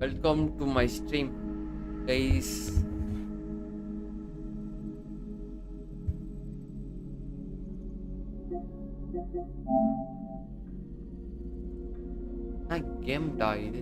Welcome to my stream, guys. Game டா இது.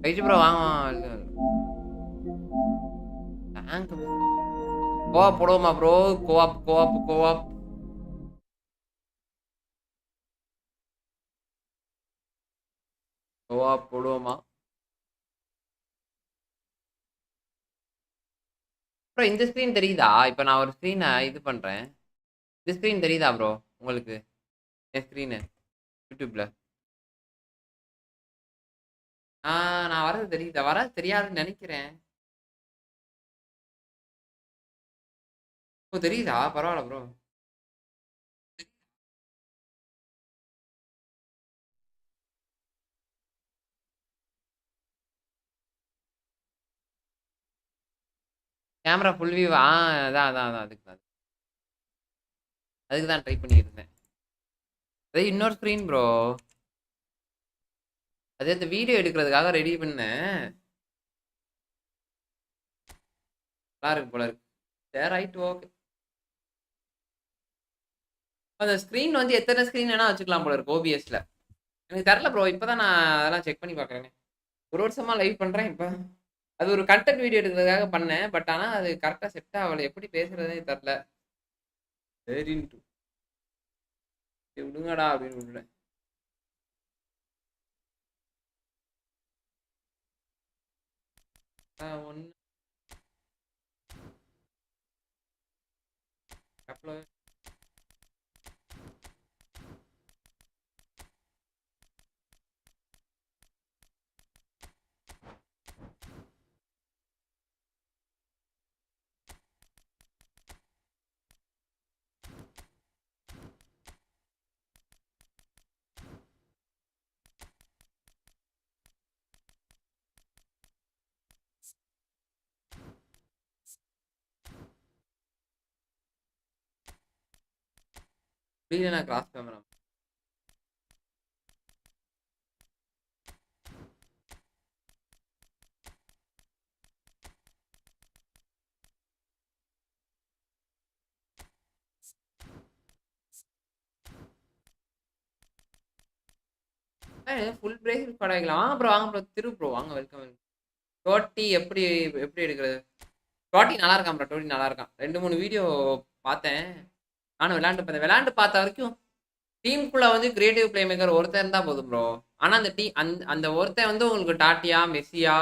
Right bro வாங்க. டேங்க் கோஆப் போடுவோமா ப்ரோ? கோஆப் போடுவோமா ப்ரோ? இந்த ஸ்க்ரீன் தெரியுதா? இப்போ நான் ஒரு ஸ்க்ரீனை இது பண்றேன். இந்த ஸ்க்ரீன் தெரியுதா ப்ரோ உங்களுக்கு? என் ஸ்க்ரீனு யூடியூப்ல நான் வரது தெரியுதா? வராது தெரியாதுன்னு நினைக்கிறேன். ஓ தெரியுதா? பரவாயில்ல ப்ரோ. கேமரா ஃபுல் வியூ அதான் அதுக்கு தான் ட்ரை பண்ணிட்டு இருந்தேன். அது இன்னொரு ஸ்க்ரீன் ப்ரோ. அதே இந்த வீடியோ எடுக்கிறதுக்காக ரெடி பண்ணேன். நல்லா இருக்கு போல இருக்கு. சரி ரைட் ஓகே. அந்த ஸ்க்ரீன் வந்து எத்தனை ஸ்க்ரீன் வேணா வச்சுக்கலாம் போல இருக்கு ஓபிஎஸ்ல. எனக்கு தெரியல ப்ரோ. இப்பதான் நான் அதெல்லாம் செக் பண்ணி பார்க்குறேன். ஒரு வருஷமா லைவ் பண்றேன். இப்போ அது ஒரு கண்டென்ட் வீடியோ எடுக்கிறதுக்காக பண்ணேன். பட் ஆனால் அது கரெக்டாக செட் ஆகலை. எப்படி பேசுறதே தெரில. சரின்ட்டு விடுங்கடா அப்படின்னு விடுறேன். ஒன்று புரியல. நான் கிராஸ் கேமரா ஃபுல் பிரேக் படாக்கலாம். வாங்க ப்ரோ வாங்க ப்ரோ. திரு ப்ரோ வாங்க. வெல்கம். டோட்டி எப்படி எப்படி எடுக்கிறது? டோட்டி நல்லா இருக்கான் ப்ரோ. டோட்டி நல்லா இருக்கான். 2-3 வீடியோ பார்த்தேன். நானும் விளையாண்டு பார்த்த வரைக்கும் டீமுக்குள்ள வந்து கிரியேட்டிவ் பிளே மேக்கர் ஒருத்தர் இருந்தா போதும் ப்ரோ. ஆனா அந்த டீம் அந்த ஒருத்தன் வந்து உங்களுக்கு டாட்டியா, மெஸ்ஸியா,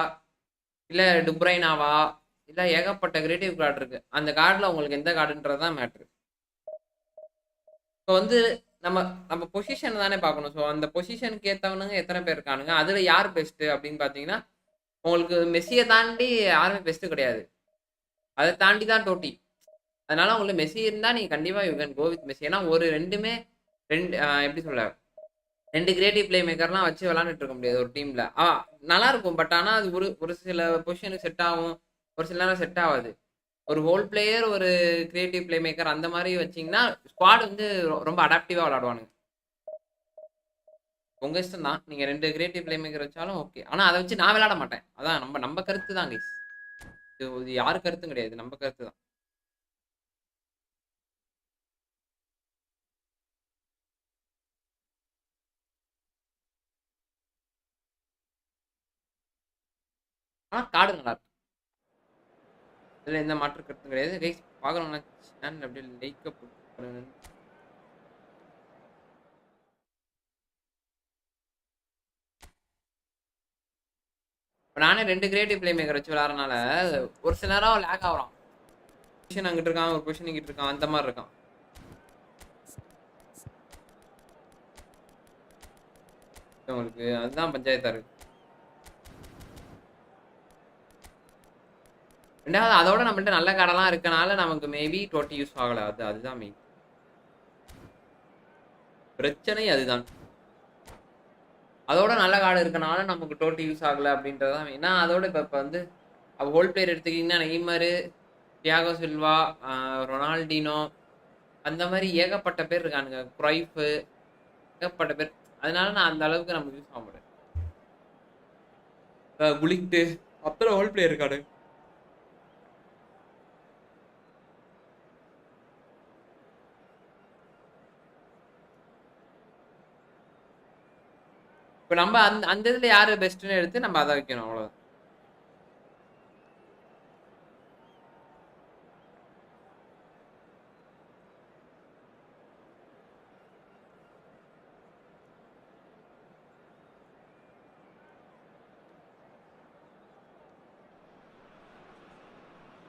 இல்ல டுப்ரைனாவா, இல்ல ஏகப்பட்ட கிரியேட்டிவ் கார்டு இருக்கு. அந்த கார்டுல உங்களுக்கு எந்த கார்டுன்றது தான் மேட்ரு. இப்போ வந்து நம்ம நம்ம பொசிஷன் தானே பார்க்கணும். ஸோ அந்த பொசிஷனுக்கு ஏற்றவனுங்க எத்தனை பேர் இருக்கானுங்க, அதுல யார் பெஸ்ட் அப்படின்னு பார்த்தீங்கன்னா, உங்களுக்கு மெஸ்ஸியை தாண்டி யாருமே பெஸ்ட் கிடையாது. அதை தாண்டி தான் டோட்டி. அதனால உங்களுக்கு மெஸ்ஸி இருந்தா நீங்க கண்டிப்பா you can go with Messi. ஏன்னா ஒரு ரெண்டுமே ரெண்டு எப்படி சொல்ல, ரெண்டு கிரியேட்டிவ் பிளே மேக்கர்லாம் வச்சு விளாண்டுட்டு இருக்க முடியாது ஒரு டீம்ல. நல்லா இருக்கும். பட் ஆனால் அது ஒரு ஒரு சில பொசிஷனுக்கு செட் ஆகும், ஒரு சில நேரம் செட் ஆகாது. ஒரு ஹோல் பிளேயர், ஒரு கிரியேட்டிவ் பிளே மேக்கர் அந்த மாதிரி வச்சிங்கன்னா ஸ்குவாட் வந்து ரொம்ப அடாப்டிவாக விளாடுவானுங்க. உங்க இஷ்டம் தான். நீங்க 2 கிரியேட்டிவ் பிளே மேக்கர் வச்சாலும் ஓகே. ஆனா அதை வச்சு நான் விளையாட மாட்டேன். அதான் நம்ம நம்ம கருத்து தான் கைஸ். இது யாரு கருத்தும் கிடையாது. நம்ம கருத்து தான். ஆனா கார்டு நல்லா இருக்கும். இதுல எந்த மாற்று கருத்தும் கிடையாது கைஸ். பார்க்கணும்னா சேனல் அப்படியே லைக் போட்டு நானே 2 கிரியேட்டிவ் பிளே மேக்கர் வச்சு விளையாடுறதுனால ஒரு சில நேரம் லேக் ஆகுறான். பொசிஷன் அங்கிட்டு இருக்கான், ஒரு பொசிஷன் இங்கிட்டு இருக்கான், அந்த மாதிரி இருக்கான். உங்களுக்கு அதுதான் பஞ்சாயத்தா இருக்கு. ரெண்டாவது அதோட நம்மள்ட்ட நல்ல கார்டெல்லாம் இருக்கனால நமக்கு மேபி 20 யூஸ் ஆகல. அதுதான் மெயின் பிரச்சனை. அதுதான் அதோட நல்ல கார்டு இருக்கனால நமக்கு 20 யூஸ் ஆகல அப்படின்றதான். ஏன்னா அதோட இப்போ வந்து ஹோல் பிளேயர் எடுத்துக்கிட்டிங்கன்னா நெய்மர், தியாகோ சில்வா, ரொனால்டினோ, அந்த மாதிரி ஏகப்பட்ட பேர் இருக்கானுங்க, குரைஃப், ஏகப்பட்ட பேர். அதனால நான் அந்த அளவுக்கு நமக்கு யூஸ் ஆக முடியாது. குலிக்ட்டு அத்தனை ஹோல் பிளேயர் இருக்காரு. இப்போ நம்ம அந்த இதில் யார் பெஸ்ட்டுன்னு எடுத்து நம்ம அதை வைக்கணும், அவ்வளோதான்.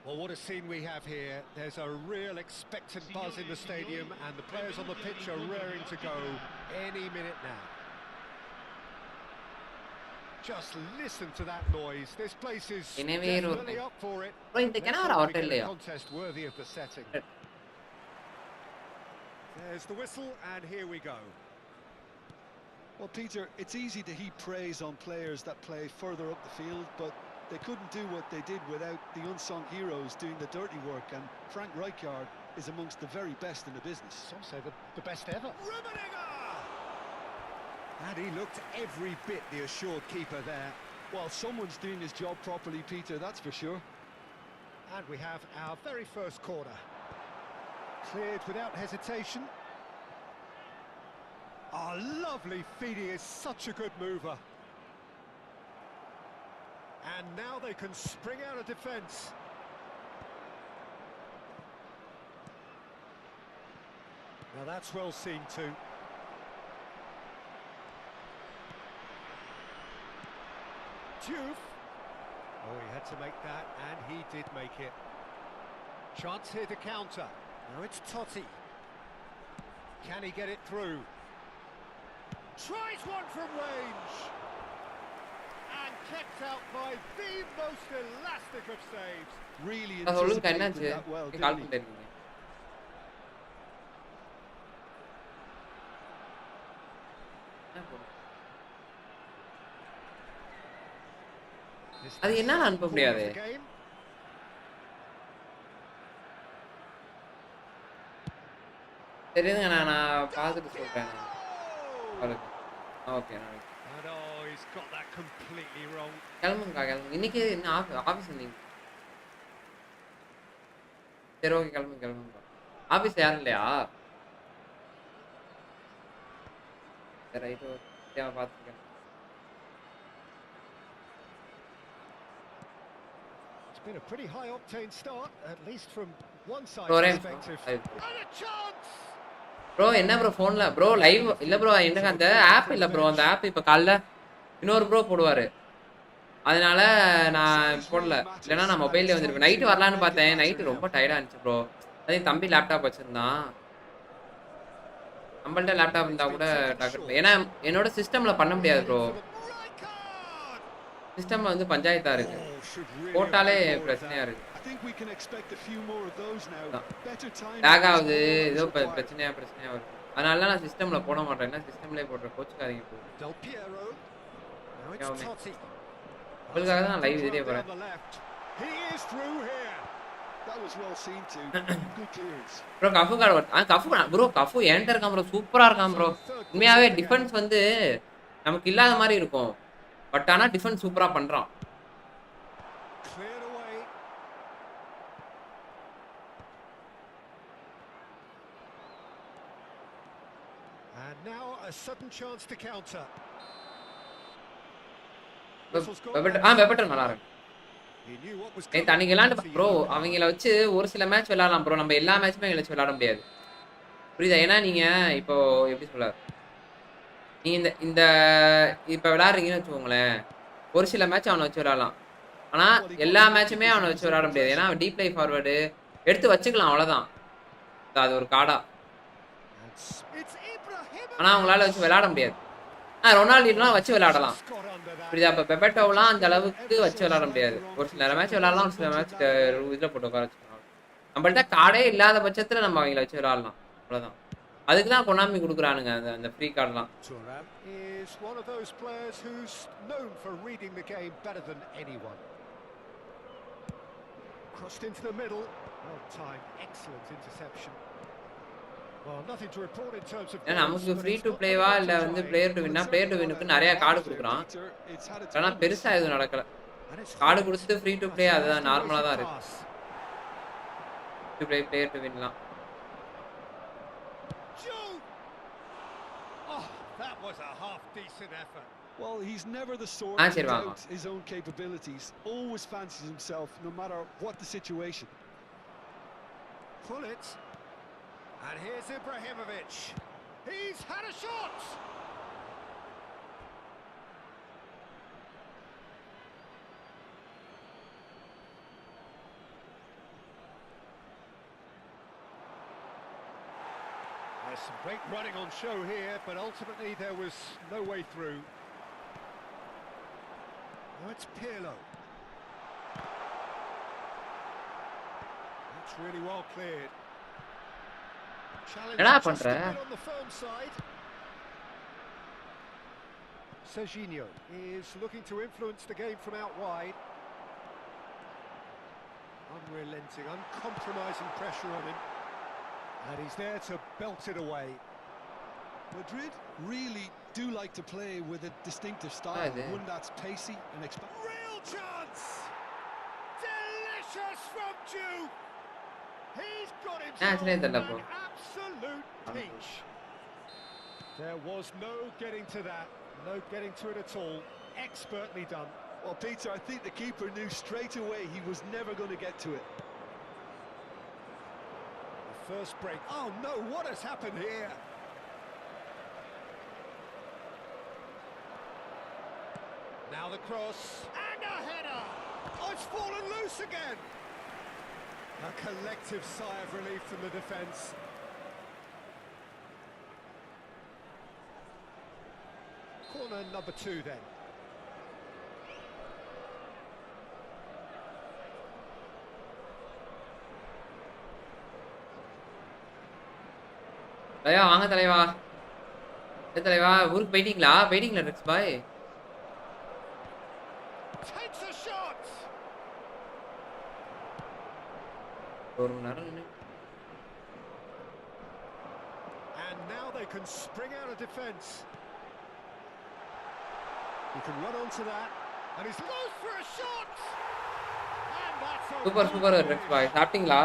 Well, what a scene we have here. There's a real expectant buzz in the stadium and the players on the pitch are raring to go any minute now. Just listen to that noise. This place is definitely up for it. Contest worthy of the setting. There's the whistle and here we go. Well, Peter, it's easy to heap praise on players that play further up the field, but they couldn't do what they did without the unsung heroes doing the dirty work, and Frank Rijkaard is amongst the very best in the business. Some say the best ever. And he looked every bit the assured keeper there. Well, someone's doing his job properly, Peter, that's for sure. And we have our very first corner. Cleared without hesitation. Oh, lovely feed. He is such a good mover. And now they can spring out of defence. Now that's well seen too. Diouf. Oh, he had to make that, and he did make it. Chance here to counter. Now it's Totti. Can he get it through? Tries one from range. And kept out by the most elastic of saves. Really anticipated that well, didn't he? அது என்ன அனுப்ப முடியாது. தெரியுதுங்க, நான் பார்த்துட்டு சொல்றேன். Okay, கிளம்புங்கக்கா, கிளம்புங்க. இன்னைக்கு என்ன ஆஃபீஸ் இருந்தீங்க? சரி, ஓகே, கிளம்புங்க. ஆஃபீஸ் யாரும் இல்லையா? சரி, ரைட்டு, ஓகே, பார்த்துக்கேன். It's been a pretty high octane start, at least from one side perspective. And a chance. Bro என்ன ப்ரோ ஃபோன்ல ப்ரோ லைவ் இல்ல ப்ரோ, எனக்கு அந்த ஆப் இல்ல ப்ரோ. அந்த ஆப் இப்ப காலைல இன்னொரு ப்ரோ போடுவாரு, அதனால நான் போடல. இல்லைன்னா நான் மொபைல்ல வந்துருப்பேன். நைட்டு வரலான்னு பார்த்தேன், நைட்டு ரொம்ப டயர்டா இருந்துச்சு ப்ரோ. அதே தம்பி லேப்டாப் வச்சிருந்தான். நம்மள்ட்ட லேப்டாப் இருந்தா கூட டக்கு, ஏன்னா என்னோட சிஸ்டம்ல பண்ண முடியாது ப்ரோ. சிஸ்டம்ல வந்து பஞ்சாயத்தா இருக்கு, போட்டாலே பிரச்சனையா இருக்கு. லேக் ஆகுது, ஏதோ பிரச்சனையா வருது. அதனால நான் சிஸ்டம்ல போட மாட்டேன். என்ன சிஸ்டம்லயே போடுறேன், கோச்சுக்காதீங்க ப்ரோ. உங்களுக்காக தான் நான் லைவ் இதே போறேன். ப்ரோ கஃபு கார்டு ப்ரோ, கஃபு என்கிட்ட இருக்கான் ப்ரோ, சூப்பரா இருக்கான் ப்ரோ. உண்மையாவே டிஃபென்ஸ் வந்து நமக்கு இல்லாத மாதிரி இருக்கும், பட் ஆனா டிஃபென்ஸ் சூப்பரா பண்றான். And now a sudden chance to counter. வெப்பட்டர் நல்லா இருக்கு. அன்னைக்கு விளையாண்டு ப்ரோ, அவங்கள வச்சு ஒரு சில மேட்ச் விளையாடலாம் ப்ரோ. நம்ம எல்லா மேட்சுமே அவங்கள வச்சு விளையாட முடியாது, புரியுதா? ஏன்னா நீங்க இப்போ எப்படி சொல்ல, நீங்க இந்த இப்போ விளையாடுறீங்கன்னு வச்சுக்கோங்களேன், ஒரு சில மேட்ச் அவனை வச்சு விளையாடலாம். ஆனா எல்லா மேட்சுமே அவனை வச்சு விளையாட முடியாது. ஏன்னா அவன் டீப் லை ஃபார்வர்டு, எடுத்து வச்சுக்கலாம் அவ்வளவுதான். அது ஒரு கார்டா. ஆனா அவங்களால வச்சு விளையாட முடியாது. ரொனால்டினோலாம் வச்சு விளையாடலாம். புரியுதா? இப்ப பெபேட்டோவெல்லாம் அந்த அளவுக்கு வச்சு விளையாட முடியாது. ஒரு சில மேட்ச் விளையாடலாம், ஒரு சில மேட்ச் இதுல போட்டு உட்கார வச்சுக்கலாம். நம்மள்ட்ட கார்டே இல்லாத பட்சத்துல நம்ம அவங்கள வச்சு விளையாடலாம். அவ்வளவுதான். அதுக்கு தான் கொனாமி குடுக்குறானுங்க அந்த free கார்டெல்லாம். Thuram is one of those players who's known for reading the game better than anyone. Crossed into the middle. Well timed, excellent interception. Well, nothing to report in terms of நமக்கு free to ப்ளேவா இல்ல வந்து player to வின்னா, player to வின்னுக்கு நிறைய card குடுக்குறான். ஆனா பெருசா எதுவும் நடக்கல. Card கொடுத்து free to play அதுதான் நார்மலா தான் இருக்கு. டு ப்ளே பிளேயர் டு வின்லாம். Oh, that was a half decent effort. Well, he's never the sort to doubt his own capabilities. Always fancies himself, no matter what the situation. Pull it. And here's Ibrahimovic. He's had a shot. There's some great running on show here, but ultimately there was no way through. Now it's Pirlo. That's really well cleared. என்னடா பண்ற? On the firm side. Serginho is looking to influence the game from out wide. Unrelenting, uncompromising pressure on him. And he's there to belt it away. Madrid really do like to play with a distinctive style, one that's pacey and real chance! Delicious from Juve! He's got himself an absolute peach. There was no getting to that, no getting to it at all. Expertly done. Well, Peter, I think the keeper knew straight away he was never going to get to it. The first break. Oh no, what has happened here? Now the cross. And a header! Oh, it's fallen loose again! A collective sigh of relief from the defence. Corner number 2 then. தலைவா வாங்க தலைவா. தலைவா ஊருக்கு போயிட்டீங்களா? போயிட்டீங்களா Rex bye? Takes a shot. ஒரு மணி நேரம் நின்னு. And now they can spring out of defence. He can run onto that, and he's loose for a shot. And that's a super Rex boy. சாப்பிட்டீங்களா?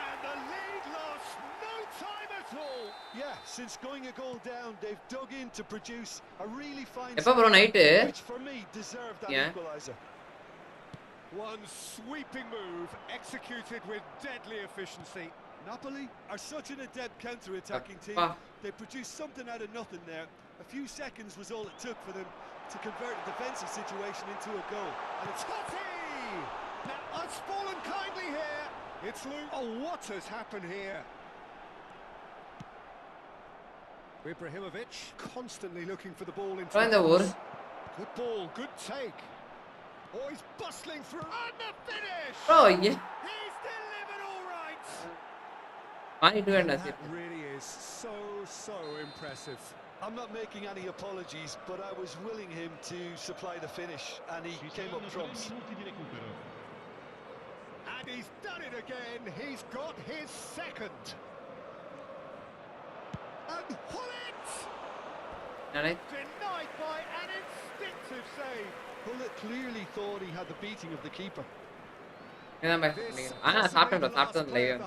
And the lead lost no time at all. Yeah, since going a goal down, they've dug in to produce a really fine எப்ப bro night? which for me deserved that equalizer. One sweeping move executed with deadly efficiency. Napoli are such an adept counter-attacking team. They produced something out of nothing there. A few seconds was all it took for them to convert a defensive situation into a goal. And it's Totti! Now it's fallen kindly here. It's Luke. Oh, what has happened here? Ibrahimovic constantly looking for the ball into the box. Good ball, good take. Oh, he's bustling through. And the finish! Oh, yeah. He's delivered all right. That really is so impressive. I'm not making any apologies, but I was willing him to supply the finish, and he came up trumps. And he's done it again. He's got his second. And Hullet! Denied by an instinctive save. Hullet clearly thought he had the beating of the keeper. சாப்பிட்டோம் live.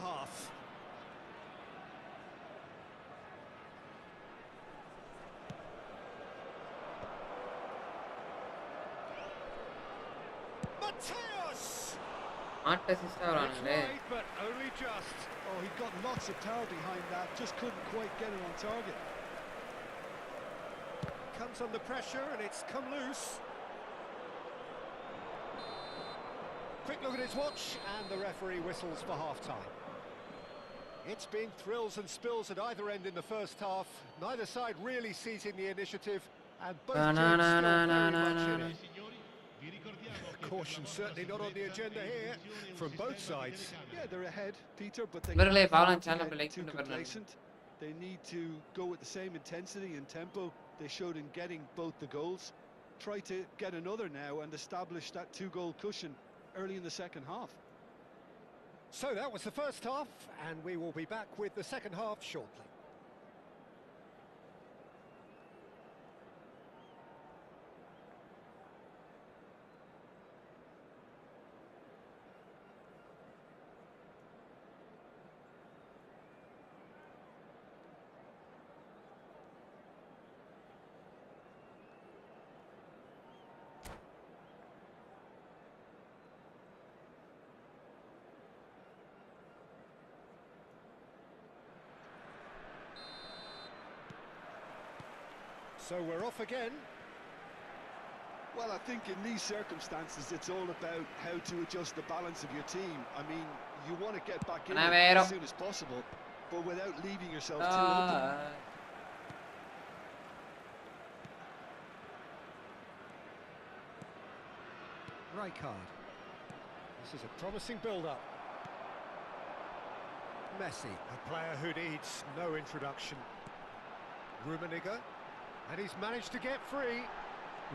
But only just. Oh, he got lots of power behind that, just couldn't quite get it on target. Comes under pressure and it's come loose. Quick look at his watch and the referee whistles for half-time. It's been thrills and spills at either end in the first half. Neither side really seizing the initiative, and both teams still very much in it. Caution certainly not on the agenda here from both sides. Yeah, they're ahead, Peter, but they இவர்களே can't பாவம் afford to channel get like too பண்ணி பாருங்க. complacent. They need to go with the same intensity and tempo they showed in getting both the goals. Try to get another now and establish that 2-goal cushion early in the second half. So that was the first half, and we will be back with the second half shortly. So we're off again. Well, I think in these circumstances, it's all about how to adjust the balance of your team. I mean, you want to get back in it as soon as possible, but without leaving yourself too open. Rijkaard. This is a promising build-up. Messi, a player who needs no introduction. Rummenigge, and he's managed to get free.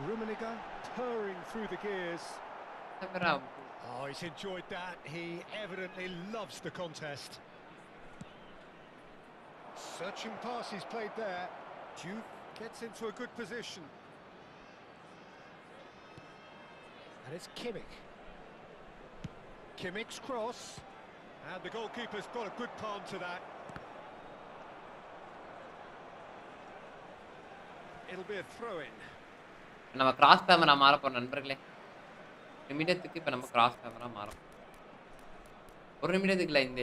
Rummenigge purring through the gears. Oh, he's enjoyed that. He evidently loves the contest. Searching pass he's played there. Juve gets into a good position. And it's Kimmich. Kimmich's cross. And the goalkeeper's got a good palm to that. It'll be a throw-in. நம்ம cross camera மாற போறோம் நண்பர்களே. நிமிடத்துக்கு இப்ப நம்ம cross camera மாறும். ஒரு நிமிடத்துக்கு இல்ல இந்த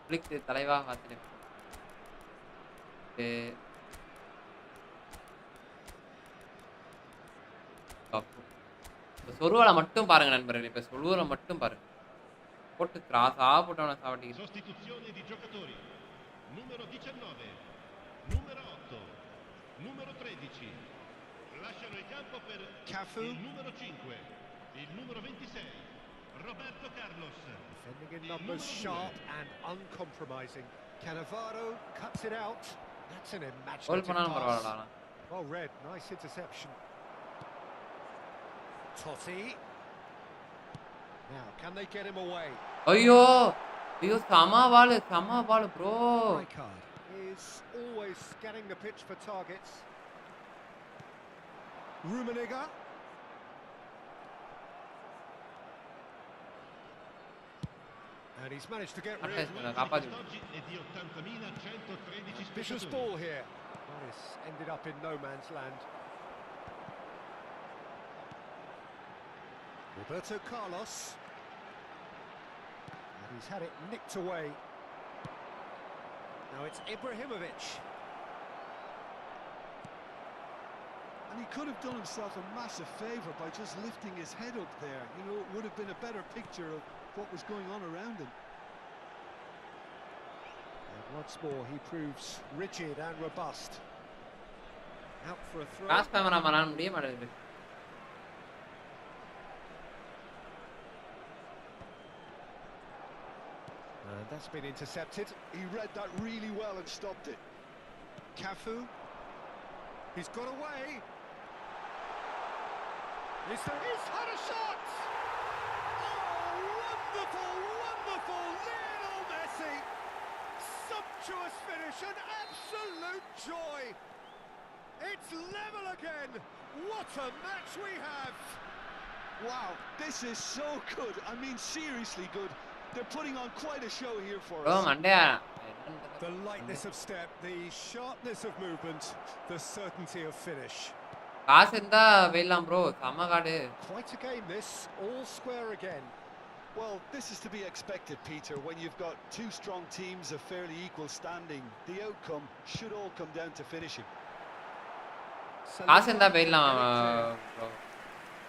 கிளிக் தலைவா காத்துறேன். சொருவலை மட்டும் பாருங்க நண்பர்களே. இப்ப சொருவலை மட்டும் பாருங்க. போட்டு கிராஸா போட்டவன சாவட்டி. Sostituzione di giocatori. Numero 19, numero 8, numero 13. Lasciano il campo per Cafu. Il numero 5, il numero 26, Roberto Carlos. Defending in numbers, sharp and uncompromising. Cannavaro cuts it out. That's an imaginative pass. Well read, nice interception. Totti. Now, can they get him away? ஐயோ ஐயோ சமா பால் bro. Rijkaard is always scanning the pitch for targets. Rummenigge. And he's managed to get rid. Oggi è di 80.113 Vicious spettatori. ball here. Well, it's ended up in no man's land. Roberto Carlos. And he's had it nicked away. Now it's Ibrahimovic. And he could have done himself a massive favour by just lifting his head up there. You know, it would have been a better picture of what was going on around him. And once more he proves rigid and robust. Out for a throw. Cross camera மாற முடிய மாட்டேங்குது. And that's been intercepted. He read that really well and stopped it. Cafu. He's got away. He's had a shot! Oh, wonderful, wonderful Lionel Messi! Sumptuous finish, an absolute joy! It's level again! What a match we have! Wow, this is so good. I mean, seriously good. They're putting on quite a show here for bro us. மண்டையா The lightness of step, the sharpness of movement, the certainty of finish. காசு இருந்தா வெயிலாம் bro சம காடு. Quite a game this, all square again. Well, this is to be expected, Peter, when you've got two strong teams of fairly equal standing. The outcome should all come down to finishing. காசு இருந்தா வெயிலாம் bro.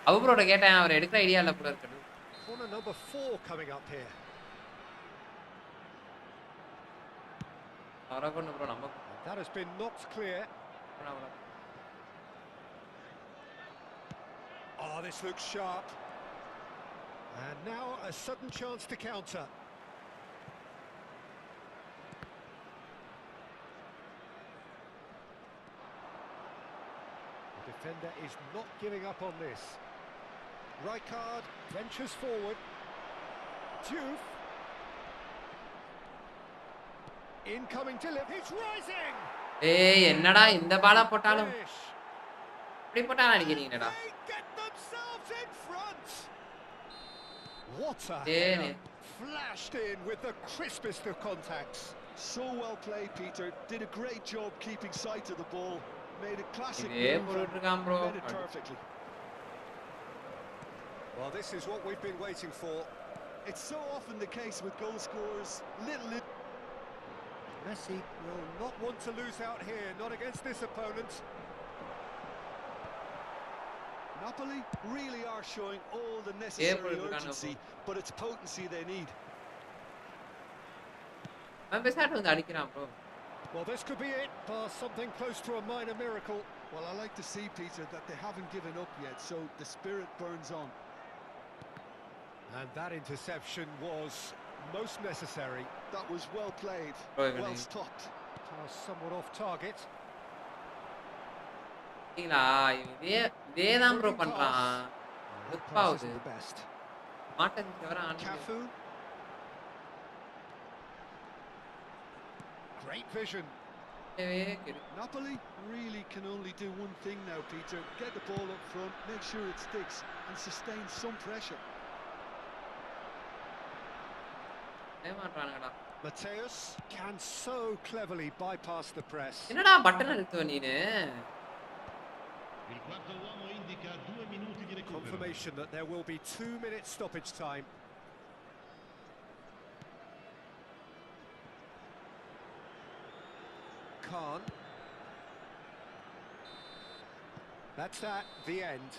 அவரோட கேட்டேன் அவர் எடுக்கிற idea இல்ல கூட இருக்கு. Corner number 4 coming up here. அவரை கொண்டு ப்ரோ நம்ம That has been knocked clear. Oh, this looks sharp. And now a sudden chance to counter. The defender is not giving up on this. Rijkaard ventures forward. Diouf. Incoming delivery. He's rising. ஏய் என்னடா இந்த பாலா போட்டாலும் Finish. இப்படி போட்டாலும் அடிக்கிறீங்கடா. They get themselves in front. What a Yeah. header. Flashed in with the crispest of contacts. So well played, Peter. Did a great job keeping sight of the ball. Made a classic இதே move போட்டுட்டு and இருக்கான் bro. made it perfectly. Well, this is what we've been waiting for. It's so often the case with goal scorers. Little Messi will not want to lose out here, not against this opponent. Napoli really are showing all the necessary Yeah, urgency, but it's potency they need. அவன் பேசாட்டு வந்து அடிக்கிறான் bro. Well, this could be it, past something close to a minor miracle. Well, I like to see, Peter, that they haven't given up yet, so the spirit burns on. And that interception was most necessary. That was well played, Right, well Vinny. stopped. Pass somewhat off target. சரிங்களா இதே இதே தான் bro பண்றான். That pass வெப்பாவுது. isn't the best. மாட்டது தவிர on Cafu. Great vision. Napoli really can only do one thing now, Peter. Get the ball up front, make sure it sticks, and sustain some pressure. ஏமாறானுங்கடா. Mateus can so cleverly bypass the press. என்னடா button அழுத்துவ நீனு? Il quarto uomo indica 2 minuti di recupero. Confirmation that there will be 2 minutes stoppage time. Khan. That's at the end.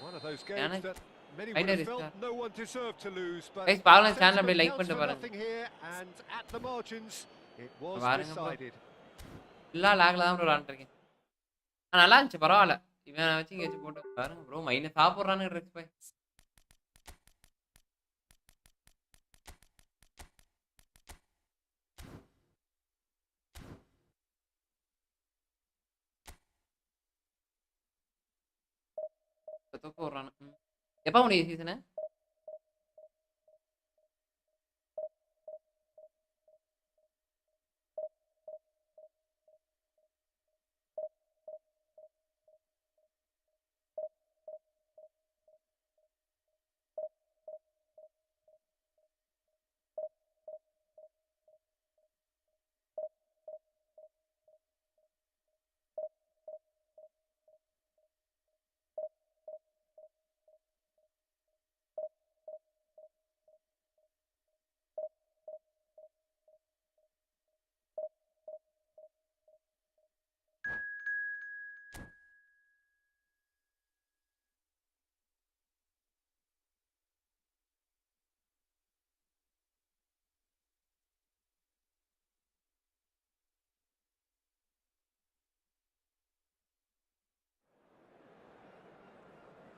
One of those games Yana- that many I would have noticed felt that. no one deserved to lose, but Guys, பாவலாம் sentiment channel அப்படியே like counts பண்ணிட்டு for பாருங்க. nothing here, and at the margins, it was பாருங்க bro. decided. எல்லா லாக்ல தான் bro விளாண்டுருக்கேன். நல்லா இருந்துச்சு பரவாயில்ல. இவன் வச்சு இங்க வச்சு போட்டு பாருங்க ப்ரோ மைனஸ் சாப்பிட்றானுங்க ட்ரெஸ் போய். தொக்க விட்றானு. எப்போ முடியும் சீசனு?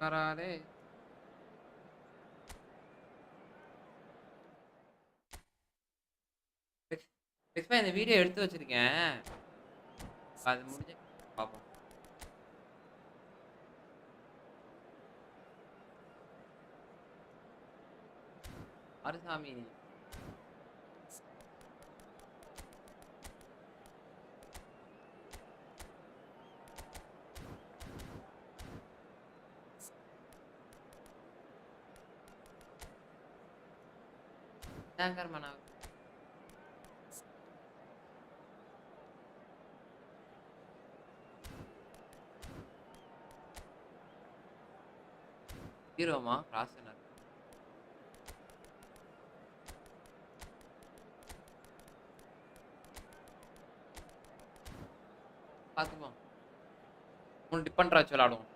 வராதே. இந்த வீடியோ எடுத்து வச்சிருக்கேன். அது முடிஞ்சு பார்ப்போம். அருசாமி Dangar mana? Hero ma cross na. பாத்துமா. உன் டிப் பண்றா விளையாடுவோம்.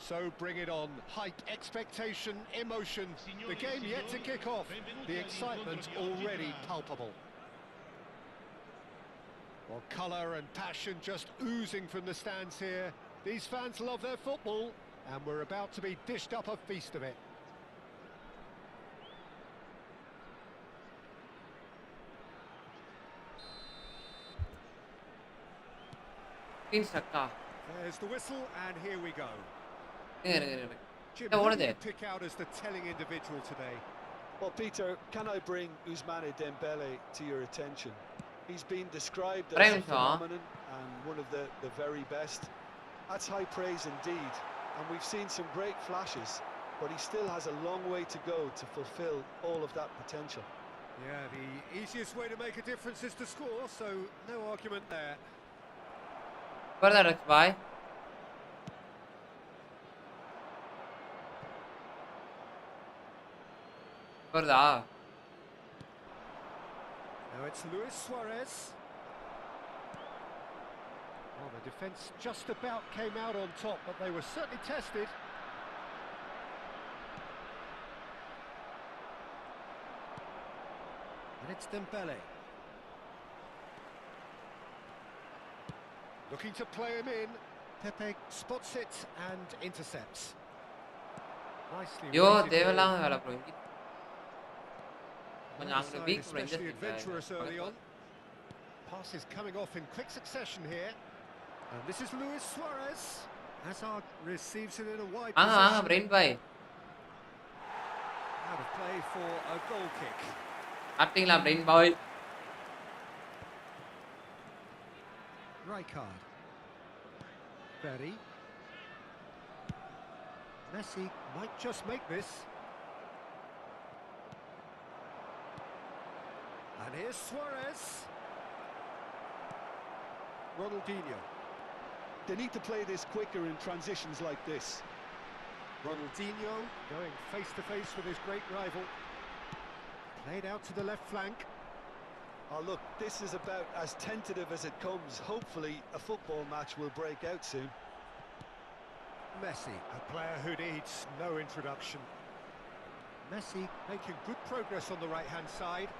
So bring it on. Hype, expectation, emotion. The game yet to kick off. The excitement already palpable. Well, colour and passion just oozing from the stands here. These fans love their football, and we're about to be dished up a feast of it. Screen stuck ah. There's the whistle, and here we go. இருங்க. Jim, Yeah, who what do are you they? pick out as the telling individual today? Well, Peter, can I bring Ousmane Dembele to your attention? He's been described as a Prime shot. phenomenon and one of the very best. That's high praise indeed, and we've seen some great flashes, but he still has a long way to go to fulfill all of that potential. Yeah, the easiest way to make a difference is to score, so no argument there. Further by. வருதா? Now it's Luis Suarez. Well, the defence just about came out on top, but they were certainly tested. And it's Dembele. Looking to play him in. Pepe spots it and intercepts. Nicely yo weighted ball. தேவையில்லாம வேலை bro. கொஞ்சம் Neither அங்க side week bro especially adventurous early on. Passes coming off in quick succession here. And this is Luis Suarez. Hazard receives it in a wide வாங்க position. Brain bye. Out of play for a goal kick. சாப்பிட்டீங்களா brain bye? Rijkaard. Berry. Messi might just make this. And here's Suarez. Ronaldinho. They need to play this quicker in transitions like this. Ronaldinho going face to face with his great rival. Played out to the left flank. Oh look, this is about as tentative as it comes. Hopefully a football match will break out soon. Messi, a player who needs no introduction. Messi making good progress on the right-hand side.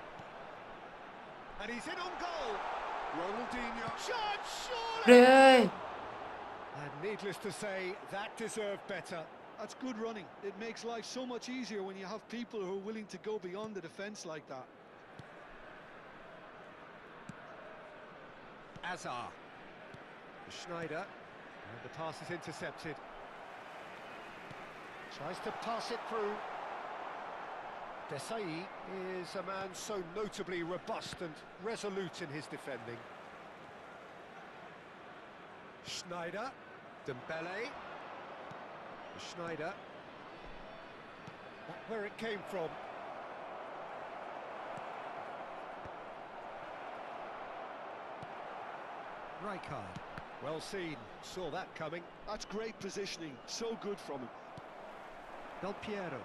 And he's in on goal. Ronaldinho. Shot, surely! டேய் And needless to say, that deserved better. That's good running. It makes life so much easier when you have people who are willing to go beyond the defence like that. Azar. Schneider. And the pass is intercepted. Tries to pass it through. Desai is a man so notably robust and resolute in his defending. Schneider. Dembele. Schneider. Not where it came from. Rijkaard. Well seen. Saw that coming. That's great positioning. So good from him. Del Piero.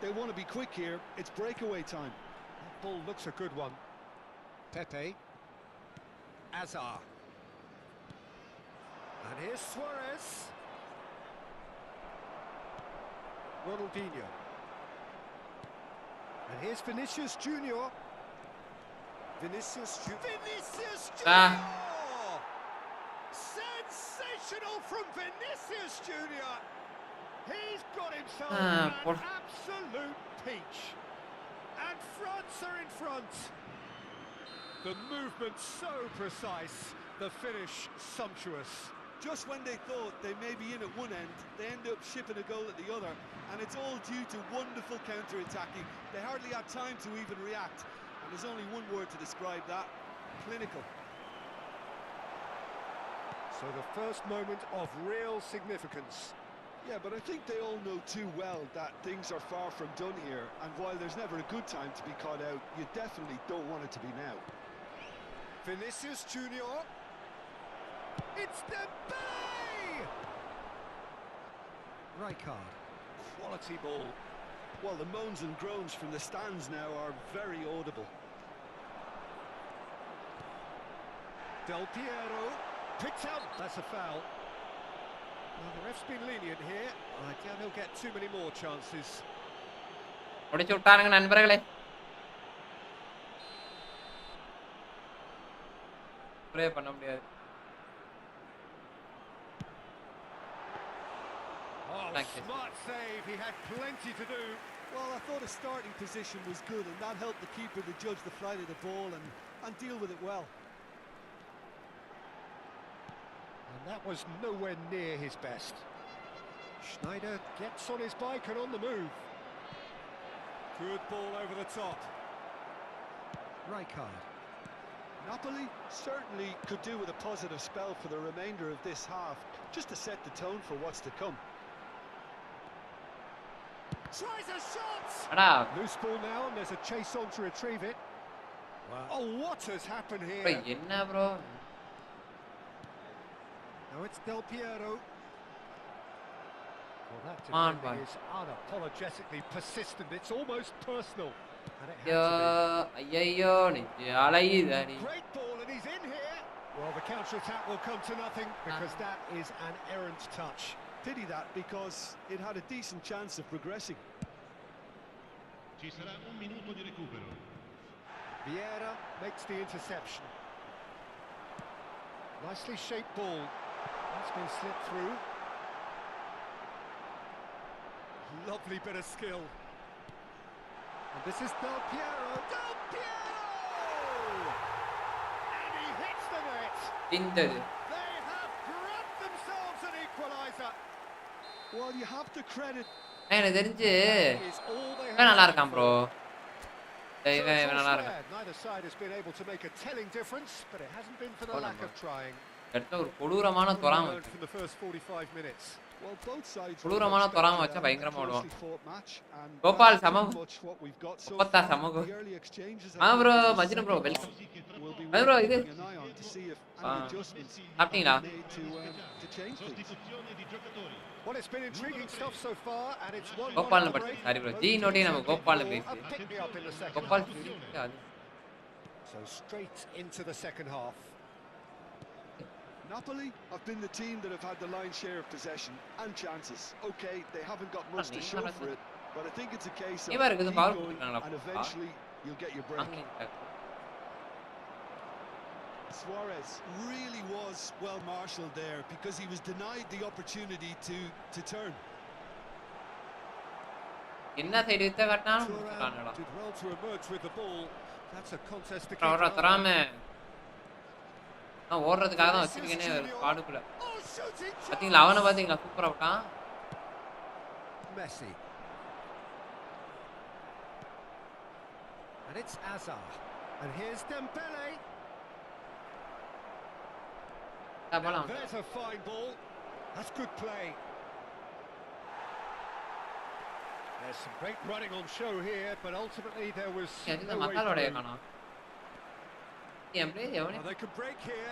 They want to be quick here. It's breakaway time. That ball looks a good one. Pepe. Azar. And here's Suarez. Ronaldinho. And here's Vinicius Junior. Vinicius Junior. Ah. Sensational from Vinicius Junior. He's got himself por... an absolute peach. And France are in front. The movement so precise, the finish sumptuous. Just when they thought they may be in at one end, they end up shipping a goal at the other, and it's all due to wonderful counter-attacking. They hardly had time to even react, and there's only one word to describe that: clinical. So the first moment of real significance. Yeah, but I think they all know too well that things are far from done here, and while there's never a good time to be caught out, you definitely don't want it to be now. Vinicius Junior. It's Dembele! Rijkaard. Quality ball. Well, the moans and groans from the stands now are very audible. Del Piero. Picked out. That's a foul. Well, the ref's been lenient here. I doubt he'll get too many more chances. முடிச்சு விட்டாருங்க நண்பர்களே. Pray பண்ண முடியாது. Oh, Thank you. smart save. He had plenty to do. Well, I thought his starting position was good, and that helped the keeper to judge the flight of the ball and deal with it well. And that was nowhere near his best. Schneider gets on his bike and on the move. Good ball over the top. Rijkaard. Napoli certainly could do with a positive spell for the remainder of this half, just to set the tone for what's to come. Tries a shot! அடா Loose ball now, and there's a chase on to retrieve it. Wow. Oh, what has happened bro here? என்ன bro? Now it's Del Piero. Well, that On, defending is unapologetically persistent. It's almost personal. And it ஐயோ had to ஐயோ நெஞ்சு அலையுதடி. be. Great ball, and he's in here. Well, the counter-attack will come to nothing because that is an errant touch. Pity that, because it had a decent chance of progressing. Ci sarà un minuto di recupero. Vieira makes the interception. Nicely shaped ball. That's been slipped through. Lovely bit of skill. And this is Del Piero. Del Piero! And he hits the net. இந்தது. They have grabbed themselves an equaliser. Well, you have to credit. எனக்கு தெரிஞ்சு Is all they இவன் நல்லா have இருக்கான் bro. So இவன் it's இவன் all நல்லா இருக்கான். squared. Neither side has been able to make a telling difference, but it hasn't been for the Oh, lack no. of trying. அடுத்த ஒரு கொடூரமான What have we தொறாம learned from the first 45 minutes? Well, both sides கொடூரமான தொறாம வச்சா பயங்கரமா a ஓடுவான். closely fought match, and Gopal that's சம pretty much what we've got so கொப்பத்தா far. சமூக. The early exchanges ஆ bro I think Majnu bro in the welcome. second half will be அது bro, worth இது. keeping an eye on to see if ஆ. any adjustments have சாப்பிட்டீங்களா? been made to change things. Sostituzione di giocatori. Well, it's been intriguing stuff so far, and it's one கோபால்னு one படிச்சு break. Sorry bro. Both G teams naughty நம்ம looking கோபால்னு for பேசி. a pick-me-up in the second Gopal half. சிரிச்சு அது. So straight into the second half. Napoli have been the team that have had the lion's share of possession and chances. Okay, they haven't got much to show for it, but I think it's a case of இவன் இருக்குது keep power going கொடுத்துருக்காங்களா? and eventually you'll get your break. அங்க Suarez really was well marshalled there because he was denied the opportunity to turn. என்ன side வித்த காட்டினாலும் Thuram முடிச்சுட்டானுடா. did well to emerge with the ball. That's a contest to keep அவரா an eye on. தராம நான் ஓடுறதுக்காக தான் வச்சிருக்கேனே பாடுக்குள்ள. Oh, shooting chance! பாத்தீங்களா அவனை பாத்தீங்களா சூப்பரா விட்டான். Messi. And it's Azar. And here's Dembele. போலாம். There's a fine ball. That's good play. There's some great running on show here, but ultimately there was இந்த no way மக்களோட through. காணோம். என் player எவனே Now they can break here.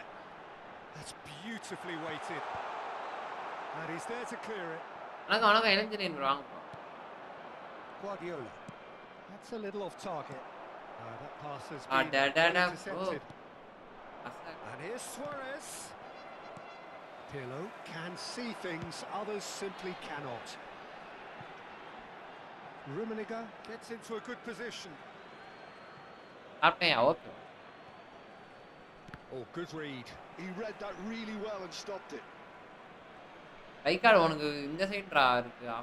That's beautifully weighted. And he's there to clear it. வணக்கம் இளைஞரின் வாங்க bro. Guardiola. That's a little off target. That pass has Ah, been da, da, da. intercepted. அச- And here's Suarez. Pirlo can see things others simply cannot. Rummenigge gets into a good position. சாப்பிட்டேன் okay. Oh, good read. He read that really well and stopped it. ரைகார்டு உனக்கு இந்த சைடுடா இருக்கு. La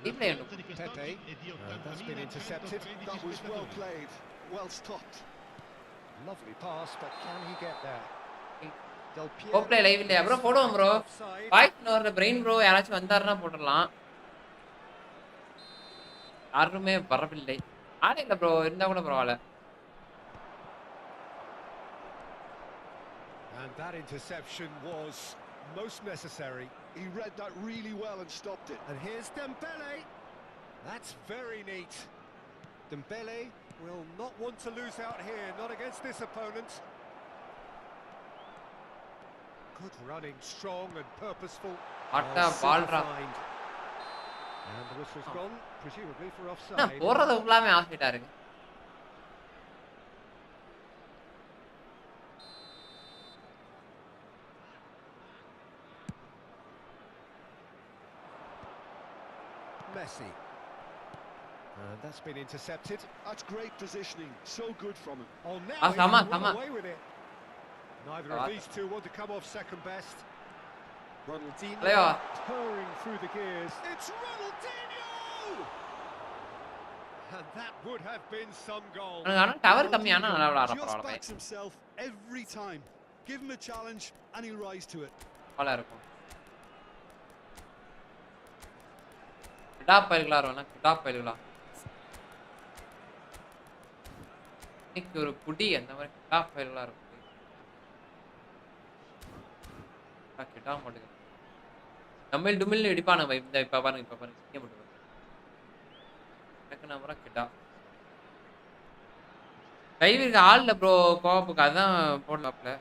டீப்ல forza எனக்கு di quest'oggi Pepe. è di That's been intercepted. 80.113 That was well spettatori. played, well stopped. Lovely pass, but can he get there? Del Piero. கோப்ளே live இல்லையா bro? போடுவோம் bro. Offside. Voice வர பிரெயின் bro யாராச்சும் வந்தாருன்னா போட்டுடலாம். யாருமே வரவில்லை. ஆளே இல்லை ப்ரோ, இருந்தா கூட பரவாயில்ல. And that interception was most necessary. He read that really well and stopped it. And here's Dembele. That's very neat. Dembele will not want to lose out here, not against this opponent. Good running, strong and purposeful. Atta Oh, பால்ரா. super find. And the whistle's gone, presumably for என்ன offside. போறது உள்ளாமே ஆசிட்டா இருக்கு. Messi. And that's been intercepted. That's great positioning. So good from him. Oh, now Ah, he can come run on. away with it. Neither of these two want to come off second best. Ronaldinho Leo. purring through the gears. It's Ronaldinho! And that would have been some goal. ஆனா tower கம்மியானா நல்லா விளையாடுற Just பரவாயில்லை. backs himself every time. Give him a challenge and he'll rise to it. நல்லா இருக்கும். கிட்டா பைல்களா வரணும். கிட்டா பைல்களா. இன்னைக்கு ஒரு புடி அந்த மாதிரி கிட்டா பைல்களா இருக்கும். கிட்டா மாட்டுங்க. தமிழ் டுமில்னு இடிப்பானுங்க இந்த இப்ப பாருங்க இங்க மட்டும் பாருங்க. எனக்கு நம்பரா கிட்டா. கைவிற்கு ஆள் இல்ல ப்ரோ கோப்புக்கு அதான் போடலாப்ல.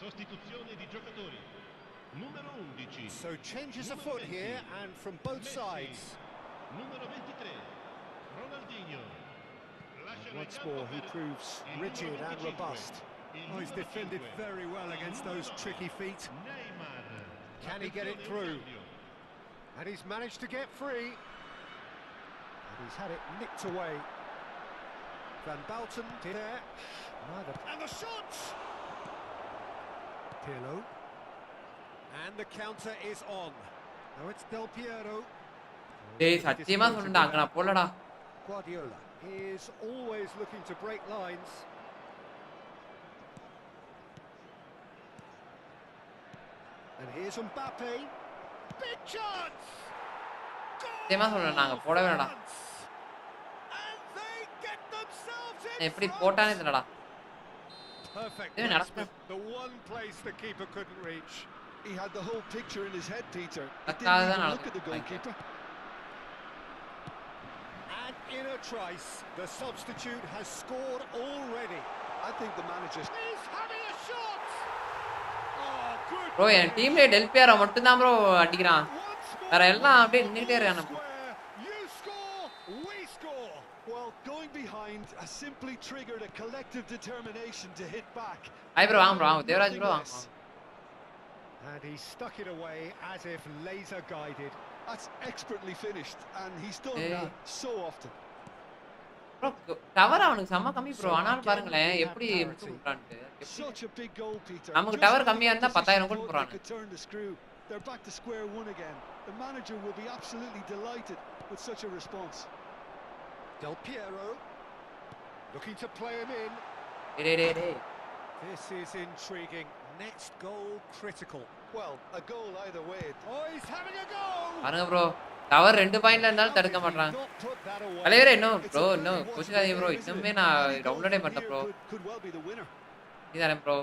Sostituzione di giocatori. Numero 11. So changes afoot here and from both sides. Numero 23. Ronaldinho. And once more he proves rigid and robust. Oh, he's defended very well against those tricky feet. Neymar. Can he get it through? And he's managed to get free. And he's had it nicked away. Van Bouten there. And the shot! Pirlo. And the counter is on. Now it's Del Piero. டேய் சத்தியமா சொன்னடா அங்க நான் போலடா. Guardiola is always looking to break lines. And here's Mbappe. Big chance! சத்தியமா சொல்றேன் நாங்க போடவே வேணாம். And they get themselves in எப்படி front. போட்டானே தெரியலடா. Perfect Even placement, the one place the keeper couldn't reach. He had the whole picture in his head, Peter. He That's didn't even not look at the goalkeeper. And in a trice, the substitute has scored already. I think the manager... He's having a shot! Oh, good. Bro என் டீம்ல Del பியரோ மட்டும் தான் bro அடிக்கிறான். Once more, வேற எல்லாம் அப்படியே நின்னுட்டே இருக்கானே. square. You score, we score. Well, going behind has simply triggered a collective determination to hit back. I bro வாங்க ப்ரோ வாங்க தேவராஜ் ப்ரோ வாங்க. And he stuck it away as if laser guided. That's expertly finished, and he's done that so often. Bro tower அவனுக்கு செம்ம கம்மி bro. ஆனாலும் பாருங்களேன் எப்படி முடிச்சு விட்டான்ட்டு. Such a big goal, Peter. நமக்கு டவர் கம்மியா இருந்தா 10000 கோடி போறாங்க. Could turn the screw. They're back to square one again. The manager will be absolutely delighted with such a response. Del Piero looking to play him in. டேய். This is intriguing. Next goal critical. Well, a goal either way. Oh, he's having a go. பாருங்க bro tower 2 பாயிண்ட்ல இருந்தாலும் தடுக்க மாட்டான். Not put that away. தலைவரே இன்னும் bro இன்னும் கோச்சுக்காதீங்க bro. இன்னுமே நான் டவுன்லோடே பண்ணல bro. Could well be the winner. இதானே ப்ரோ.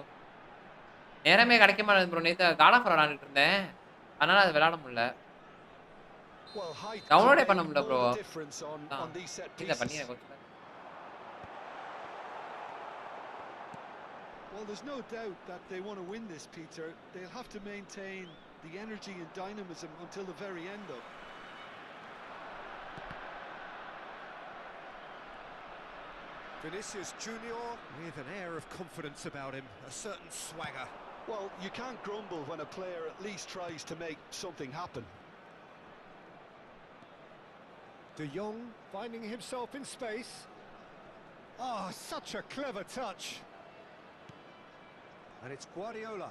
நேரமே கிடைக்க மாட்டேங்குது ப்ரோ. நேத்து காட் ஆஃப் விளையாடிட்டு இருந்தேன். அதனால அது விளையாட முடியல. Well, height டவுன்லோடே பண்ண முடியல bro. difference on these set இல்ல pieces. பண்ணியா coach. Well, there's no doubt that they want to win this, Peter. They'll have to maintain the energy and dynamism until the very end, though. Vinicius Junior with an air of confidence about him, a certain swagger. Well, you can't grumble when a player at least tries to make something happen. De Jong finding himself in space. Oh, such a clever touch. And it's Guardiola.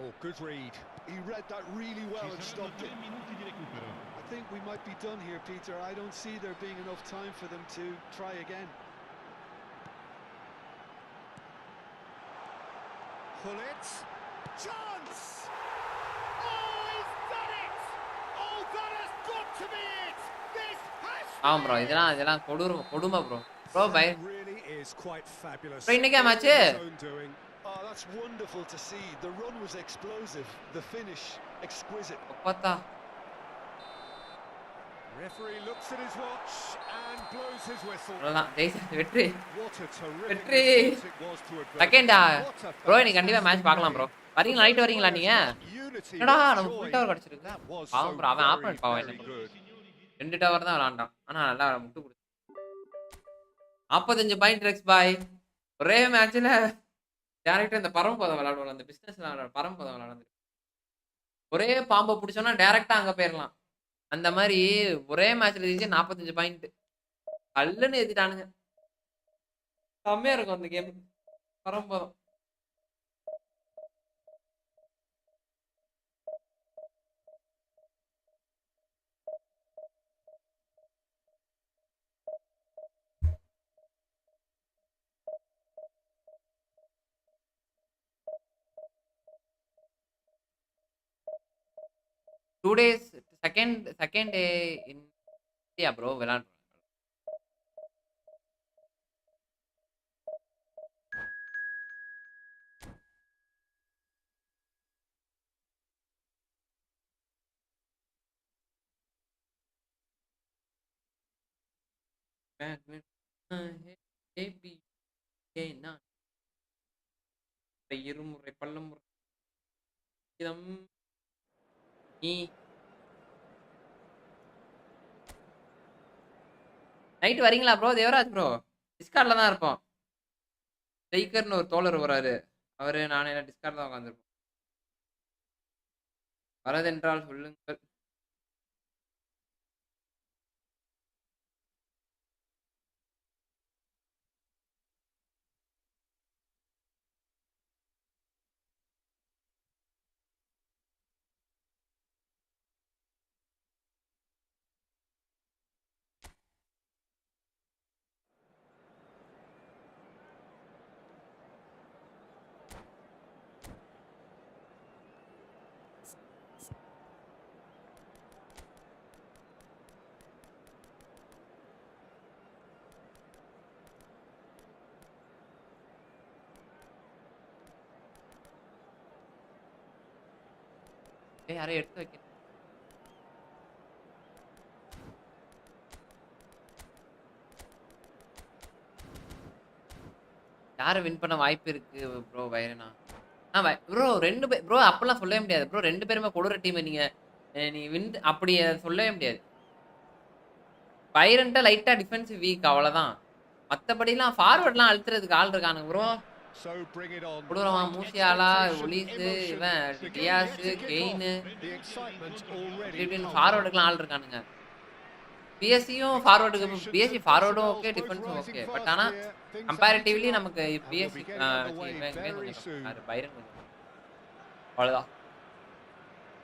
Oh, good read. He read that really well and stopped it. 3 minuti di recupero. I think we might be done here, Peter. I don't see there being enough time for them to try again. Pullets. Chance! Oh, he's done it! Oh, that has got to be it! This has to ஆமா bro இதெல்லாம் கொடுமை bro. Bro bye It really is quite fabulous. Bro இன்னைக்கு match. His own doing. Oh, that's wonderful to see. The run was explosive. The finish exquisite. பார்த்தா Referee looks at his watch and blows his whistle. அவ்வளவுதான் ஜெயிச்சா வெற்றி What a terrific வெற்றி response it was to advance. செகண்டா What a bro நீ கண்டிப்பா match fantastic பார்க்கலாம் bro game. வரீங்களா night வரீங்களா நீங்க Unity, என்னடா what நம்ம joy. ஃபுல் டவர் கிடைச்சிருக்கு That was பாவம் so ப்ரோ அவன் very, ஆப்போனன்ட் பாவம் very என்ன good. 2 டவர் தான் விளையாண்டான் ஆனா நல்லா முட்டு கொடுத்து 45 பாயிண்ட் ரெக்ஸ் பாய் ஒரே மேட்ச்ல டேரக்டா இந்த பரமபதம் விளையாடுவோம் அந்த பிசினஸ் பரமபதம் விளையாடு ஒரே பாம்பை பிடிச்சோம்னா டேரக்டா அங்க போயிடலாம் அந்த மாதிரி ஒரே மேட்ச்ல ஜெயிச்சு 45 பாயிண்ட் கல்லுன்னு ஏத்திட்டானுங்க செம்மையா இருக்கும் அந்த game Paramapadam two days second day in India bro விளையாடுறோம் இருமுறை பல்லமுறை நீ நைட் வரீங்களா ப்ரோ தேவராஜ் ப்ரோ டிஸ்கார்ட்ல தான் இருப்போம் ஸ்ட்ரைக்கர்னு ஒரு தோழர் வராரு அவரு நானே டிஸ்கார்ட் தான் உட்காந்துருப்போம் வரதென்றால் சொல்லுங்கள் யாரையும் எடுத்து வைக்க யாரை வின் பண்ண வாய்ப்பு இருக்கு ப்ரோ வைரனா ப்ரோ ரெண்டு பேர் ப்ரோ அப்பெல்லாம் சொல்லவே முடியாது ப்ரோ ரெண்டு பேருமே கொடுற டீம் நீ வின் அப்படி சொல்லவே முடியாது பைரன்ட்ட லைட்டா டிஃபென்சிவ் வீக் அவ்வளவுதான் மத்தபடிலாம் ஃபார்வர்ட்லாம் அழுத்துறதுக்கு ஆள் இருக்கானுங்க bro So bring it on. கொடுறவன் Musiala ஒலிஸு இவன் டியாஸு கெயினு இப்படின்னு ஃபார்வர்டுக்குலாம் ஆள் இருக்கானுங்க பிஎஸ்சியும் ஃபார்வர்டுக்கு பிஎஸ்சி ஃபார்வர்டும் ஓகே டிஃபென்ஸும் ஓகே பட் ஆனால் கம்பேரிட்டிவ்லி நமக்கு பிஎஸ்சி கொஞ்சம் பைரன் கொஞ்சம் அவ்வளோதான்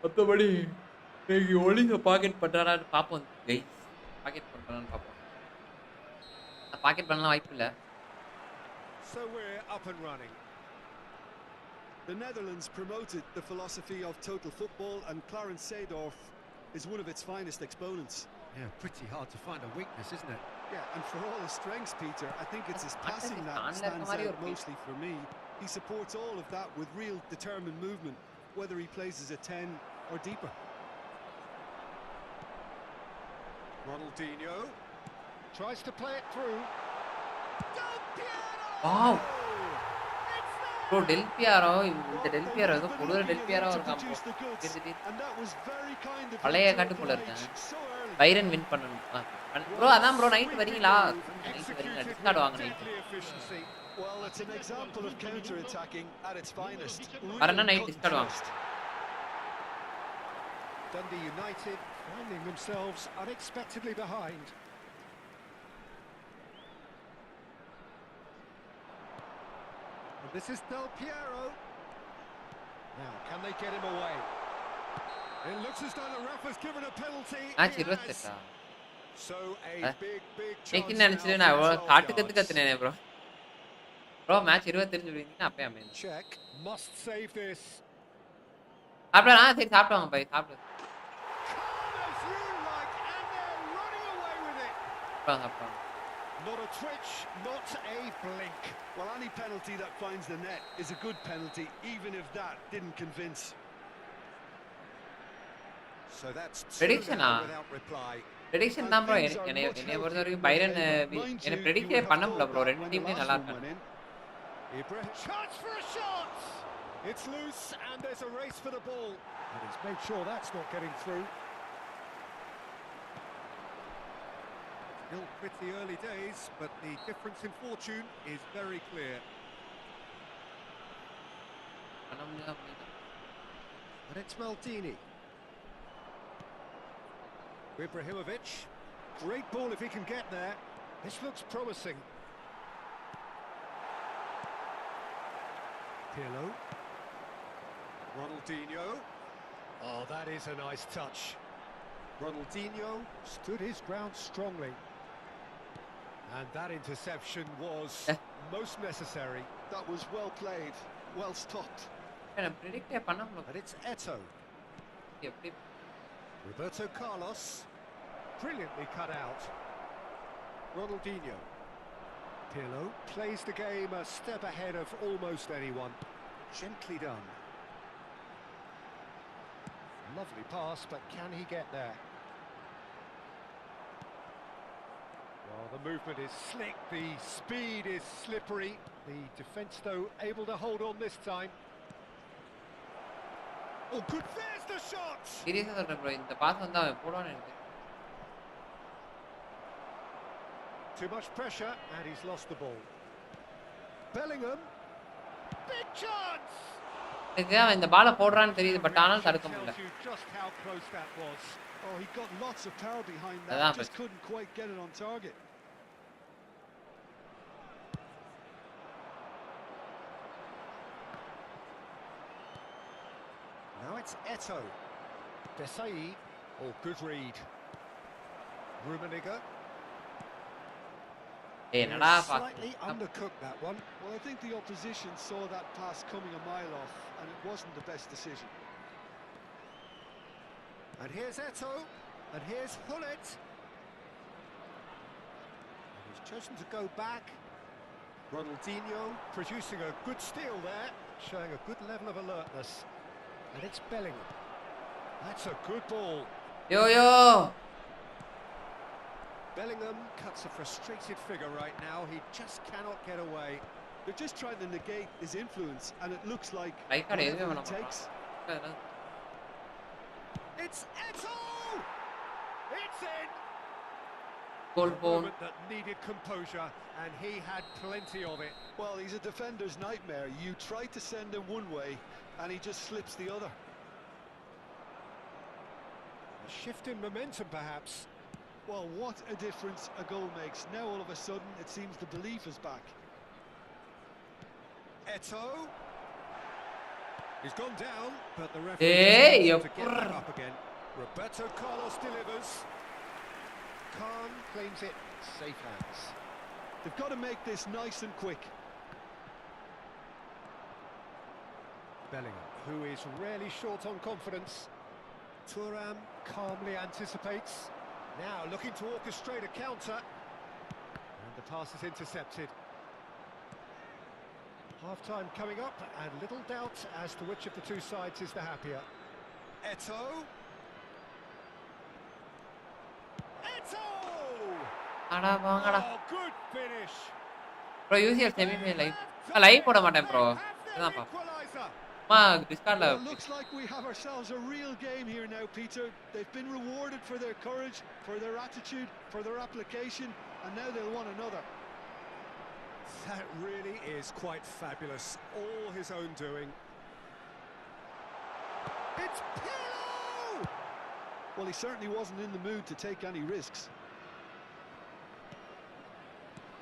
மற்றபடி ஒலிஸை பாக்கெட் பண்ணுறாரு பார்ப்போம் கெய்ஸ் பாக்கெட் பண்ணுறான்னு பார்ப்போம் பாக்கெட் பண்ணலாம் வாய்ப்பு இல்லை So we're up and running. The Netherlands promoted the philosophy of total football, and Clarence Seedorf is one of its finest exponents. Yeah, pretty hard to find a weakness, isn't it? Yeah, and for all his strengths, Peter, I think it's his passing that stands out mostly for me. He supports all of that with real determined movement, whether he plays as a 10 or deeper. Ronaldinho tries to play it through. Wow bro Del Piero இந்த Del பியாரோ ஏதோ கொடுற del பியாரோ இருக்கான் bro பழைய காட்டு போல இருக்கேன் பைரன் win பண்ணணும் bro அதான் ப்ரோ நைட் வரீங்களா நைட் வரீங்களா டிஸ்கார்ட் வாங்க night Well, it's an example of counter-attacking at its finest. வரனா நைட் டிஸ்கார்ட் வாங்க Dundee United finding themselves unexpectedly behind. And this is Del Piero. Now, can they get him away? It looks as though the ref has given a penalty. Match 28 So a big நேக்கு chance. நினைச்சிட்டு நான் காட்டுக்கு கத்துனேனே bro bro match 20 தெரிஞ்சு விடுவீங்கன்னா அப்பவே அமையும் Check must save this. அப்படியே சரி சாப்பிட்டு வாங்க பை சாப்பிட்டு As you like, and they're running away with it. சாப்பிட்டு Not a twitch, not a blink. Well, any penalty that finds the net is a good penalty, even if that didn't convince. So that's Prediction, two now without reply. Prediction தான் bro. என்னைய பொறுத்தவரைக்கும் Byrne எனக்கு ப்ரெடிக்டே பண்ண முடியல bro. ரெண்டு டீமே நல்லா இருக்காங்க. Chance for a shot! It's loose and there's a race for the ball. And he's made sure that's not getting through. Still with the early days, but the difference in fortune is very clear. And it's Maldini. Ibrahimovic. Great ball if he can get there. This looks promising. Pirlo. Ronaldinho. Oh, that is a nice touch. Ronaldinho stood his ground strongly. And that interception was most necessary. That was well played, well stopped. எனக்கு ப்ரெடிக்டே பண்ண முடியல. And it's Eto. எப்படி Roberto Carlos. Brilliantly cut out. Ronaldinho. Pirlo plays the game a step ahead of almost anyone. Gently done. Lovely pass, but can he get there? Well, the movement is slick, the speed is slippery. The defence, though, able to hold on this time. Oh, good, there's the shot! சீரியஸா சொல்றேன் bro. இந்த pass வந்து அவன் போடுவான்னு எனக்கு. Too much pressure, and he's lost the ball. Bellingham. Big chance! எனக்கு அவன் இந்த பாலை போடுறான்னு தெரியுது, பட் ஆனாலும் தடுக்க முடியல. Tells you just how close that was. Oh, he got lots of power behind that, Adan just couldn't quite get it on target. Now it's Eto. Desai. Oh, good read. Rummenigge. ஏய் என்னடா pass. Slightly undercooked that one. Well, I think the opposition saw that pass coming a mile off, and it wasn't the best decision. And here's Eto. And here's Hullet. And he's chosen to go back. Ronaldinho producing a good steal there, showing a good level of alertness. And it's Bellingham. That's a good ball. Yo yo. Bellingham cuts a frustrated figure right now. He just cannot get away. They're just trying to negate his influence, and it looks like Right card எதுவுமே whatever பண்ண it takes. மாட்டான். It's Eto! It's in! Goal A ball. moment that needed composure, and he had plenty of it. Well, he's a defender's nightmare. You try to send him one way, and he just slips the other. A shift in momentum, perhaps. Well, what a difference a goal makes. Now, all of a sudden, it seems the belief is back. Eto. He's gone down, but the Hey, referee you to get back up again. Roberto Carlos delivers. Khan claims it. Safe hands. They've got to make this nice and quick. Bellingham, who is rarely short on confidence. Thuram calmly anticipates. Now looking to orchestrate a counter. And the pass is intercepted. Half-time coming up, and little doubt as to which of the two sides is the happier. Eto. Eto! அடா வாங்கடா. Oh, good finish. Bro UCL semifinal live போட மாட்டேன் bro. இதுதான்ப்பா. Equalizer. டிஸ்கார்ட்ல Well, looks like we have ourselves a real game here now, Peter. They've been rewarded for their courage, for their attitude, for their application, and now they'll want another. That really is quite fabulous. All his own doing. It's Pirlo! Well, he certainly wasn't in the mood to take any risks.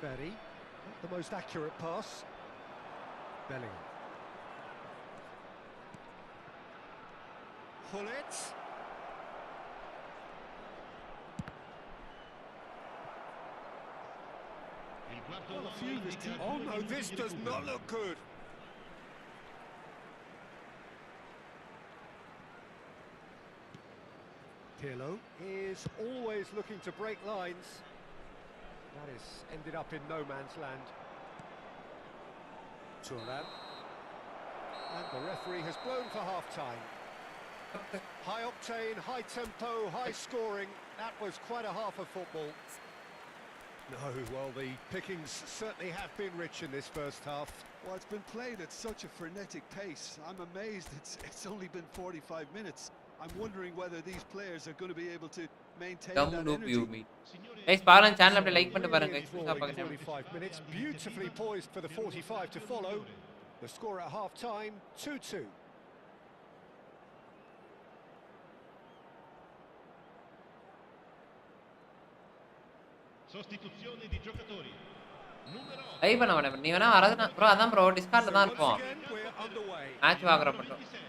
Berry, not the most accurate pass. Bellingham. Hullet. Il quarto Well, a uomo few of his indica team- Oh 2 no, minuti this di does recupero. not look good. Pirlo is always looking to break lines. That has ended up in no man's land. Thuram. And the referee has blown for half-time. High octane, high tempo, high scoring. That was quite a half of football. No, well, the pickings certainly have been rich in this first half. Well, it's been played at such a frenetic pace. I'm amazed it's only been 45 minutes. I'm wondering whether these players are going to be able to maintain Come that to energy. view me. Guys, பாருங்க channel அப்படியே like பண்ணிட்டு Really பாருங்க. புதுசா enthralling பார்க்குறேன். 45 minutes, beautifully poised for the 45 to follow. The score at half-time, 2-2. Sostituzione di giocatori. Numero 8. Live பண்ண மாட்டேன். நீ வேணா வரதுனா ப்ரோ அதான் ப்ரோ டிஸ்கார்ட்ல தான் Once இருப்போம். again, we're underway. மேட்ச் வாங்குற மட்டும். 26.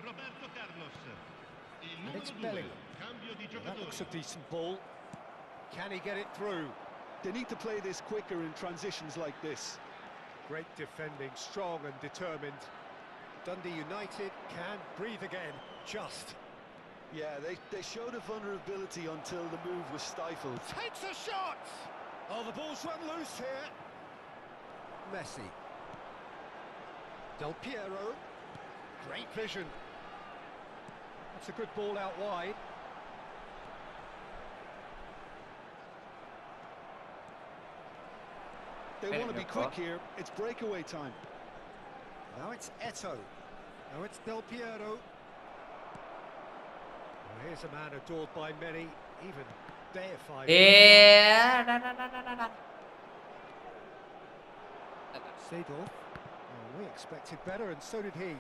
Roberto Carlos. Il And numero it's 2. Bellingham. Cambio di That giocatori. looks a decent ball. Can he get it through? They need to play this quicker in transitions like this. Great defending, strong and determined. Dundee United can breathe again, just. Yeah, they showed a vulnerability until the move was stifled. Takes a shot! Oh, the ball's run loose here. Messi. Del Piero. Great vision. That's a good ball out wide. They want to be quick here. It's breakaway time. Now it's Eto'o. Now it's Del Piero. Well, here's a man adored by many, even deified. Seedorf. Oh, we expected better, and so did he.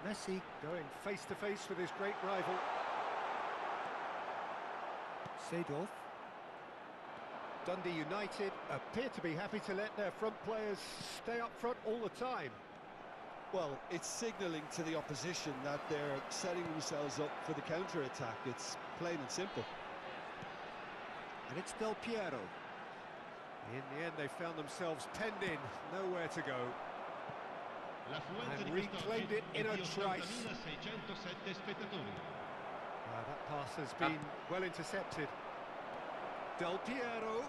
Messi going face to face with his great rival. Seedorf. Dundee United appear to be happy to let their front players stay up front all the time. Well, it's signalling to the opposition that they're setting themselves up for the counter-attack. It's plain and simple. And it's Del Piero. In the end, they found themselves penned in, nowhere to go. L'affluenza And di reclaimed quest'oggi it in è a di trice. 80.607 spettatori. That pass has been well intercepted. Del Piero.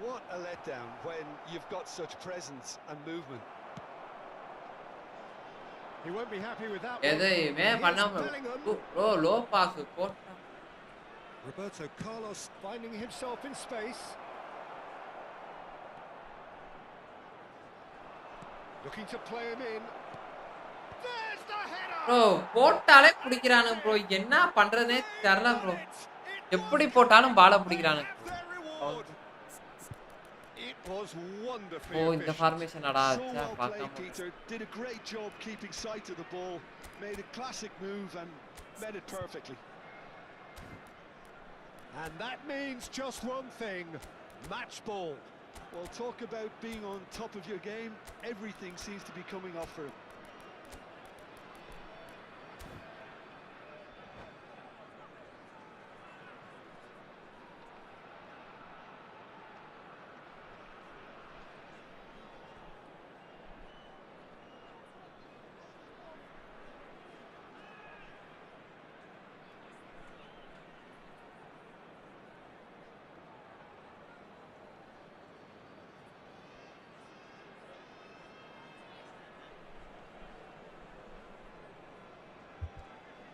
What a letdown when you've got such presence and movement. He won't be happy with that one. எதையுமே Here's பண்ணாம Bellingham. Bro low pass போட்டா Roberto Carlos finding himself in space. Looking to play him in. There's the header! Bro போட்டாலே பிடிக்கிறானுங்க bro என்ன பண்றதுனே தெரியல bro எப்படி போட்டாலும் பால பிடிக்கிறானுங்க Their reward. It was wonderfully ஓ இந்த efficient. ஃபார்மேஷன் அடா So ச்சே well played, பார்க்காம Peter. Did a great job keeping sight of the ball. Made a classic move and met it perfectly. And that means just one thing, match ball. Well, talk about being on top of your game. Everything seems to be coming off for him.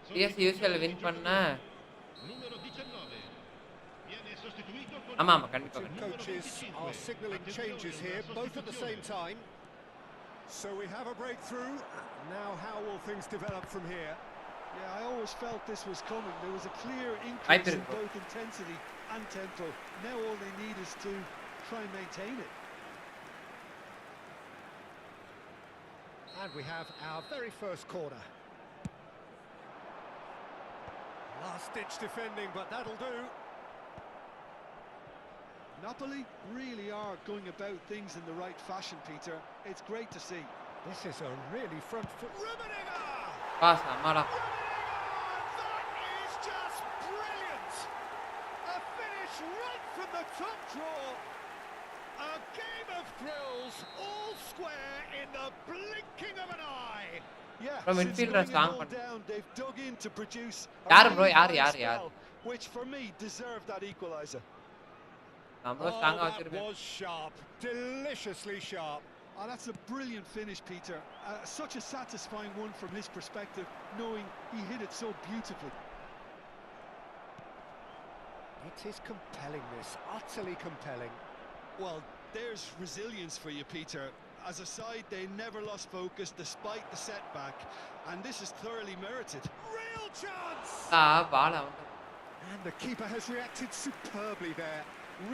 CS UCL win பண்ண Numero 19. Viene sostituito con ஆமா ஆமா கண்டிப்பா Two coaches are signalling changes here, both at the same time. So we have a breakthrough. Now how will things develop from here? Yeah, I always felt this was coming. There was a clear I increase in think- both intensity and tempo. Now all they need is to try and maintain it. And we have our very first corner. Last-ditch defending, but that'll do. Napoli really are going about things in the right fashion, Peter. It's great to see. This is a really front foot. Rummenigge! Boss ஆமாடா That is just brilliant! A finish right from the top draw. A game of thrills, all square in the blinking of an eye. Yeah, From since midfielder going a strong goal one. down, they've dug in to produce a Yaar bro, really yaar, high yaar, yaar. spell, which for me deserved that equaliser. நம்மளும் Oh, ஸ்ட்ராங்கா that வச்சிருக்கேன். was sharp. Deliciously sharp. Oh, that's a brilliant finish, Peter. Such a satisfying one from his perspective, knowing he hit it so beautifully. It is compelling, this. Utterly compelling. Well, there's resilience for you, Peter. As a side, they never lost focus despite the setback, and this is thoroughly merited. Real chance! பால் அவங்க And the keeper has reacted superbly there.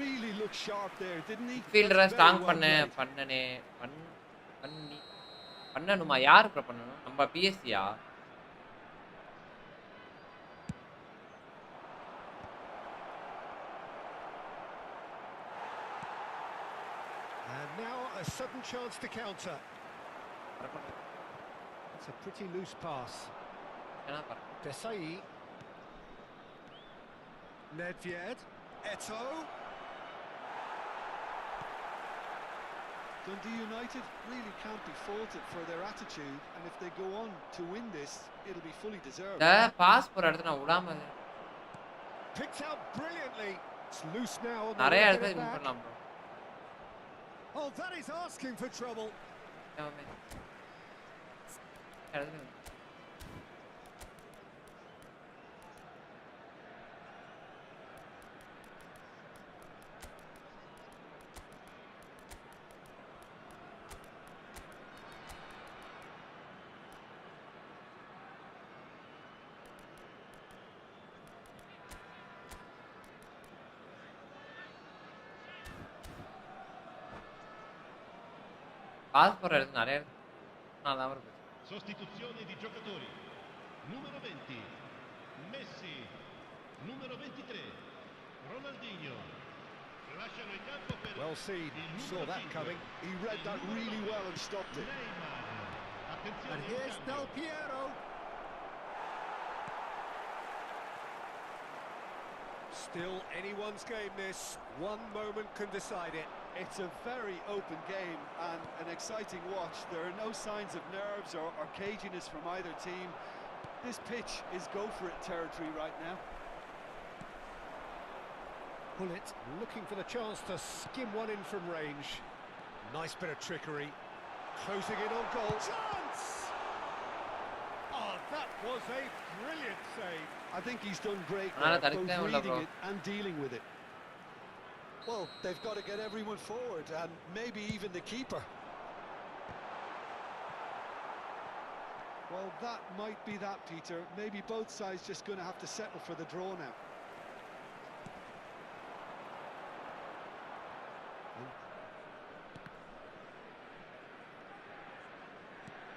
Really looked sharp there, didn't he? ஃபீல்டரை That's very strong well பண்ணனே பண்ணணுமா? யார் bro பண்ணணும்? நம்ம பிஎஸ்சியா? And now a sudden chance to counter. It's a pretty loose pass. Desai. Nedved. Eto. Dundee United really can't be faulted for their attitude, and if they go on to win this, it'll be fully deserved. Boss போற இடத்துல நான் விடாம Picked out brilliantly. It's loose now on the நிறைய way இடத்துல to get it win back. பண்ணலாம் bro. Oh, that is asking for trouble. Boss போற இடத்துல நிறைய நல்லா இருக்கு. Sostituzione di giocatori. Numero 20 Messi, numero 23 Ronaldinho. Lasciano il campo per Well seen. il Saw numero that 5. coming. He read that really well and stopped it. Neymar. Attenzione And al here's cambio. Del Piero. Still anyone's game, this. One moment can decide it. It's a very open game and an exciting watch. There are no signs of nerves or caginess from either team. This pitch is go-for-it territory right now. Bullet looking for the chance to skim one in from range. Nice bit of trickery. Closing in on goal. Chance! Oh, that was a brilliant save. I think he's done great Ah, there, that's both clever, reading bro. it and dealing with it. Well, they've got to get everyone forward and maybe even the keeper. Well, that might be that, Peter. Maybe both sides just going to have to settle for the draw now.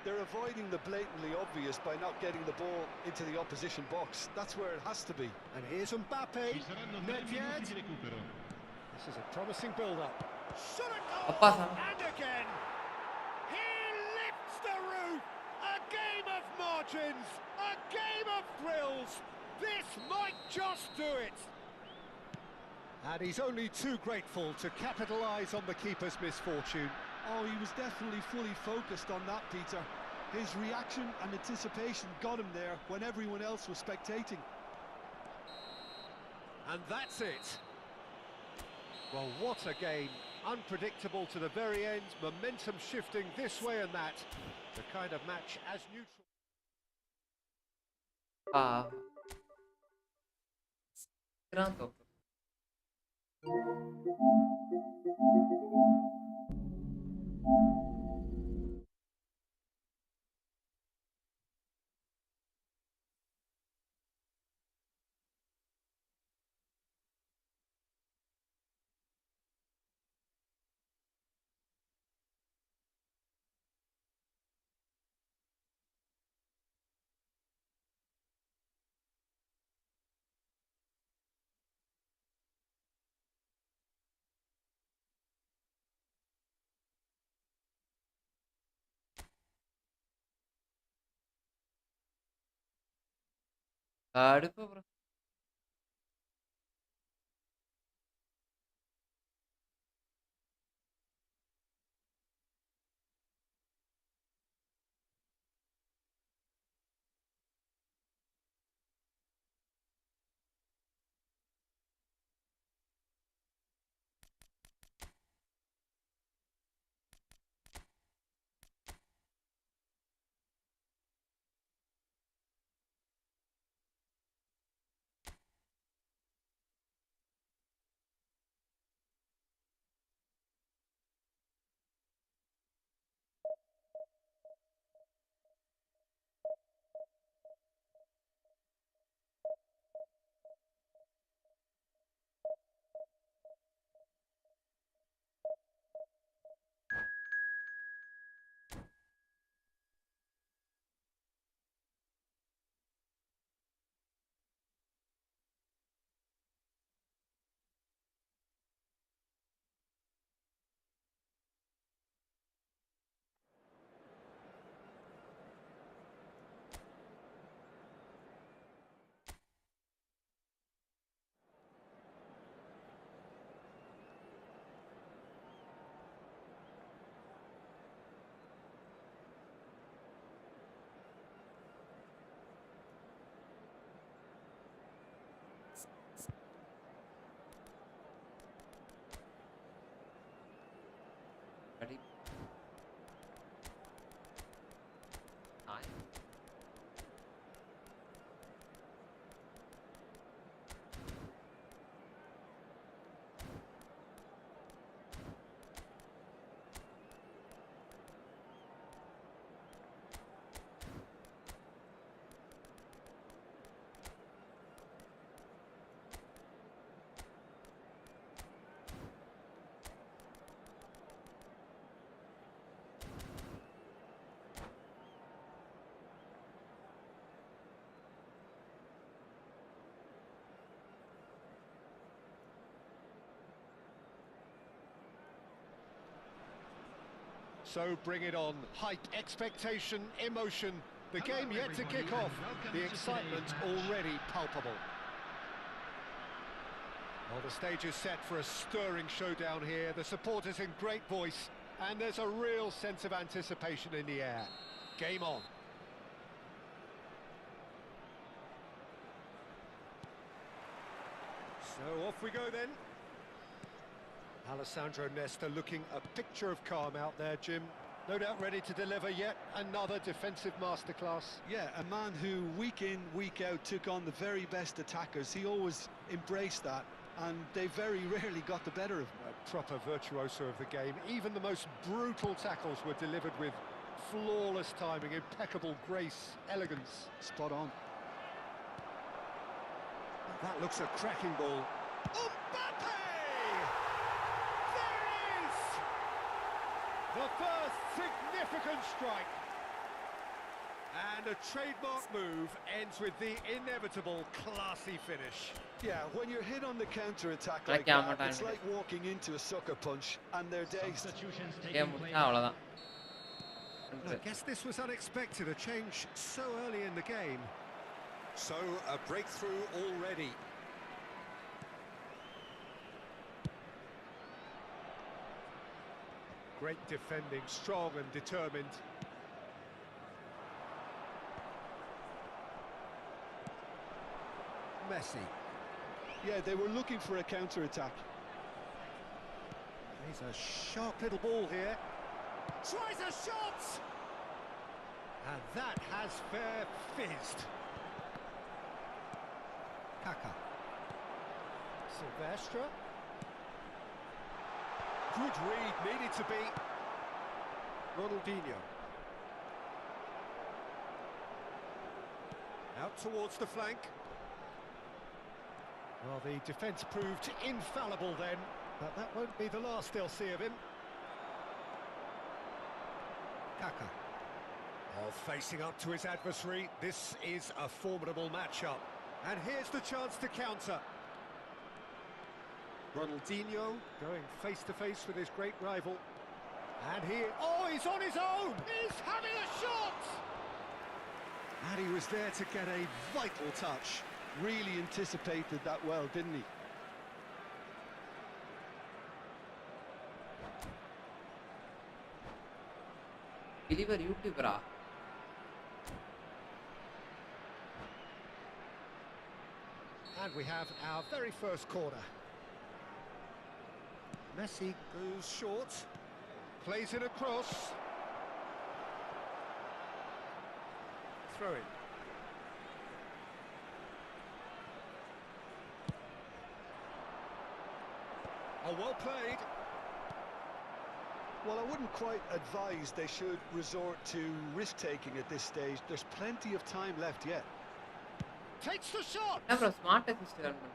They're avoiding the blatantly obvious by not getting the ball into the opposition box. That's where it has to be. And here's Mbappe. Ci saranno 3 minuti Nedved. di recupero. This is a promising build-up. Shot a goal! Appa, Sam. And again! He lifts the roof! A game of margins! A game of thrills! This might just do it! And he's only too grateful to capitalise on the keeper's misfortune. Oh, he was definitely fully focused on that, Peter. His reaction and anticipation got him there when everyone else was spectating. And that's it. Well, what a game. Unpredictable to the very end, momentum shifting this way and that. The kind of match as neutral. Pronto. கடுப்பு bro. அடி நாய். So bring it on. Hype, expectation, emotion. The game yet to kick off. The excitement already palpable. Well, the stage is set for a stirring showdown here. The supporters in great voice, and there's a real sense of anticipation in the air. Game on. So off we go then. Alessandro Nesta looking a picture of calm out there, Jim. No doubt ready to deliver yet another defensive masterclass. Yeah, a man who week in, week out took on the very best attackers. He always embraced that, and they very rarely got the better of him. A proper virtuoso of the game. Even the most brutal tackles were delivered with flawless timing, impeccable grace, elegance. Spot on. That looks a cracking ball. Mbappe! There it is! The first significant strike. And a trademark move ends with the inevitable classy finish. Yeah, when you're hit on the counter-attack Like like Yama that, time it's like walking into a sucker punch, and they're dazed. Substitutions game taking முடிச்சா place. அவ்வளவுதான். I guess this was unexpected, a change so early in the game. So, a breakthrough already. Great defending, strong and determined. Messi. Yeah, they were looking for a counter-attack. He's a sharp little ball here. Tries a shot! And that has fair fizzed. Kaka. Silvestre. Good read, needed to be. Ronaldinho. Out towards the flank. Well, the defence proved infallible then, but that won't be the last they'll see of him. Kaka. Oh, facing up to his adversary, this is a formidable matchup. And here's the chance to counter. Ronaldinho going face-to-face with his great rival. And here, oh, he's on his own! He's having a shot! And he was there to get a vital touch. Really anticipated that well, didn't he? Believer YouTuber. And we have our very first corner. Messi goes short, plays it across. Throw it. Oh, well played. Well, I wouldn't quite advise they should resort to risk-taking at this stage. There's plenty of time left yet. Takes the shot. என்ன bro smart assist பண்ணு.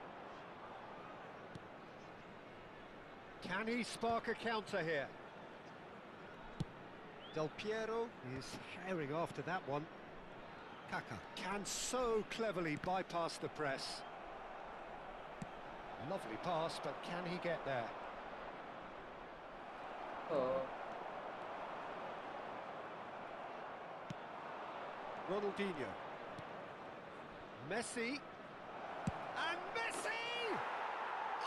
Can he spark a counter here? Del Piero is herring after that one. Kaka can so cleverly bypass the press. Lovely pass, but can he get there? Oh. Ronaldinho. Messi. And Messi!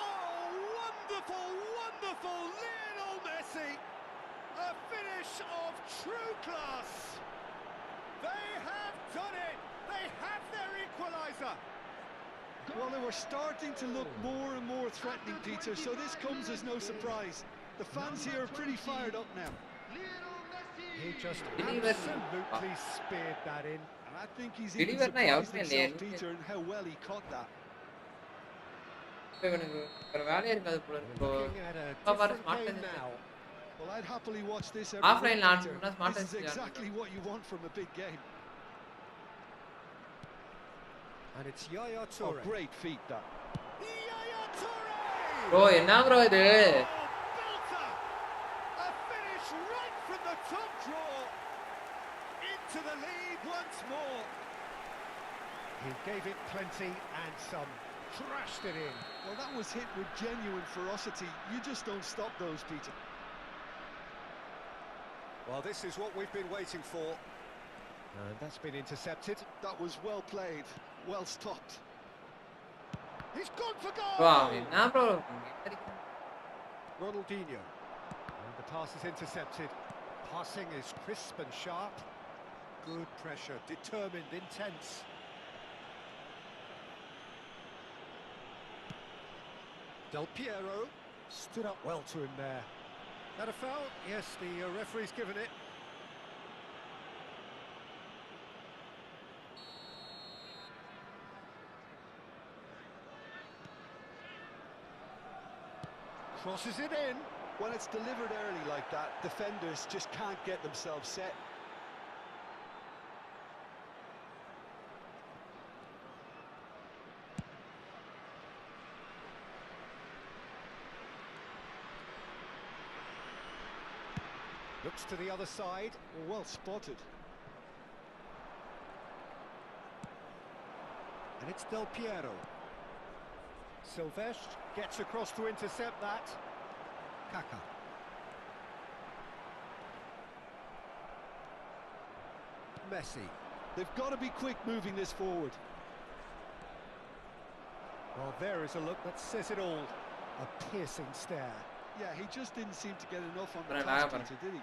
Oh, wonderful, wonderful Lionel Messi! A finish of true class! They have done it! They have their equaliser! Well, they were starting to look more and more threatening, Peter, so this comes as no surprise. The fans here are pretty fired up now. He just Deliver. absolutely speared that in. And I think he's Deliver even na surprised yavume himself, illeye. Peter, in how well he caught that. இப்ப இவனுக்கு வேற வேலையே இருக்காது போல We're இப்போ looking at a இப்ப பாரு different smart game now. Well, I'd happily watch this every Offline week, launch Peter. பண்ணா smart This is test exactly what you want from a big game. And it's Yaya Oh, Toure. great feat, that. Yaya Toure! Bro என்ன bro இது Oh, belter! A finish right from the top draw. Into the lead once more. He gave it plenty and some. Thrashed it in. Well, that was hit with genuine ferocity. You just don't stop those, Peter. Well, this is what we've been waiting for. And that's been intercepted. That was well played, well stopped. He's gone for bro goal! அவன் என்ன bro Ronaldinho. And the pass is intercepted. Passing is crisp and sharp. Good pressure, determined, intense. Del Piero stood up well to him there. That a foul? Yes, the referee's given it. Crosses it in. When it's delivered early like that, defenders just can't get themselves set. Looks to the other side. Well spotted. And it's Del Piero. Silvestre gets across to intercept that. Kaka. Messi. They've got to be quick moving this forward. Well, there is a look that says it all. A piercing stare. Yeah, he just didn't seem to get enough on the Pero touch, nada, Peter, did he?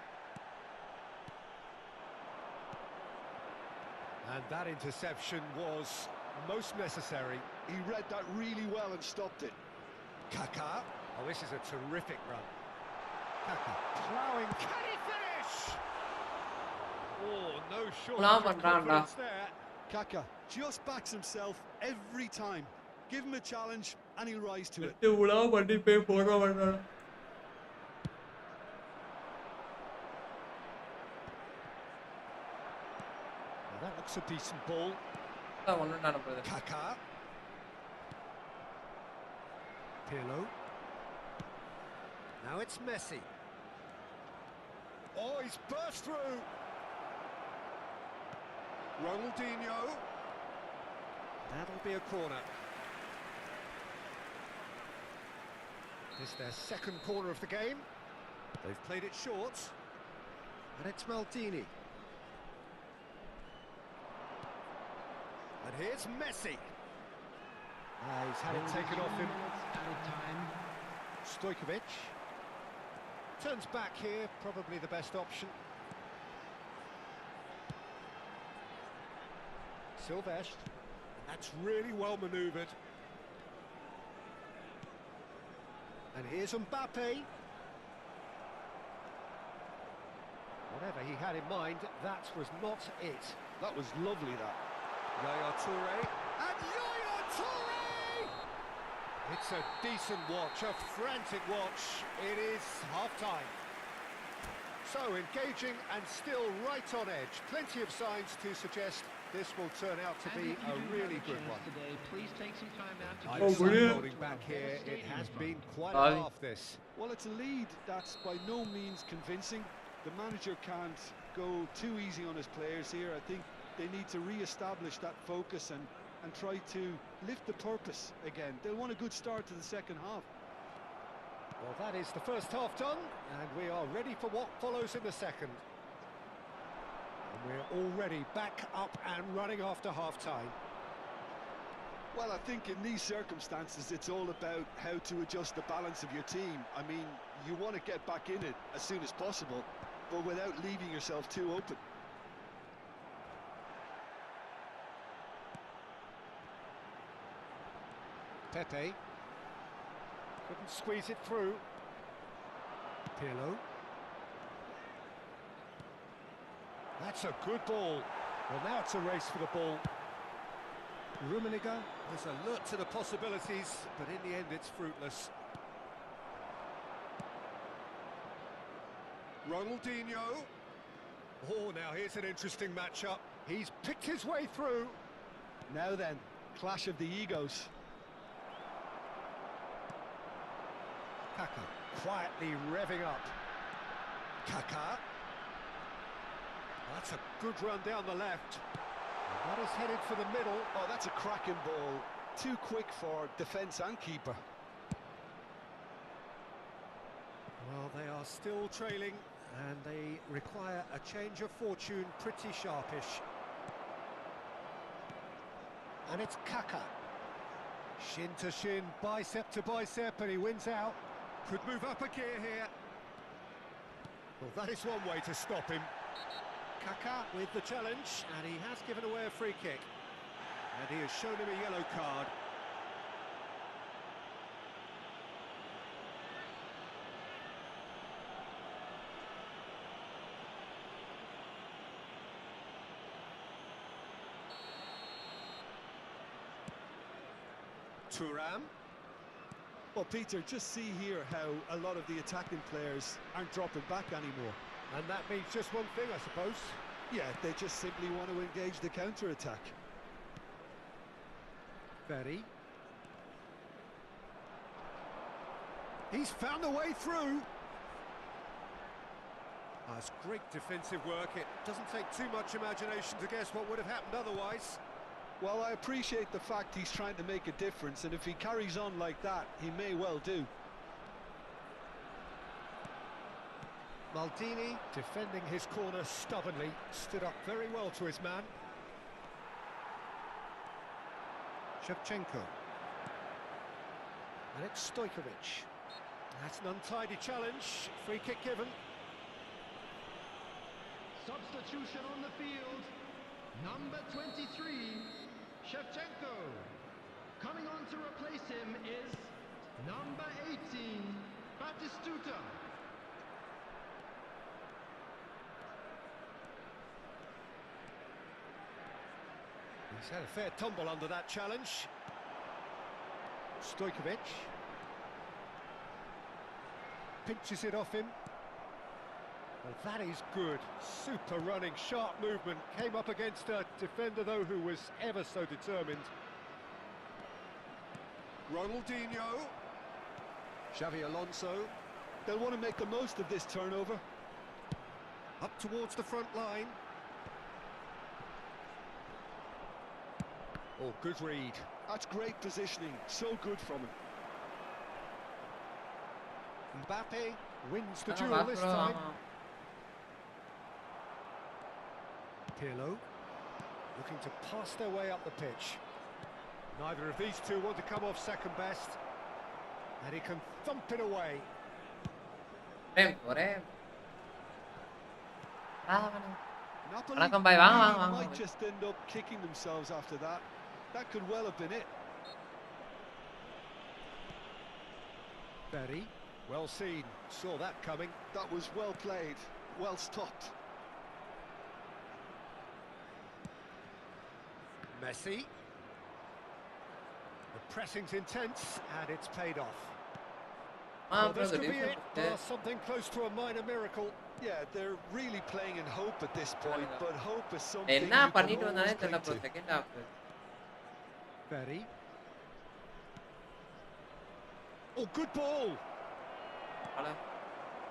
And that interception was most necessary. He read that really well and stopped it. Kaka. Oh, this is a terrific run. Kaka ploughing. Can he finish? Oh, no shortage of confidence there. Kaka just backs himself every time. Give him a challenge and he'll rise to it. Well, that looks a decent ball. Kaka. Pirlo. Now it's Messi. Oh, he's burst through. Ronaldinho. That'll be a corner. This is their second corner of the game. They've played it short. And it's Maldini. And here's Messi. He's had it taken off him. Stojkovic. Turns back here, probably the best option. Silvestre. That's really well manoeuvred. And here's Mbappe. Whatever he had in mind, that was not it. That was lovely, that. Yaya Toure. And Yaya Toure! It's a decent watch, a frantic watch. It is half-time. So engaging and still right on edge. Plenty of signs to suggest this will turn out to be a really good one. Today, please take some time out to I'd get say holding back here, it has been quite a half this. Well, it's a lead that's by no means convincing. The manager can't go too easy on his players here. I think they need to re-establish that focus and try to lift the purpose again. They'll want a good start to the second half. Well, that is the first half done, and we are ready for what follows in the second. And we're already back up and running after half-time. Well, I think in these circumstances, it's all about how to adjust the balance of your team. I mean, you want to get back in it as soon as possible, but without leaving yourself too open. Pepe couldn't squeeze it through. Pirlo. That's a good ball. Well, now it's a race for the ball. Rummenigge is alert to the possibilities, but in the end it's fruitless. Ronaldinho. Oh, now here's an interesting matchup. He's picked his way through. Now then, clash of the egos. Kaka quietly revving up. Kaka. That's a good run down the left. And that is headed for the middle. Oh, that's a cracking ball. Too quick for defence and keeper. Well, they are still trailing, and they require a change of fortune pretty sharpish. And it's Kaka. Shin to shin, bicep to bicep, and he wins out. Could move up a gear here. Well, that is one way to stop him. Kaka with the challenge, and he has given away a free kick. And he has shown him a yellow card. Thuram. Well, Peter, just see here how a lot of the attacking players aren't dropping back anymore. And that means just one thing, I suppose. Yeah, they just simply want to engage the counter-attack. Ferry. He's found a way through. That's great defensive work. It doesn't take too much imagination to guess what would have happened otherwise. Well, I appreciate the fact he's trying to make a difference, and if he carries on like that, he may well do. Maldini, defending his corner stubbornly, stood up very well to his man. Shevchenko. And it's Stojkovic. That's an untidy challenge. Free kick given. Substitution on the field. Number 23, Shevchenko. Coming on to replace him is number 18, Batistuta. He's had a fair tumble under that challenge. Stojkovic. Pinches it off him. Well, that is good. Super running, sharp movement. Came up against a defender, though, who was ever so determined. Ronaldinho. Xavi Alonso. They'll want to make the most of this turnover. Up towards the front line. Oh, good read. That's great positioning. So good from him. Mbappe wins the duel this time. Pirlo looking to pass their way up the pitch. Neither of these two want to come off second best. And he can thump it away. Napoli Vanakkam bhai, vaanga, really vaanga, might vaanga. just end up kicking themselves after that. That could well have been it. Berry, well seen, saw that coming. That was well played, well stopped. Messi. The pressing's intense, and it's paid off. Well, this could be it, or something close to a minor miracle. Yeah, they're really playing in hope at this point, but hope is something you என்ன can பண்ணிட்டு always வந்தானே தெரியல cling bro to. Second half Berry. Oh, good ball!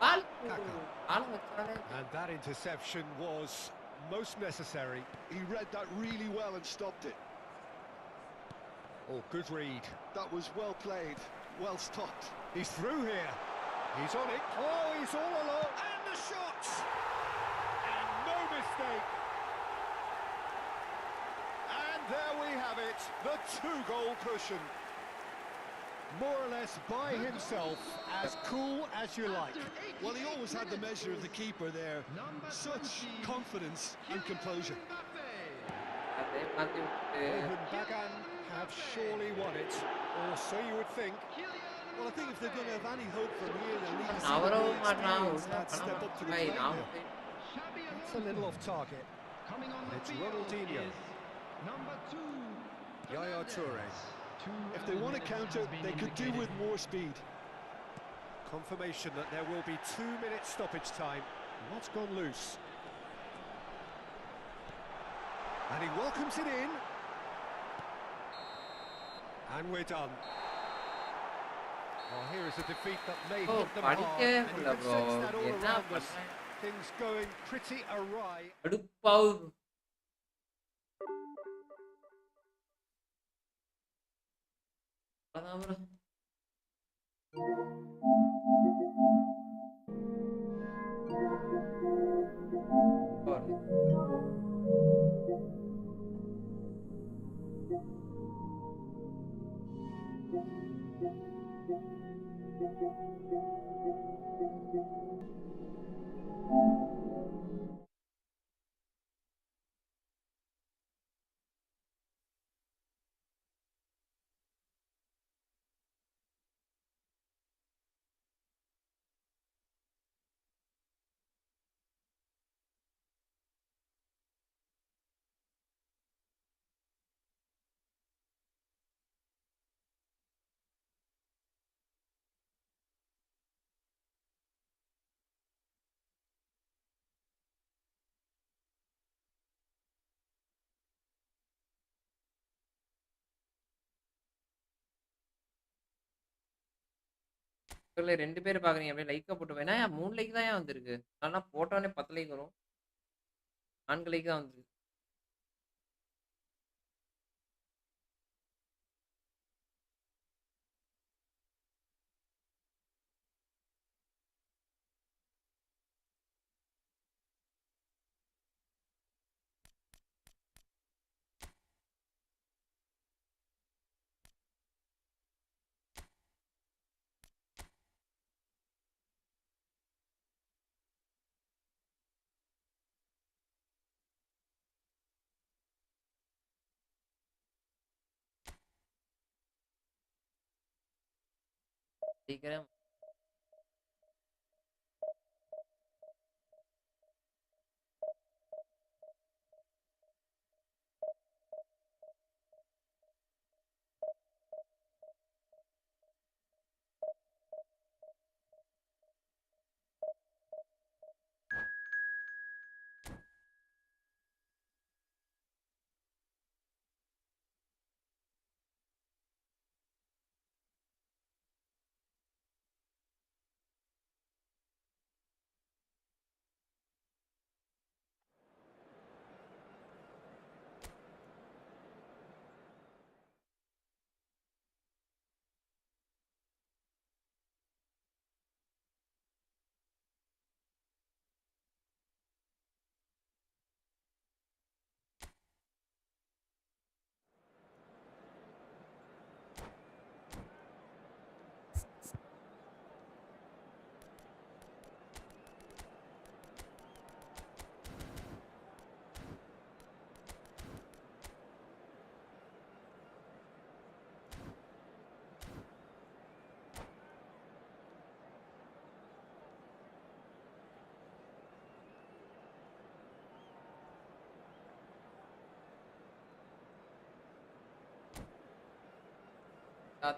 Ball Kaka. ஆள வச்சானே And that interception was most necessary. He read that really well and stopped it. Oh, good read. That was well played, well stopped. He's through here. He's on it. Oh, he's all alone. And the shot! And no mistake. And there we have it. The two-goal cushion. More or less by himself, as cool as you like. Well, he always had the measure of the keeper there. Such confidence and composure. அதே மாத்தி விட்டு Bagan have surely won it, or so you would think. Kylian Well, I think if they're going to have any hope from here, they'll need to see the நவரவும் more மாட்டான் experienced ஒழுங்கா lads பண்ண step up to the மாட்டான் plate நான் now. Xabi That's a Alonso. little off target. Coming on the It's field Ronaldinho. is number 2. Yaya Toure. If they want to counter, they could do with more speed. Confirmation that there will be 2 minutes stoppage time. What's gone loose? And he welcomes it in. And we're done. Well, here is a defeat that may oh hit them hard. படிக்கவே And you முடியல can bro sense that all என்ன around us. பண்ணேன் Things going pretty awry. கடுப்பாவுது அதான் bro. பாரு. இதுல 2 பேர் பாக்குறீங்க அப்படியே லைக்கா போட்டு வேணா 3 லைக் தான் ஏன் வந்திருக்கு ஆனா போட்டோனே 10 லைக் வரும் 4 லைக் தான் வந்திருக்கு சீக்கிரம்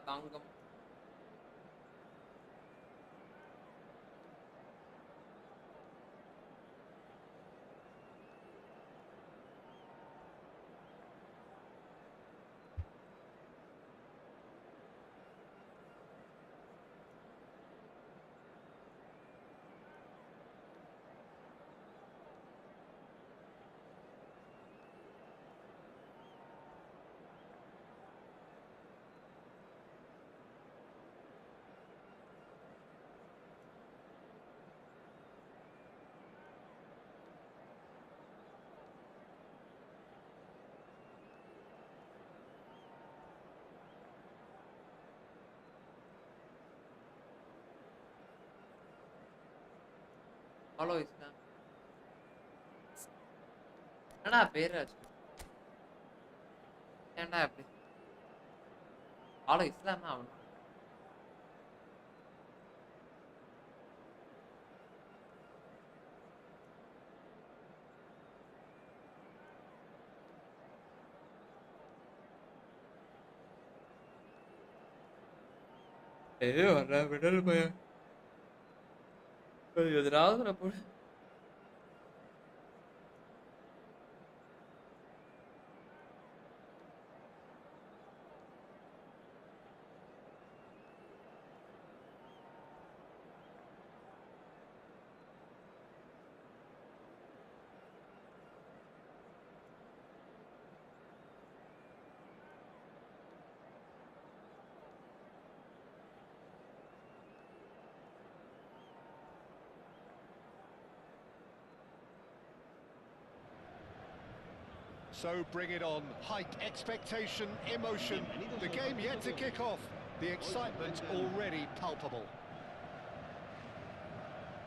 தாங்கம் ஃபாலோ இஸ்லாம் என்னடா பேரு ஏன்டா அப்படி ஃபாலோ இஸ்லாம் அவன் ஏய் வர விடல் பையன். எதிராவது நான் போடு. So bring it on. Height, expectation, emotion. The game yet to kick off. The excitement already palpable.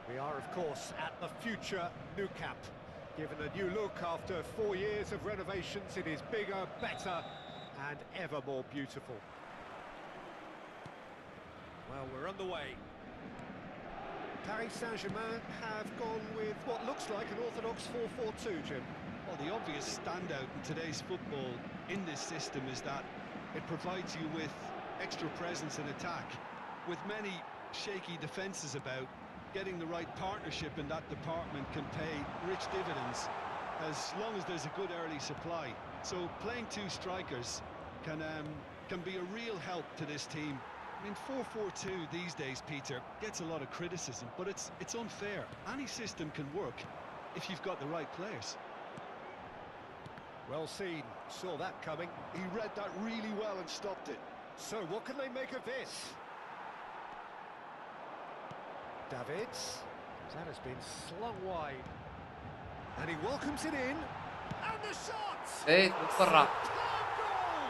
We are, of course, at the future Nou Camp. Given a new look after 4 years of renovations, it is bigger, better, and ever more beautiful. Well, we're underway. Paris Saint-Germain have gone with what looks like an orthodox 4-4-2, Jim. Well, the obvious standout in today's football in this system is that it provides you with extra presence in attack. With many shaky defences about, getting the right partnership in that department can pay rich dividends as long as there's a good early supply. So playing two strikers can be a real help to this team. I mean, 4-4-2 these days, Peter, gets a lot of criticism, but it's unfair. Any system can work if you've got the right players. Well seen, saw that coming. He read that really well and stopped it. So what can they make of this? Davids, that has been slung wide. And he welcomes it in. And the shots! Hey, superra. Goal!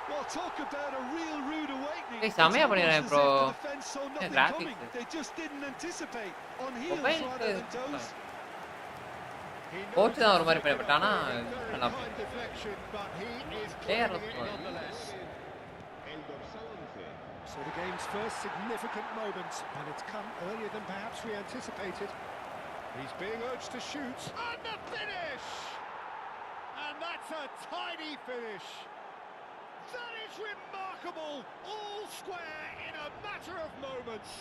Well, talk about a real rude awakening. Hey, செமையா பண்ணிருக்கான் bro. The defense saw nothing graphics. coming. They just didn't anticipate. On heels Mobile rather than toes. Coach தான் ஒரு மாதிரி பண்ணி, but ஆனா நல்லா Behind deflection, but he is Player clearing it of- nonetheless. El dorsal 11. So the game's first significant moment, and it's come earlier than perhaps we anticipated. He's being urged to shoot, and the finish! And that's a tidy finish. That is remarkable, all square in a matter of moments.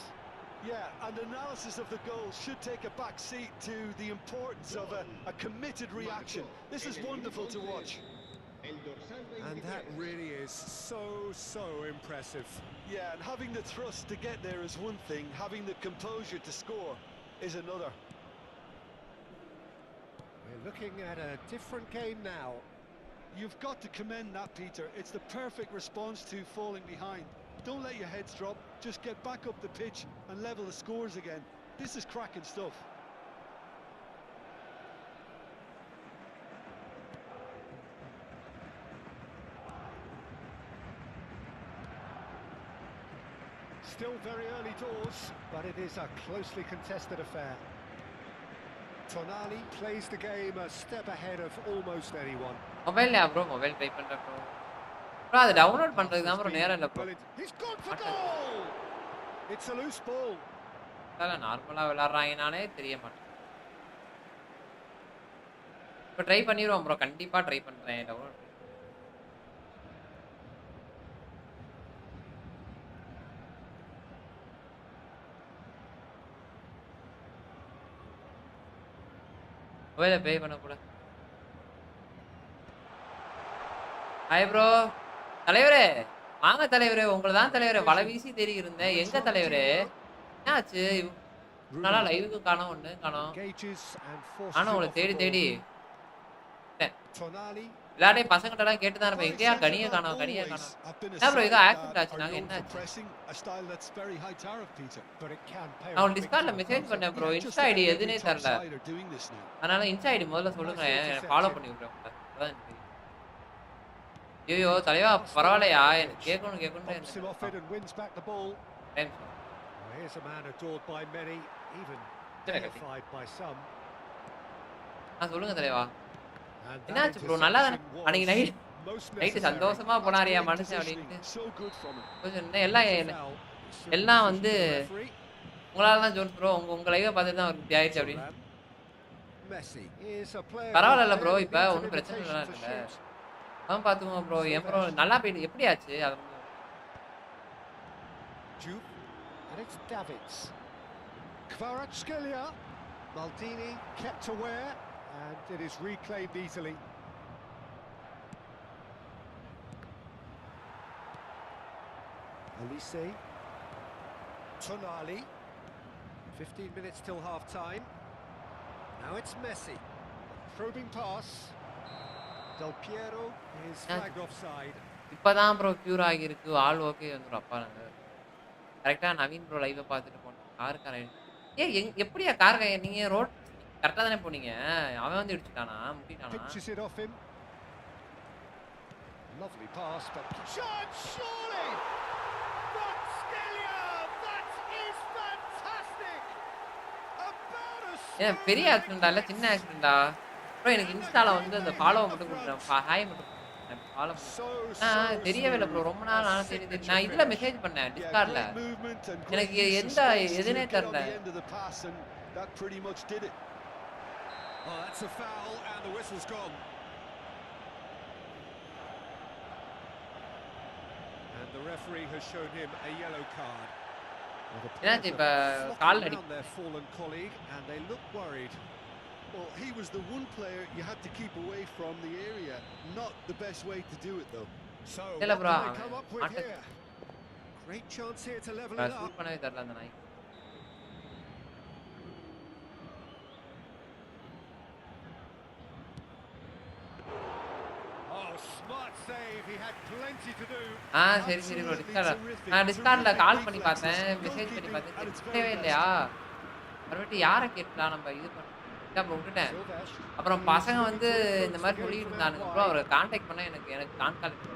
Yeah, and analysis of the goal should take a back seat to the importance of a committed reaction. This is wonderful to watch. El dorsal And 23. that really is so impressive. Yeah, and having the thrust to get there is one thing, having the composure to score is another. We're looking at a different game now. You've got to commend that, Peter. It's the perfect response to falling behind. Don't let your heads drop, just get back up the pitch and level the scores again. This is cracking stuff. Still very early doors, but it is a closely contested affair. Tonali plays the game a step ahead of almost anyone. மொபைல்லையா bro? Mobile try பண்றேன் bro. Bro அது download பண்றதுக்கு தான் bro நேரம் இல்ல bro. He's gone for goal! It's a loose ball. அதனால நார்மலா விளையாடுறாங்கனாலே தெரிய மாட்டேங்குது. இப்போ ட்ரை பண்ணிடுவோம் ப்ரோ, கண்டிப்பா ட்ரை பண்றேன் டவுன்லோட். மொபைலை பே பண்ண கூட. Hi bro. தலைவரே வாங்க தலைவரே, உங்களை தான் தலைவரே வலை வீசி தேடி இருந்தேன். எங்க தலைவரே என்னாச்சு? நல்லா லைவுக்கு காணோம், ஒண்ணு காணோம். Engages and forces ஆனா உங்களை off தேடி the தேடி ball. Tonali. எல்லாரையும் பசங்கிட்ட எல்லாம் கேட்டு தான் இருப்பேன். எங்கேயா கனியை காணோம், கனியை காணோம். என்ன ப்ரோ ஏதோ ஆக்சிடென்ட் ஆச்சு? நாங்க என்ன ஆச்சு? But it can pay நான் off ஒரு big டிஸ்கார்ட்ல time. மெசேஜ் பண்ணேன் ப்ரோ, இன்ஸ்டா ஐடி எதுனே தெரியல. அதனால இன்ஸ்டா ஐடி முதல்ல சொல்லுங்க, ஃபாலோ பண்ணி விடுறேன். அதான் எனக்கு தெரியும். ஐயோ தலைவா பரவாயில்லையா, எனக்கு கேட்கணும் Bumps him off it and wins back the ball. Time Well, here's a man adored by many, even deified by some. சொல்லுங்க தலைவா. And that என்னாச்சு ப்ரோ? நல்லா தானே interception அன்னைக்கு was night most night necessary. சந்தோஷமா போனாரியா மனுஷன் அப்படின்ட்டு கொஞ்சம் இன்னும் எல்லாம் Foul. எல்லாம் வந்து Referee. உங்களால தான் ஜோன்ஸ் ப்ரோ, உங்க லைவை பார்த்துட்டு தான் அவருக்கு ஆயிடுச்சு அப்படின்னு. Messi is a player. பரவாயில்ல ப்ரோ, who இப்போ needs an ஒன்றும் பிரச்சனை invitation to இல்லை. shoot. அதான் பார்த்துக்கோங்க ப்ரோ. ஏன் ப்ரோ நல்லா போயிட்டு எப்படி ஆச்சு? அது Juve, and it's Davids. Kvaratskhelia. Maldini kept aware, and it is reclaimed easily. Olise. Tonali. 15 minutes till half-time. Now it's Messi. Probing pass. Del Piero is flagged offside. இப்பதான் bro cure ஆகியிருக்கு. All okay வந்துடும். அப்பா நாங்கள் கரெக்டாக Naveen bro லைவை பார்த்துட்டு போனோம். காருக்காரன் எப்படியா கார் நீங்கள் ரோட் கரெக்டாக தானே போனீங்க? அவன் வந்து இடிச்சுட்டானா முட்டிட்டானா? Pitches it off him. Lovely pass, but chance surely. Kvaratskhelia, that is fantastic. About ஏன் பெரிய ஆக்சிடென்டா இல்லை சின்ன ஆக்சிடென்டா? ப்ரோ எனக்கு இன்ஸ்டாவில் வந்து அந்த ஃபாலோவை மட்டும் கொடுக்குறேன். ஹாய் மட்டும் ஃபாலோ தெரியவே இல்லை ப்ரோ. ரொம்ப நாள் நான் தெரியுது. நான் இதில் மெசேஜ் பண்ணேன் டிஸ்கார்டில். எனக்கு எந்த எதுனே தெரில. That pretty much did it. Oh, that's a foul and the whistle's gone. And the referee has shown him a yellow card. என்னாச்சு இப்போ கால் அடி Their fallen colleague and they look worried. Well, he was the one player you had to keep away from the area. Not the best way to do it, though. So, இல்ல what bro can they come up with here? Great chance here to level it up. Shoot பண்ணவே தெரியல அந்த நாய். Oh, smart save. He had plenty to do. சரி சரி bro Discord நான் டிஸ்கார்டில் கால் பண்ணி பார்த்தேன், மெசேஜ் பண்ணி பார்த்தேன். தெரியவே இல்லையா? அப்புறமேட்டு யாரை கேட்கலாம் நம்ம இது பண்ண ப்ரோ விட்டுட்டேன். அப்புறம் பசங்க வந்து இந்த மாதிரி சொல்லிட்டு இருந்தானுங்க ப்ரோ. அவரை கான்டாக்ட் பண்ணால் எனக்கு கான்டாக்ட்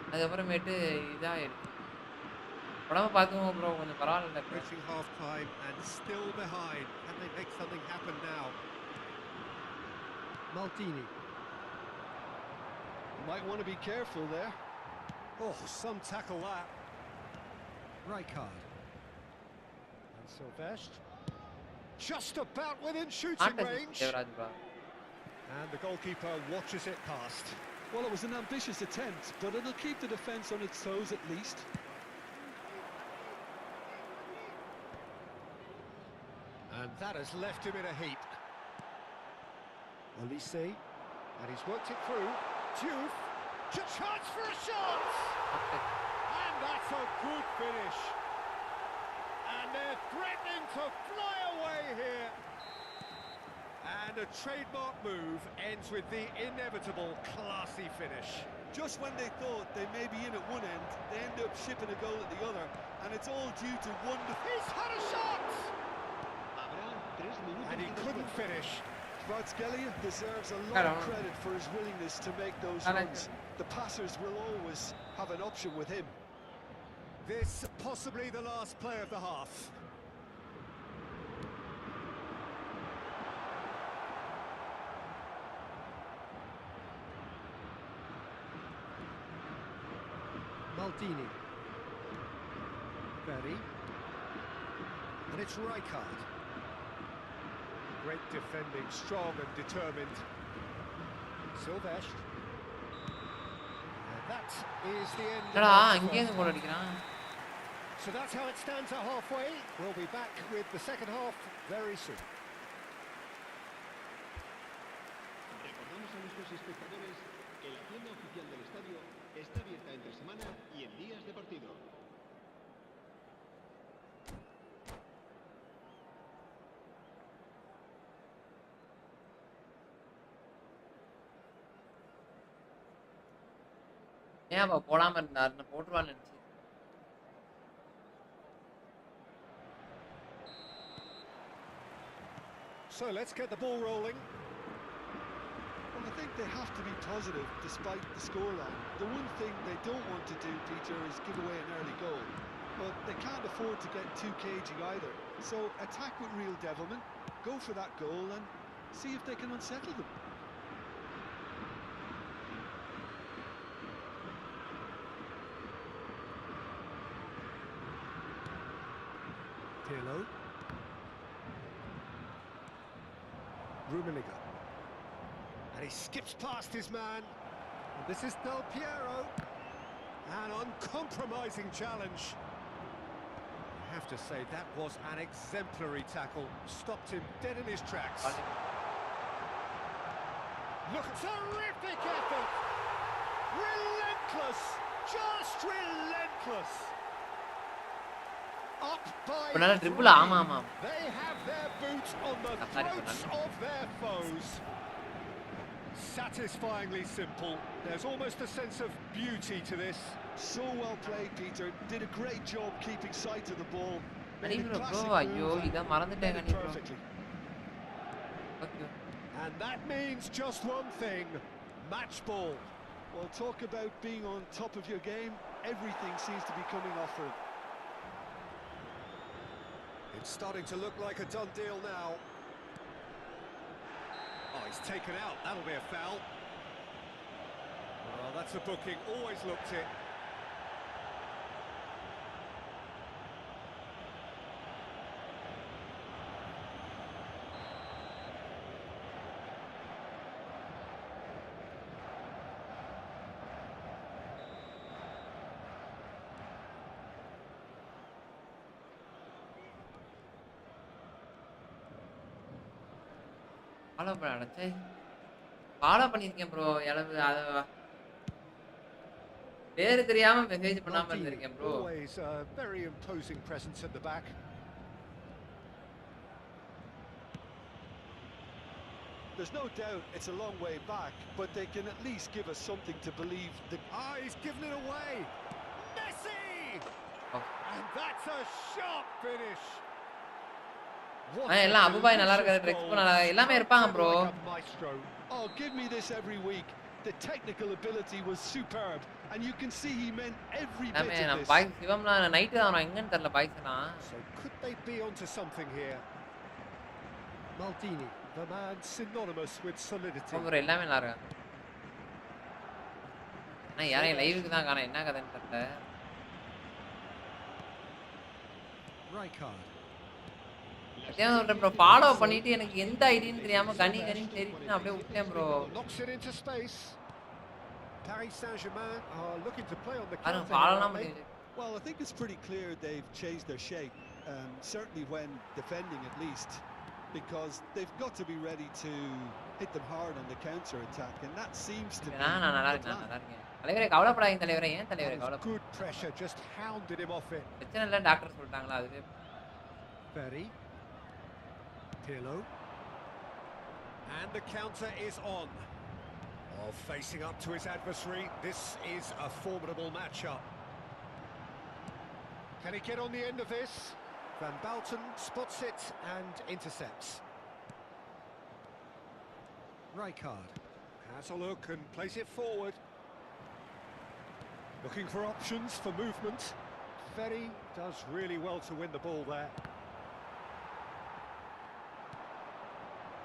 அதுக்கப்புறமேட்டு இதாகிடுச்சு. உடம்பு பார்த்துக்குவோம் ப்ரோ கொஞ்சம் பரவாயில்ல. Reaching half time and still behind. Can they make something happen now? Maldini. Might want to be careful there. Oh, some tackle that. Rijkaard. And Sylvestre. Just about within shooting range. And the goalkeeper watches it past. Well, it was an ambitious attempt, but it'll keep the defence on its toes at least. And that has left him in a heap. Olise. And he's worked it through. Juve. Chance for a shot! And that's a good finish. And they're threatening to fly away here. And a trademark move ends with the inevitable classy finish. Just when they thought they may be in at one end, they end up shipping a goal at the other, and it's all due to wonderful... He's had a shot! And he couldn't finish. Kvaratskhelia deserves a lot of credit for his willingness to make those runs. The passers will always have an option with him. This possibly the last play of the half. Maldini. Berry. And it's Rijkaard. Great defending, strong and determined. Sylvestre. And that is the end of the half. So that's how it stands at halfway. We'll be back with the second half very soon. Recordamos a nuestros espectadores que la tienda oficial del estadio está abierta entre semana y en días de partido. ஏன் அவ போடாம இருந்தாருன்னு போட்டுருவான்னு நினைச்சு. So let's get the ball rolling. Well, I think they have to be positive despite the scoreline. The one thing they don't want to do, Peter, is give away an early goal. But they can't afford to get too cagey either. So attack with real devilment, go for that goal and see if they can unsettle them. Pirlo. Rummenigge. And he skips past his man. And this is Del Piero. An uncompromising challenge. I have to say, that was an exemplary tackle. Stopped him dead in his tracks. Look, terrific effort! Relentless! Just relentless! Up by இப்ப நல்ல triple ஆமா ஆமா They have their boots on the throats of their foes. Satisfyingly simple. There's almost a sense of beauty to this. So well played, Peter. Did a great job keeping sight of the ball. Ghani Made a bro classic ஐயோ move இத and மறந்துட்டேன் did Ghani it bro perfectly. Okay And that means just one thing. Match ball. Well, talk about being on top of your game. Everything seems to be coming off for him. It's starting to look like a done deal now. Oh, he's taken out. That'll be a foul. Well, that's a booking. Always looked it. Follow பண்ண follow பண்ணிருக்கேன் bro எளவு அத பேரு தெரியாம message பண்ணாம இருந்திருக்கேன் bro Always a very imposing presence at the back. There's no doubt it's a long way back, but they can at least give us something to believe. He's given it away. Messi! Oh. And that's a sharp finish. எல்லாம் அபுபாய் நல்லா இருக்காரு ட்ரெக்ஸ்போ நல்லா எல்லாமே இருப்பாங்க bro Oh, give me this every week. The technical ability was superb, and you can see he meant every bit of this. நம்ம பாய் சிவம்லாம் night தான் எங்கன்னு தெரியல பாய்ஸ்லாம் So could they be onto something here? Maldini, the man synonymous with solidity. Bro எல்லாமே நல்லா இருக்கு நான் யாரையும் லைவுக்கு தான் காணோம் என்ன கதைன்னு தெரியல Rijkaard. அதே சொல்றேன் ப்ரோ ஃபாலோ பண்ணிட்டு எனக்கு எந்த ஐடின்னு தெரியாம கனின்னு தெரிஞ்சு நான் அப்படியே விட்டேன் bro Knocks it into space. Paris Saint-Germain are looking to play on the பாருங்க counter. ஃபாலோலாம் aren't they? முடியுது Well, I think it's pretty clear they've changed their shape, certainly when defending at least, because they've got to be ready to hit them hard on the counter attack, and that seems to be நான் நல்லா the இருக்கேன் plan. நல்லா இருக்கேன் தலைவரே கவலைப்படாதீங்க தலைவரே ஏன் தலைவரே That was கவலைப்படாதீங்க good pressure, just hounded him off it. பிரச்சனை இல்லை டாக்டர் சொல்லிட்டாங்களா அதுவே Ferry. Pirlo. And the counter is on. Oh, facing up to his adversary. This is a formidable matchup. Can he get on the end of this? Van Bouten spots it and intercepts. Rijkaard has a look and plays it forward. Looking for options for movement. Ferry does really well to win the ball there.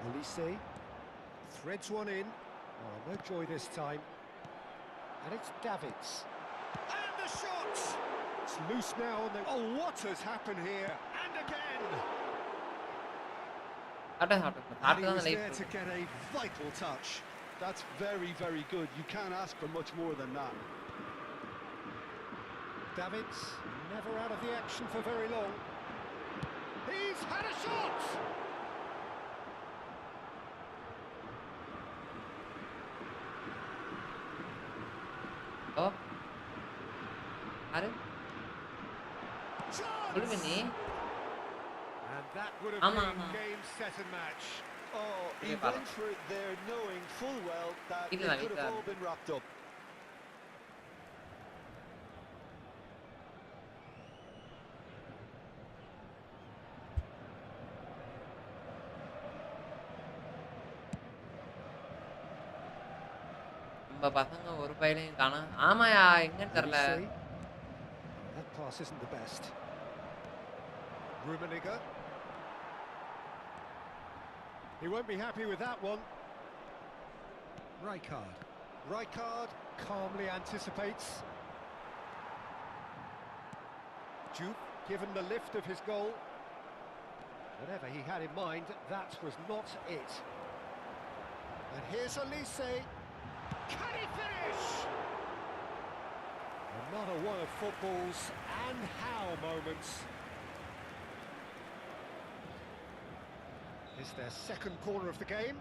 Elise threads one in. Oh, no joy this time. And it's Davids. And the shot! It's loose now. Oh, what has happened here? And again! And he was there to get a vital touch. That's very, very good. You can't ask for much more than that. Davids never out of the action for very long. He's had a shot! ஓ யாரு சொல்லுங்க நீ And that would have ஆமா been ஆமா game, set and match. Oh, he Okay, went for it there knowing full well that it Ila, could have Ila. all been wrapped up. நம்ம பசங்க ஒரு பையனையும் காணோம் ஆமாயா எங்கன்னு தெரியல Elise. That pass isn't the best. Rummenigge. He won't be happy with that one. Rijkaard. Rijkaard calmly anticipates. Juve given the lift of his goal. Whatever he had in mind, that was not it. And here's Elise. Can he finish? A Another one of football's and how moments. It's their second corner of the game.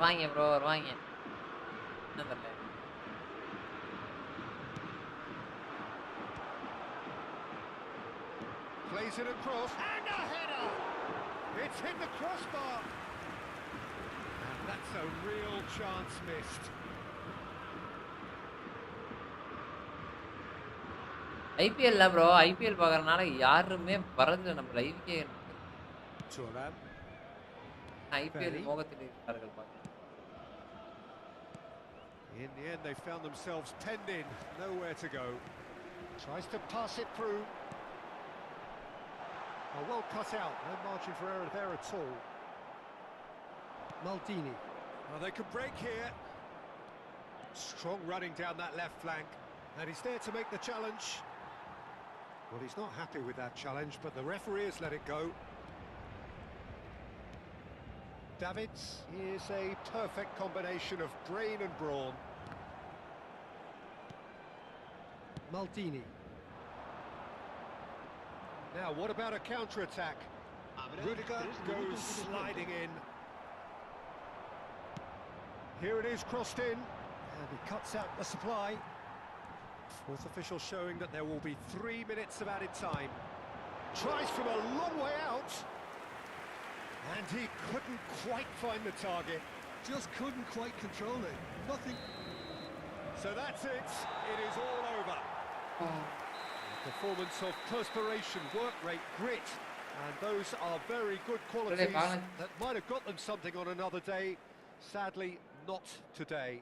வாங்க bro வருவாங்க. என்ன தெரியல. Plays it across and a header. It's hit the crossbar. And that's a real chance missed. ஐபிஎல்ல bro IPL பார்க்கறனால யாருமே வரதில்லை நம்ம லைவுக்கே. Turan. IPL மோகத்தில் இருக்கிறார்கள் பாருங்க. In the end, they found themselves penned in, nowhere to go. Tries to pass it through. Oh, well cut out, no margin for error there at all. Maldini. Oh, they could break here. Strong running down that left flank. And he's there to make the challenge. Well, he's not happy with that challenge, but the referee has let it go. Davids is a perfect combination of brain and brawn. Maldini. Now, what about a counter-attack? Rudiger goes sliding in. Here it is, crossed in, and he cuts out the supply. Fourth official showing that there will be 3 minutes of added time. Tries from a long way out. And he couldn't quite find the target. Just couldn't quite control it. Nothing. So that's it. It is all over. Performance of perspiration, work rate, grit. And those are very good qualities that might have got them something on another day. Sadly, not today.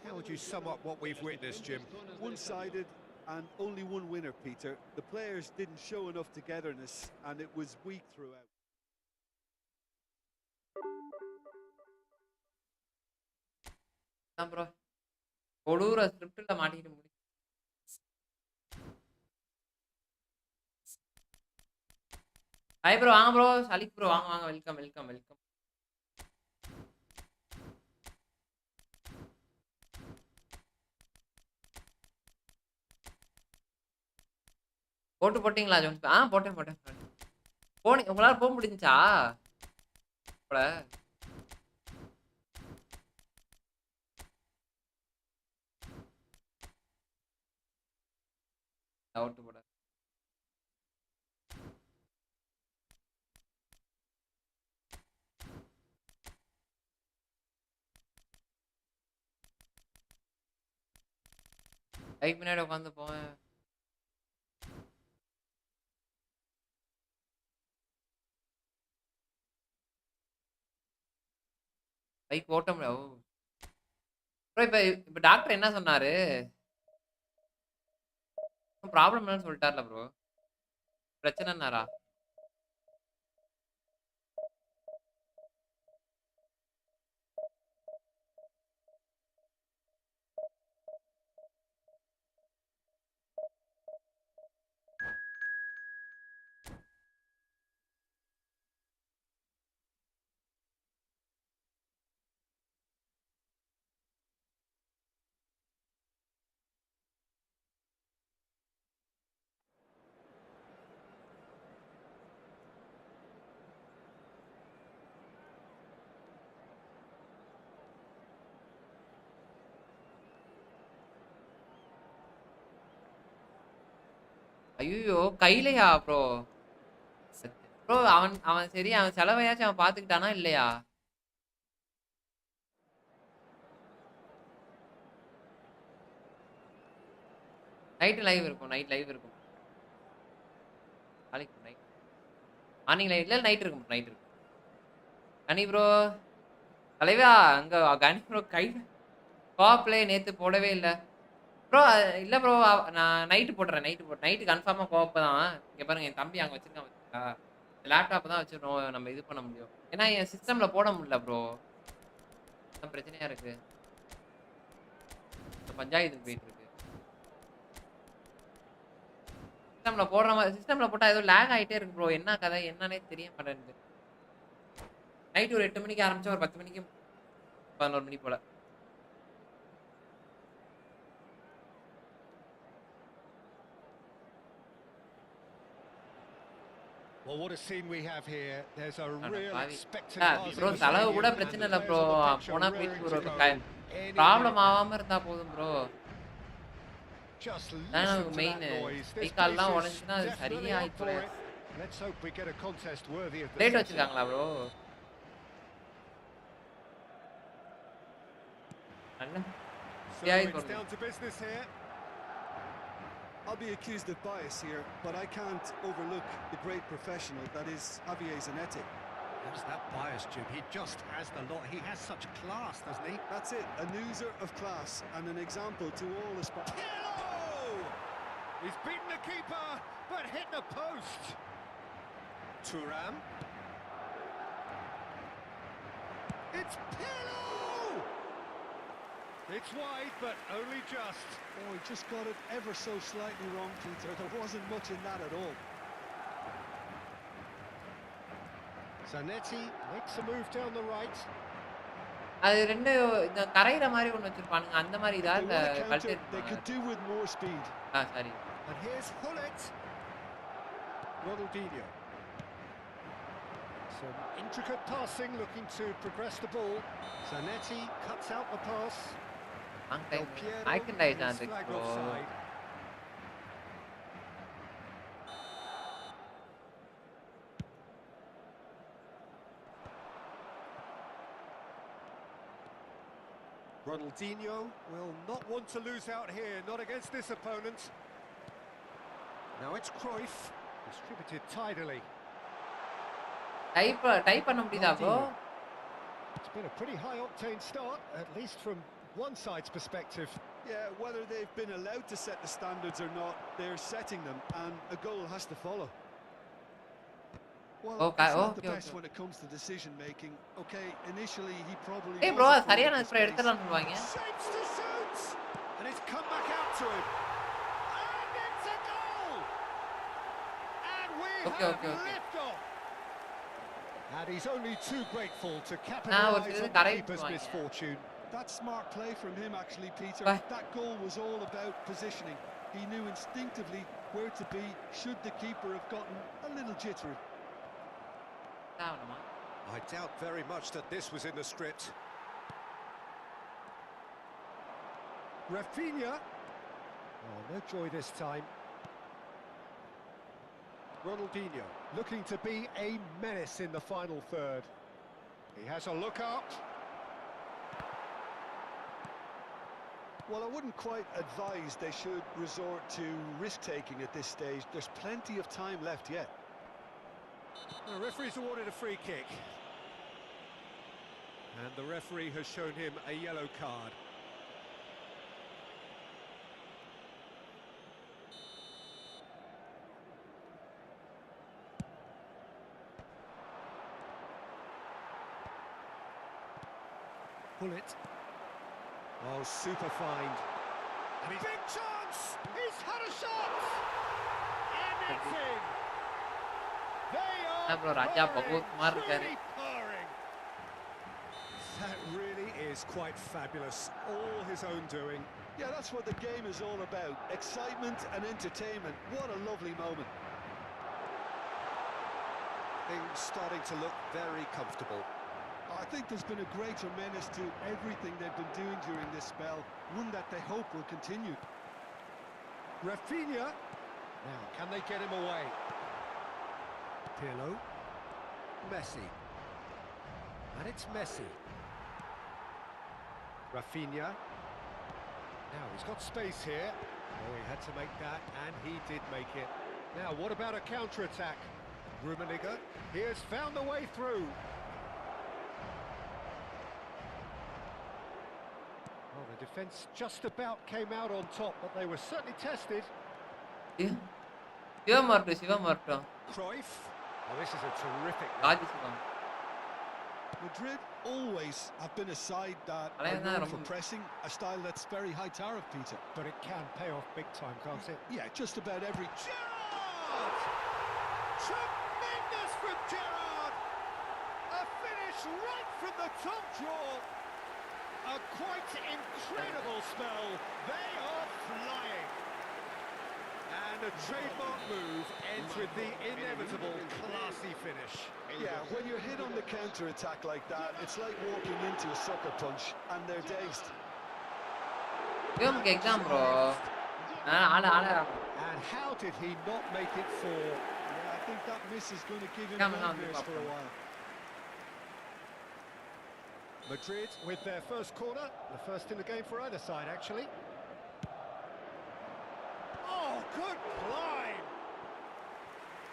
How would you sum up what we've witnessed, Jim? One-sided and only one winner, Peter. The players didn't show enough togetherness and it was weak throughout. Bro கொடூர ஸ்கிரிப்ட்ல மாட்டிட்டு முடி. Hi bro வாங்க bro சலிக் bro வாங்க வாங்க welcome welcome welcome. போட்டீங்களா Jones? போட்டேன் போனீங்க. உங்களால போக முடிஞ்சுச்சா? அவுட் போட லைக் பின்னாடி உட்காந்து போவேன். பைக் ஓட்ட முடியாது. இப்ப டாக்டர் என்ன சொன்னாரு? ப்ராப்ளம் இல்லைன்னு சொல்லிட்டார்ல ப்ரோ. பிரச்சனைனாரா? ஐயோ கையிலையா ப்ரோ? ப்ரோ அவன் சரி அவன் செலவையாச்சும் அவன் பாத்துக்கிட்டானா இல்லையா? நைட் லைவ் இருக்கும். நாளைக்கு நைட் மார்னிங் லைவ் இல்லை நைட் இருக்கும். கனி ப்ரோ தலைவா அங்க கனி ப்ரோ கை கோப்லே நேத்து போடவே இல்லை ப்ரோ. இல்லை ப்ரோ நான் நைட்டு போட்டுறேன். நைட்டு கன்ஃபார்மாக கோப்பை தான். இங்கே பாருங்க என் தம்பி அங்கே வச்சிருக்கா. லேப்டாப் தான் வச்சிருக்கோம் நம்ம இது பண்ண முடியும். ஏன்னா என் சிஸ்டம்ல போட முடியல ப்ரோ. பிரச்சனையா இருக்கு. பஞ்சாயத்துக்கு போயிட்டு இருக்கு. சிஸ்டம்ல போட்டா ஏதோ லேக் ஆகிட்டே இருக்கு ப்ரோ. என்ன கதை என்னன்னே தெரிய மாட்டேங்குது. நைட் ஒரு 8 மணிக்கு ஆரம்பிச்சா ஒரு 10 மணிக்கு 11 மணி போல Well, what a scene we have here. There's a real expectant buzz bro in the செலவு stadium கூட and பிரச்சனை the இல்லை bro. players on the pitch போனா are போயிட்டு raring to bro. go any problem minute now. ஆகாம இருந்தா போதும் bro. Just அதான் listen நமக்கு to main. that noise. Guy This கால்லாம் place is உடஞ்சுன்னா அது definitely சரியா up ஆயிட்டு. for it. Let's hope we get a contest worthy of the plate setting. வச்சிருக்காங்களா ப்ரோ? நல்ல So Yeah, it's down to business here. I'll be accused of bias here, but I can't overlook the great professional that is Javier Zanetti. What's that bias, Jim? He just has the lot. He has such class, doesn't he? That's it, an oozer of class and an example to all aspirants. Pirlo! He's beaten the keeper, but hit the post. Thuram. It's Pirlo! It's wide, but only just. Oh, he just got it ever so slightly wrong, Peter. There wasn't much in that at all. Zanetti makes a move down the right. அது ரெண்டு இந்த கரையிற மாதிரி ஒன்று வச்சிருப்பானுங்க. அந்த மாதிரி இதா They இந்த want a cult counter, they could do with more speed. Sorry. And here's Hullet. Ronaldinho. Some intricate passing, looking to progress the ball. Zanetti cuts out the pass. Long time Del Piero accident is ஆயிடுச்சு அந்த flagged bro. offside. Ronaldinho will not want to lose out here, not against this opponent. Now it's Cruyff, distributed tidily. Type பண்ண முடியுதா bro? It's been a pretty high-octane start, at least from one side's perspective. Yeah, whether they've been allowed to set the standards or not, they're setting them, and a goal has to follow. Well, Okay, it's not the okay, best okay. when it comes to decision making. Okay, initially he probably ஏய் bro was afraid சரியான of the அப்புறம் space. எடுத்துடலாம் சொல்லுவாங்க. Shapes to shoot! And it's come back out to him. And it's a goal! And we Okay, have okay, okay. liftoff! And he's only too grateful to ஒரு capitalise சிலது on the correct keeper's பண்ணுவாங்க. misfortune. That's smart play from him actually, Peter. Bye. That goal was all about positioning. He knew instinctively where to be should the keeper have gotten a little jittery. ஆவணுமா? I doubt very much that this was in the script. Rafinha. Oh, no joy this time. Ronaldinho looking to be a menace in the final third. He has a look up. Well, I wouldn't quite advise they should resort to risk-taking at this stage. There's plenty of time left yet. The referee's awarded a free kick. And the referee has shown him a yellow card. Bullet. Oh, super find. And big chance! He's had a shot! And it's in! They are bro Raja purring, பகவத் குமார் இருக்காரு. truly purring. That really is quite fabulous. All his own doing. Yeah, that's what the game is all about. Excitement and entertainment. What a lovely moment. Things starting to look very comfortable. I think there's been a greater menace to everything they've been doing during this spell, one that they hope will continue. Rafinha. Now, can they get him away? Pirlo. Messi. And it's Messi. Rafinha. Now, he's got space here. Oh, he had to make that, and he did make it. Now, what about a counter-attack? Rummenigge. He has found the way through. Well, the defence just about came out on top, but they were certainly tested. சிவம் வரட்டும், சிவம் வரட்டும். Cruyff. Oh, this is a terrific... khadi Sivam. Madrid always have been a side that are Alain known Ram- for pressing, a style that's very high tariff, Peter. But it can pay off big time, can't it? Yeah, just about every... Gerrard! Tremendous from Gerrard! A finish right from the top draw. A quite incredible spell. They are flying. And a trademark move ends with the inevitable classy finish. Yeah, when you're hit on the counter attack like that, it's like walking into a sucker punch and they're dazed. இவன் கேக்குதான் bro ஆள And how did he not make it four? Yeah, I think that miss is going to give him Come on, nightmares for a Papa. while. Madrid with their first corner, the first in the game for either side, actually. Oh, good climb!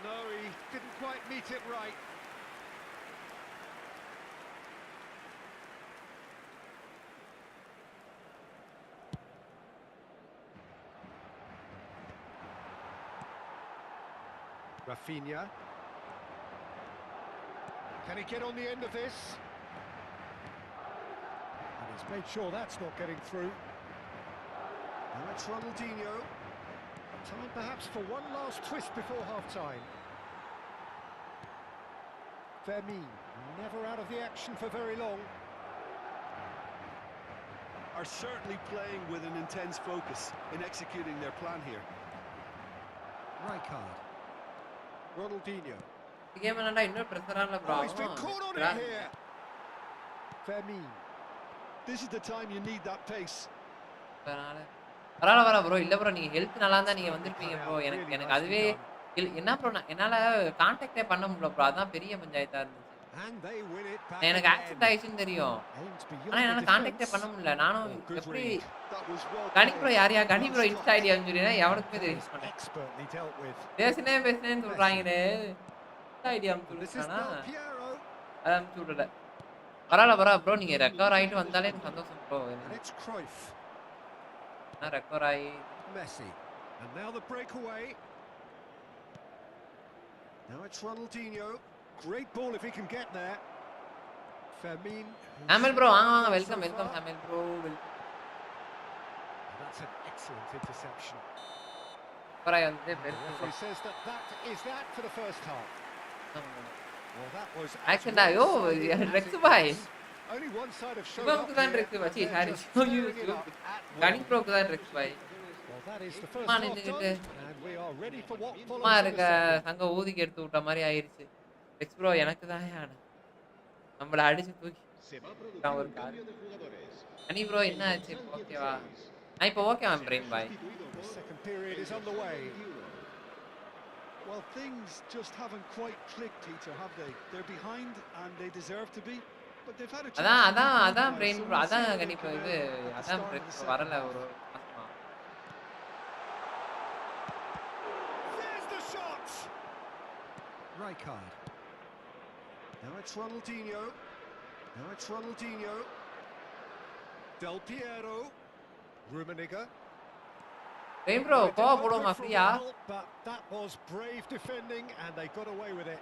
No, he didn't quite meet it right. Rafinha. Can he get on the end of this? And he's made sure that's not getting through. Now it's Ronaldinho. Time perhaps for one last twist before half-time. Fermin, never out of the action for very long. Are certainly playing with an intense focus in executing their plan here. Rijkaard. Ronaldinho. Game என்னடா இன்னும் பிரஷரான bro Oh, he's been caught on it here. Fermin. This is the time you need that pace. பரவாயில்ல bro இல்ல bro நீங்க health நல்லா இருந்தா நீங்க வந்திருப்பீங்க bro எனக்கு அதுவே என்ன ப்ரோ என்னால கான்டாக்டே பண்ண முடியல ப்ரோ அதான் பெரிய பஞ்சாயத்தா இருந்துச்சு And they win it back. எனக்கு ஆக்சிடென்ட் ஆயிடுச்சுன்னு தெரியும் ஆனா என்னால கான்டாக்டே பண்ண முடியல நானும் எப்படி That was well Kani bro யாரையா கனி ப்ரோ இன்ஸ்டா ஐடி அனுப்பிச்சுனா எவனுக்குமே தெரியும் expertly dealt with. பேசுனேன்னு சொல்றாங்களே இன்ஸ்டா ஐடி This is அனுப்பிச்சுட்டானா Del Piero. அதை அனுப்பிச்சு விடல பரவாயில்ல ப்ரோ நீங்க ரெக்கவர் ஆயிட்டு வந்தாலே எனக்கு சந்தோஷம் ப்ரோ And it's Cruyff. நான் ரெக்கவர் ஆகி Messi. And now the breakaway. Now it's Ronaldinho. Great ball if he can get there. Fermin. Shamil bro வாங்க welcome Shamil bro That's an excellent interception. பரவாயில்ல வந்து The referee says that is that for the first half. Well, that was accident ஆயோ Rex boy only one side of show. இவனுக்கு தான் Rex பாய் sorry கனி ப்ரோக்கு தான் Rex bye Well, that is the first சும்மா half நின்னுக்கிட்டு done, and we are ready for what சும்மா follows in இருக்க the second. சங்க ஊதிக்கு எடுத்து விட்ட மாதிரி ஆயிருச்சு ரெக்ஸ் ப்ரோ எனக்கு தான் நம்மள அடிச்சு தூக்கி Se va a producir Estamos un cambio de jugadores. Ghani bro என்ன ஆச்சு ஓகேவா நான் இப்போ ஓகேவா brain bye The second period is underway. Well, things just haven't quite clicked, Peter, have they? They're behind and they deserve to be, but they've had a chance. அதான் brain bro அதான் கனி bro இது அதான் வரல ஒரு மாசமா There's the shot. Rijkaard. Now it's Ronaldinho. Del Piero. Rummenigge. Brain bro கோவ போடுவோமா ஃப்ரீயா But that was brave defending and they got away with it.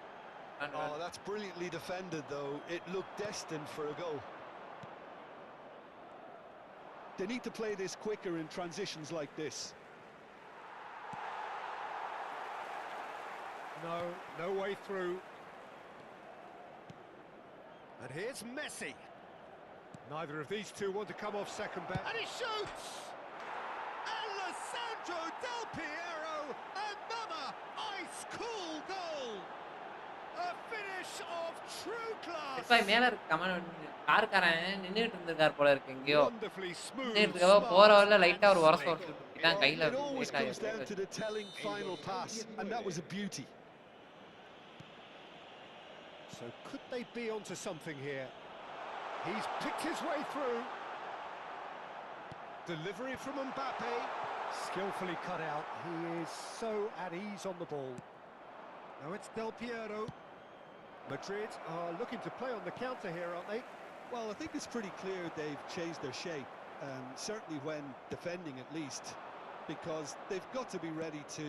Oh, that's brilliantly defended, though. It looked destined for a goal. They need to play this quicker in transitions like this. No way through. And here's Messi. Neither of these two want to come off second best. And he shoots! Alessandro Del Piero, another ice-cool goal! A finish of true class! இப்போ மேல இருக்க comment கார்காரன் நின்னுட்டு இருந்திருக்கார் போல இருக்கு எங்கயோ Wonderfully smooth. நின்னுட்டு போற வரல லைட்டா ஒரு உரச உரசிட்டான் கையில It always late comes down to ஆயிடுச்சு the telling final pass, and that was a beauty. So could they be onto something here? He's picked his way through. Delivery from Mbappe. Skillfully cut out. He is so at ease on the ball. Now it's Del Piero. Madrid are looking to play on the counter here, aren't they? Well, I think it's pretty clear they've changed their shape, certainly when defending at least, because they've got to be ready to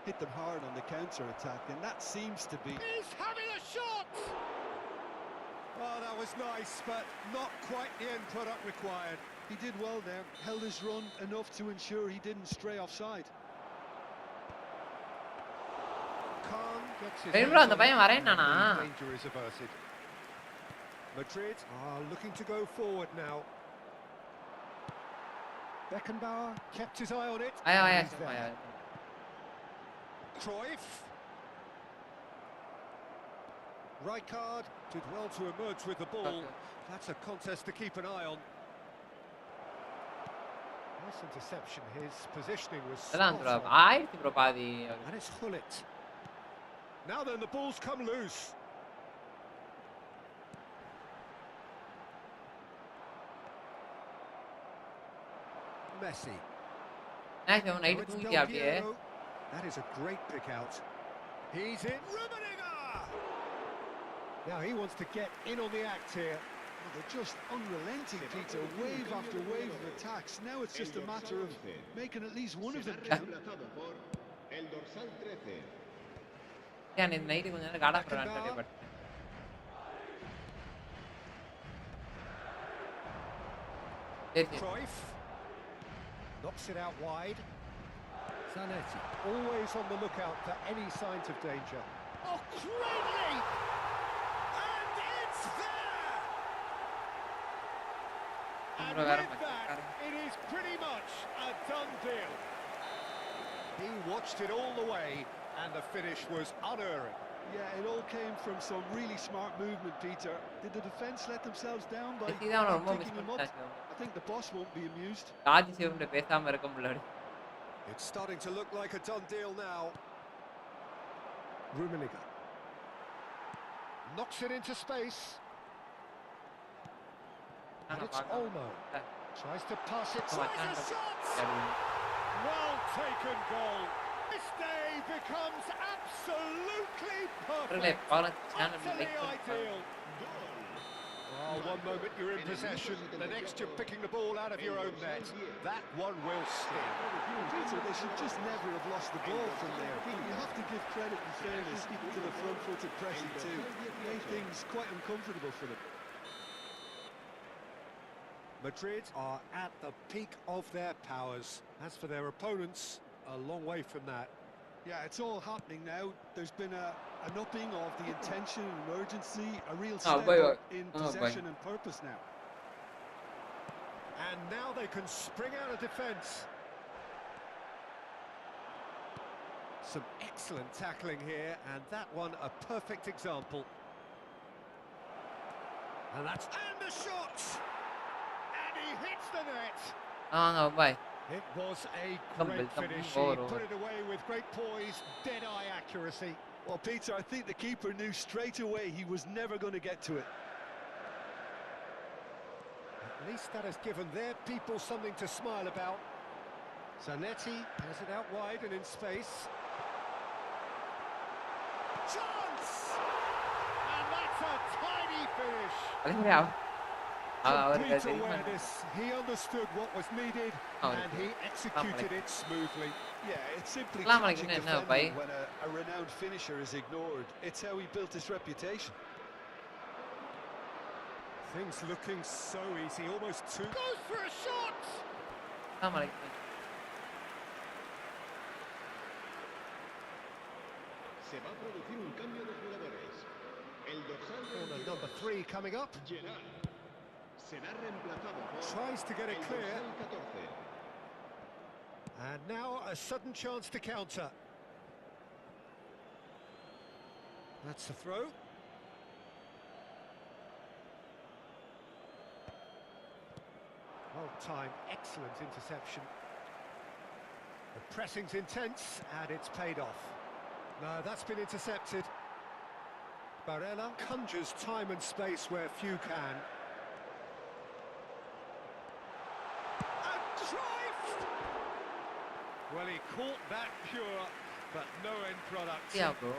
hit them hard on the counter-attack, and that seems to be... He's having a shot! Oh, that was nice, but not quite the end product required. He did well there, held his run enough to ensure he didn't stray offside. Khan gets his Hey, bro, hands அந்த on பையன் it, வரேன்னானா? and danger is averted. Madrid are looking to go forward now. Beckenbauer kept his eye on it. ஆயா and ஆயா he's there. ஆயா Cruyff. Rijkaard did well to emerge with the ball. That's a contest to keep an eye on. Nice interception. His positioning was அதான் spot bro on. ஆயிடுச்சு bro பாதி And it's Hullet. Now then, the ball's come loose. Messi. Maximum Now night it's தூங்கிட்டியா Del அப்படியே Piero. That is a great pick out. He's in. Rummenigge! Now he wants to get in on the act here. Well, they're just unrelenting, Peter. Wave after wave of attacks. Now it's just a matter of making at least one of them count. Reemplazado por el dorsal 13. ஏன் இந்த night கொஞ்ச நேரம் காடா போறான்னு but சரி சரி Cruyff knocks it out wide. Zanetti always on the lookout for any signs of danger. Oh, great leap! And it's there! And Bro, with that, it is pretty much a done deal. He watched it all the way, and the finish was unerring. Yeah, it all came from some really smart movement, Peter. Did the defence let themselves down by Messi தான் ரொம்ப miss picking him up? பண்ணிட்டாங்க I think the boss won't be amused. Raj சிவம்ல பேசாம இருக்க முடியல It's starting to look like a done deal now. Rummenigge knocks it into space. And it's Olmo. Tries to pass it. Tries a shot! Well taken goal. This day becomes absolutely perfect. Utterly ideal. Oh, one moment you're in possession, the next you're picking the ball out of your own net. That one will sting. Peter, they should just never have lost the ball from there. But you have to give credit and fairness to the front-footed pressing too. Made things quite uncomfortable for them. Madrid are at the peak of their powers. As for their opponents, a long way from that. Yeah, it's all happening now. There's been an upping of the intention and urgency, a real Oh, step boy. up in Oh, boy. possession and purpose now. And now they can spring out of defence. Some excellent tackling here, and that one a perfect example. And that's... And the shot! And he hits the net! ஆங்க பாய் It was a Come great on, finish. over, He over. put it away with great poise, dead-eye accuracy. Well, Peter, I think the keeper knew straight away he was never going to get to it. At least that has given their people something to smile about. Zanetti has it out wide and in space. Chance! And that's a tiny finish. அழகா அவருக்கு Complete தெரியுமா awareness. He understood what was needed Oh, and he executed it smoothly. Yeah, it's simply Salam teaching alaikum, no, defending bhai. when a renowned finisher is ignored. It's how he built his reputation. Things looking so easy, almost too... Goes for a shot! அஸ்ஸலாமு அலைக்கும் Se va a producir un cambio de jugadores. El dorsal Corner 22, number 3 coming up. Gerard, será reemplazado por Tries to get it el clear. dorsal 14. And now a sudden chance to counter. That's the throw. Well timed, excellent interception. The pressing's intense and it's paid off. No, that's been intercepted. Barella conjures time and space where few can. And Cruyff! Well, he caught that pure, but no end product. Yeah, bro.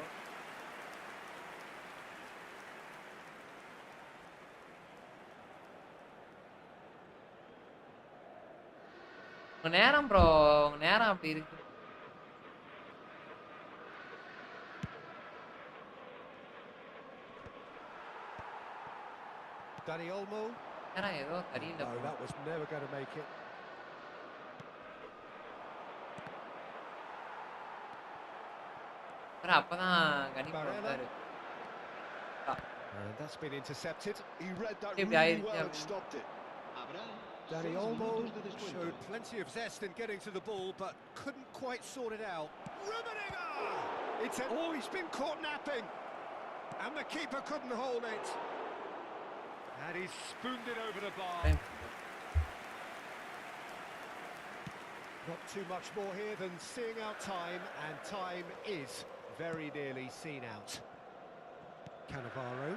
உங்க நேரம் bro உங்க நேரம் அப்படி இருக்கு Dani Olmo. நேரம் ஏதோ சரியில்லை No, bro. that was never going to make it. அப்புறம் அப்பதான் கணிப்பு வந்தாரு And that's been intercepted. He read that Keep the really eyes well and down. stopped it. Habrá Danny 6 Olmo minutos de descuento. showed plenty of zest in getting to the ball, but couldn't quite sort it out. Rummenigge! Oh, he's been caught napping, and the keeper couldn't hold it. And he's spooned it over the bar. Not too much more here than seeing out time, and time is very nearly seen out. Cannavaro,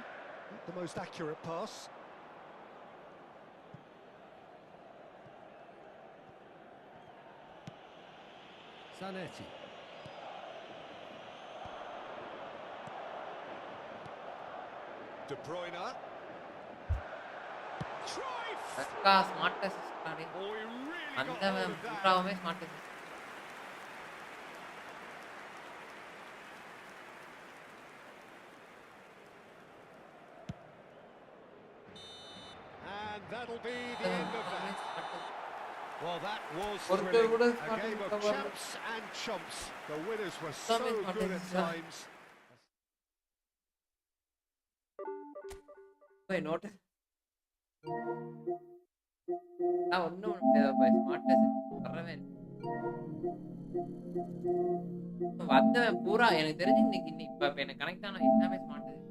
not the most accurate pass. Zanetti. De Bruyne. Cruyff! அக்கா smart assist ஆடி Oh, he really got அந்த hold of that. புறாவுமே smart assist. And that'll be the end of that. Well, that was Porque thrilling. கூட A game of smart champs and chumps. The winners were so Some is not good at necessary. times. போய் note நான் ஒன்றும் முடியாது smart assist வரவே இல்லை. வந்தவன் பூரா எனக்கு தெரிஞ்சு இன்னைக்கு இப்ப எனக்கு கனெக்ட் ஆன எல்லாமே ஸ்மார்ட் அசிஸ்ட்.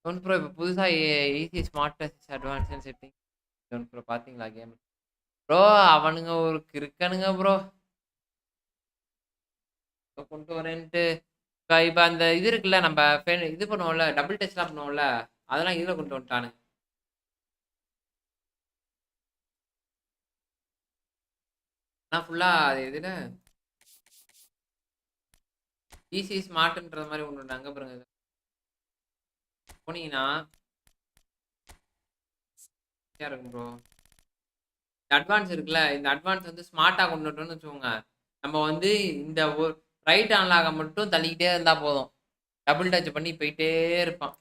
டோன் ப்ரோ இப்போ புதுசாக easy smart assist advance setting tone bro பார்த்தீங்களா கேம் ப்ரோ அவனுங்க ஒரு கிறுக்கனுங்க ப்ரோ கொண்டு வரேன்ட்டு இப்போ அந்த இது இருக்குல்ல நம்ம இது பண்ணுவோம்ல டபுள் டச்லாம் பண்ணுவோம்ல அதெல்லாம் இதில் கொண்டு வந்துட்டானு. ஆனால் ஃபுல்லாக அது இதில் ஈஸி ஸ்மார்ட்ன்ற மாதிரி ஒன்று உண்டு அங்கே பாருங்க போனீங்கன்னா இருக்கும் ப்ரோ. இந்த அட்வான்ஸ் இருக்குல்ல இந்த அட்வான்ஸ் வந்து ஸ்மார்ட்டாக கொண்டு வரணும்னு வச்சுக்கோங்க. நம்ம வந்து இந்த ரைட் ஆன்லாக மட்டும் தள்ளிக்கிட்டே இருந்தால் போதும் டபுள் டச் பண்ணி போயிட்டே இருப்பான்.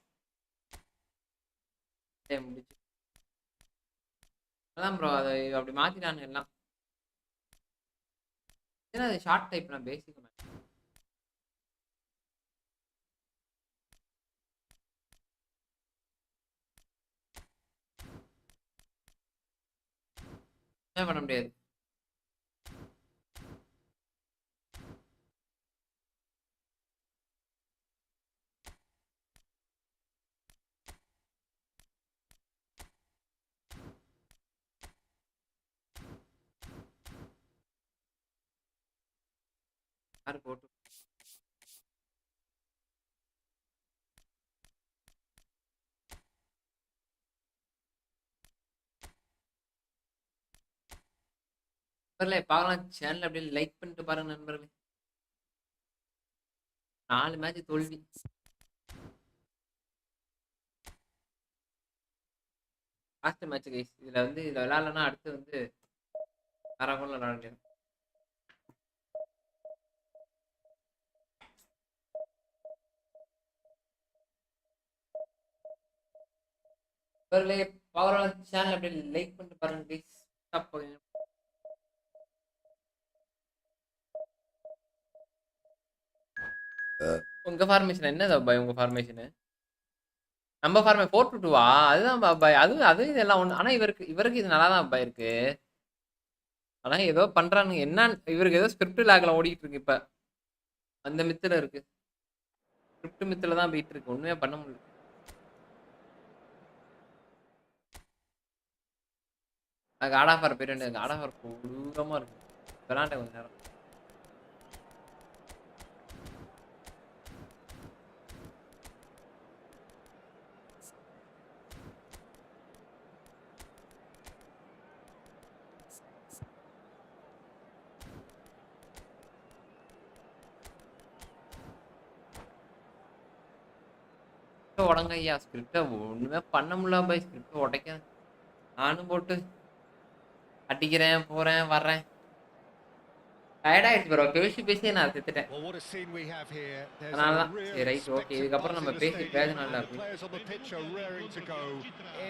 முடிச்சு அதான் ப்ரோ அதை அப்படி மாற்றிட்டானுங்க எல்லாம். ஏன்னா அது ஷார்ட் டைப் நான் பேசிக் பண்ண முடியாது. யாரு போட்டு நண்பர்களே பார்க்கலாம் சேனல் அப்படியே லைக் பண்ணிட்டு பாருங்க நண்பர்களே. 4 மேட்ச் தோல்வி. லாஸ்ட் மேட்ச் கைஸ் இதில் வந்து இதில் விளையாடலன்னா அடுத்து வந்து அரகோல விளையாடுறேன். நண்பர்களே பார்க்கலாம் சேனல் அப்படியே லைக் பண்ணிட்டு பாருங்க கைஸ். உங்க ஃபார்மேஷன் என்னது பாய்? உங்க ஃபார்மேஷனு நம்ம ஃபார்மே 4-2-2வா? அதுதான் பாய். அது இதெல்லாம் ஒன்று. ஆனால் இவருக்கு இது நல்லா தான் பாய் இருக்கு. ஆனால் ஏதோ பண்றானுங்க என்ன இவருக்கு ஏதோ ஸ்கிரிப்ட் லாக்ல ஓடிட்டு இருக்கு இப்ப. அந்த மித்துல இருக்கு ஸ்கிரிப்ட் மித்துல தான் போயிட்டு இருக்கு. ஒண்ணுமே பண்ண முடியல. காட் ஆஃப் வார் பேர் காட் ஆஃப் வார் கொடூரமா இருக்கு. விளாண்ட கொஞ்ச நேரம் உடங்க ஐயா. ஸ்கிரிப்ட ஒண்ணுமே பண்ண முடியல பை. ஸ்கிரிப்ட உடைக்க நானும் போட்டு அடிக்கிறேன், போறேன், வர்றேன். டயர்ட் ஆயிடுச்சு ப்ரோ. பேசி நான் செத்துட்டேன். Well, what a scene we have here. There's அதனால a தான் real சரி ரைட் ஓகே. expectant இதுக்கப்புறம் buzz நம்ம in the பேசி stadium, பிரயோஜனம் and இல்லை the அப்படி. players on the pitch are raring to go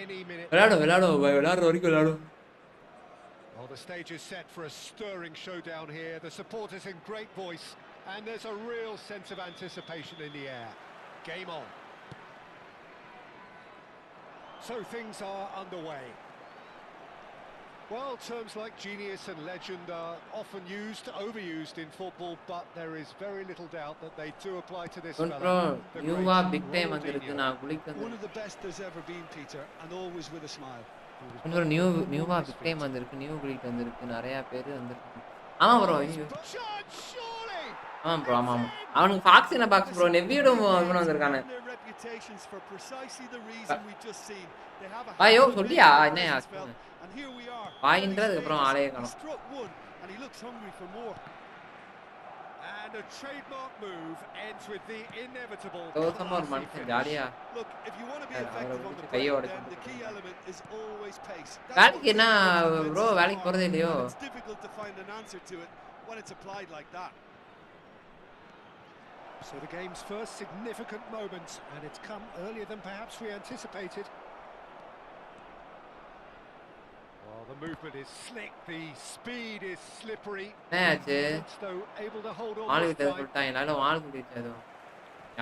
any minute. விளையாடுவோம் விளையாடுற வரைக்கும். Well, the stage is set for a stirring showdown here. The supporters in great voice, and there's a real sense of anticipation in the air. Game on. So things are underway. Well, terms like genius and legend are often overused in football, but there is very little doubt that they do apply to this bro fella. the நியூவா great big time வந்திருக்கு. Ronaldinho. நான் குளிக்க One of the best there's ever been, Peter, and always with a smile. இன்னொரு நியூவா big time வந்திருக்கு. New click வந்திருக்கு. நிறைய பேர் வந்திருக்கு. ஆமா ப்ரோ. Shot, surely! ஆமா ப்ரோ. ஆமா அவனுக்கு ஃபாக்ஸ் என்ன பாக்ஸ் ப்ரோ. நெவியோட இவன் வந்திருக்கானே. Their reputations for precisely the reason we've just seen. They have a ஐயோ habit of சொல்லியா making என்ன their presence felt, and here we are. வாயின்றதுக்கு அப்புறம் ஆளே He காணோம். struck one, and he looks hungry for more. And a trademark move ends with the inevitable. தோசமா ஒரு classy மனுஷன் finish. ஜாலியா Look, if you want to be அவரை effective on the பிடிச்சி play, கையை உடைச்சு then the key element is always pace. வேலைக்கு என்ன what bro defenses வேலைக்கு are, போறதே இல்லையோ. and it's difficult to find an answer to it when it's applied like that. So the game's first significant moment, and it's come earlier than perhaps we anticipated. Well, the movement is slick, the speed is slippery. என்னாச்சு Looks though able to hold on ஆளு this கிட்ட time. சொல்லிட்டான். எல்லாரும் ஆளு சொல்லிடுச்சு. அதுவும்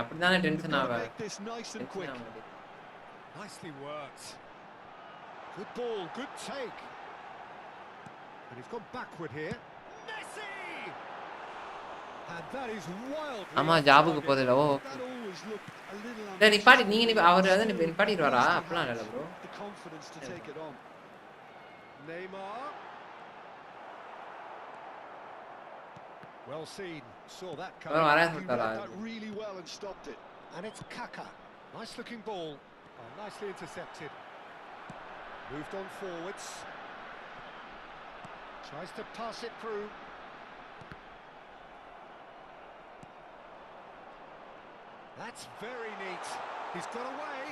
அப்படிதானே They've tension got to ஆவ. make this nice and quick. Nicely worked. Good ball, good take. And he's gone backward here. Messi! And that is wildly ஆமா ஜாபுக்கு offside. போதில்ல. O That always looked a little டேய் நிப்பாட்டி ambitious. நீங்க அவர் வந்து நிப்பாட்டிடுவாரா? At least he அப்படிலாம் has இல்ல bro. the confidence to take it on. Neymar. Well seen. Saw that அவர் coming. வரேன் He read சொல்லிட்டாரா? that really well and stopped it. And it's Kaka. Nice looking ball. Oh, nicely intercepted. Moved on forwards. Tries to pass it through. That's very neat. He's got away.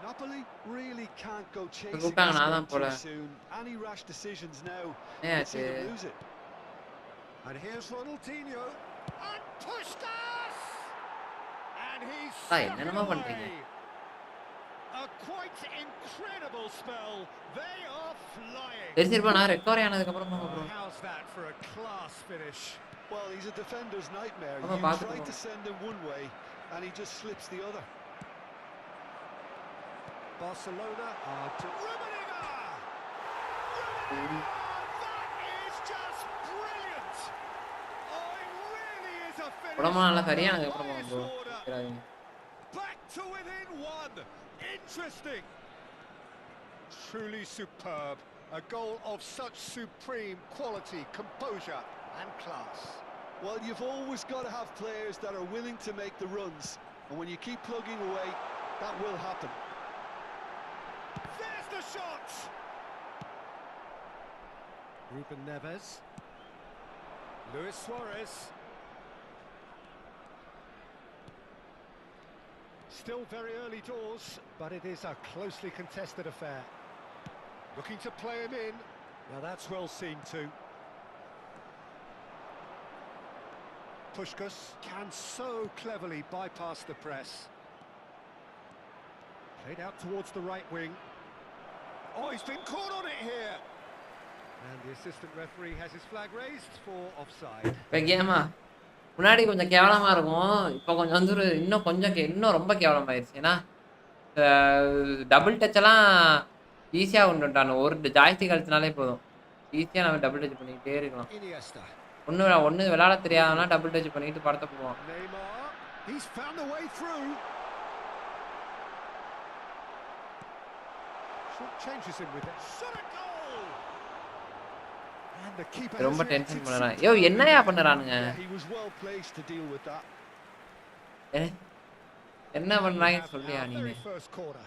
Napoli really can't go chasing this கூப்பிட்டாங்க நான் game தான் too போல. soon. Any rash decisions now could see என்னாச்சு? them lose it. And here's Ronaldinho. And pushed us! And he's Hey, stuck it என்னமா பண்றீங்க? away. A quite incredible spell. They are flying. சரி சரிப்பா நான் recovery ஆனதுக்கு அப்புறம் Oh, bro. how's that for a class finish? Well, he's a defender's nightmare. Ama You bazen try o- to send him one way, and he just slips the other. Barcelona are to Rummenigge! Rummenigge! That is just brilliant! Oh, it really is a finish. உடம்பு நல்லா of சரியானதுக்கு the அப்புறம் highest bro. order. Back to within one. Interesting. Truly superb. A goal of such supreme quality, composure and class. Well, you've always got to have players that are willing to make the runs, and when you keep plugging away, that will happen. There's the shot. Ruben Neves. Luis Suarez. Still very early doors, but it is a closely contested affair. Looking to play him in. Now that's well seen too. Puskás can so cleverly bypass the press. Played out towards the right wing. Oh, he's been caught on it here. And the assistant referee has his flag raised for offside. இப்போ கேமா முன்னாடி கொஞ்சம் கேவலமா இருக்கும். இப்போ கொஞ்சம் வந்து இன்னும் கொஞ்சம் இன்னும் ரொம்ப கேவலமாயிருச்சு. ஏன்னா டபுள் டச் எல்லாம் ஈஸியா கொண்டுட்டானு. ஒரு ஜாய்ஸ்டிக் அழுத்தினாலே போதும். ஈஸியா நம்ம டபுள் டச் பண்ணிக்கிட்டே இருக்கலாம். Iniesta. ஒண்ணு விளையாட தெரியாதவனா டபுள் டச் பண்ணிட்டு படத்தை போவான். Neymar. He's found a way through. Short changes in with it. Shot a goal. And the keeper has ரொம்ப டென்ஷன் reacted பண்ணறான். யோ என்னயா பண்ணறானுங்க? Yeah, he was well placed to deal with that. என்ன பண்றாங்க சொல்லியா நீ? very first corner.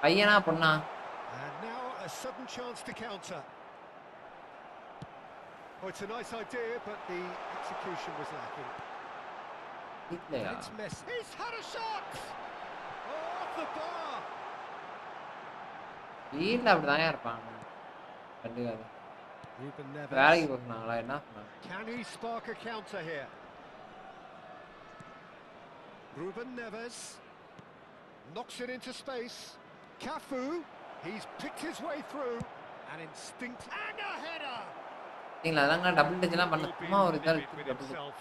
பையனா பொண்ணா? And now a sudden chance to counter. Oh, it's a nice idea, but the execution was lacking. இல்லையா It's Messi. He's had a shot. Oh, off the bar. வீட்டில் அப்படிதாங்க இருப்பாங்க கண்டுக்காது Ruben வேலைக்கு Neves. போக சொன்னாங்களா என்ன சொன்னாங்க Can he spark a counter here? Ruben Neves knocks it into space. Cafu, he's picked his way through. An instinct and a header. சரிங்களா அதாங்க டபுள் டச்செல்லாம் பண்ண Will be சும்மா ஒரு இதாக livid with double touch himself.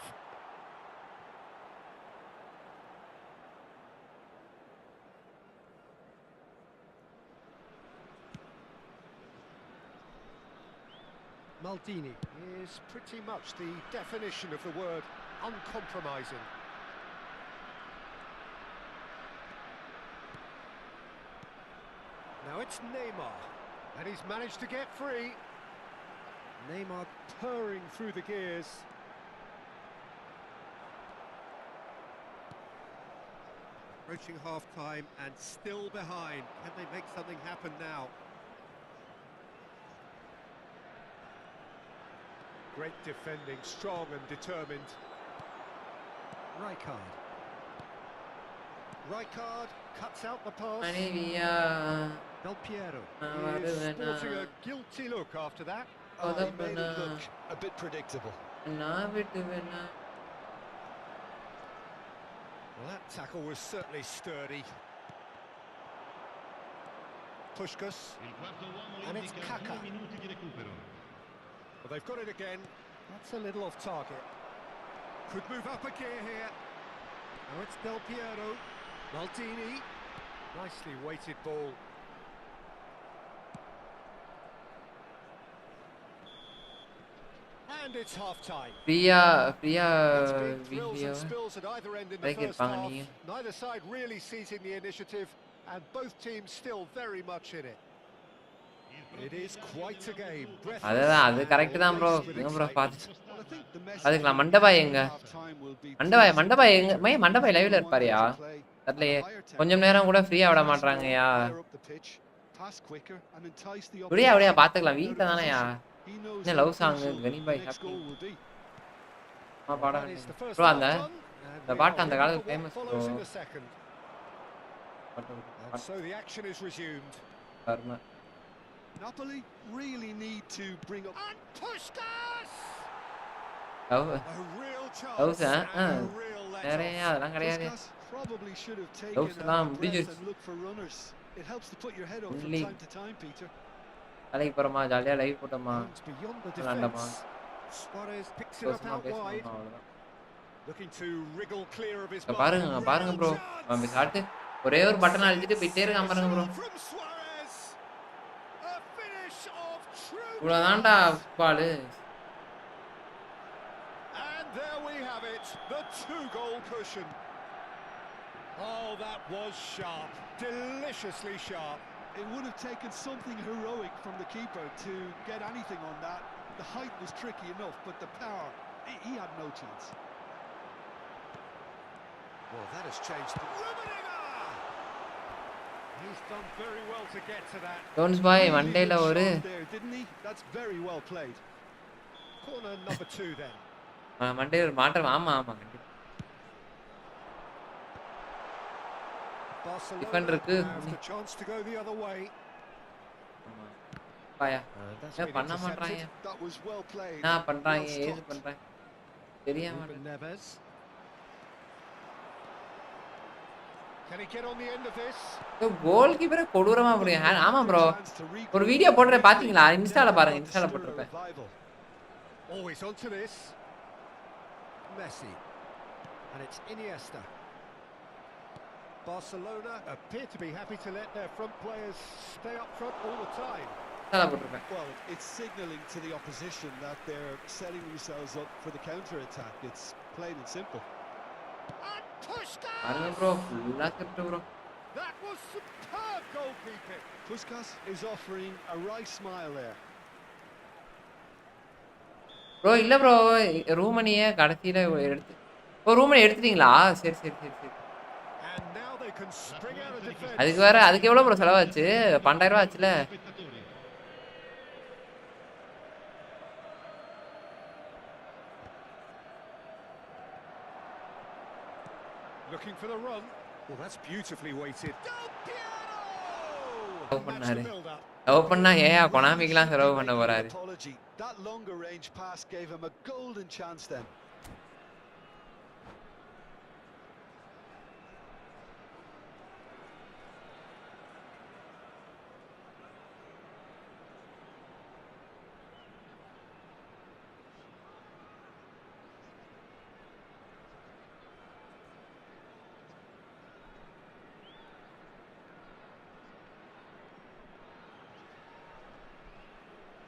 Maldini is pretty much the definition of the word uncompromising. Now it's Neymar, and he's managed to get free. Neymar purring through the gears. Approaching half-time and still behind. Can they make something happen now? Great defending, strong and determined. Rijkaard cuts out the pass. மனைவியா Del Piero Ah, is Varuna. sporting a guilty look after that. Oh, he made it Varuna. look a bit predictable. நான் விட்டு வேணா Well, that tackle was certainly sturdy. Puskás, Il quarto uomo And it's indica Kaka. 2 minuti di recupero. well, they've got it again. That's a little off target. Could move up a gear here. Now it's Del Piero. Maldini. Nicely weighted ball. And it's half-time. ஃப்ரீயா It's been thrills video and spills at either end in the Like it, first half. Pangani. Neither side really seizing the initiative, and both teams still very much in it. It is quite a game. அதுதான் அது correct தான் bro எங்க bro பார்த்து அதுக்கு நான் மண்டபாய் எங்க மண்டபாய் எங்க மண்டபாய் லைவ்ல இருப்பாருயா அதுலயே கொஞ்சம் நேரம் கூட ஃப்ரீயா விட மாட்டாங்கயா அப்படியே அப்படியே பாத்துக்கலாம் வீட்டில் தானேயா என்ன லவ் சாங் கனிபாய் ஹாப்பி பாட ப்ரோ அந்த பாட்டு அந்த காலத்துல famous bro Follows in the second. And so the action is resumed. கர்ம Napoli really need to bring up. And Puskás! Love A real chance. Those, and a real வேற let-off. அதெல்லாம் கிடையாது Puskás probably should have Those taken தான் a breath முடிஞ்சிருச்சு. and look for runners. It helps to put your head up from Only. time to time, Peter. வேலைக்கு போறோமா ஜாலியா live போட்டோமா Runs beyond the விளாண்டோமா defence. Suarez picks it up சோசமா out பேசணுமா wide. அவ்வளோதான் Looking to wriggle clear of his இப்ப mark. பாருங்க பாருங்க bro நம்ம சாப்பிட்டு ஒரே ஒரு பட்டன் அழுத்திட்டு போயிட்டே இருக்கான் பாருங்க bro From Suarez. A finish of true. இவ்வளோதான்டா Balu And there we have it, the 2-goal cushion. Oh, that was sharp, deliciously sharp. It would have taken something heroic from the keeper to get anything on that. The height was tricky enough, but the power, he had no chance. Well, that has changed. He's done very well to get to that. Jones bye Really மண்டேல good ஒரு shot there, didn't he? That's very well played. Corner number 2 then. மண்டேல ஒரு மாற்றம் ஆமா ஆமா கண்டிப்பா Barcelona Defender க்கு have the chance to go the other way. ஆமா. பாயா That's என்ன been பண்ண intercepted. மாட்டாங்க That was well played. என்ன பண்றாங்க Well ஏது stopped. பண்றாங்க தெரிய Ruben மாட்டேங்குது Neves. Can he get on the end of this? கோல் கீப்பரை கொடூரமா முடியும் ஆமா ப்ரோ Chance to regroup ஒரு வீடியோ போடுறேன் quickly. பாத்தீங்களா இன்ஸ்டால Never பாருங்க got to இன்ஸ்டால stir a போட்டிருப்பேன் revival. Always onto this. Messi. And it's Iniesta. Barcelona appear to be happy to let their front players stay up front all the time. இன்ஸ்டால போட்டிருப்பேன் Well, it's signalling to the opposition that they're setting themselves up for the counter-attack. It's plain and simple. And Puskás! பாருங்க bro ஃபுல்லா script bro That was superb goalkeeping. Puskás is offering a wry smile there. Bro இல்ல bro ரூமனிய கடைசியில எடுத்து ஓ ரூமனி எடுத்துட்டீங்களா சரி சரி சரி சரி And now they can spring out of defence. அதுக்கு வேற அதுக்கு எவ்வளவு ப்ரோ செலவாச்சு 12000 ரூபாய் ஆச்சுல Spettatori. looking for the run. Well, that's beautifully weighted. Del Piero! Love Match the பண்ணாரு. build-up. லவ் பண்ணா ஏன் Well, he கொனாமிக்குலாம் should be செலவு பண்ண making an போறாரு? apology. That longer range pass gave him a golden chance then.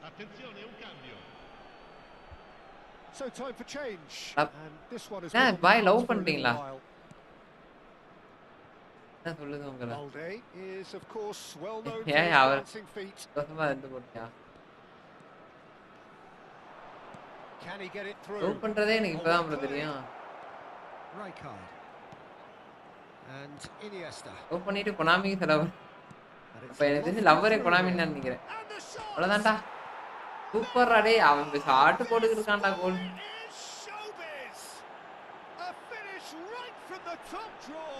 Attenzione, un cambio. So time for change. Up. And this one is Yeah, why love for a little பண்றீங்களா? while. என்ன சொல்லுது உங்களை? Balde is of course well known for Yeah, his our dancing feet. சந்தோஷமா இருந்து போட்டியா? Can he get it through? Love பண்றதே எனக்கு இப்பதான் bro தெரியும். Rijkaard. And Iniesta. லவ் பண்ணிட்டு கொனாமிக்கு செலவு. And it's அப்ப எனக்கு தெரிஞ்சு lofted லவ்வரே through கொனாமின்னு here. நினைக்கிறேன். And the shot! அவ்வளவுதான்டா. சூப்பர்ரா டேய் அவன் ஷாட் போட்டுக்கிட்டு இருக்கான்டா கோல். It is showbiz. A finish right from the top draw.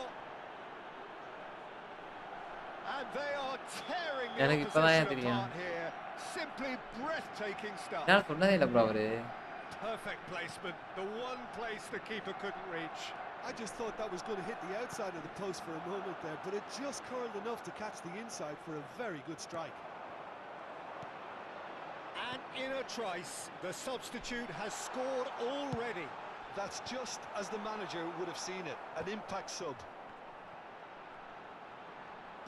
And they are tearing the எனக்கு இப்பதான் opposition தெரியும். apart here. Simply breathtaking stuff. நான் சொன்னதே இல்ல ப்ரோ அவரு. Perfect placement. The one place the keeper couldn't reach. I just thought that was going to hit the outside of the post for a moment there, but it just curled enough to catch the inside for a very good strike. And in a trice, the substitute has scored already. That's just as the manager would have seen it, an impact sub.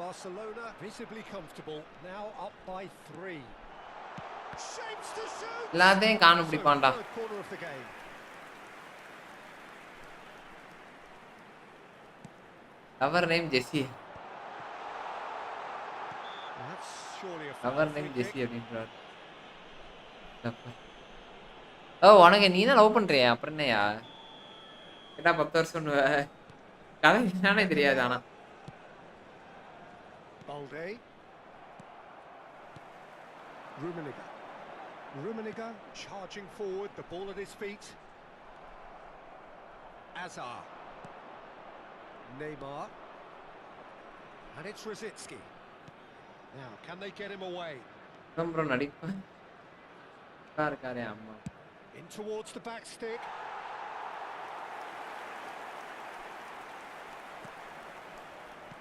Barcelona visibly comfortable, now up by 3. Shapes to shoot! எல்லாத்தையும் காண So, பிடிப்பான்டா. third corner of the game. அவர் name Jessie. That's surely a அவர் free name kick. Jessie அப்படின்றாரு. ஓ உனக்கு நீ தான் லவ் பண்றியா? அப்புறம் என்னையா? கேட்டா 10 வருஷம் கதை என்னன்னே தெரியாது ஆனா. Balde. Rummenigge charging forward, the ball at his feet. Azar. Neymar. And it's Rosicki. Now, can they get him away? Bro நடிப்பேன். இருக்காரே அம்மா. In towards the back stick.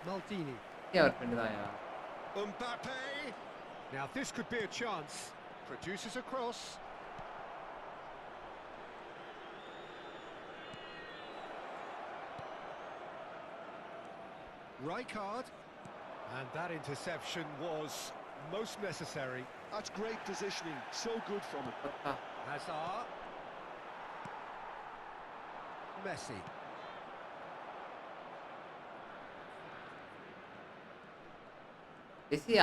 Maldini. அவர் ஃப்ரெண்ட் தான்யா. Mbappe. Now this could be a chance. Produces a cross. Rijkaard. And that interception was most necessary. That's great positioning, so good from him. Hazard. Messi. Jessie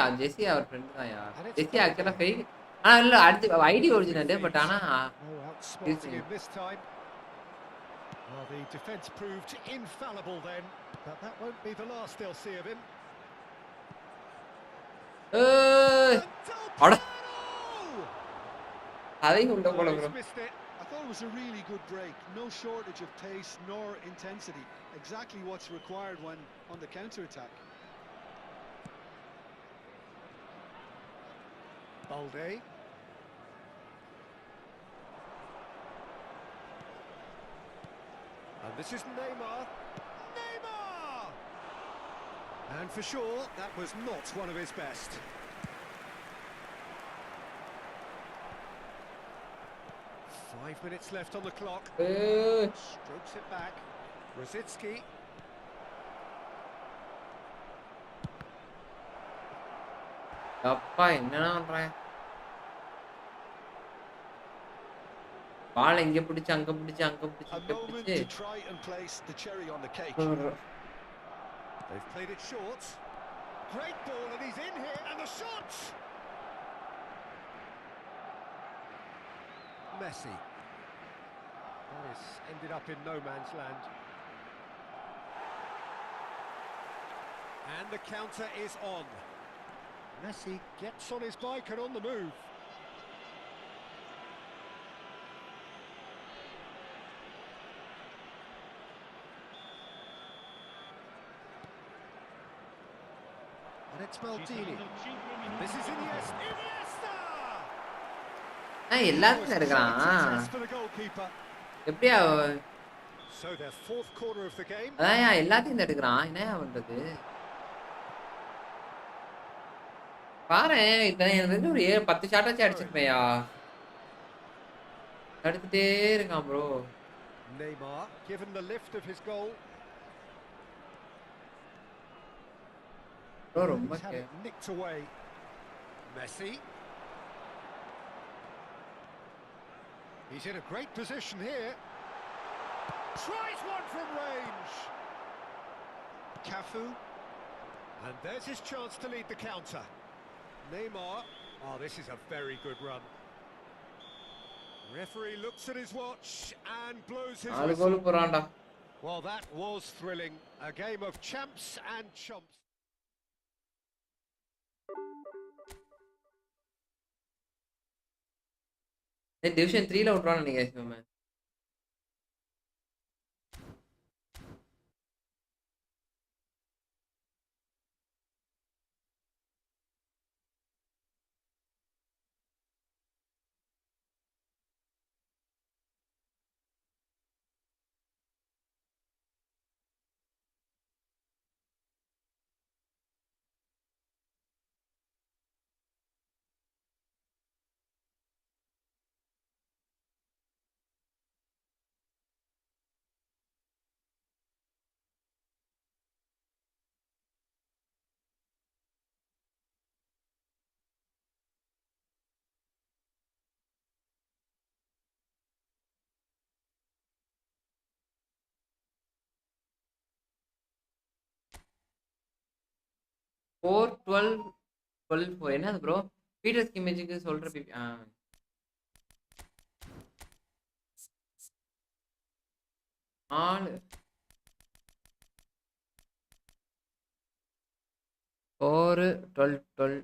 அவர் friend தான்யா. Jessie ஆக்சுவலா fake. ஆனா இல்ல அடுத்து ID original but ஆனா Oh, outspotting him this time. Well, the defence proved infallible then, but that won't be the last they'll see of him. ஏய் அட அதையும் உள்ள போல Oh, bro. he's missed it. I thought it was a really good break. No shortage of pace nor intensity. Exactly what's required when on the counter-attack. Balde. And this is Neymar. Neymar! And for sure, that was not one of his best. Five minutes left on the clock. ஏய் Strokes it back. Rosicki. அப்பா என்னடா பண்றேன்? பால் இங்க பிடிச்சு அங்க பிடிச்சு அங்க பிடிச்சு A இங்க moment பிடிச்சு to try and place the cherry on the cake. They've played it short. Great ball, and he's in here, and the shot! Messi. That has ended up in no man's land. And the counter is on. Messi gets on his bike and on the move. It's Ci Maldini. saranno 5 minuti. This is Iniesta. Iniesta! எல்லாத்தையும் Was எடுக்கிறான். great success for the goalkeeper. எப்படியா So their fourth corner of the game. அதான் எல்லாத்தையும் எடுக்கிறான். என்னையா பண்றது? பாரு இத்தனை எனக்கு ஒரு 10 ஷாட்டாச்சும் அடிச்சிருப்பேயா. தடுத்துட்டே இருக்கான் bro. Neymar given the lift of his goal. Bro ரொம்ப He's had it nicked away. Messi. He's in a great position here. Tries one from range. Cafu. And there's his chance to lead the counter. Neymar. Oh, this is a very good run. Referee looks at his watch and blows his ஆளு whistle. Goal போறான்டா. Well, that was thrilling. A game of champs and chumps. Division 3ல விட்டுறான்னு நினைக்கிறேன் ma'am. Four 12 என்னது bro? Peter's இமேஜுக்கு சொல்ற BP. 4 4 12 12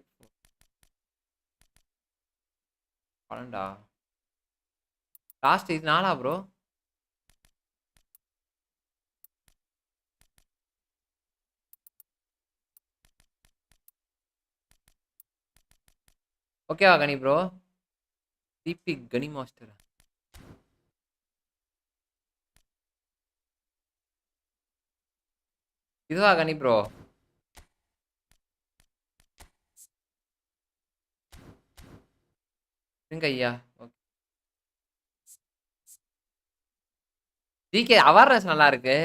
12 last இது 4 bro? ஓகேவா கனி bro? DP கனி master. இதுவா கனி ப்ரோ? எங்க ஐயா? ஓகே. ஜிகே அவேர்னஸ் நல்லா இருக்கு.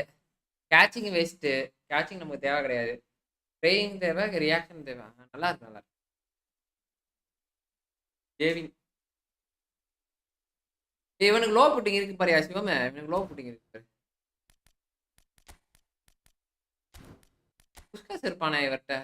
Catching waste. கேட்சிங் நமக்கு தேவை கிடையாது. ப்ளேயிங் தேவை, ரியாக்ஷன் தேவை. நல்லா இருக்கு நல்லா இருக்கு. டேவின் இவனுக்கு லோ புட்டிங் இருக்கு பாரியா சிவமே. இவனுக்கு லோ புட்டிங் இருக்கு பாரு. புஷ்கஸ் இருப்பானே இவர்கிட்ட.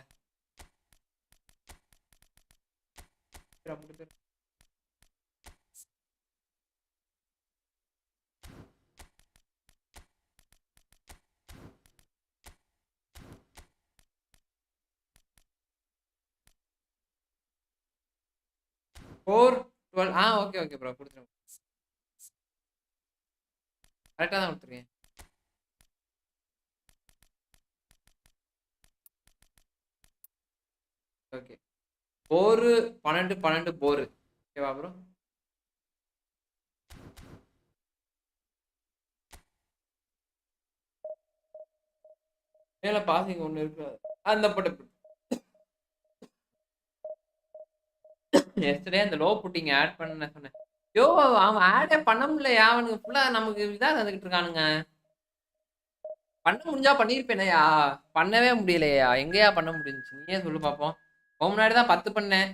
ஃபோர் 12 ஓகே ஓகே ப்ரோ கொடுத்துருங்க. கரெக்டாக தான் கொடுத்துருக்கேன். ஓகே 4 12 12 போரு. ஓகேவா ப்ரோ? மேல பாசிங் ஒன்று இருக்கு. அந்த பட்டு எஸ்டர்டே அந்த லோ புட்டிங் ஆட் பண்ண சொன்னேன். யோ அவன் ஆடே பண்ண முடியலையா? அவனுக்கு ஃபுல்லா நமக்கு இதாக தந்துக்கிட்டு இருக்கானுங்க. பண்ண முடிஞ்சா பண்ணியிருப்பேனையா. பண்ணவே முடியலையா? எங்கேயா பண்ண முடிஞ்சுச்சு? நீயே சொல்லு பார்ப்போம். முன்னாடி தான் 10 பண்ணேன்.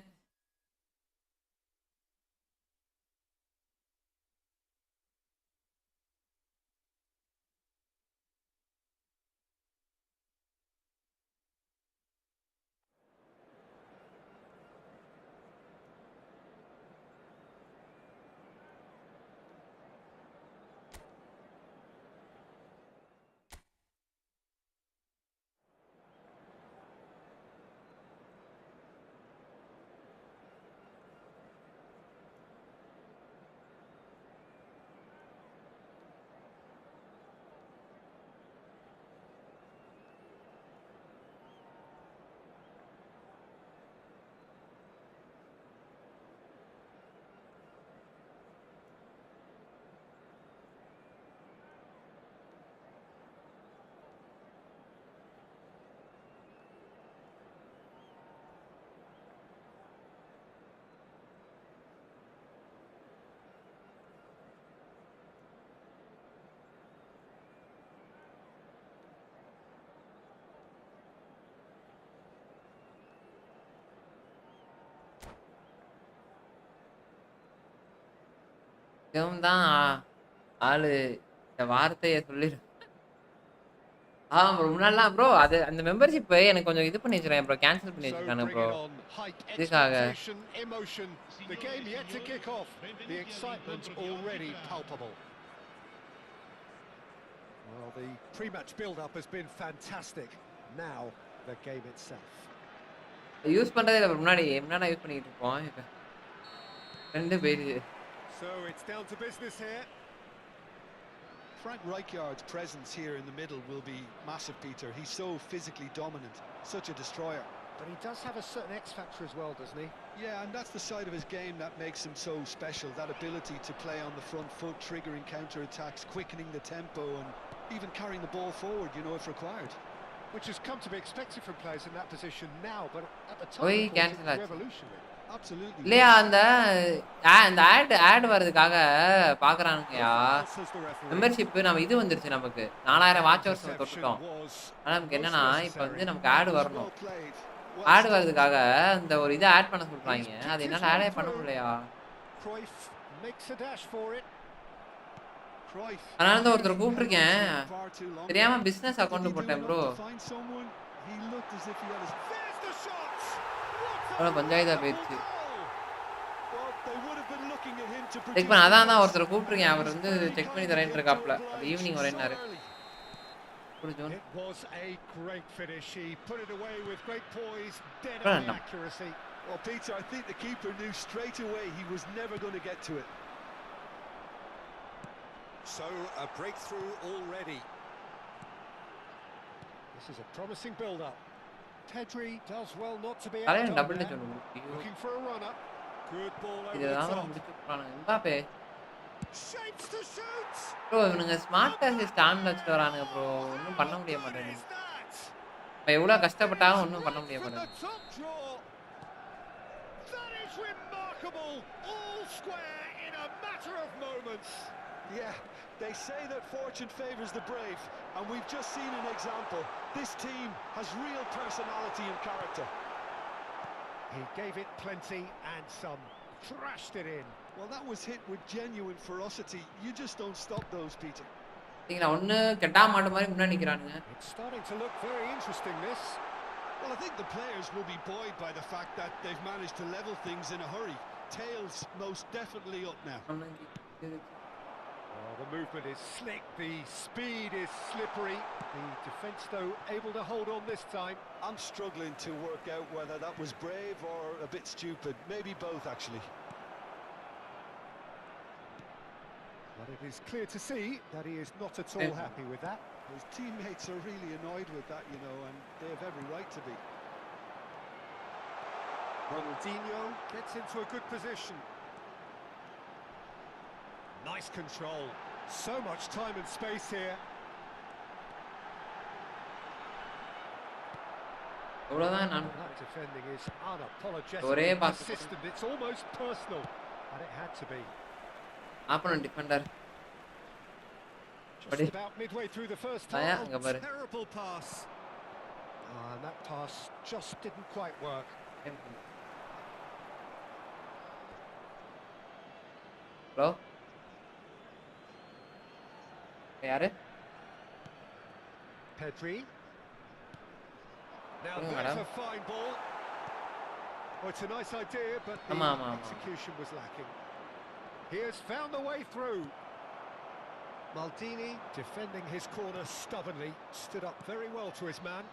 இவன் தான் ஆளு இந்த வார்த்தையை சொல்லிடு. ப்ரோ முன்னாடிலாம் ப்ரோ அது அந்த மெம்பர்ஷிப் எனக்கு கொஞ்சம் இது பண்ணி வச்சிருக்கேன் ப்ரோ, கேன்சல் பண்ணி So வச்சிருக்கானு bring bro. it on. Height, இதுக்காக expectation, emotion. The game yet to kick off. The excitement already palpable. Well, the pre-match build-up has been fantastic. Now, the game itself. Use பண்றதே இல்ல. முன்னாடி use பண்ணிட்டு இருப்போம். இப்ப ரெண்டு பேரு. So it's down to business here. Frank Rijkaard's presence here in the middle will be massive, Peter. He's so physically dominant, such a destroyer. But he does have a certain X factor as well, doesn't he? Yeah, and that's the side of his game that makes him so special, that ability to play on the front foot, triggering counter-attacks, quickening the tempo, and even carrying the ball forward, you know, if required. Which has come to be expected from players in that position now, but at the Oi, time, of course, cancel it was ஆச்சு. revolutionary. Absolutely. இல்லையா அந்த அந்த add வர்றதுக்காக பாக்குறானுங்கயா. Says the referee. Membership நம்ம இது வந்துருச்சு, நமக்கு 4000 watch hours Interception தொட்டுட்டோம். was ஆனா நமக்கு என்னன்னா இப்போ வந்து நமக்கு ஆட் Well வரணும். played. ஆட் வர்றதுக்காக அந்த ஒரு இதை ஆட் பண்ண சொல்றாங்க. அது என்னால ஆடே பண்ண முடியலையா. Cruyff makes a dash for it. Cruyff. அதனால தான் ஒருத்தர் கூப்பிட்டுருக்கேன். Far too long. தெரியாம business Did he account do போட்டேன் enough bro. to find someone? He looked as if he had his... There's the shot. What அவ்வளோ a பஞ்சாயத்தா wonderful போயிடுச்சு. goal. Well, they would have been looking at him to check produce பண்ண அதான் the ஒருத்தர் கூப்பிட்டுருக்கேன். அவர் வந்து check பண்ணி தரேன்ட்டு இருக்காப்ல. அது evening வரேன்னாரு. புரிஞ்சோம். It was a great finish. He put it away with great poise, dead Well eye done. accuracy. Well, Peter, I think the keeper knew straight away he was never going to get to it. So a breakthrough already. This is a promising build-up. Pedri does well not to be தலையில outdone double there. Touch ஒன்று. Looking for a run-up. Good ball over the இதுதான் top. முடிச்சு போறானுங்க. Mbappe Shapes to shoot. Bro இவனுங்க smart touch stand வச்சுட்டு வரானுங்க bro. ஒன்றும் பண்ண முடிய What மாட்டேங்குது. is that? இப்போ எவ்வளோ கஷ்டப்பட்டாலும் ஒன்றும் பண்ண முடிய From the மாட்டேங்குது. top draw. That is remarkable. All square in a matter of moments. Yeah, they say that fortune favours the brave, and we've just seen an example. This team has real personality and character. He gave it plenty and some. Thrashed it in. Well, that was hit with genuine ferocity. You just don't stop those, Peter. சரிங்களா, ஒன்று கெட்டா மாட்டு மாதிரி முன்னாடி நிற்கிறானுங்க. It's starting to look very interesting, this. Well, I think the players will be buoyed by the fact that they've managed to level things in a hurry. Tails most definitely up now. Oh, the movement is slick, the speed is slippery. The defence, though, able to hold on this time. I'm struggling to work out whether that was brave or a bit stupid. Maybe both, actually. But it is clear to see that he is not at all happy with that. His teammates are really annoyed with that, you know, and they have every right to be. Ronaldinho gets into a good position. Nice control. So much time and space here. அவ்வளோதான் நான் That defending is ஒரே unapologetic, pass. persistent. It's almost personal, and it had to be. Opponent Defender. Just Buddy. about midway through the first Ah, yeah, half. இங்க பாரு. Terrible pass. And that pass just didn't quite work. Hello யாரு? Pedri. Now Oh, that's madam. a fine ball. Oh, it's a nice idea, but the Come on. execution was lacking. He has found the way through. Maldini defending his corner stubbornly, stood up very well to his man.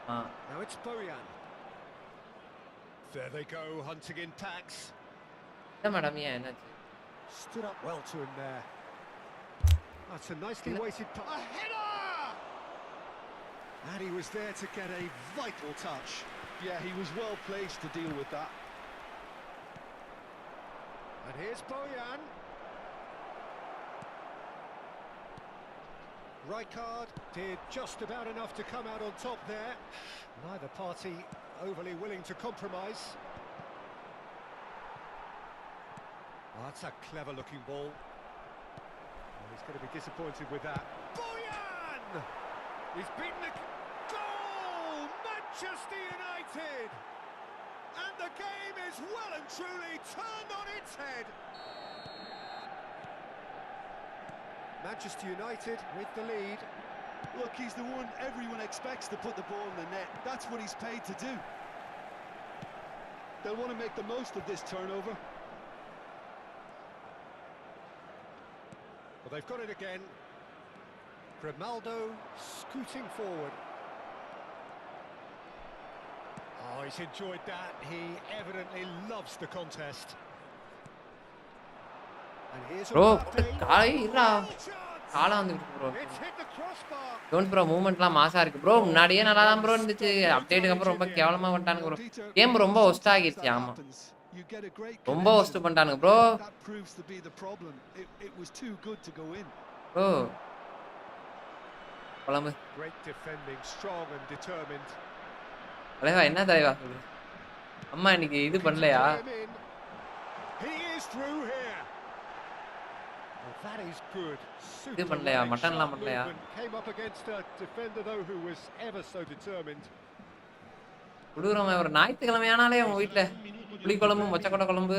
Now it's Bojan. There they go, hunting in packs. என்ன madam ஏன் என்னாச்சு? Stood up well to him there. That's a nicely weighted pass. A header! And he was there to get a vital touch. Yeah, he was well placed to deal with that. And here's Bojan. Rijkaard did just about enough to come out on top there. Neither party overly willing to compromise. Oh, that's a clever looking ball. Oh, he's going to be disappointed with that. Bojan! He's beaten the goal! Manchester United! And the game is well and truly turned on its head. Manchester United with the lead. Look, he's the one everyone expects to put the ball in the net. That's what he's paid to do. They'll want to make the most of this turnover. Well, they've got it again. Grimaldo scooting forward. Oh, he's enjoyed that. He evidently loves the contest. And here's bro Mbappe. காலையிலா Chance. காலா வந்துட்டு bro It's hit the crossbar. Don't bro மூவ்மெண்ட்லாம் மாசா இருக்கு bro முன்னாடியே நல்லா தான் bro இருந்துச்சு அப்டேட்டுக்கு அப்புறம் ரொம்ப கேவலமா பண்ணிட்டானுங்க ப்ரோ கேம் ரொம்ப ஒஸ்ட் ஆகிடுச்சு ஆமா You get a great ரொம்ப ஒஸ்ட் connection. பண்ணிட்டானுங்க bro That proves to be the problem. It was too good to go in. Bro பலமு Great defending, strong and determined. தலைவா என்ன தலைவா சொல்லு அம்மா இன்னைக்கு இது பண்ணலையா Play him in. He is through here. Well, that is good. Super பண்ணலையா? running, மட்டன்லாம் sharp பண்ணலையா? movement. Came up against a defender though who was ever so determined. குடுக்குறவன் ஒரு ஞாயிற்றுக்கிழமையானாலே உங்க வீட்டுல புளி குழம்பு மொச்சக்கொட்டை குழம்பு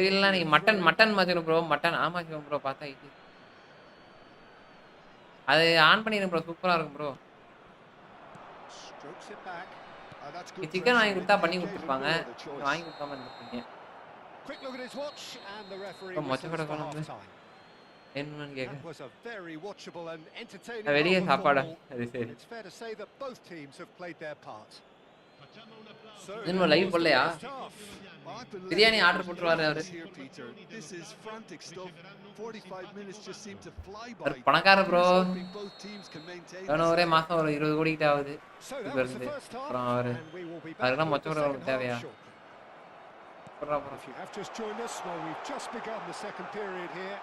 இல்ல நீ மட்டன் மச்சணும் ப்ரோ மட்டன் ஆமா சிவம் ப்ரோ பார்த்தா இது அது ஆன் பண்ணிடுங்க ப்ரோ சூப்பரா இருக்கும் bro Strokes it back. That's good chicken வாங்கி pressing. கொடுத்தா It பண்ணி gave him கொடுத்துருப்பாங்க no other choice. வாங்கி கொடுக்காம இருந்திருப்பீங்க Quick look at his watch and the referee Oh, whistles மொச்சக்கொட்டை for குழம்பு. half time. என்னன்னு கேட்க That was a very watchable and entertaining வெளியே half of சாப்பாடா football. அது சரி It's fair to say that both teams have played their part. So இன்னும் live போடலையா? it's tough. Well, I've been biryani left order போட்டுருவாரு அவரு here, Peter. This is frantic stuff. 45 minutes just seem to fly by. ஒரு பணக்கார bro Here's hoping both teams can maintain அவன this ஒரே level. மாசம் ஒரு 20 கோடி கிட்ட ஆகுது So that இப்ப was the இருந்து first half, அப்புறம் அவரு and we will be back அதுக்கெல்லாம் with the மொச்சக்கொட்டை second தேவையா half shortly. போடுறா bro If you have just joined us, well, we've just begun the second period here.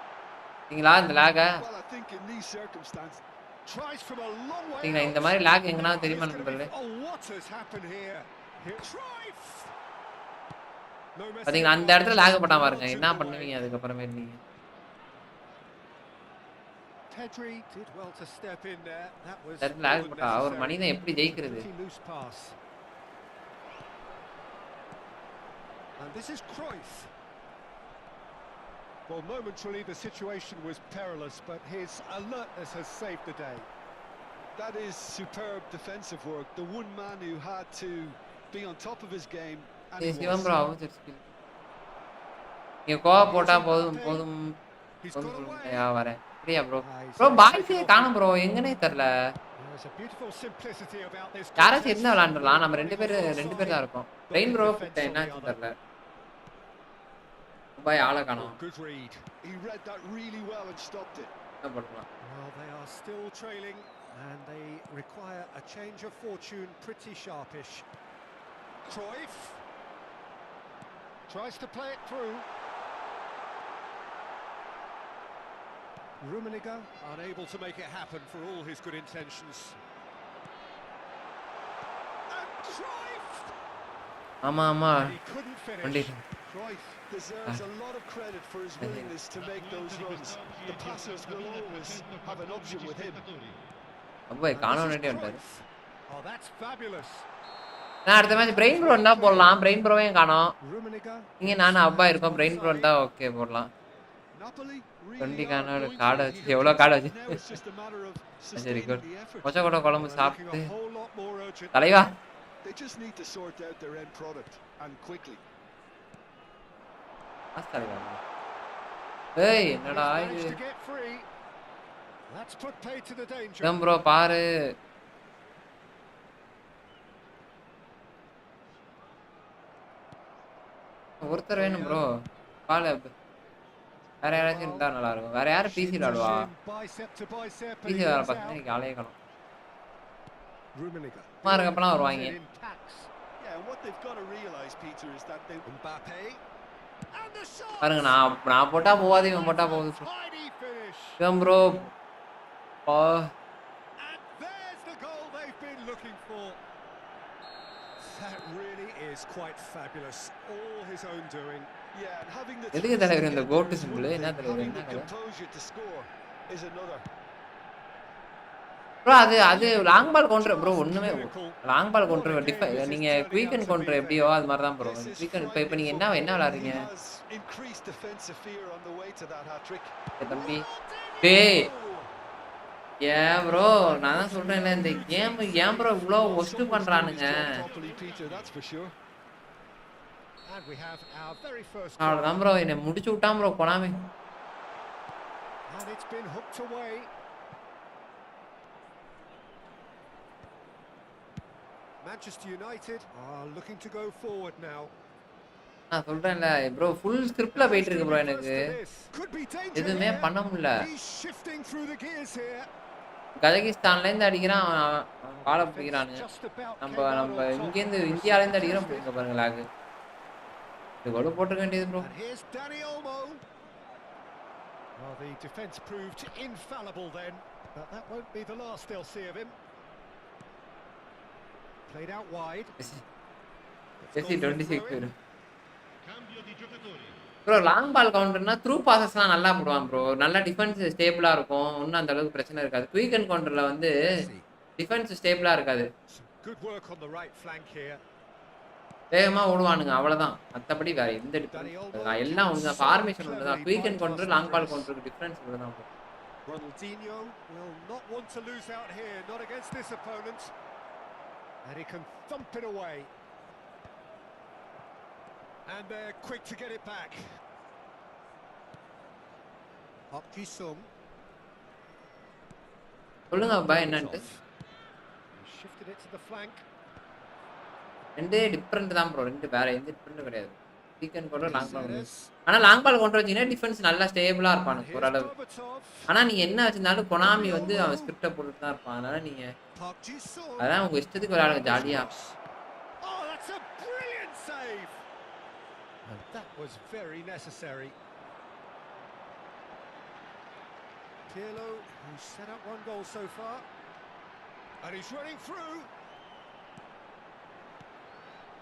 நீங்களா இந்த லாக Well, I think in these circumstances, Tries from a long way நீங்க இந்த out. மாதிரி lock எங்கனா Now தெரியுமா it's gonna be- நண்பர்களே Oh, what has happened here? Here, Cruyff! No messing பாத்தீங்களா அந்த around. இடத்துல லாக் போட்டாம பாருங்க Well என்ன took away. பண்ணுவீங்க அதுக்கப்புறமே நீங்க Pedri did well to step in there. That was இந்த இடத்துல லாக் more than போட்டா ஒரு necessary. மனிதன் எப்படி ஜெயிக்கிறது Pretty loose pass. And this is Cruyff. Well, momentarily the situation was perilous, but his alertness has saved the day. that is superb defensive work. The one man who had to be on top of his game, and he Shivam was. ப்ரோ அவசர skill நீங்க கோவா போட்டா போதும் போதும் He's போதும் got bro. away. யா வரேன் அப்படியா bro He's bro taken பாய்ஸே off. காணும் ப்ரோ எங்கனே தெரியல There's a beautiful simplicity about this. யாராச்சும் contest. இருந்தா விளையாண்டுலாம் நம்ம ரெண்டு Running பேர் தான் offside. இருக்கோம் Got train the bro defence on the என்னாச்சு other. தெரியல பாய் ஆளை காணோம் Good read. He read that really well and stopped it. என்ன பண்ணலாம் Well, they are still trailing, and they require a change of fortune pretty sharpish. Cruyff tries to play it through. Rummenigge unable to make it happen for all his good intentions. And Cruyff! ஆமா ஆமா He couldn't finish. பண்ணிட்டேன் Cruyff deserves a lot of credit for his willingness to make those runs. The passers will always have an option with him. அப்பா And காணோம் this is வேண்டிய வந்தாரு Cruyff. Oh, that's fabulous. நான் அடுத்த match brain bro இருந்தா போடலாம் brain ப்ரோவையும் காணோம் Rummenigge. இங்க நானும் அப்பா இருக்கோம் பிரெயின் ப்ரோ இருந்தா ஓகே போடலாம் Napoli really 20 are card going card for it வச்சு here, எவ்வளோ Peter. கார்டு வச்சு Now it's just a matter of சரி sustaining குட் the effort. கொச்சக்கொட்டை குழம்பு Well, looking சாப்பிட்டு a whole lot more urgent. தலைவா They just need to sort out their end product and quickly. தலைவா ஏய் என்னடா He's இது managed to get free. That's put paid to the danger. Shivam bro பாரு ஒருத்தர் வேணும் ப்ரோ பால் வேற யாராச்சும் இருந்தா நல்லா இருக்கும் வேற யாரும் பிசி Shin to விளாடுவா shin, bicep to bicep, and busy he வேற wins பார்த்தா out. இன்னைக்கு ஆளே காணும் Rummenigge. சும்மா இருக்கப்பலாம் வருவாங்க In packs. Yeah, and what they've got to realise, Peter, is that they. Mbappe. And the shot. பாருங்க நான் போட்டா போவாது இவன் போட்டா போகுது Tidy finish. Shivam bro And there's the goal they've been looking for. That really is quite fabulous. All his own doing. Yeah, and having the. எதுக்கு tools தலைவர் to இந்த get கோட்டு there is சிம்பிள் one என்ன thing, தலைவர் having என்ன the கதை composure to score is another. Bro அது long ball counter bro. Just ஒண்ணுமே clinical. Long ball What a counter game this is நீங்க turning quick out and to be counter then. எப்படியோ அது மாதிரி தான் bro. This is quick and இப்ப frightening நீங்க என்ன football, என்ன and he விளையாடுறீங்க has increased defensive fear on the way to that hat-trick. தம்பி? டேய் Ronaldinho! ஏன் ப்ரோ, நான் தான் சொல்றேன்ல இந்த கேம் ஏன் ப்ரோ இவ்வளோ Well, worst someone's doing his பண்றானுங்க. job properly, Peter, that's for sure. And we have our very first goal. அவ்வளோதான் ப்ரோ, என்னை முடிச்சு விட்டான் bro Konami. And it's been hooked away. Manchester United are looking to go forward now. நான் சொல்றேன்ல bro, full ஸ்கிரிப்ட்ல And who's போயிட்டு இருக்கு gonna bro. be first எனக்கு to this? Could be danger எதுவுமே here. பண்ண முடியல. He's shifting through the gears here. கஜகிஸ்தான்ல இருந்து அடிக்கிறான், அவன் Well, காலை the defense பிடிக்கிறானுங்க. just about நம்ம came out நம்ம on top. இங்கேருந்து It was இந்தியால இருந்து contested. அடிக்கிறோம். இங்க பாருங்க லாகு. இது கூட போட்டுக்க வேண்டியது bro. And here's Dani Olmo. Well, the defence proved infallible then, but that won't be the last they'll see of him. Played out wide. It's SC gone for a 26 throw-in. Cambio di giocatori. Bro. Long ball கவுண்டர்னா through பாசஸ்லாம் நல்லா போடுவான் bro. நல்லா defence ஸ்டேபிளா இருக்கும். ஒன்றும் அந்த அளவுக்கு பிரச்சனை இருக்காது. குயிக் அண்ட் கவுண்டர்ல வந்து Messi. டிஃபென்ஸ் ஸ்டேபிளா இருக்காது. Some good work on the right flank here. வேகமா ஓடுவானுங்க அவ்வளவுதான். மத்தபடி வேற எந்த Dani டிஃபரன்ஸ் Olmo எல்லாம் can ஒண்ணுதான். so ஃபார்மேஷன் ஒண்ணுதான். cleverly quick and bypass counter the long ball press. கவுண்டருக்கு டிஃபரன்ஸ் இவ்வளவுதான் bro. Ronaldinho will not want to lose out here, not against this opponent. And he can thump it away. And they're quick to get it back. Park Ji-sung. சொல்லுங்க பாய் என்னன்ட்டு. Shifted it to the flank. ரெண்டே different தான் bro. ரெண்டு வேற எந்த டிஃபரெண்ட்டும் கிடையாது. Quick and counter long ball counter. Ceres. ஆனா லாங் பால் கவுண்டர் வச்சீங்கன்னா டிஃபென்ஸ் நல்லா ஸ்டேபிளா And இருப்பானுங்க here's ஓரளவு. Berbatov. ஆனா நீங்க என்ன வச்சிருந்தாலும் கொனாமி வந்து அவன் ஸ்கிரிப்ட போட்டுட்டு தான் இருப்பான். அதனால நீங்க Park Ji-sung. அதான் உங்க இஷ்டத்துக்கு விளையாடுங்க ஜாலியா. Oh, that's a brilliant save. And that was very necessary. Pirlo, who's set up one goal so far. And he's running through.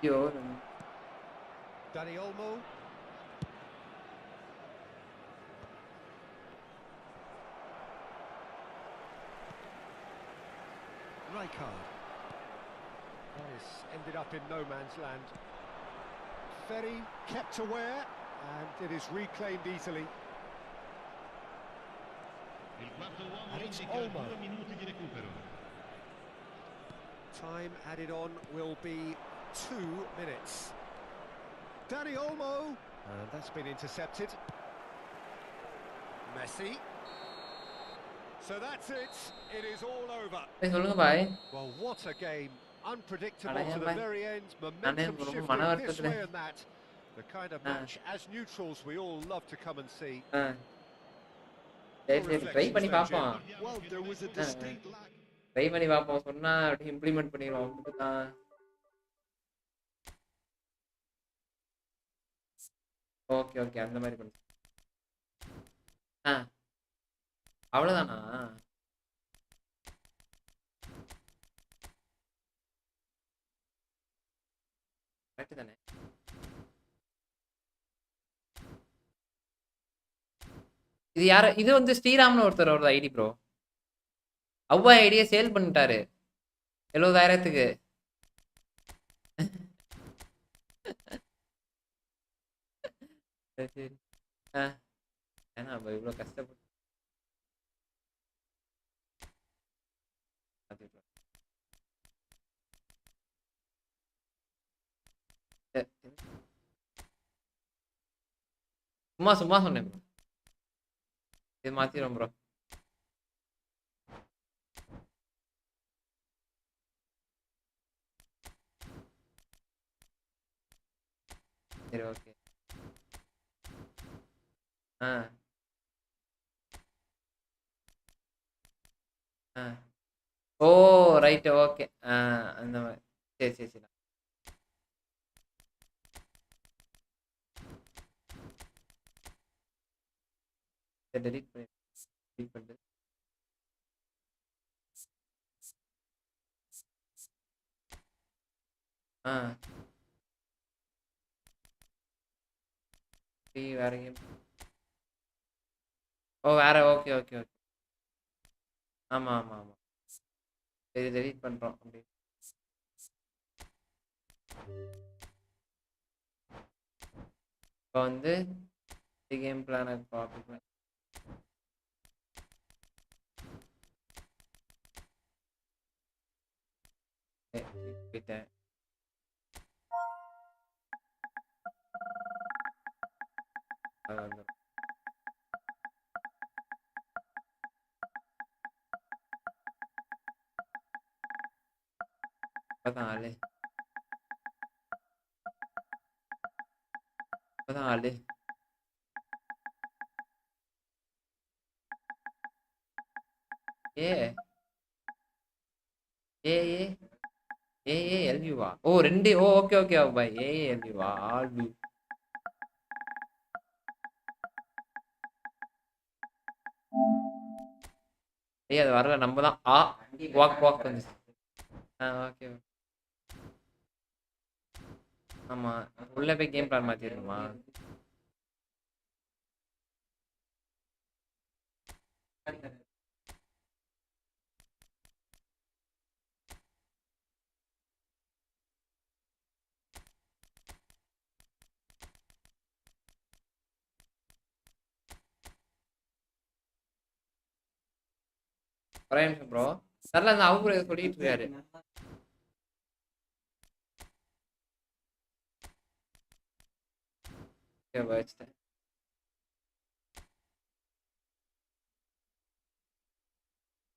ஐயோ Dani Olmo. Rijkaard. Well, it's ended up in no man's land. Ferry kept aware, and it is reclaimed easily. Il quarto uomo And it's indica Olmo. 2 minuti di recupero. Time added on will be 2 minutes. Dani Olmo, and that's been intercepted. Messi. So that's it. It is all over. சொல்லுங்க பாய். Well, what a game. Unpredictable அட to ஏன் the bye? very end. நானே Momentum ரொம்ப shifting மன this வருத்தத்துல. way and that. The kind of match, as neutrals, we all love to come and see. சரி சரி try பண்ணி பார்ப்போம். Well, there was a distinct lack. Try பண்ணி பார்ப்போம். சொன்னா அப்படியே இம்ப்ளிமெண்ட் பண்ணிடுவோம். அப்படிதான். ஓகே ஓகே அந்த மாதிரி பண்ணு. ஆ அவ்வளோதானா? கரெக்ட் தானே? இது யார இது வந்து ஸ்ரீராம்னு ஒருத்தரோட ஐடி ப்ரோ. அவ்வா ஐடியை சேல் பண்ணிட்டாரு 70,000க்கு. சரி சரி. ஆ ஏன்னா நம்ம இவ்வளோ கஷ்டப்பட்டு பார்த்துக்கலாம். சரி, சரி. சும்மா சும்மா சொன்னேன் ப்ரோ. இது மாத்திரும் ப்ரோ. சரி ஓகே. ஆ ஆ ஓ ரைட் ஓகே. ஆ அந்த மாதிரி. சரி சரி சரி. சரி டெலிட் பண்ணி டெலிட் பண்ணிட்டு. ஆ வேற கேம். ஓ வேற ஓகே ஓகே ஓகே. ஆமா ஆமா ஆமா. சரி டெலீட் பண்றோம் அப்படி. இப்போ வந்து கேம் பிளான் காப்பி பண்ணி போயிட்டேன். அது வந்து இப்பதான் ஆளு இப்பதான் ஆளு ஏ ஏ ஏ ஏ ஏ எல்யூவா ஓ ரெண்டு ஓ ஓகே ஓகே பாய் ஏ எல்யூவா ஆளு ஏய் அது வரல நம்ம தான் வாக் வாக் வந்து ஓகே ஆமா உள்ள போய் கேம் பிளான் மாத்திரணுமா ஒரே நிமிஷம் ப்ரோ சரில அந்த அவங்க சொல்லிட்டு இருக்காரு வச்சுட்டேன்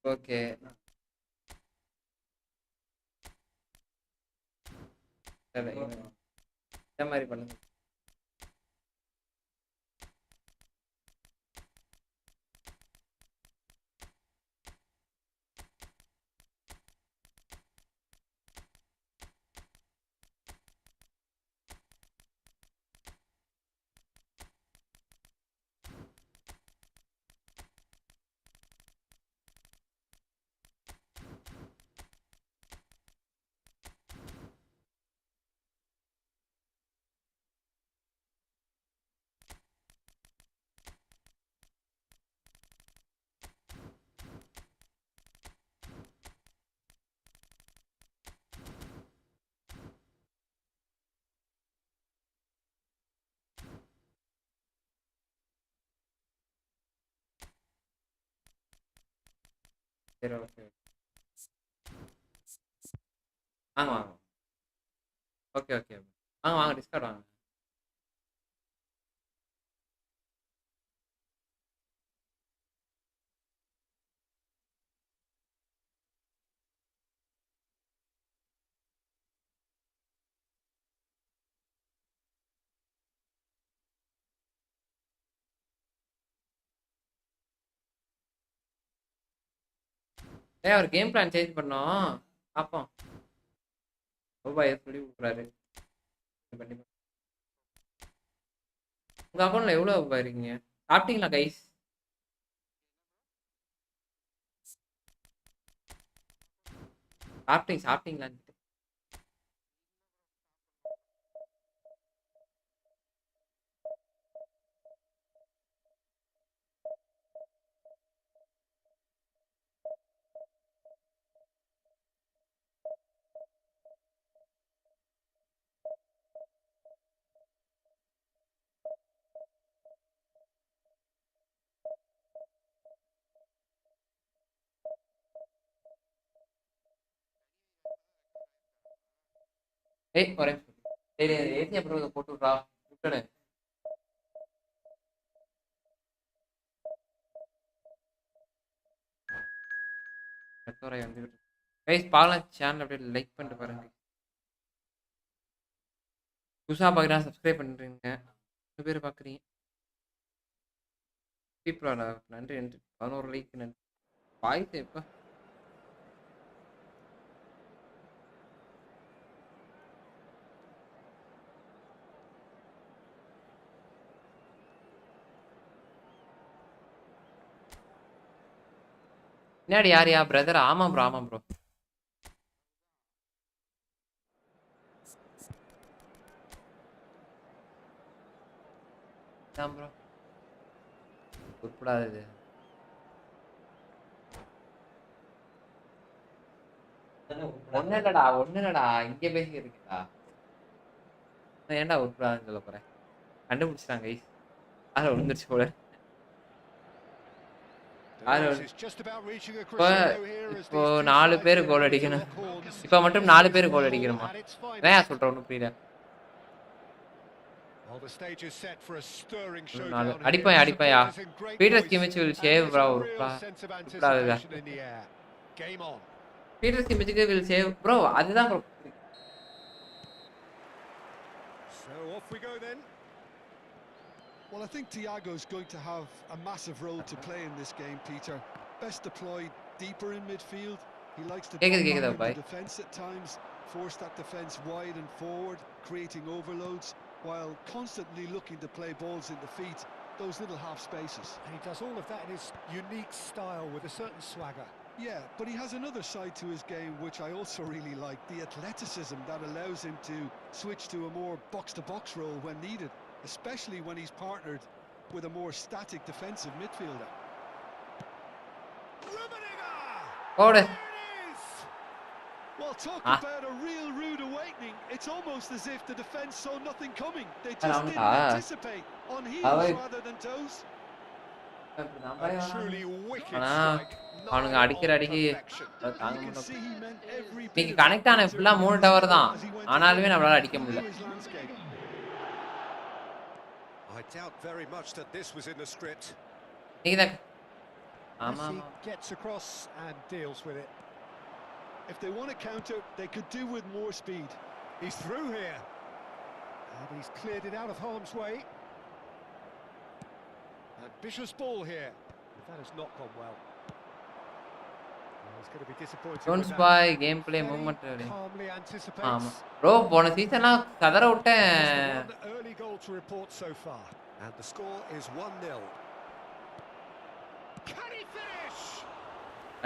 ஓகே சரி இந்த மாதிரி பண்ணுங்க சரி ஓகே வாங்க வாங்க ஓகே ஓகே வாங்க வாங்க டிஸ்கார்ட் வாங்க ஏய் அவர் கேம் பிளான் சேஞ்ச் பண்ணோம் பார்ப்போம் ரூபாய் சொல்லி கொடுக்குறாரு கண்டிப்பா உங்க அக்கௌண்ட்ல எவ்வளவு ரூபாய் இருக்கீங்க சாப்பிட்டீங்களா கைஸ் சாப்பிட்டீங்களான்னு ஏய் ஒரே சரி ஏசி அப்புறம் போட்டு விட்றா விட்டுடு ரத்தோரை வந்து கைஸ் பார்க்கலாம் சேனல் அப்படியே லைக் பண்ணிட்டு பாருங்க புதுசாக பார்க்குறேன் சப்ஸ்கிரைப் பண்ணுறீங்க 2 பேர் பார்க்குறீங்க பீப்புளோட நன்றி நன்றி 11 லைக் நன்றி வாய்ஸ் எப்போ பின்னாடி யார் பிரதர் ஆமாம் ப்ரோ தான் ப்ரோ உட்படாது ஒண்ணு இல்லடா இங்க பேசிக்கிட்டு இருக்கா ஏன்டா உருப்படாதுன்னு சொல்ல போறேன் கண்டுபிடிச்சிட்டாங்க கைஸ் அதுல விழுந்துருச்சு போல The ஆறு race is just about reaching a இப்போ crescendo here as இப்போ these two 4 sides பேர் get கோல் ready to அடிக்கணும் lock horns. இப்போ மட்டும் 4 பேர் கோல் அடிக்கணுமா At its ஏன் finest. சொல்றேன் ஒன்றும் புரியல Well, the stage is set for a stirring நாலு showdown here. அடிப்பையா Supporters in great Peter voice, Schmeichel will and save there's bro a real sense of உருப்படாதுதா anticipation in the air. Game on. Peter ஸ்கிமிச்சுக்கு will save bro அதுதான் bro So off we go then. Well, I think Thiago's going to have a massive role to play in this game, Peter. Best deployed deeper in midfield. He likes to drop கேக்குதா back bye into defence at times, force that defence wide and forward, creating overloads, while constantly looking to play balls in the feet, those little half spaces. And he does all of that in his unique style with a certain swagger. Yeah, but he has another side to his game which I also really like, the athleticism that allows him to switch to a more box-to-box role when needed, especially when he's partnered with a more static defensive midfielder. போடு There it is! Well, talk about a real rude awakening. It's almost as if the defence saw nothing coming. They just didn't anticipate, on heels rather than toes. A truly wicked ஆனா strike. அவனுங்க அடிக்கிற அடிக்கு Perfection. தாங்க You can மாட்டோம் see he meant every bit இன்னைக்கு of connect ஆன Peter ஃபுல்லா 3 tower தான் as he went ஆனாலுமே ahead. நம்மளால அடிக்க He முடியல knew his landscape. I doubt very much that this was in the script. நீங்க தான் ஆமா Messi gets across and deals with it. If they want to counter, they could do with more speed. He's through here. And he's cleared it out of harm's way. Ambitious ball here. That has not gone well. He's going to be disappointed with டோன்ஸ் that. பாய் game play Very movement calmly ஆமா anticipates. Bro போன சீசன்லாம் கதற Just விட்டேன் the one early goal to report so far. And the score is 1-0. Can he finish?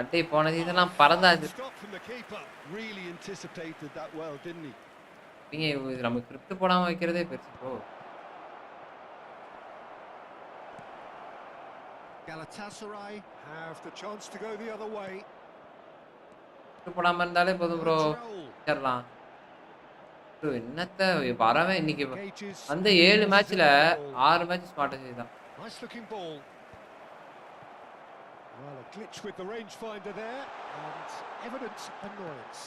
அட்டே போன சீசன்லாம் பறந்தாச்சு Stop from the keeper. Really anticipated that well, didn't he? நீங்க நம்ம script போடாம வைக்கிறதே பெருசு bro Galatasaray have the chance to go the other way. Script போடாம இருந்தாலே போதும் bro Control. வச்சிடலாம் ப்ரோ என்னத்த வரவே இன்னைக்கு Engages அந்த 7 மேட்ச்ல 6 மேட்ச் ஸ்மார்ட் தான் nice looking ball. Well, a glitch with the rangefinder there and evident annoyance.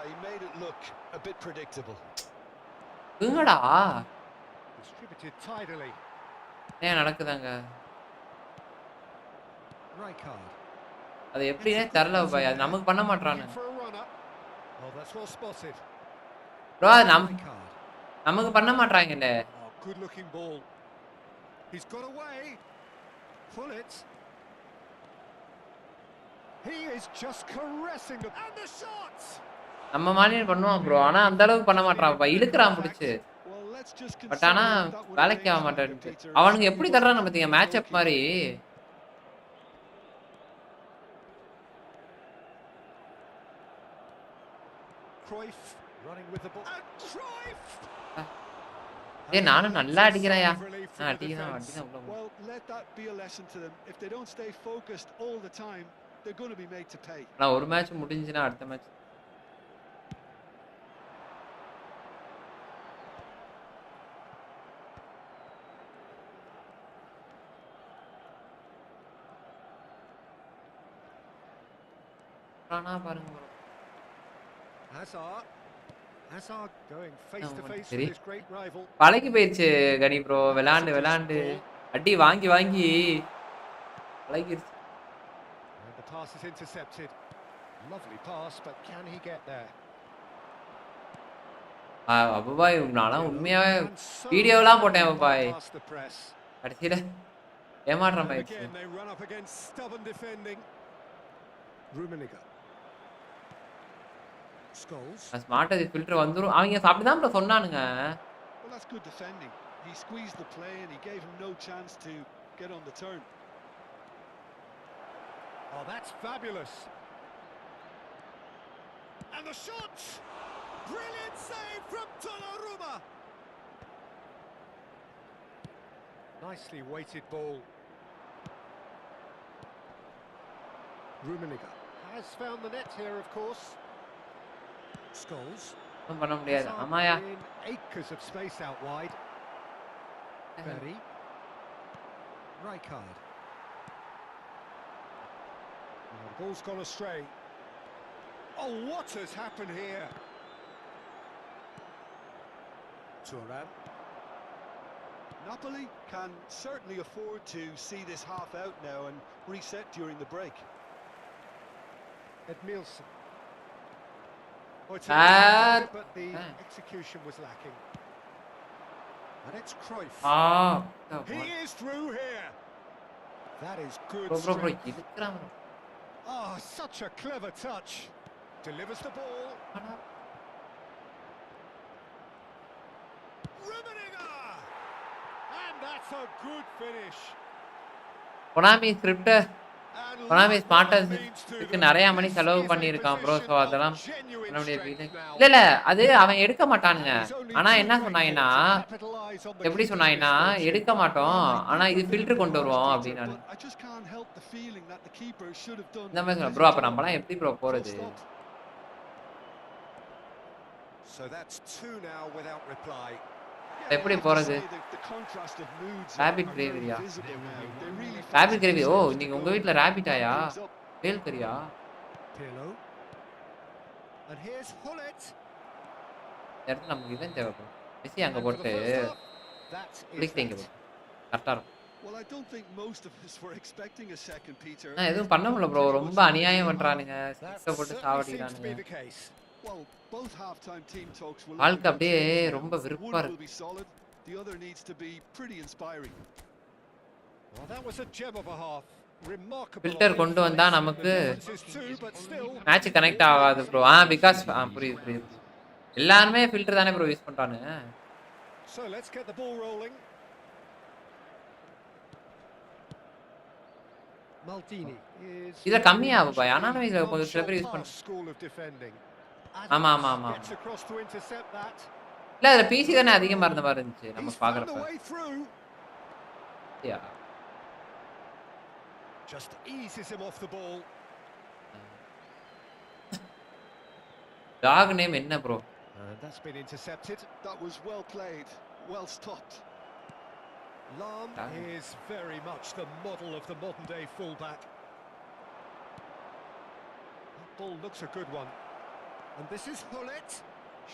He made it look a bit predictable. எங்கடா Distributed tidily. ஏன் நடக்குதாங்க Right card. அது எப்படினே தெரியல பாய் அது நமக்கு பண்ண மாட்டறானே Looking for a runner. Oh, that's well spotted. Bro அது Right card. நமக்கு பண்ண மாட்டறாங்கடே Oh, good looking ball. He's got away. Pull it. He is just caressing the and the shots. நம்ம மாதிரி பண்ணுவான் ப்ரோ ஆனா அந்த அளவுக்கு பண்ண மாட்டறான் பாய் இழுக்குறான் பிடிச்சு Well, let's just பட் ஆனா consider that one வேலைக்கு ஆக rangefinder, மாட்டேன் Peter. அவனுங்க எப்படி தர்றான்னு பாத்தீங்க மேட்ச் அப் மாதிரி Cruyff running with the ball. And Cruyff. ஏய் நானும் நல்லா அடிக்கிறேன்யா Relief from நான் the அடிக்கிறேன் defence. அடிதான் உள்ள Well, let that be a lesson to them. If they don't stay focused all the time, they're going to be made to pay. நான் ஒரு match முடிஞ்சினா அடுத்த மேட்ச் ஆனா பாருங்க bro. Hazard going face to face சரி. with his great rival. பழகி போயிருச்சு கனி bro விளாண்டு அடி வாங்கி வாங்கி பழகிருச்சு And the pass is intercepted. Lovely pass, but can he get there? அபுபாய் நான்லாம் உண்மையாவே And so வீடியோலாம் போட்டேன் அபுபாய் past the press. கடைசியில ஏமாற்றம் And ஆயிடுச்சு again they run up against stubborn defending. Rummenigge. Scholes. Smart அது ஃபில்டர் வந்துரும் அவங்க அப்படிதான் bro சொன்னானுங்க Well, that's good defending. He squeezed the play and he gave him no chance to get on the turn. Oh, that's fabulous. And the shot! Brilliant save from Donnarumma. Nicely weighted ball. Rummenigge has found the net here, of course. Scholes. ஒண்ணும் பண்ண முடியாது. ஆமாயா. In acres of space out wide. Berry. Rijkaard. Oh, the ball's gone astray. Oh, what has happened here? Thuram. Napoli can certainly afford to see this half out now and reset during the break. Edmilson. Oh, it's That- but the execution was lacking. And it's Cruyff. the He is through here. That is good bro strength. இதுக்குறான் bro. Oh, such a clever touch. Delivers the ball. Rummenigge! And that's a good finish. konami script And konami look smart what it means to இதுக்கு them. நிறைய மணி This செலவு is a பண்ணியிருக்கான் bro. So position அதெல்லாம் of genuine பண்ண முடியாது. strength now. இல்ல அது அவன் எடுக்க மாட்டானுங்க. And he's only ஆனா too என்ன grateful சொன்னாங்கன்னா to capitalise on the எப்படி keeper's சொன்னாங்கன்னா misfortune. எடுக்க மாட்டோம் ஆனா இது ஃபில்டர் கொண்டு வருவோம் Peter, அப்படின்னாரு. but I just can't help the feeling that the keeper should have done இந்த மாதிரி a ப்ரோ better அப்ப job. நம்மலாம் எப்படி ப்ரோ Full போறது? stop. So that's two now without reply. எப்படி போறது? Rabbit gravy யா? Rabbit gravy. ஓ நீங்க உங்க வீட்ல ராபிட்டாயா? வேல் கறியா? Pirlo. And here's Hullet. இடத்துல நமக்கு இவன் தேவை ப்ரோ. மெஸ்ஸி அங்க And for the போட்டு first half, that is பிளிக் தேங்க ப்ரோ. கரெக்டா இருக்கும். Well, I don't think most of us were expecting a second, Peter. எதுவும் பண்ண முடியல ப்ரோ. ரொம்ப அநியாயம் பண்றானுங்க. That சிக்ஸ போட்டு certainly seems to be சாவடிக்கிறானுங்க. the case. Well, both half-time team talks will வாழ்க்கை அப்படியே ரொம்ப வெறுப்பா one will இருக்கு. be solid, the other needs to be pretty inspiring. Well, that was a gem of a half. Remarkable. Filter கொண்டு வந்தா நமக்கு The difference is two, but still. Match connect ஆகாது bro. Because புரியுது புரியுது. எல்லாருமே filter தானே bro use பண்றானுங்க. So let's get the ball rolling. Maldini is இதுல கம்மியாகும் பாய். ஆனாலும் இதுல கொஞ்சம் சில பேர் யூஸ் nonchalant பண்றாங்க. school of defending. ஆமா ஆமா ஆமா. Gets across to intercept that. இல்ல அதுல பிசி தானே அதிகமா இருந்த மாதிரி இருந்துச்சு நம்ம He's found a பாக்குறப்ப. way through. Yeah. Just eases him off the ball. Talk name என்ன bro? And that's been intercepted. That was well played, well stopped. Lam Damn. is very much the model of the modern day fullback. That ball looks a good one. And this is Hullet.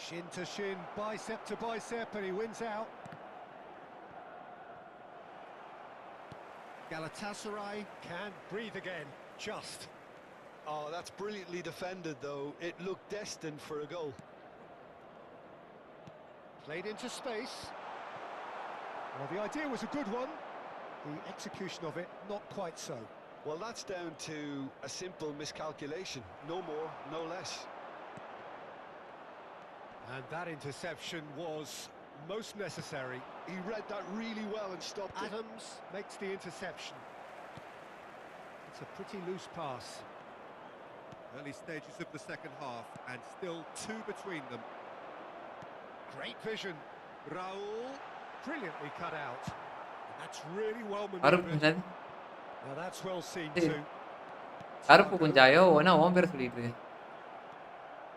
Shin to shin, bicep to bicep, and he wins out. Galatasaray can breathe again, just. Oh, that's brilliantly defended, though. It looked destined for a goal. Played into space. Well, the idea was a good one. The execution of it, not quite so. Well, that's down to a simple miscalculation. No more, no less. And that interception was most necessary. He read that really well and stopped it. Adams makes the interception. It's a pretty loose pass. Early stages of the second half, and still two between them. Great vision. Raul, brilliantly cut out. And that's really well கருப்பு manoeuvred. குஞ்சாது. Now that's well seen Hey. too. கருப்பு குஞ்சாயோ ஓனா own பேர் சொல்லிட்டு இருக்கு.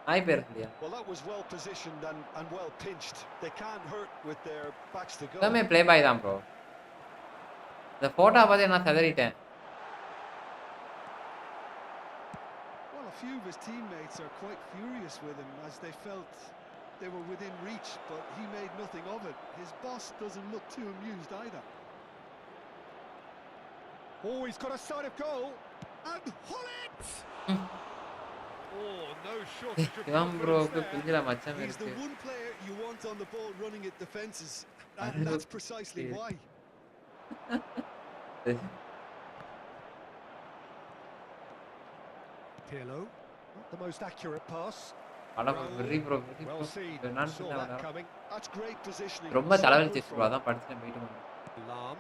நாய் பேர் சொல்லியா? Well, that was well positioned and well pinched. They can't hurt with their backs to goal. எல்லாமே ப்ளே பாய் தான் ப்ரோ. இந்த போட்டோ பார்த்து நான் சதறிட்டேன். Well, a few of his teammates are quite furious with him as they felt they were within reach, but he made nothing of it. His boss doesn't look too amused either. Oh, he's got a sight of goal. And Hullet! Oh, no shortage of இவன் ப்ரோக்கு confidence there. பிஞ்சில மச்சம் He's the இருக்கு. one player you want on the ball running at defences, I and that's look- precisely yeah. why. Pirlo, not the most accurate pass. அட very bro very Well bro. seen. என்னன்னு Saw சொன்னா that coming. That's great positioning. ரொம்ப So தலைவலிச்சிச்சு good bro. from அதான் படிச்சுட்டு போயிட்டு வந்தேன். Lam.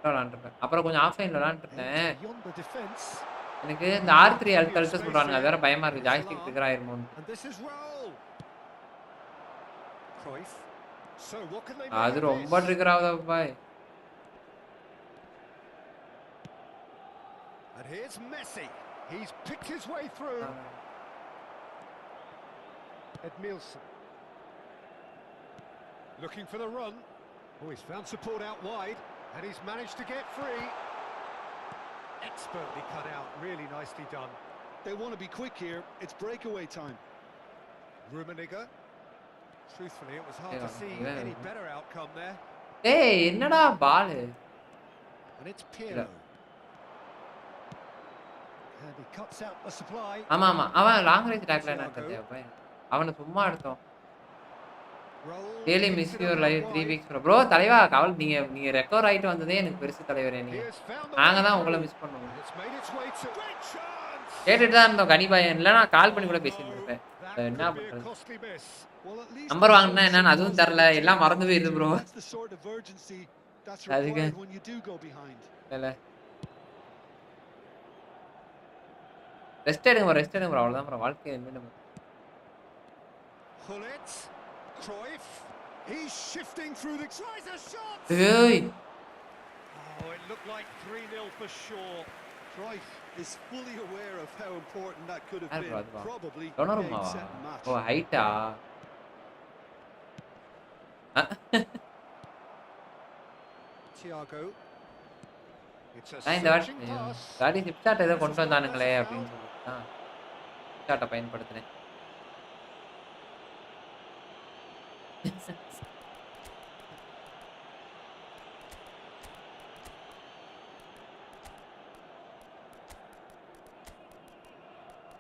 விளாண்டுருப்பேன். அப்புறம் கொஞ்சம் ஆஃப்லைன்ல விளாண்டுருந்தேன். Into yonder defence. எனக்கு இந்த R3 அழுத்த சொல்றாங்க. அது வேற பயமா இருக்கு. ஜாய்ஸ்டிக் ட்ரிகர் ஆயிருமோன்னு. And this is Raul. Cruyff. So what can they அது make of ரொம்ப this? ட்ரிகர் ஆகுதா பாய். And here's Messi. He's picked his way through. Edmilson. Looking for the run. Oh, he's found support out wide, and he's managed to get free. Expertly cut out, really nicely done. They want to be quick here. It's breakaway time. Rummenigge. Truthfully, it was hard to see any better outcome there. ஏய் என்னடா பால் And it's Pirlo. And he cuts out the supply. ஆமா ஆமா அவன் long range டாக்ல என்ன கதையா அவனை சும்மா எடுத்தோம் daily miss your live 3 weeks bro தலைவா கவல் நீங்க ரெக்கவர் ஆயிட்டு வந்ததே எனக்கு பெருசு தலைவரே நீங்க நாங்க தான் உங்களை மிஸ் பண்ணுவோம் கேட்டுட்டு தான் இருந்தோம் கனிபாயன் இல்லைனா கால் பண்ணி கூட பேசிட்டு இருப்பேன் என்ன பண்றது நம்பர் வாங்கினா என்னன்னு அதுவும் தரல எல்லாம் மறந்து போயிருது ப்ரோ அதுக்கு இல்ல ரெஸ்ட் எடுங்க ப்ரோ அவ்வளவுதான் ப்ரோ வாழ்க்கை என்ன Cruyff, he's shifting through the tries a shot. Hey. Oh, it looked like 3-0 for sure. Cruyff is fully aware of how important that could have been. Probably set match. Oh, height Thiago. It's a searching pass. Gaadi Snapchat ஏதோ கொண்டு வந்தானுங்களே அப்படினு சொல்லிட்டு Snapchat பயன்படுத்துறேன்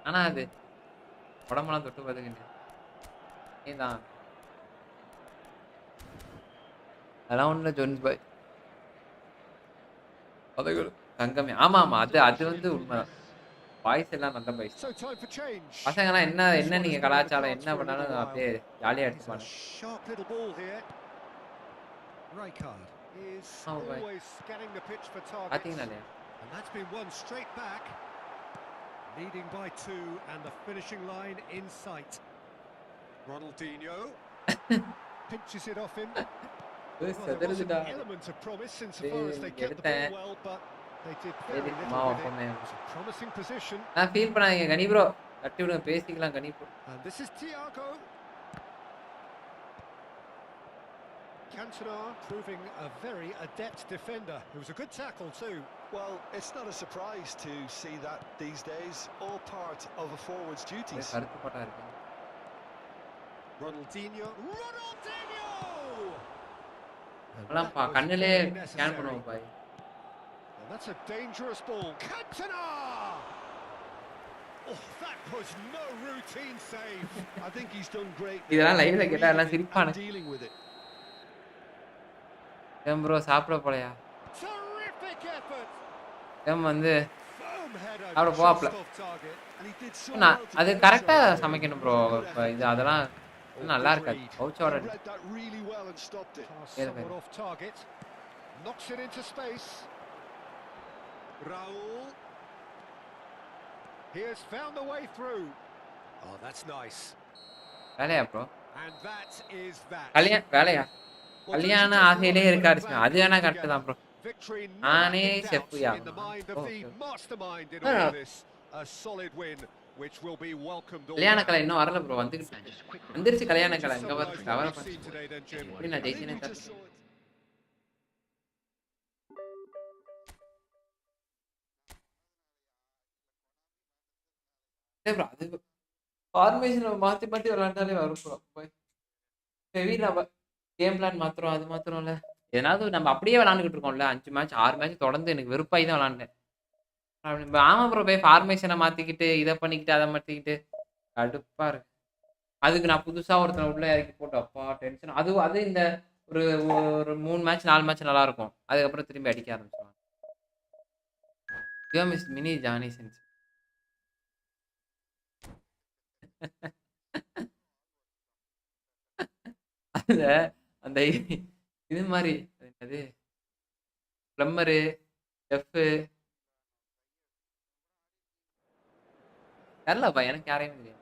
ஆனா அது உடம்பெல்லாம் தொட்டு பார்த்துக்கிட்டு நீதான் அதெல்லாம் ஒண்ணு ஜோன்ஸ் பாய் அது தங்கமே ஆமா ஆமா அது வந்து உண்மை பாய்ஸ் எல்லாம் நல்ல பாய்ஸ் பசங்கலாம் என்ன நீங்க கலாச்சாரம் என்ன பண்ணாலும் அப்படியே ஜாலியா எடுத்துப்பாங்க பாத்தீங்களா And that's been one straight back. Leading by 2 and the finishing line in sight. Ronaldinho pinches it off him. Well, there was an element of promise insofar as they kept the ball well, but they did very little with it. It's a promising position. நான் feel பண்ணாதீங்க கனி bro தட்டி விடுங்க பேசிக்கலாம் கனி bro. And this is Thiago. Cantona proving a very adept defender. It was a good tackle too. Well, it's not a surprise to see that these days. All part of a forward's duties. Ronaldinho. அதெல்லாம் கண்ணிலே scan பண்ணுவோம் பாய். And that's a dangerous ball. Cantona! Oh, that was no routine save. I think he's done great. இதெல்லாம் லைவ்ல கேட்டா எல்லாம் சிரிப்பானே. Dealing with it. ஏன் bro சாப்பிட போலையா? Terrific effort. ஏன் வந்து அவர போப்ல. அது கரெக்ட்டா சமைக்கணும் ப்ரோ. இது அதெல்லாம் நல்லா இருக்காது. பவுச்சோட off target. Knocks it into space. Raul. He has found the way through. Oh, that's nice. வேலையா bro? And that is that. வேலையா? கல்யாண ஆசையிலே இருக்காரு அது வேணா கரெக்ட் தான் ப்ரோ நானே செஃப்யா கல்யாண கலை இன்னும் வரல ப்ரோ வந்துருச்சு கல்யாண கலை அங்க வருது கவலை எப்படி நான் ஜெயிச்சேனே ப்ரோ அது ஃபார்மேஷன் மாத்தி மாத்தி விளையாண்டாலே வரும் ப்ரோ ஹெவி நம்ம கேம் பிளான் மாத்திரம் அது மாத்திரம் இல்லை ஏதாவது நம்ம அப்படியே விளாண்டுக்கிட்டு இருக்கோம்ல 5 மேட்ச் 6 மேட்ச் தொடர்ந்து எனக்கு வெறுப்பாகி தான் விளாண்டேன் ஆமாம் ப்ரோ போய் ஃபார்மேஷனை மாற்றிக்கிட்டு இதை பண்ணிக்கிட்டு அதை மாற்றிக்கிட்டு கடுப்பா இருக்கு அதுக்கு நான் புதுசாக ஒருத்தனை உள்ள இறக்கி போட்டு அப்பா டென்ஷன் அது இந்த ஒரு 3 மேட்ச் 4 மேட்ச் நல்லா இருக்கும் அதுக்கப்புறம் திரும்பி அடிக்க ஆரம்பிச்சுவாங்க மிஸ் மினி ஜானி சென்ஸ் அதுல அந்த இது மாதிரி அது பிளம்பரு செஃப்பு தெரியலப்பா எனக்கு யாரையும் தெரியாது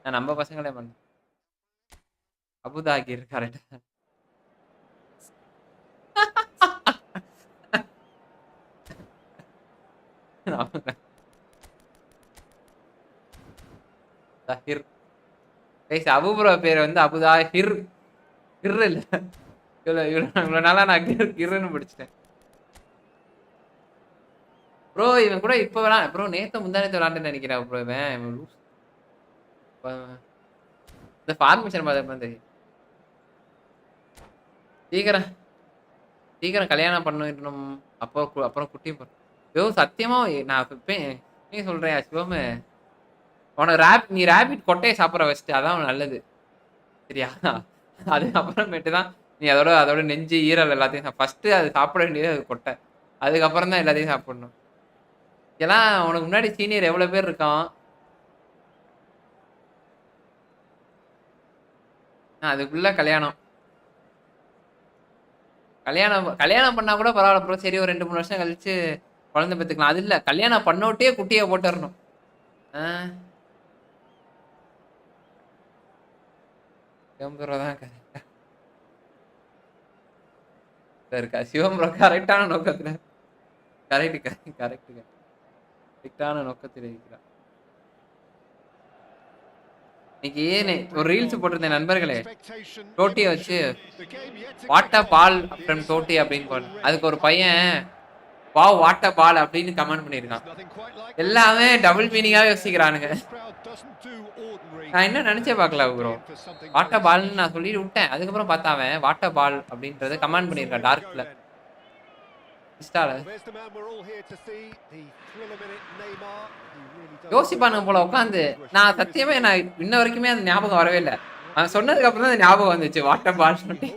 நான் நம்ம பசங்களே பண்ண அபுதாகிர் கரெக்டா தஹிர் கைஸ் அபு ப்ரோ பேர் வந்து அபுதா ஹிர் ஹிர் இல்ல. இவ்வளவு நாளா நான் கிர்ன்னு படிச்சிட்டேன். ப்ரோ இவன் கூட இப்ப விளாட ப்ரோ நேத்து முந்தானத்து விளாண்டுன்னு நினைக்கிறேன் ப்ரோ இவன் லூஸ். இந்த ஃபார்மேஷன் பார்த்தப்ப தெரியும். சீக்கிரம் சீக்கிரம் கல்யாணம் பண்ணிடணும். அப்புறம் குட்டியும் யோ சத்தியமா நான் இப்ப சொல்றேன் சிவமு உனக்கு நீ ரேபிட் கொட்டையை சாப்பிட்ற வச்சுட்டு அதான் நல்லது சரியா. அதுக்கப்புறமேட்டு தான் நீ அதோட நெஞ்சு ஈரல் எல்லாத்தையும் ஃபர்ஸ்ட் அது சாப்பிட வேண்டியது அது கொட்டை. அதுக்கப்புறம் தான் எல்லாத்தையும் சாப்பிடணும். இதெல்லாம் உனக்கு முன்னாடி சீனியர் எவ்வளவு பேர் இருக்கான். அதுக்குள்ள கல்யாணம் கல்யாணம் பண்ணா கூட பரவாயில்ல ப்ரோ. சரி ஒரு 2-3 வருஷம் கழிச்சு குழந்தை பெற்றுக்கலாம். அது இல்ல கல்யாணம் பண்ணோட்டே குட்டியை போட்டுறணும். சிவம்புரம் தான் இருக்கா. சிவம்புரம் கரெக்டான நோக்கத்துல கரெக்டான நோக்கத்தில் இருக்கிறார். இன்னைக்கு ஒரு ரீல்ஸ் போட்டிருந்தேன் நண்பர்களே. டோட்டியை வச்சு வாட்ட பால் அப்புறம் டோட்டி அப்படின்னு போடுறேன். அதுக்கு ஒரு பையன் வாவ் வாட்ட பால் அப்படின்னு கமெண்ட் பண்ணியிருக்கான். எல்லாமே டபுள் மீனிங்காக யோசிக்கிறானுங்க. நான் என்ன நினைச்சே பார்க்கல ப்ரோ. வாட்ட பால்னு நான் சொல்லிட்டு விட்டேன். அதுக்கப்புறம் பார்த்தாவன் வாட்ட பால் அப்படின்றத கமெண்ட் பண்ணியிருக்கான் டார்க்ல. யோசிப்பானுங்க போல உட்காந்து. நான் சத்தியமே நான் இன்ன வரைக்குமே அந்த ஞாபகம் வரவே இல்லை. அவன் சொன்னதுக்கு அப்புறம் தான் ஞாபகம் வந்துச்சு வாட்ட பால் சொல்லிட்டு.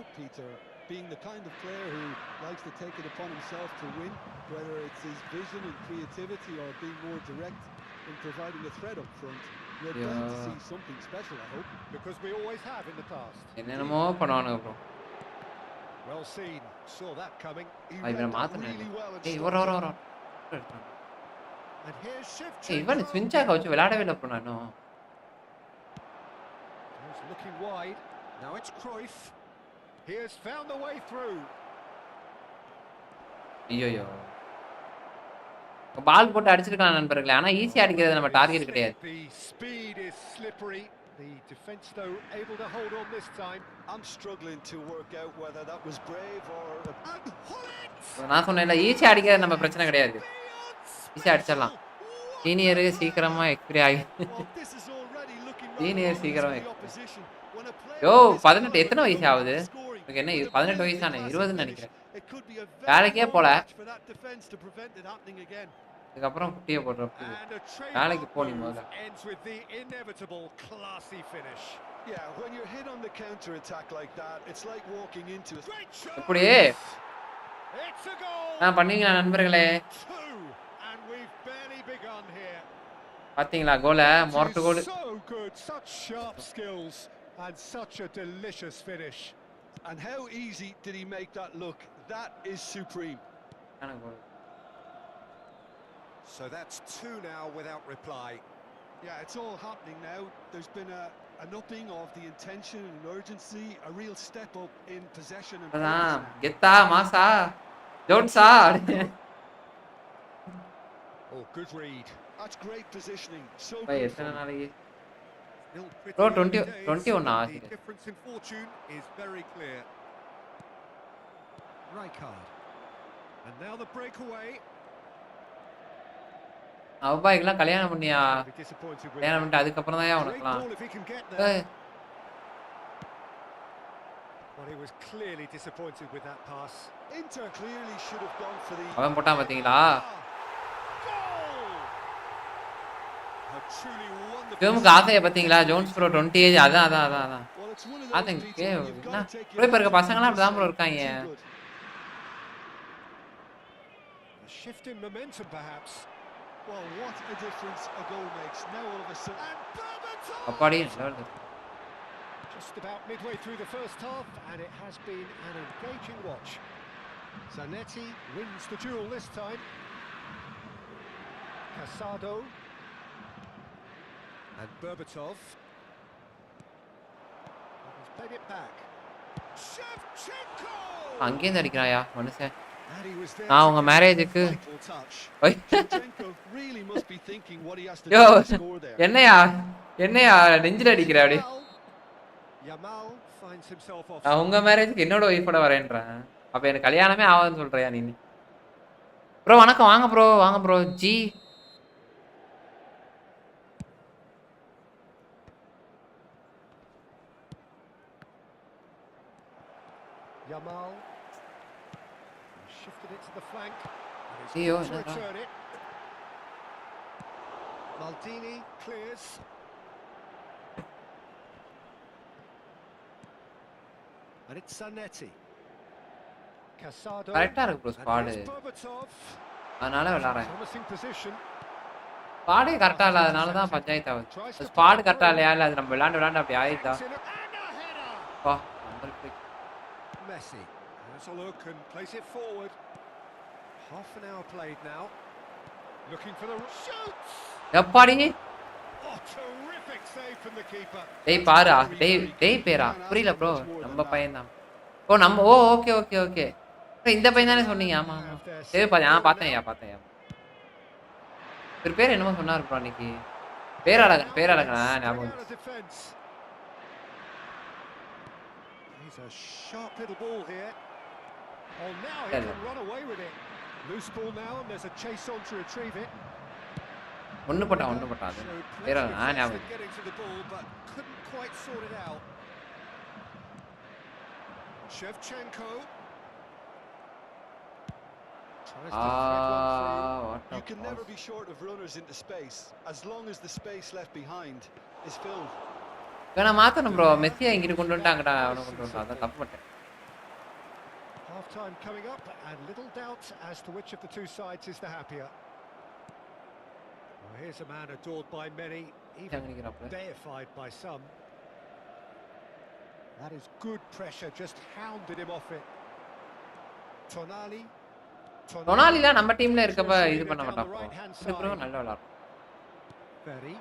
என்னென்னமோ பண்ணுவானுங்க ப்ரோ. இவனை மாத்தினேன். இவன் ஸ்வின்சாக வச்சு விளையாடவே இல்லை ப்ரோ. நானும் ஐயோ பால் போட்டு அடிச்சிருக்கலாம் நண்பர்களே. ஆனா ஈஸியா அடிக்கிறது நம்ம டார்கெட் கிடையாது. The defense though able to hold on this time. I'm struggling to work out whether that was brave or நான் சொன்னேன்ல ஈஸியா அடிக்கிறது நம்ம பிரச்சனை கிடையாது. ஈஸியா அடிச்சிடலாம். சீனியர் சீக்கிரமா எக்ஸ்பீரி ஆகி சீனியர் சீக்கிரமா யோ 18 எத்தனை வயசு ஆகுது எனக்கு? என்ன 18 வயசு தானே? 20ன்னு நினைக்கிறேன். வேலைக்கே போல. அதுக்கப்புறம் குட்டியை போடுறப்ப வேலைக்கு போனி முதல்ல. எப்படி பண்ணீங்களா நண்பர்களே? பாத்தீங்களா கோல? மொரட்டு கோல். And such a delicious finish. And how easy did he make that look? That is supreme. So that's 2 now without reply. Yeah, it's all happening now. There's been an upping of the intention and urgency, a real step up in possession and getta masa jonsa. Oh, good read. That's great positioning. So good. Bro 21 the difference in fortune is very clear. Rijkaard. And now the breakaway. அவ்வாய்க்குலாம் கல்யாணம் பண்ணியா? கல்யாணம் பண்ணிட்டு அதுக்கப்புறம் தான் அவனுக்குலாம். Well, he was clearly disappointed with that pass. Inter clearly should have gone for the அவன் போட்டான் பாத்தீங்களா? ஜோமுக்கு ஆசையை பாத்தீங்களா? Jones bro 20 age. அதான் ஆசைங்க என்ன ப்ரோ. இப்ப இருக்க பசங்களாம் அப்படிதான் ப்ரோ இருக்காங்க. Shift in momentum perhaps. Well, what a difference a goal makes. Now all of a sudden அப்பாடி just about midway through the first half and it has been an engaging watch. Zanetti wins the duel this time. Casado and Berbatov has played it back. Shevchenko அங்கே இருந்து அடிக்கிறாயா மனுஷன்? நான் உங்க மேரேஜுக்கு யோ என்னையா நெஞ்சில அடிக்கிற அப்படி Yamal finds himself off. நான் உங்க மேரேஜ்க்கு என்னோட ஒய்ஃபோட வரேன்றேன். அப்ப எனக்கு கல்யாணமே ஆகாதுன்னு சொல்றியா நீ? ப்ரோ வணக்கம், வாங்க ப்ரோ, வாங்க bro. G Yamal shifted it to the flank. And he's ஐயோ got to என்னடா? return it. Maldini clears. And it's Zanetti. Casado. கரெக்டா இருக்கு bro And squad. here's Berbatov. அதனால விளையாடுறேன். Promising position. ஸ்குவாடே கரெக்டா இல்லாதனால தான் பஞ்சாயத்து ஆகுது. ஸ்குவாட் கரெக்டா இல்லையா, இல்ல அது நம்ம விளையாண்டு அப்படி ஆயிடுதா? And a header. வா உங்களுக்கு Messi has a look and plays it forward. Half an hour played now. Looking for the shoots. Edappadi? Oh, terrific save from the keeper. டேய் பாரா, டேய் பேரா. புரியல ப்ரோ. நம்ம பையன் தான். ஓ நம்ம ஓகே ஓகே ஓகே. இந்த பையன் தானே சொன்னீங்க? ஆமா ஆமா. சரி பார்த்தேன். பேர் என்னமோ சொன்னாரு ப்ரோ அன்னைக்கு. பேரழகன் ஞாபகம். He's a sharp little ball here. Oh, now he can run away with it. Loose ball now, and there's a chase on to retrieve it. ஒன்னு போட்டான் அது. பேரழகன் ஞாபகம். Getting to the ball, but couldn't quite sort it out. Shevchenko. You can never be short of runners into space as long as the space left behind is filled. வேணா மாத்தணும் bro. மெஸ்ஸியை இங்கிட்டு கொண்டு வந்துட்டாங்கடா, அவனை கொண்டு வந்தா அதான் தப்பு பண்ணிட்டேன். Half time coming up and little doubt as to which of the two sides is the happier. Well, here's a man adored by many, even deified by some. That is good pressure, just hounded him off it. டொனாலில நம்ம டீம்ல இருக்கப்ப இது பண்ண மாட்டான் bro. இது bro நல்ல விளையாடு. Very.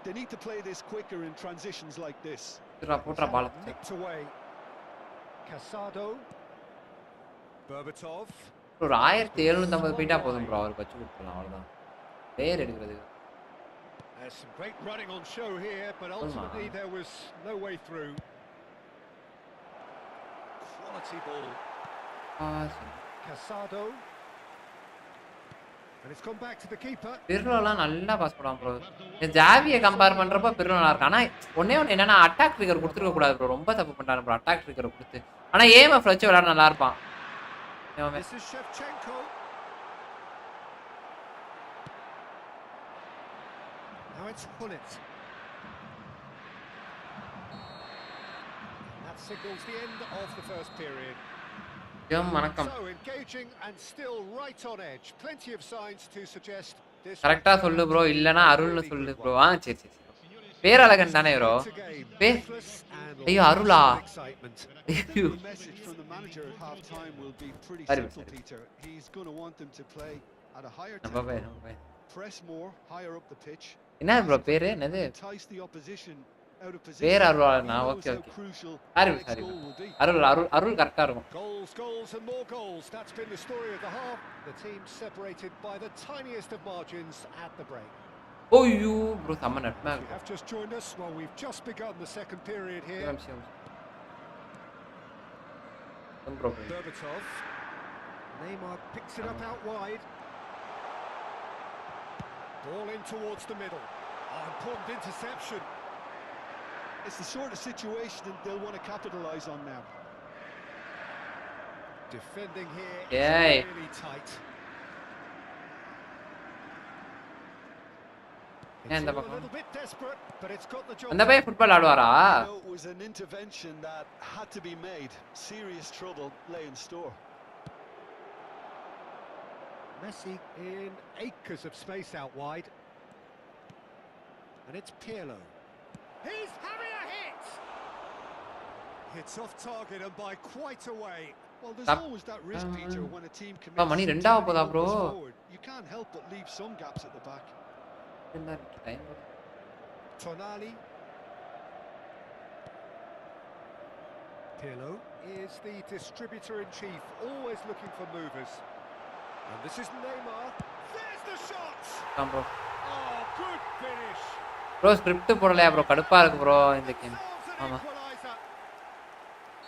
They need to play this quicker in transitions like this. போட்றா ball. Nicked away. Casado. Berbatov. Bro 1750 பீட்டா போதும் ப்ரோ, அவருக்கு வச்சு கொடுக்கலாம் அவ்வளவுதான். பேர் எடுக்கிறது. There's some great running on show here, but ultimately there was no way through. Quality ball. Casado. And it's gone back to the keeper. பிர்லோலாம் நல்லா pass பண்ணுவான் ப்ரோ. ஜாவியை கம்பேர் பண்றப்ப பிர்லோ நல்லா இருக்கு. ஆனா ஒண்ணே என்னன்னா அட்டாக் ட்ரிகர் கொடுத்துருக்க கூடாது ப்ரோ. ரொம்ப தப்பு பண்றாரு ப்ரோ அட்டாக் ட்ரிகர் கொடுத்து. ஆனா ஏஎம்எஃப் வச்சு விளையாட நல்லா இருப்பான். This is Shevchenko. Now it's Hullet. That signals the end of the first period. So engaging and still right on edge. Plenty of signs to suggest this. கரெக்ட்டா சொல்லு bro, இல்லனா அருள்னு சொல்லு ப்ரோ. சரி. பேரழகன் தானே ப்ரோ. ஐயோ அருளா. The message from the manager at half time will be pretty simple, Peter. He's going to want them to play at a higher tempo. Press more, higher up the pitch. என்ன bro பேரு என்னது? Entice the opposition out of position. பேர் அருளா. Okay. சரி. அருள் கரெக்ட்டா இருக்கும். Goals and more goals. That's been the story of the half. The team separated by the tiniest of margins at the break. ஓய்யோ bro சம்ம நட்மா. You have just joined us. Well, we've just begun the second period here. Berbatov. Neymar picks it up out wide. Ball in towards the middle. Important interception. It's the sort of situation that they'll want to capitalise on now. Defending here is really tight. And a little bit desperate, but it's got the job. அந்த பையன் football ஆடுவாரா? It was an intervention that had to be made. Serious trouble lay in store. Messi in acres of space out wide. And it's Pirlo. He's having a hit! It's off target and by quite a way. Well, there's always that risk, Peter, when a team commits மணி 2 ஆக போதா bro? You can't help but leave some gaps at the back. Tonali. Pirlo is the distributor-in-chief, always looking for movers. And this is Neymar. There's the shot! Bro. Oh, good finish. Bro, script போடலையா bro? கடுப்பா இருக்கு bro இந்த game. ஆமா.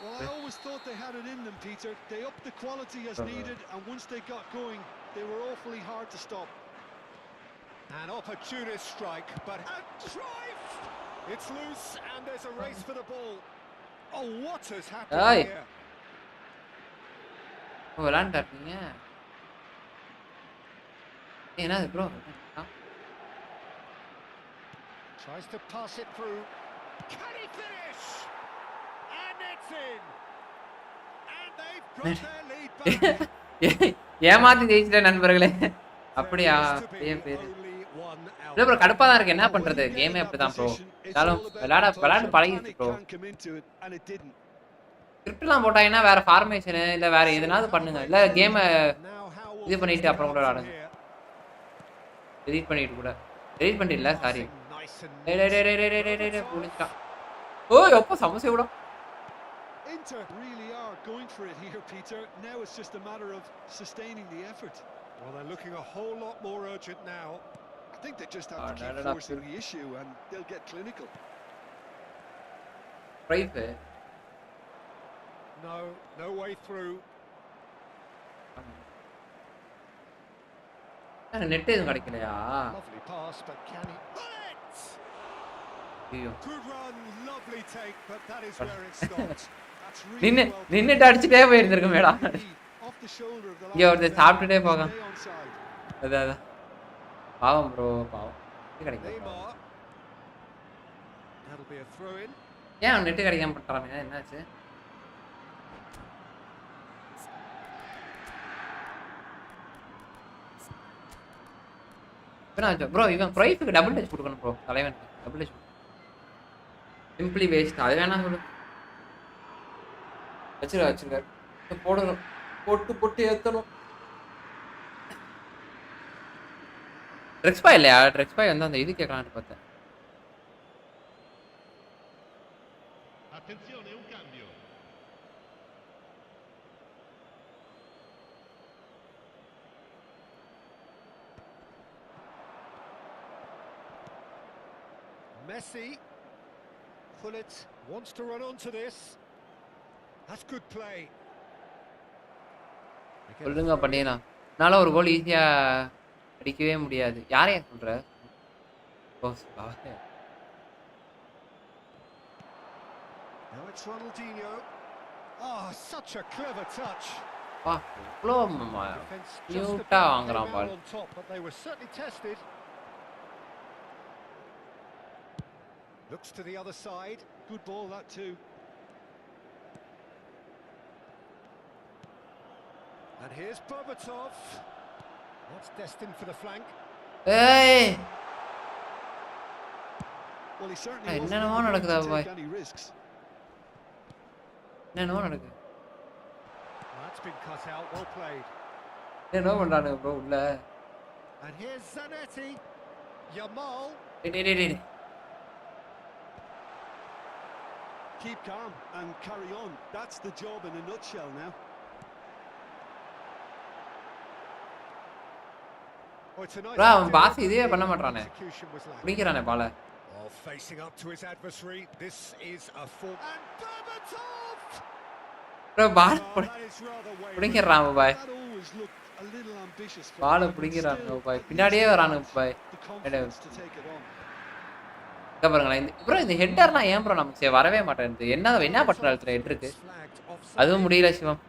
Well, I always thought they had it in them, Peter. They upped the quality as needed, and once they got going, they were awfully hard to stop. An opportunist strike, but a drive! It's loose, and there's a race for the ball. Oh, what has happened Hey. here? விளையாண்டாட்டீங்க என்னது bro Tries to pass it through. Can he finish? And it's in. And they've got their lead back. ஏமாத்தி ஜெயிச்சிட்ட நண்பர்களே அப்படியா There is to be ஏன் பேரு only one out. இல்ல bro கடுப்பா தான் இருக்கு என்ன பண்றது கேமே அப்படிதான் ப்ரோ இருந்தாலும் விளையாட்டு பழகிடுச்சு ப்ரோ ஸ்கிரிப்ட்லாம் போட்டாங்கன்னா வேற ஃபார்மேஷனு இல்ல வேற எதுனாவது பண்ணுங்க இல்ல கேமை Now how will இது பண்ணிட்டு things அப்புறம் கூட develop விளாடுங்க from here? டெலீட் பண்ணிட்டு கூட டெலீட் பண்ணிடல சாரி Passing nice and டேய் டேய் டேய் டேய் டேய் டேய் டேய் புடிச்சா ஓ எப்போ சமோசா விட Inter really are going for it here, Peter. Now it's just a matter of sustaining the effort. Well, they're looking a whole lot more urgent now. I think they just have to no, keep no, forcing the issue, and they'll get clinical. Right No way through. Net எதுவும் கிடைக்கலையா Lovely pass, but can he? Bullet! ஐயோ Good run, lovely take, but that is where it stopped. That's really நின்னு well played. நின்னுட்டு அடிச்சுட்டே போயிருந்திருக்கும் மேடா Off the shoulder of the இங்க last ஒருத்தர் defender. சாப்பிட்டுட்டே போக Stay onside. அதான் பாவம் ப்ரோ பாவம் இது கிடைக்கல Neymar. That'll be a throw in. ஏன் நெட் கிடைக்காம பண்றாங்க என்னாச்சு ப்ரோ இவன் ப்ரைஸுக்கு டபுள் டச் கொடுக்கணும் ப்ரோ தலைவன் டபுள் டச் சிம்பிளி வேஸ்ட் அது வேணாம் சொல்லு வச்சிருக்காரு போடணும் போட்டு ஏற்றணும் ட்ரெக்ஸ்பா இல்லையா ட்ரெக்ஸ்பா வந்து அந்த இது கேட்கலான்னு பார்த்தேன் Attenzione, un cambio. Messi. Pullet wants to run onto this. That's good play. They get a சொல்லுங்க throw in. பண்ணிடலாம் என்னால் ஒரு கோல் ஈஸியாக அடிக்கவே முடியாது யாரையா சொல்கிற Now it's Ronaldinho. Oh, such a clever touch. இவ்வளோ Defense just Cute about வாங்குறான் came ball. out on top, but they were certainly tested. Looks to the other side. Good ball, that too. And here's Berbatov. That's destined for the flank. ஏய் Well, he certainly Hey, wasn't no, in no, the no, mood no, to boy. take any risks. என்னென்னவோ நடக்கு Well, that's been cut out. Well played. என்னென்னவோ பண்ணுறானுங்க bro உள்ள And here's Zanetti. Yamal. டேய் Keep calm and carry on. That's the job in a nutshell now. Oh, it's a nice bro அவன் pass idea, இதே but பண்ண the மாட்டானே execution was lacking. பிடிக்கிறானே பால Oh, facing up to his adversary. This is a full. And Berbatov. Bro ball Oh, that is rather wayward. பிடிக்கிறான் பாய் That always looked a little ambitious for பாலை him, but பிடிக்கிறானுங்க still, bye at பின்னாடியே least வரானுங்க பாய் the confidence to take it on. இங்க பாருங்களேன் இந்த bro இந்த ஹெட்டர்லாம் ஏன் bro நமக்கு வரவே மாட்டேங்குது என்ன பண்ற இடத்துல ஹெட் இருக்கு It's flagged offside. அதுவும் முடியல சிவம்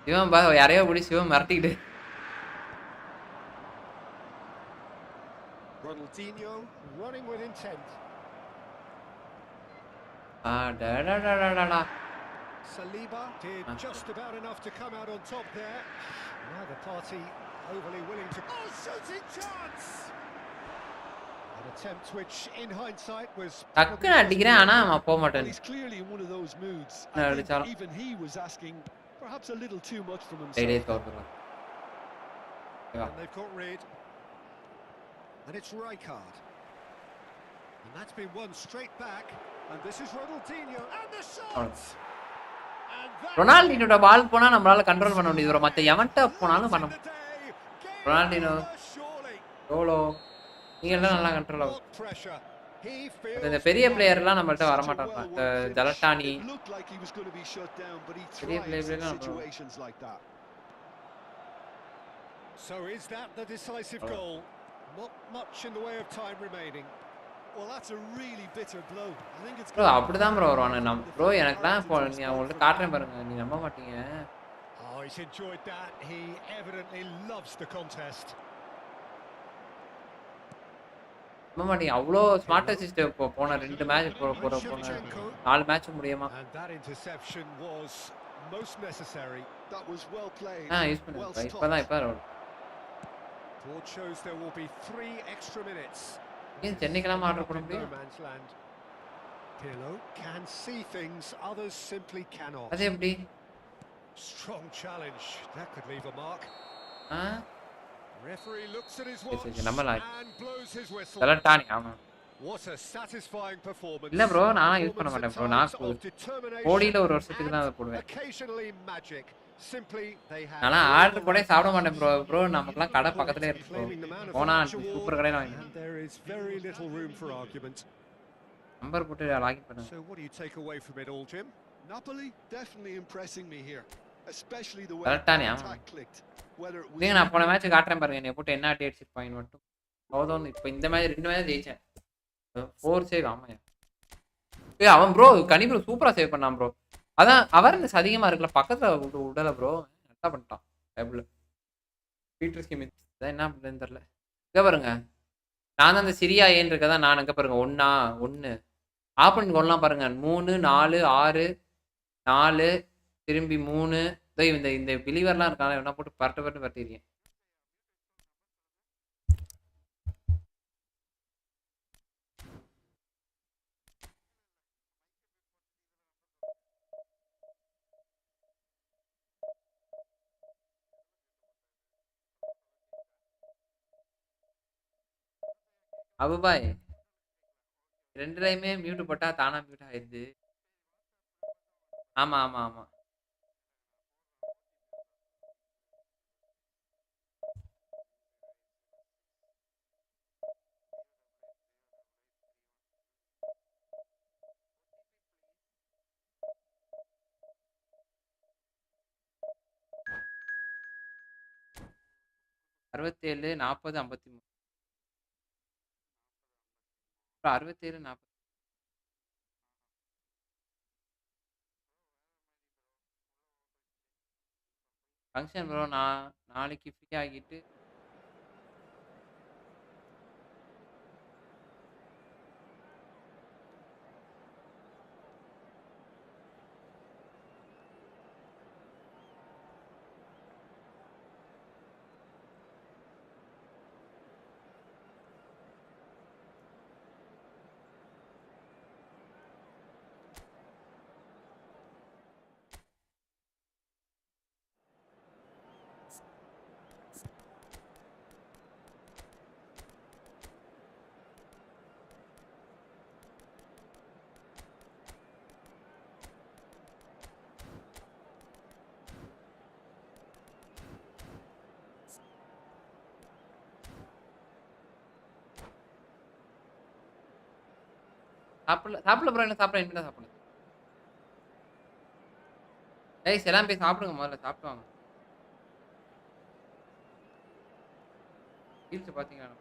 சிவம் பா யாரையோ பிடி சிவம் மிரட்டிக்கிட்டு Ronaldinho running with intent. டா Saliba did just about enough to come out on top there. Neither party overly willing to. Oh, shooting chance! An attempt which, in hindsight, was. டக்குன்னு அடிக்கிறேன் ஆனா அவன் போக Well, மாட்டேன் he's clearly in one of those moods. No, I think Richard. even he was asking perhaps a little too much from டேய் himself. தோத்துறோம் And they've got rid. And it's Rijkaard. And that's been won straight back. And this is Ronaldinho. And the shot! And that ரொனால்டினோட பால் போனா நம்மளால control பண்ண முடியுது மத்த எவன்ட்ட போனாலும் பண்ண the day. Game Ronaldinho. over, surely. எவ்வளோ நீங்க எல்லாம் நல்லா கண்ட்ரோல் ஆகும் What pressure. He இந்த feels பெரிய the பிளேயர் weight. எல்லாம் நம்மள்ட்ட வர Such a மாட்டாங்க. இந்த well-worked finish. ஜலட்டானி It looked like he was going to be shut down, but he பெரிய thrives in பிளேயர்லாம் நம்ம situations like that. So is that the decisive goal? Not much in the way of time remaining. Well, that's a really bitter blow. I think it's bro going to be அப்படிதான் bro வருவானு the bro full எனக்குலாம் இப்போ heritage of நீ sport உங்கள்ட்ட from காட்டுறேன் பாருங்க, நீ நம்ப மாட்டீங்க. Oh, he's enjoyed that. He evidently loves the contest. நம்ப மாட்டீங்க, அவ்வளோ ஸ்மார்ட் அசிஸ்ட் இப்போ போன 2 மேட்ச் போன Shevchenko. 4 மேட்ச் முடியுமா And that interception was most necessary. That was well played. Use Well பண்ணுங்க stopped. இப்போதான் Board shows there will be 3 extra minutes. ஏன் சென்னைக்கெல்லாம் ஆர்டர் Up பண்ண in no முடியும்? man's land. Pirlo can see things others simply cannot. அது எப்படி? Strong challenge. That could leave a mark. Ah Referee looks at his சரி, watch சரி, நம்பலாம். and blows his whistle. ஜலட்டானி ஆமா. What a satisfying performance. இல்ல bro நான் use பண்ண மாட்டேன் ப்ரோ. நான் Performance of determination கோடியில ஒரு வருஷத்துக்கு தான் அதை and போடுவேன். occasionally magic. Simply they have நான் ஆர்டர் போடே சாப்பிட மாட்டேன் ப்ரோ. ப்ரோ நமக்குலாம் கடை பக்கத்துலயே இருக்கு bro. claiming the man of the போனா match award, சூப்பர் கடையில வாங்கி and there is very little room for argument. Number போட்டு லாகின் பண்ணுங்க. So what do you take away from it all, Jim? Napoli definitely impressing me here, especially the way Correct, the Tanya. attack clicked. Whether it was நீங்க நான் போன match காட்டுறேன் பாருங்க, என்னை போட்டு என்ன அடி அடிச்சு பாயிண்ட் மட்டும் போதும். இப்போ இந்த மேட்ச் 2 மேட்ச் ஜெயிச்சேன். 4 சேவ் ஆமாயா. ஏய் அவன் ப்ரோ கனி ப்ரோ சூப்பரா சேவ் பண்ணான் ப்ரோ. அதான் அவேர்னஸ் அதிகமா இருக்குல, பக்கத்துல விடல ப்ரோ. நல்லா பண்ணிட்டான் டேபிள். பீட்டர் ஸ்கிமித் தான் என்ன பண்ணுன்னு தெரியல. இங்க பாருங்க, நான் தான் அந்த சிரியா ஏன் இருக்கதான் நான் அங்க பாருங்க 1 ஆப்பன் கோல்லாம் பாருங்க 3 4 6 4 திரும்பி 3. இந்த இந்த பிலீவர்லாம் இருக்காங்க, என்ன போட்டு பரட்டிடுறேன். அபுபாய் 2லையுமே மியூட் போட்டா தானா மியூட் ஆயிடுது. ஆமா ஆமா ஆமா. அறுபத்தேழு 40 53 67 40 ஃபங்க்ஷன் ப்ரோ. நான் நாளைக்கு ஃப்ரீ ஆகிட்டு சாப்பிடல ப்ரோ. என்ன சாப்பிட என்ன சாப்பிடுங்க. ஏய் எல்லாம் போய் சாப்பிடுங்க, முதல்ல சாப்பிட்டு வாங்க. ரீல்ஸ் பாத்தீங்களா?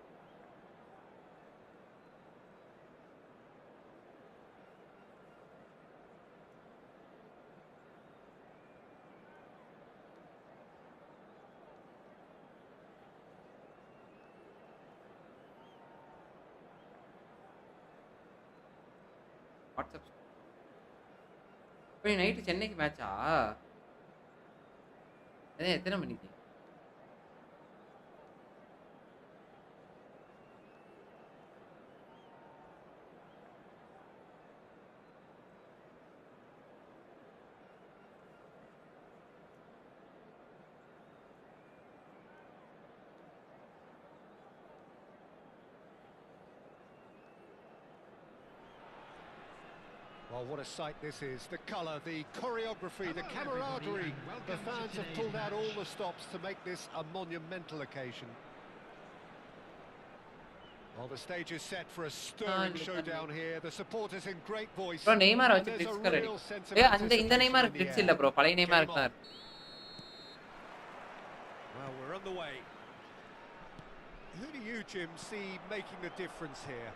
வாட்ஸ்அப் போய் நைட்டு சென்னைக்கு மேட்சா? எத்தனை மணிக்கு? Well, what a sight this is. The colour, the choreography, the camaraderie. The fans have pulled out all the stops to make this a monumental occasion. Well, the stage is set for a stirring showdown here. The supporters in great voice. bro Neymar And வச்சு there's a glitz real sense of ஏய் அந்த இந்த anticipation Neymar in the glitz air. இல்ல bro பழைய Neymar Game on. இருந்தார் Well, we're on the way. Who do you, Jim, see making the difference here?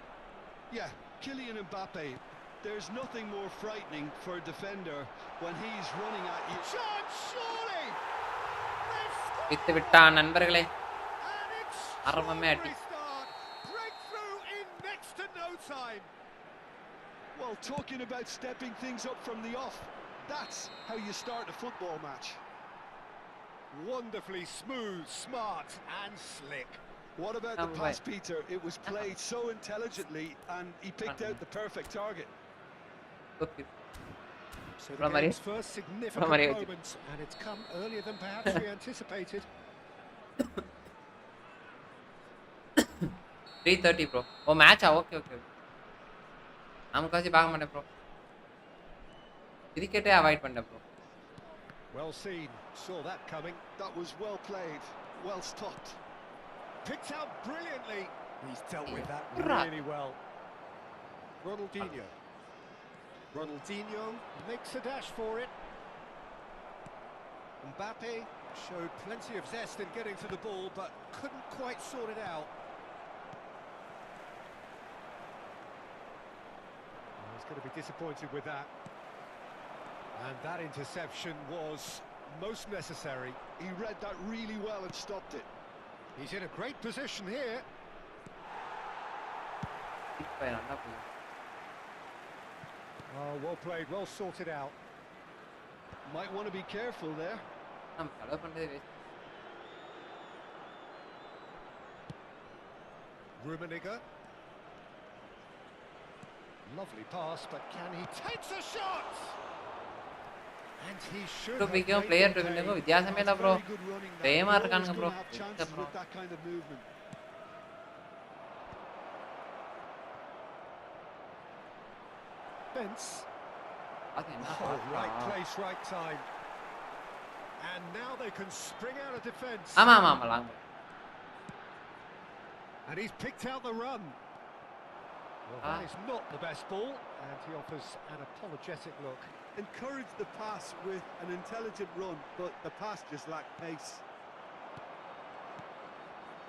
Yeah, Kylian Mbappe. There's nothing more frightening for a defender when he's running at you. Chance, surely! They've scored! With விட்டான் நண்பர்களே An அறமமே அடி extraordinary start! Breakthrough in next to no time! Well, talking about stepping things up from the off, that's how you start a football match. Wonderfully smooth, smart and slick. What about the pass, Peter? It was played so intelligently and he picked out the perfect target. Okay So From the Maria? game's first significant Maria. moment, and it's come earlier than perhaps we anticipated. 3:30 bro oh மேட்சா okay okay நான் காசி பார்க்க மாட்டேன் bro கிரிக்கெட்டே avoid பண்ணேன் bro Well seen, saw that coming. That was well played, well stopped. Picked out brilliantly. He's dealt with that Right. really well. Ronaldinho. Ronaldinho makes a dash for it. Mbappe showed plenty of zest in getting to the ball, but couldn't quite sort it out. He's going to be disappointed with that. And that interception was most necessary. He read that really well and stopped it. He's in a great position here. இப்போ நல்லா போகுது Oh, well played, well sorted out. Might want to be careful there. நம்ம செலவு பண்ணுறதே waste Rummenigge. Lovely pass, but can he takes a shot? And he should bro have பிக்கும் made player them pay. ட்ரிபிளுக்கும் வித்தியாசமே இல்லை bro Very good running. that. Same You're இருக்கானுங்க always bro gonna have chances with that kind of movement. Fence. அது என்ன Oh, right பாத்தா? place, right time. And now they can spring out of defence. ஆமா ஆமா ஆமா long And he's picked out the run. Well, that is not the best ball, and he offers an apologetic look. Encourage the pass with an intelligent run, but the pass just lacked pace.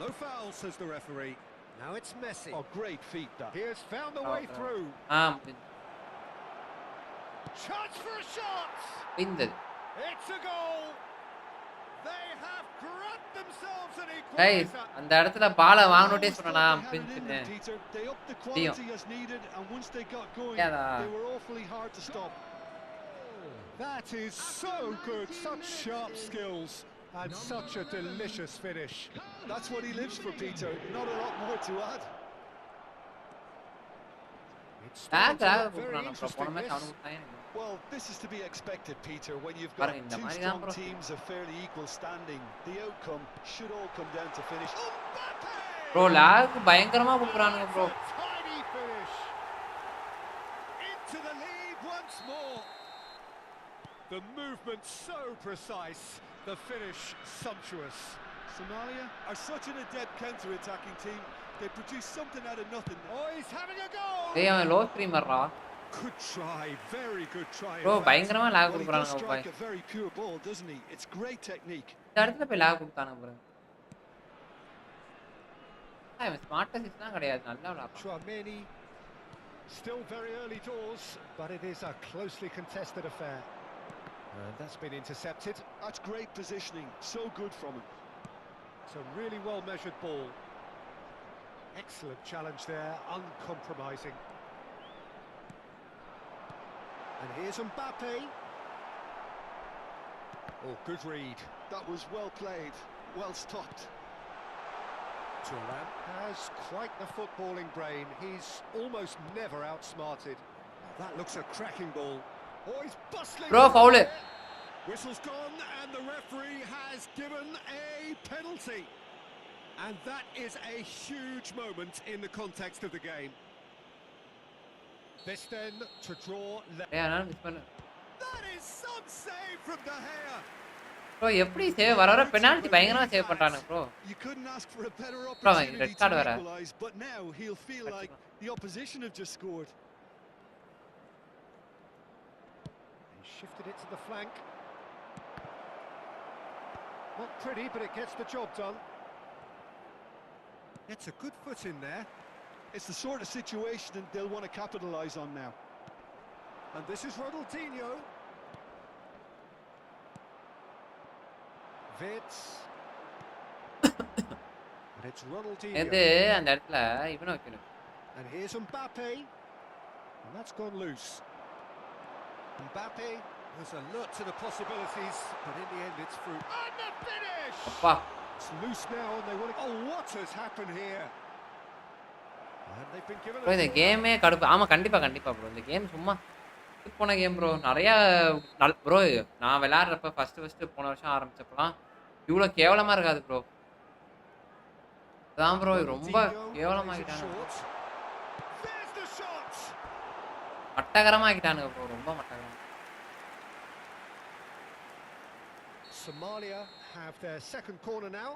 No foul, says the referee. Now it's Messi. Oh, great feat that. He has found a way through. ஆ Chance for a shot! பிந்தது It's a goal! They have grabbed themselves an guys equalizer. அந்த இடத்துல பாலை வாங்கணுட்டே Always சொன்னா thought they had it in பிரிச்சுட்டு them, Peter. They upped the quality as needed, and once they got going, Yeah, they were awfully hard to stop. That is so good, such sharp skills and such a delicious finish. That's what he lives for, Peter. Not a lot more to add. It's lag starting to lag look very கொடுக்குறாங்க bro போன interesting, match this. அவனுக்கு கொடுத்தாங்க Well, this is to be expected, Peter. When you've got பாருங்க இந்த two மாதிரி தான் strong bro teams of fairly equal standing, the outcome should all come down to finish. Mbappe! Bro lag பயங்கரமா கொடுக்குறானுங்க bro That's a tiny finish. Into the lead once more. The movement so precise, the finish sumptuous. Somalia are such an adept counter-attacking team. They produce something out of nothing. Oh, he's having a goal! டேய் அவன் low ஸ்ட்ரீமர்ரா Good try, very good try. in bro fact. பயங்கரமா lakh Well, he does கொடுக்குறானுங்க bye strike a very pure ball, doesn't he? It's great technique. இந்த இடத்துல போய் lakh கொடுத்தானுங்க bro அவன் smart அசிஸ்ட்லாம் கிடையாது நல்லா விளையாடுறான் Tchouameni, still very early doors, but it is a closely contested affair. And that's been intercepted. That's great positioning. So good from him. It's a really well-measured ball. Excellent challenge there, uncompromising. And here's Mbappe. Oh, good read. That was well played, well stopped. Thuram has quite the footballing brain. He's almost never outsmarted. Now that looks a cracking ball. Oh, he's bustling. Bro foul Whistle's gone and the referee has given a penalty. And that is a huge moment in the context of the game. This then to draw... டேய் அதனால miss பண்ணு That is some save from De Gea. Bro எப்படி save வர வர penalty பயங்கரமா save பண்றானுங்க bro. You couldn't ask for a better Bro, opportunity red card to வேற. equalize, but now he'll feel like the opposition have just scored. He shifted it to the flank. Not pretty, but it gets the job done. Gets a good foot in there. It's the sort of situation that they'll want to capitalise on now. And this is Ronaldinho. Vitz. And it's Ronaldinho. இது அந்த இடத்துல இவனை வைக்கணும். And here's Mbappe. And that's gone loose. Mbappe has a look to the possibilities, but in the end it's through. And the finish! அப்பா It's loose now and they want to... Oh, what has happened here? And they've been given bro இந்த கேமே கடுப்பு. ஆமா கண்டிப்பா bro. இந்த game சும்மா போன game bro. நிறைய ப்ரோ நான் விளையாடுறப்ப ஃபர்ஸ்ட் போன வருஷம் ஆரம்பிச்சப்பலாம் இவ்வளோ கேவலமா இருக்காது ப்ரோ. அதான் ப்ரோ ரொம்ப கேவலமாக்கிட்டானுங்க. There's the shot! மட்டகரமாக்கிட்டானுங்க ப்ரோ. ரொம்ப மட்டகரம். Somalia have their second corner now.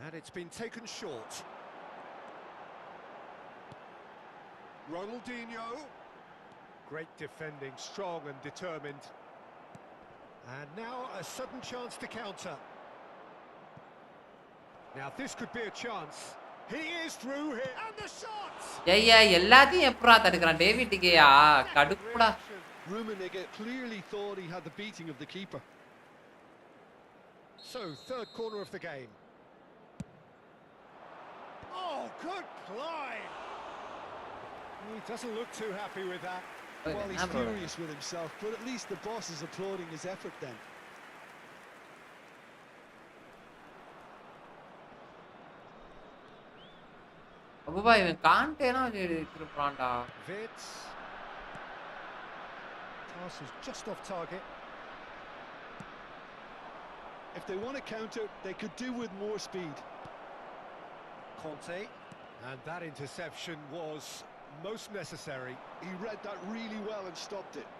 And it's been taken short. Ronaldinho. Great defending, strong and determined. And now a sudden chance to counter. Now this could be a chance. He is through here. And the shot! ஐயா எல்லாத்தையும் எப்பறா தடுக்கறான் David டிகேயா கடுப்புடா. Rummenigge clearly thought he had the beating of the keeper. So, third corner of the game. Oh, good climb! He doesn't look too happy with that. Well, he's furious with himself, but at least the boss is applauding his effort then. அப்பா இவன் காண்டேனா திருப்பான்டா. Vitz. Pass was just off target. If they want to counter, they could do with more speed. Conte. And that interception was most necessary. He read that really well and stopped it.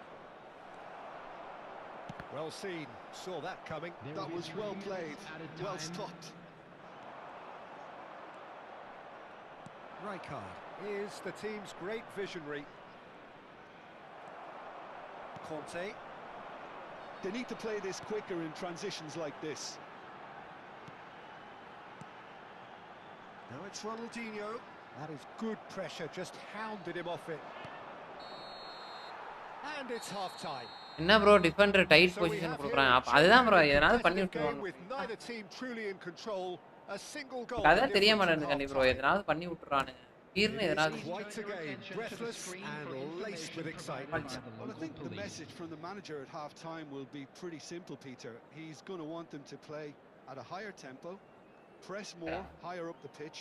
Well seen. Saw that coming. That was well played, well stopped. Rijkaard is the team's great visionary. Conte. They need to play this quicker in transitions like this. Now it's Ronaldinho. That is good pressure, just hounded him off it. And it's half-time. என்ன bro Defender tight position கொடுக்குறான். அதுதான் bro எதனால பண்ணி விட்டுருவாங்க. With neither team truly in control, a single goal. அதான் தெரிய மாட்டேங்குது கண்டி bro எதனால பண்ணி விட்டுறானுங்க. கீர்னு எதனால Quite a game, breathless and laced with excitement. Well, I think the message from the manager at half-time will be pretty simple, Peter. He's going to want them to play at a higher tempo, press more, higher up the pitch,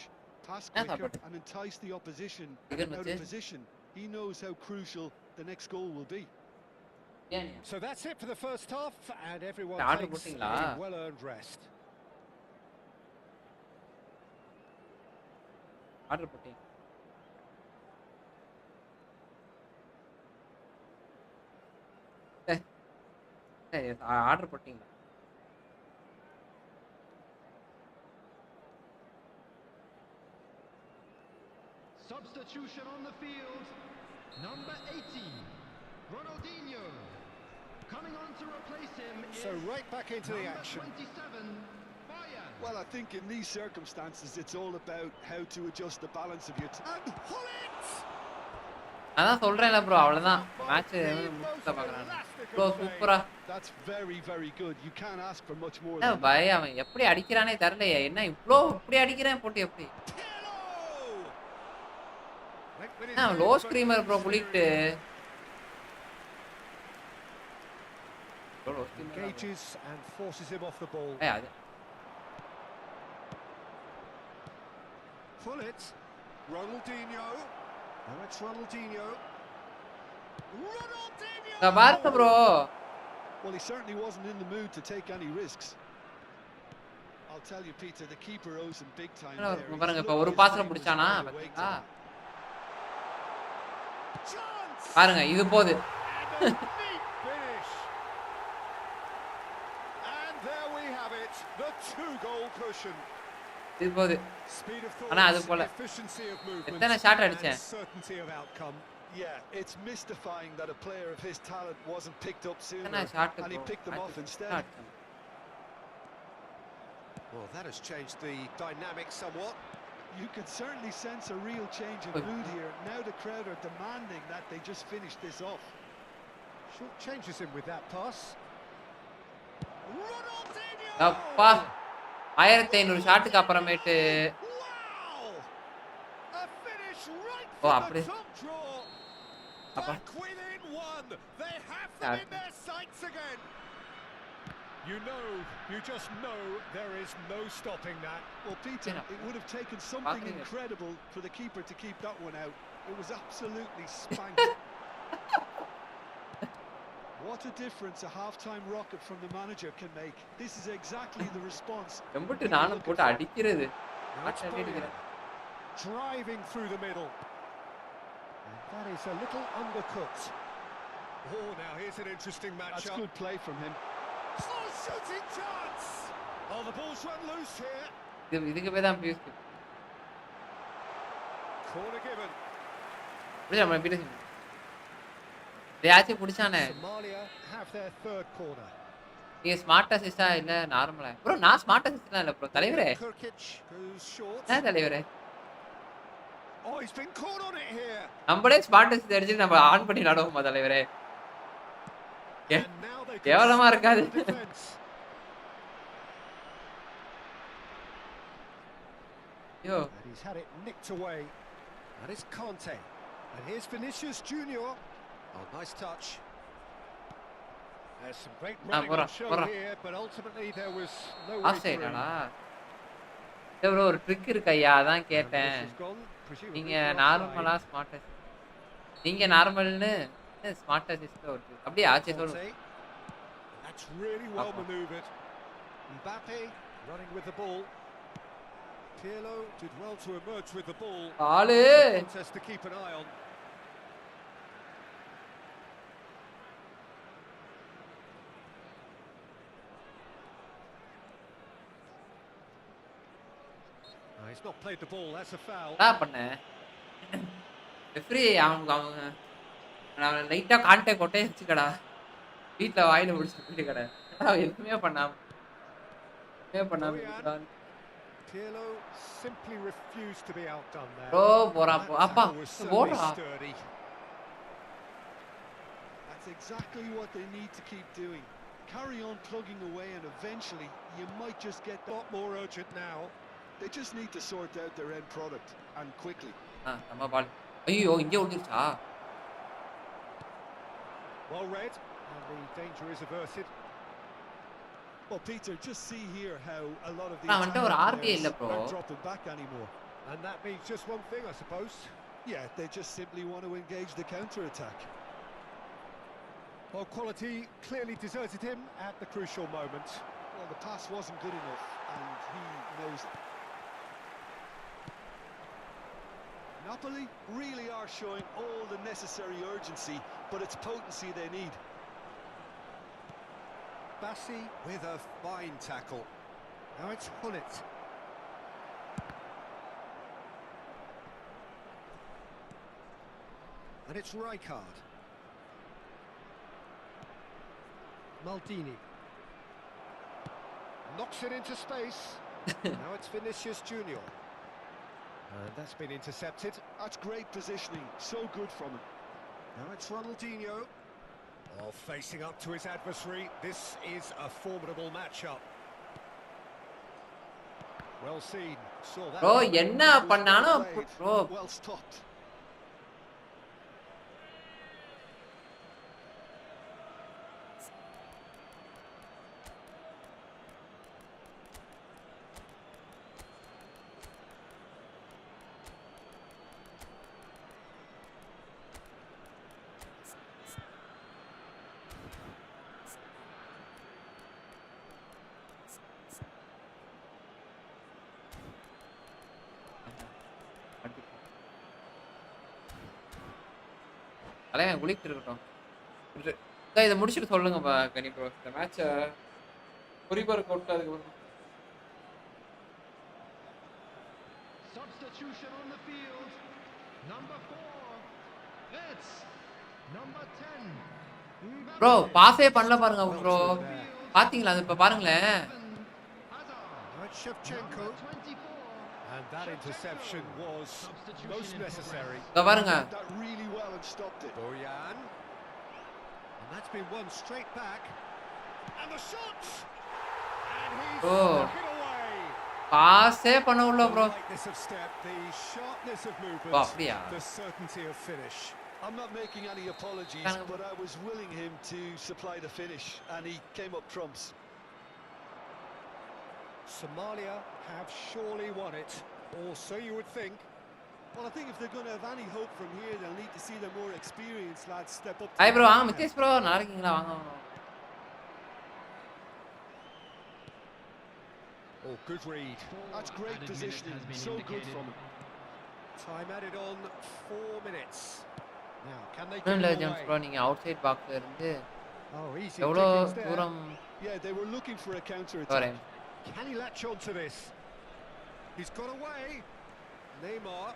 pass quicker and entice the opposition out of position. He knows how crucial the next goal will be. So that's it for the first half and everyone takes a well-earned rest. Order போட்டேன். Order போட்டீங்களா? Substitution on the field. Number 18, Ronaldinho. Coming on to replace him is So right back into the action. 27, Bayern. Well, I think in these circumstances, it's all about how to adjust the balance of your team. And pull it! அதான் சொல்றேன்ல bro அவ்வளவுதான் match முடிச்சத பார்க்கறானே. Bro சூப்பரா. That's very, very good. You can't ask for much more. பாய் அவன் எப்படி அடிக்கிறானே தெரியலையே. என்ன இவ்ளோ இப்படி அடிக்கிறான் போட்டு எப்படி? Low screamer bro bullied. Engages and forces him off the ball. அது Pull it. Ronaldinho. Now it's Ronaldinho. Ronaldinho! பாருங்க bro. Well, he certainly wasn't in the mood to take any risks. I'll tell you, Peter, the keeper owes him big time there. பாருங்க இப்ப ஒரு பாஸ்ல பிடிச்சானா பாத்தீங்களா? பாருங்க இது போகுது. it, the two-goal cushion. இது போகுது. Speed of ஆனா அது thought, போல. efficiency of movement, எத்தனை ஷாட் and அடிச்சேன்? certainty of outcome. Yeah, it's mystifying that a player of his talent wasn't picked up sooner, எத்தனை shot and he bro? picked them off instead. Well, that has changed the dynamic somewhat. You can certainly sense a real change in mood here. Now the crowd are demanding that they just finish this off. Short changes him with that pass. Ronaldinho! அப்பா 1500 ஷாட்டுக்கு அப்புறமேட்டு Wow! A finish right O from அப்படி the top draw. அப்பா Back within one. They have them in their sights again. You just know there is no stopping that. Well, Peter, it would have taken something incredible for the keeper to keep that one out. It was absolutely spanked. What a difference a half-time rocket from the manager can make. This is exactly the response. எம்புட்டு நானும் போட்டு அடிக்கிறது. Driving through the middle. And that is a little undercooked. Oh, now here's an interesting matchup. That's good play from him. Oh, shooting chance! Oh, the ball's run loose here. இதுக்கு போய் தான் Piyush. Corner given. புடிச்சா நம்ம பிடிச்சு. டேயாச்சி புடிச்சானே. Somalia have their third corner. நீ smart அசிஸ்டா இல்ல நார்மலா? Bro நான் ஸ்மார்ட் அசிஸ்டா இல்ல ப்ரோ தலைவரே. Kirkic goes short. நான் தலைவரே. Oh, he's been caught on it here. நம்மளே ஸ்மார்ட் அசிஸ்ட் அடிச்சு நம்ம ஆன் பண்ணி விளையாடுவோமா தலைவரே? கேவலமா இருக்காது. Yo. And he's had it nicked away. That is Conte. And here's Vinicius Junior. Oh, nice touch. There's some great running on show here, but ultimately there was no way through. Bro ஒரு trick இருக்கு ஐயா அதான் கேட்டேன். நீங்க நார்மலா smart நீங்க நார்மல்னு smart assist ஒரு அப்படியே ஆச்சே சொல்லுங்க. That's really well maneuvered. Mbappe running with the ball. Pirlo did well to emerge with the ball. ஆளு Contest to keep an eye on. He's not played the ball, that's a foul. என்ன பண்ண? Referee அவங்க நான் லைட்டா contact கொட்டே வச்சுக்கடா. வீட்ல வாயில புடிச்சு போயிடுங்கடா. எதுமே பண்ணாம. Pirlo simply refused to be outdone there. Bro, போறா அப்பா போறா. That's exactly what they need to keep doing. Carry on plugging away and eventually you might just get a lot more urgent now. They just need to sort out their end product and quickly. நம்ம பால். ஐயோ இங்க ஓடிச்சா? Well read and the danger is averted. Well, Peter, just see here how a lot of the players aren't dropping back anymore. And that means just one thing, I suppose. Yeah, they just simply want to engage the counter-attack. Well, quality clearly deserted him at the crucial moment. Well, the pass wasn't good enough, and he knows it. Napoli really are showing all the necessary urgency, but it's potency they need. Bassi with a fine tackle. Now it's Hullet. And it's Rijkaard. Maldini. Knocks it into space. Now it's Vinicius Junior. And that's been intercepted. That's great positioning. So good from him. Now it's Ronaldinho. Oh, facing up to his adversary. This is a formidable matchup. Well seen. Saw that. Bro, enna pannano bro. Well stopped. தலைவன் குளிக்கிட்டு இருக்கட்டும். இதை முடிச்சுட்டு சொல்லுங்கப்பா கனி bro. இந்த மேட்சை குறிப்பர் கொட்டு அதுக்கு Substitution on the field. Number 4. It's number 10. Bro பாஸே பண்ணல பாருங்க Well ப்ரோ. through there. பாத்தீங்களா அது இப்ப பாருங்களேன். That's Shevchenko. And that interception was most necessary. இங்க பாருங்க. That really well and stopped it. Boyan. And that's been won straight back. And the shot. And he's stuck it away. பாஸே பண்ண உள்ள The bro. lightness of step, the sharpness of ஓ movement, அப்படியா? the certainty of finish. I'm not making any apologies, but I was willing him to supply the finish, and he came up trumps. Somalia have surely won it, or so you would think. Well, I think if they're going to have any hope from here, they'll need to see the more experienced lads step up. Hi bro வாங்க Mitesh bro நல்லா இருக்கீங்களா வாங்க வாங்க. Oh, good read. That's great positioning, so good from him. Time added on 4 minutes. Now, can they இல்ல get it James away? Bro நீங்க out side பாக்ஸ்ல இருந்து Oh, easy எவ்வளோ pickings there. தூரம் Yeah, they were looking for a counter attack. வரேன். Can he latch on to this? He's got away. Neymar.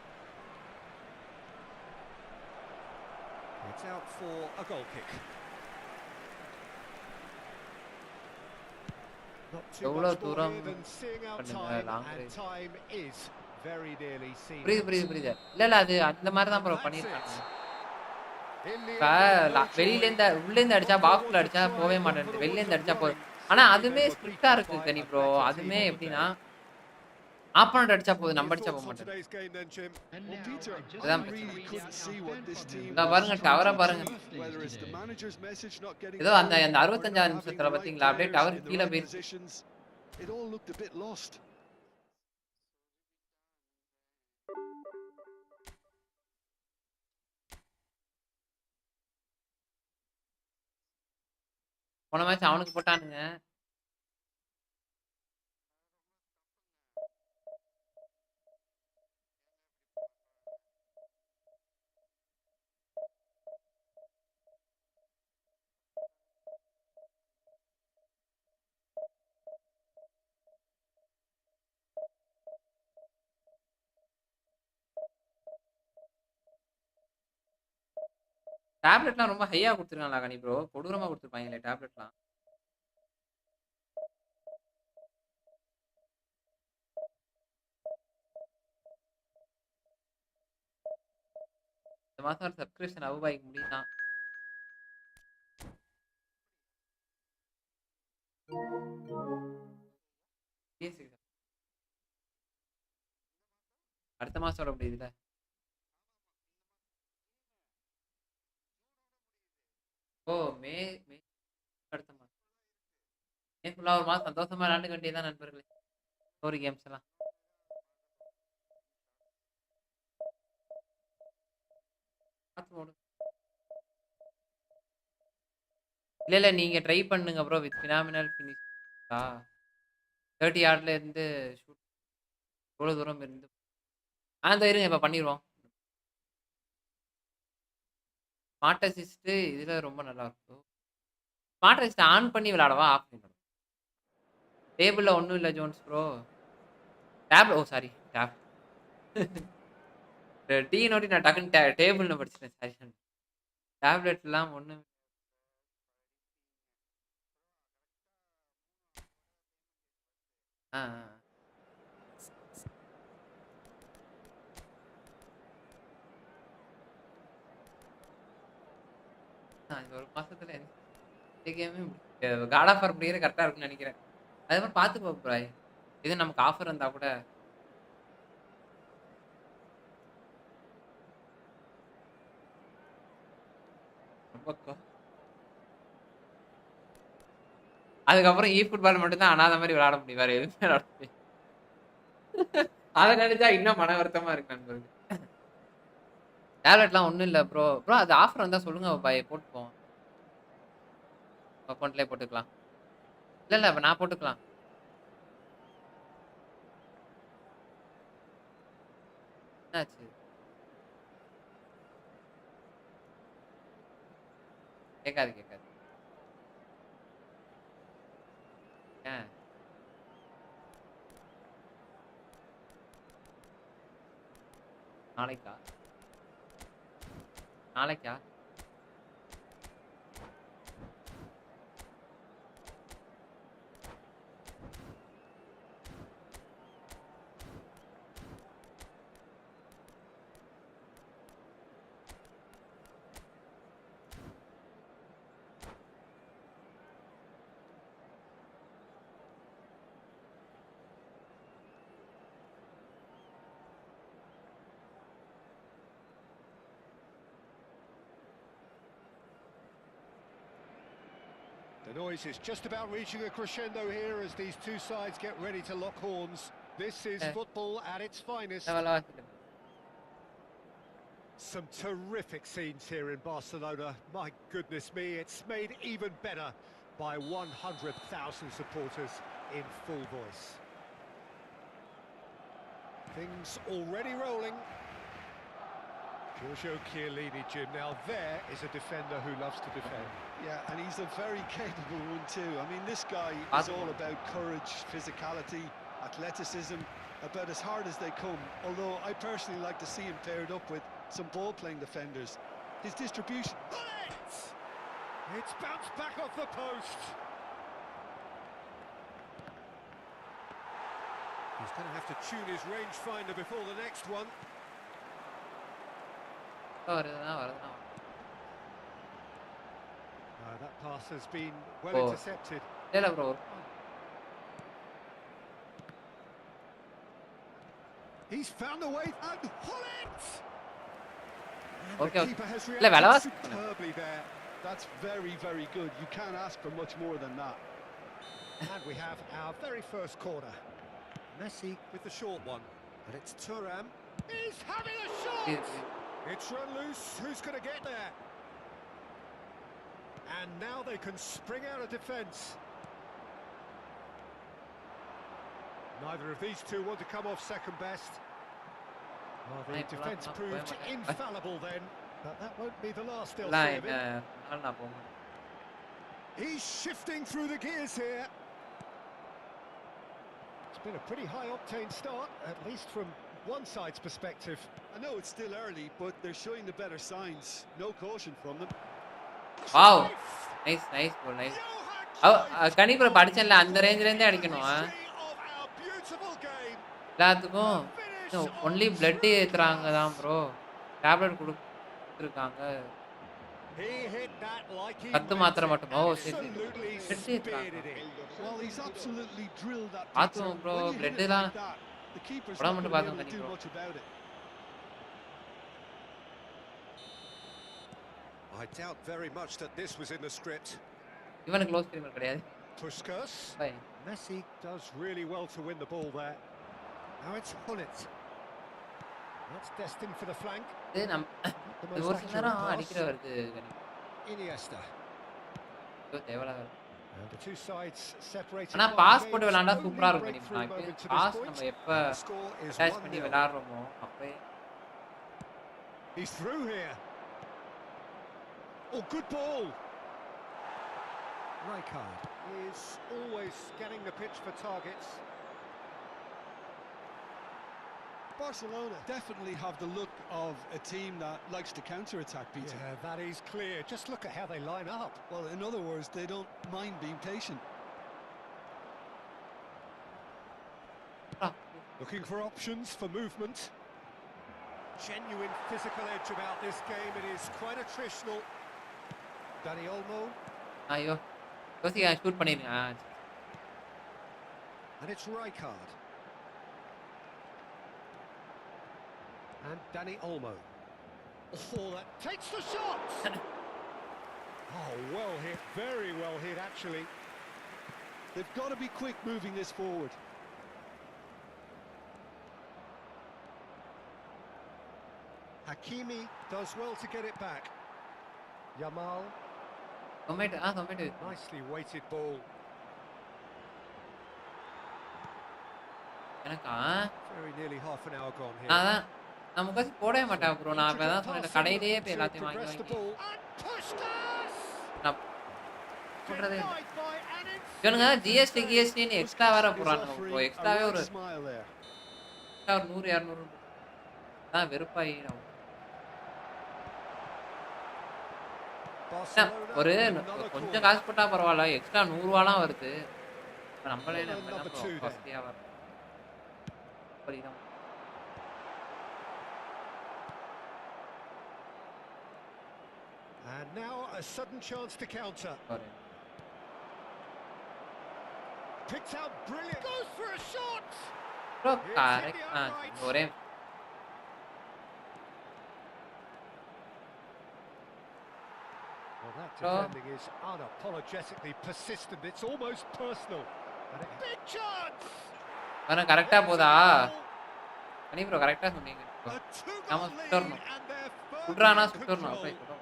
It's out for a goal kick. Not too எவ்வளோ much more தூரம் here than seeing out பண்ணுங்க, time, long and range. time is very nearly seen. புரியுது. இல்ல அது அந்த மாதிரி தான் bro பண்ணிருக்காங்க. In the இப்ப end, no வெளியில joy. இருந்து உள்ள இருந்து அடிச்சா பாக்ஸ்ல அடிச்சா போவே மாட்டேங்குது. வெளியில இருந்து அடிச்சா போகுது. ஆனா அதுமே ஸ்ட்ரிக்ட்டா இருக்கு கனி ப்ரோ. அதுமே எப்படின்னா ஆப்போனன்ட் அடிச்சா போகுது, நம்ம அடிச்சா போக Thoughts on மாட்டேங்குது. today's game then, Jim? Well, Peter, அதான் I really couldn't see what this team இங்க was பாருங்க trying டவரை to பாருங்க. achieve, whether it's the manager's message not getting ஏதோ அந்த through அந்த or 65 not having நிமிஷத்துல the right பாத்தீங்களா அப்படியே players டவர் in the கீழ right போயிடுச்சு. positions. It all looked a bit lost. போன மேட்ச் அவனுக்கு போட்டானுங்க. டேப்லெட்லாம் ரொம்ப ஹையா குடுத்துருக்காங்களா கனி ப்ரோ? கொடூரமா குடுத்துருப்பாங்களே டேப்லெட்லாம். இந்த மாசம் ஒரு சப்ஸ்கிரிப்ஷன் அவுபாய்க்கு முடியுதான். PS அடுத்த மாசம் வர முடியுதுல. ஓ மே மே அடுத்த மாசம். மே ஃபுல்லா ஒரு மாசம் சந்தோஷமா விளையாண்டுக்க வேண்டியதுதான் நண்பர்களே. ஸ்டோரி கேம்ஸ் எல்லாம். பார்த்து ஓடு. இல்ல நீங்க ட்ரை பண்ணுங்க ப்ரோ வித் பினாமினல் ஃபினிஷ். 30 யார்ட்ல இருந்து ஷூட் எவ்வளவு தூரம் இருந்து அந்த இருங்க இப்ப பண்ணிடுவோம். ஸ்மார்ட் அசிஸ்ட் இதுல ரொம்ப நல்லா இருக்கும். ஸ்மார்ட் அசிஸ்ட் ஆன் பண்ணி விளையாடவா ஆஃப் பண்ணி விளையாடவா? டேபிள்ல ஒண்ணும் இல்ல ஜோன்ஸ் ப்ரோ. டேப் ஓ சாரி டேப். டீ நோட்டி நான் டக்குன்னு டேபிள்னு படிச்சிட்டேன் சாரி. டேப்லெட்லாம் ஒண்ணும் ஆ ஆ. இந்த ஒரு மாசத்துல இந்த கேமே காட் ஆஃப் வார் முடியற கரெக்டா இருக்கும்னு நினைக்கிறேன். அதே மாதிரி பார்த்துக்கோ ப்ரோ. இது நமக்கு ஆஃபர் இருந்தா கூட ரொம்ப அதுக்கப்புறம் இ ஃபுட்பால் மட்டும் தான் அனாத மாதிரி விளையாட முடியும். வேற எதுவுமே விளையாட முடியாது. அதை நினைச்சா இன்னும் மன வருத்தமா இருக்கு நண்பருக்கு. டேப்லெட்லாம் ஒண்ணும் இல்ல ப்ரோ. ப்ரோ அது ஆஃபர் வந்தா சொல்லுங்க பாய் போட்டுப்போம். அக்கௌண்ட்லயே போட்டுக்கலாம். இல்ல இப்ப நான் போட்டுக்கலாம். என்னாச்சு? கேட்காது. ஏன்? நாளைக்கா நாளைக்கா The noise is just about reaching a crescendo here as these two sides get ready to lock horns. This is football at its finest. Some terrific scenes here in Barcelona. My goodness me, it's made even better by 100,000 supporters in full voice. Things already rolling. Giorgio Chiellini, Jim. Now there is a defender who loves to defend. Yeah, and he's a very capable one too. I mean, this guy is all about courage, physicality, athleticism, about as hard as they come. Although I personally like to see him paired up with some ball-playing defenders. His distribution... It's bounced back off the post. He's going to have to tune his rangefinder before the next one. That pass has been well intercepted. bro. He's found a way and Holland! Okay. The keeper has reacted superbly there. That's very, very good. You can't ask for much more than that. And we have our very first corner. Messi with the short one. And it's Thuram. He's having a shot! It's run loose. Who's going to get there? And now they can spring out of defence. Neither of these two want to come off second best. Well, the defence proved infallible then, but that won't be the last they'll see of him. He's shifting through the gears here. It's been a pretty high-octane start, at least from one side's perspective. I know it's still early, but they're showing the better signs. No caution from them. Wow, nice bro, nice. கண்டிப்பா படிச்சேன்ல அந்த ரேஞ்சில இருந்தே அடிக்கணும். எல்லாத்துக்கும் only blood ஏத்துறாங்க தான் bro. Tablet கொடுத்துருக்காங்க. கத்து மாத்திரை மட்டும். ஓ சரி. பிளட் ஏத்துறாங்க. பாத்துவோம் ப்ரோ, பிளட் தான். உடம்பு மட்டும் பாத்துங்க கண்டிப்பா. I doubt very much that this was in the script. Even a close criminal கிடையாது. Puskas. Messi does really well to win the ball there. Now it's Hullet. That's destined for the flank. இது ஒரு நேரம் அடிக்கிற வருது கண்டிப்பா. Iniesta. Devala. And the two sides separated. ஆனா pass போட்டு விளையாண்டா சூப்பரா இருக்கும் கண்டிப்பா. பாஸ் நம்ம எப்ப அட்டாச் பண்ணி விளையாடுறோமோ அப்பவே. He's through here. Oh, good ball. Rijkaard is always scanning the pitch for targets. Barcelona definitely have the look of a team that likes to counter-attack, Peter. Yeah, that is clear. Just look at how they line up. Well, in other words, they don't mind being patient. Looking for options for movement. Genuine physical edge about this game. It is quite attritional. Dani Olmo. ஐயோ யோசிக்க shoot பண்ணிருங்க. And it's Rijkaard. And Dani Olmo. Oh, that takes the shot! Oh, well hit, very well hit actually. They've got to be quick moving this forward. Hakimi does well to get it back. Yamal. Nicely weighted ball. Very nearly half an hour gone here. நான் முக்காசி போடவே மாட்டேன் bro. நான் அப்ப தான் சொன்னேன் கடையிலேயே போய் எல்லாத்தையும் வாங்கி சொல்றதே. இவனுங்க ஜிஎஸ்டின்னு எக்ஸ்ட்ரா வேற போறானுங்க ப்ரோ. எக்ஸ்ட்ராவே ஒரு 100 200 அதான் வெறுப்பாயிடும். Barcelona ஒரு with another கொஞ்சம் corner. காசு போட்டா பரவாயில்ல, எக்ஸ்ட்ரா 100 ரூபாலாம் வருது. இப்ப நம்மளே Corner நம்ம number என்ன 2 then. காஸ்ட்லியா வரும். அப்படிதான். And now a sudden chance to counter. ஒரு Picked out brilliant. Goes for a shot. Bro It's hit correct. the uprights. ஒரே Well, that Bro. defending is unapologetically persistent. It's almost personal. And a big chance. வர கரெக்ட்டா போதா? அனி bro கரெக்ட்டா சொன்னீங்க. A two-goal நாம lead சுத்தறணும். and they're firmly சுட்றானா in சுத்தறணும். control. அப்படியே சுடணும்.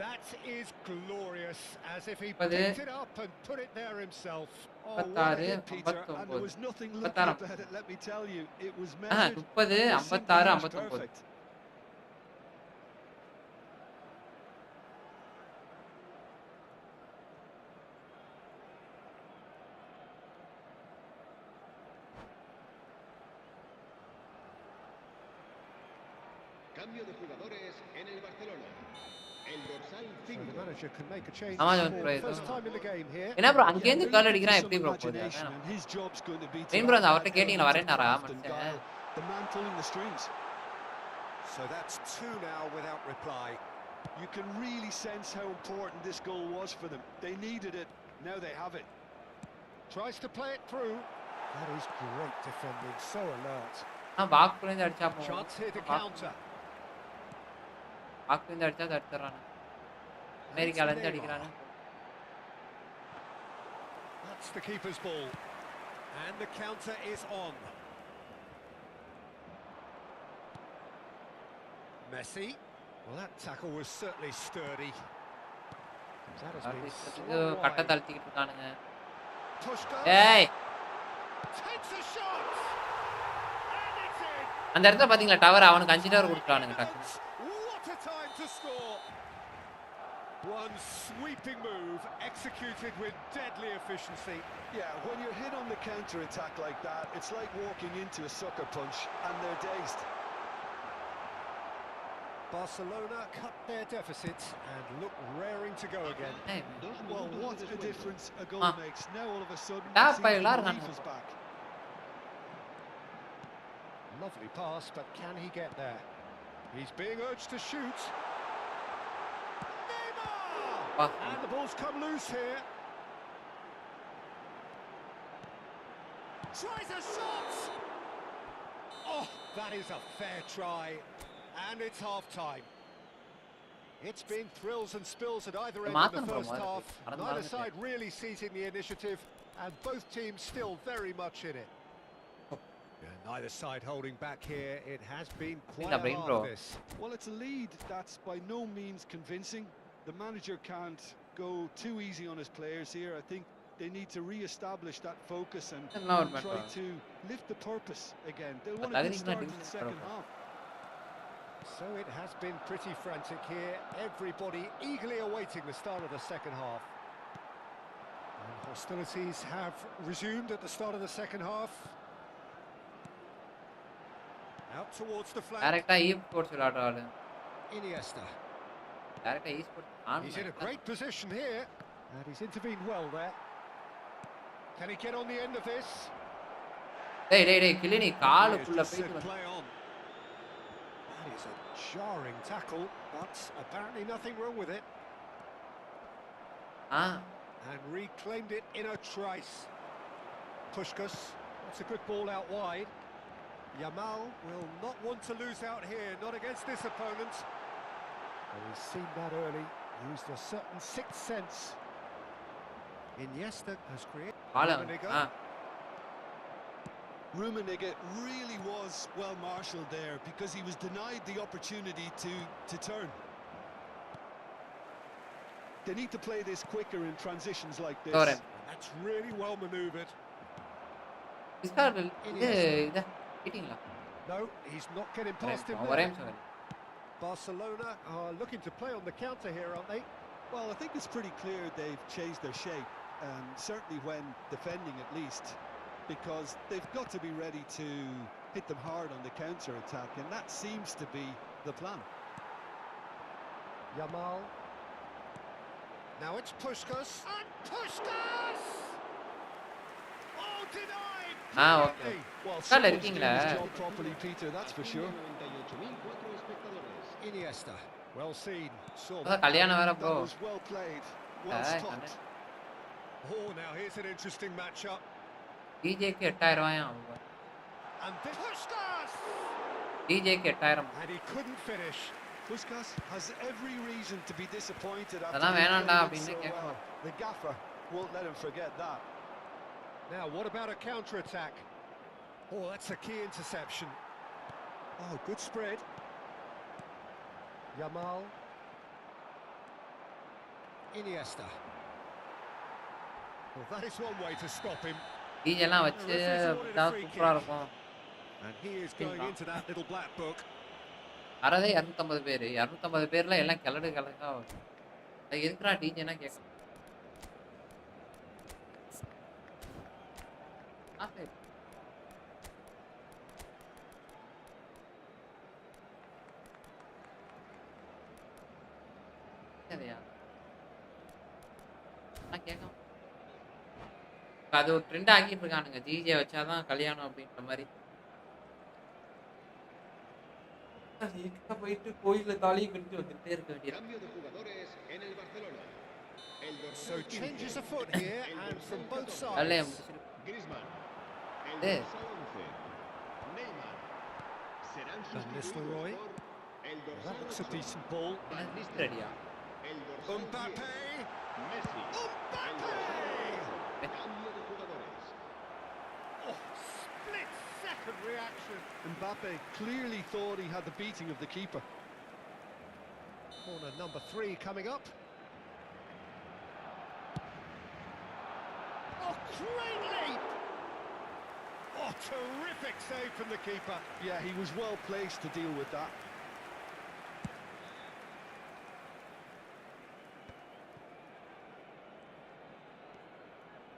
That is glorious, as if he அது picked it up and put it there himself. Oh, what a 56, hit, Peter, and there 59. was nothing lucky 56. about it, let me tell you. It was 30, measured, it was 56, simply 59. perfect. Cambio de jugadores en el Barcelona. El dorsal So the 5. manager can make a change ஆமா, for zone bro the இது. first time in the game here. என்ன bro Yeah, அங்க இருந்து they're கால் looking அடிக்கிறான் for எப்படி some bro போகுது? imagination, அதான். and his job's going to be to main bro அந்த add அவர்ட்ட that கேட்டிங்களா element வரேன்னாரா of craft and மனுஷன்? guile, the man pulling the strings. So that's two now without reply. You can really sense how important this goal was for them. They needed it, now they have it. Tries to play it through. That is great defending, so alert. பாக்ஸ்ல இருந்து அடிச்சா போகும். Chance here to counter. பாக்ஸ்ல இருந்து அடிச்சா தடுத்துறானே. அமெரிக்கால இருந்து அடிக்கிறானே. That's the keeper's ball. And the counter is on. Messi. Well, that tackle was certainly sturdy. That has been slung கட்ட wide. தள்ளிக்கிட்டு இருக்கானுங்க. Pushed up. ஏய் Takes a shot. And it's in. அந்த இடத்துல பாத்தீங்களா டவர் அவனுக்கு 5 டவர் கொடுத்துட்டானுங்க டக்கு. What a time to score. One sweeping move executed with deadly efficiency. Yeah, when you're hit on the counter-attack like that, it's like walking into a sucker punch, and they're dazed. Barcelona cut their deficit and look raring to go again. ஏய் Well, what a difference a goal Ah. makes. Now all of a sudden, Ah, it seems by the large, relief no. is back. Lovely pass, but can he get there? He's being urged to shoot. Neymar! Ah. And the ball's come loose here. Tries a shot! Oh, that is a fair try. And it's half-time. It's been thrills and spills at either end of the first half. Neither side really seizing the initiative, and both teams still very much in it. Yeah, neither side holding back here. It has been quite a brain, hard bro. this. Well, it's a lead that's by no means convincing. The manager can't go too easy on his players here. I think they need to re-establish that focus and No, try bro. to lift the purpose again. They'll want I a good think start not in the even second purpose. half. So it has been pretty frantic here. Everybody eagerly awaiting the start of the second half. And hostilities have resumed at the start of the second half. Out towards the flank. டைரக்டா ஈ sports விளையாடுற ஆளு. Iniesta. டைரக்டா ஈ sports He's in a great position here. And he's intervened well there. Can he get on the end of this? டேய் கிளினி காலுக்குள்ள Just said போயிட்டு play on. That is a jarring tackle, but apparently nothing wrong with it. Ah And reclaimed it in a trice. Pushkas, that's a good ball out wide. Yamal will not want to lose out here, not against this opponent. Well, he's seen that early, used a certain sixth sense. Iniesta has created... கால Rummenigge. Ah Rummenigge really was well marshalled there because he was denied the opportunity to turn. They need to play this quicker in transitions like this. Sorry. That's really well manoeuvred. இஸ்கார் இது இத மீட்டிங்ல No, he's not getting past him ஒரே there. நிமிஷம் Barcelona are looking to play on the counter here, aren't they? Well, I think it's pretty clear they've changed their shape, certainly when defending at least, because they've got to be ready to hit them hard on the counter attack, and that seems to be the plan. Yamal. Now it's Puskas. And Puskas! Oh, denied! Okay. Brilliantly. Well, Kala someone's doing இருக்கீங்களா? his job properly, Peter, that's for sure. 98.4 espectadores. Iniesta. Well seen. Saw அதான் that. கல்யாணம் வேற That bro. was well played, well stopped. Oh, now here's an interesting matchup. டிஜேக்கு 8000 ஆகும். And this Puskas! டிஜேக்கு 8000. And he couldn't finish. Puskas has every reason to be disappointed after அதெல்லாம் being வேணாம்டா played அப்படின்னு so well. கேட்கணும். The gaffer won't let him forget that. Now, what about a counter-attack? Oh, that's a key interception. Oh, good spread. Yamal. Iniesta. Well, that is one way to stop him. டிஜேலாம் வச்சு விட்டா சூப்பரா இருக்கும். And he is going into that little black book. வரதே 250 பேர். 250 பேர்ல எல்லாம் கிளடுகளா வரும். அது எதுக்குடா டிஜேனா கேட்கணும். ஆஃப் சரியா? நான் கேட்கணும். அது ஒரு ட்ரெண்ட் ஆக்கிட்டு இருக்கானுங்க. டிஜே வச்சாதான் கல்யாணம் அப்படின்ற மாதிரி. போயிட்டு கோயில தாலியை கட்டி வந்துட்டே இருக்க வேண்டியது. Cambio de jugadores en el Barcelona. El So dorsal 15, changes a foot here and from both வேலையை sides. முடிச்சிட்டு Griezmann. El Eh. dorsal 11, Neymar. Serán Van sustituidos Nistelrooy. por el That dorsal looks a 8, decent ball. Van என்ன Nistelrooy. ரெடியா? El dorsal 10, Mbappe. Messi. El Mbappe. dorsal 11, cambio de jugadores. Oh, split-second reaction. Mbappe clearly thought he had the beating of the keeper. Corner number 3 coming up. Oh, great leap! Oh, terrific save from the keeper. Yeah, he was well placed to deal with that.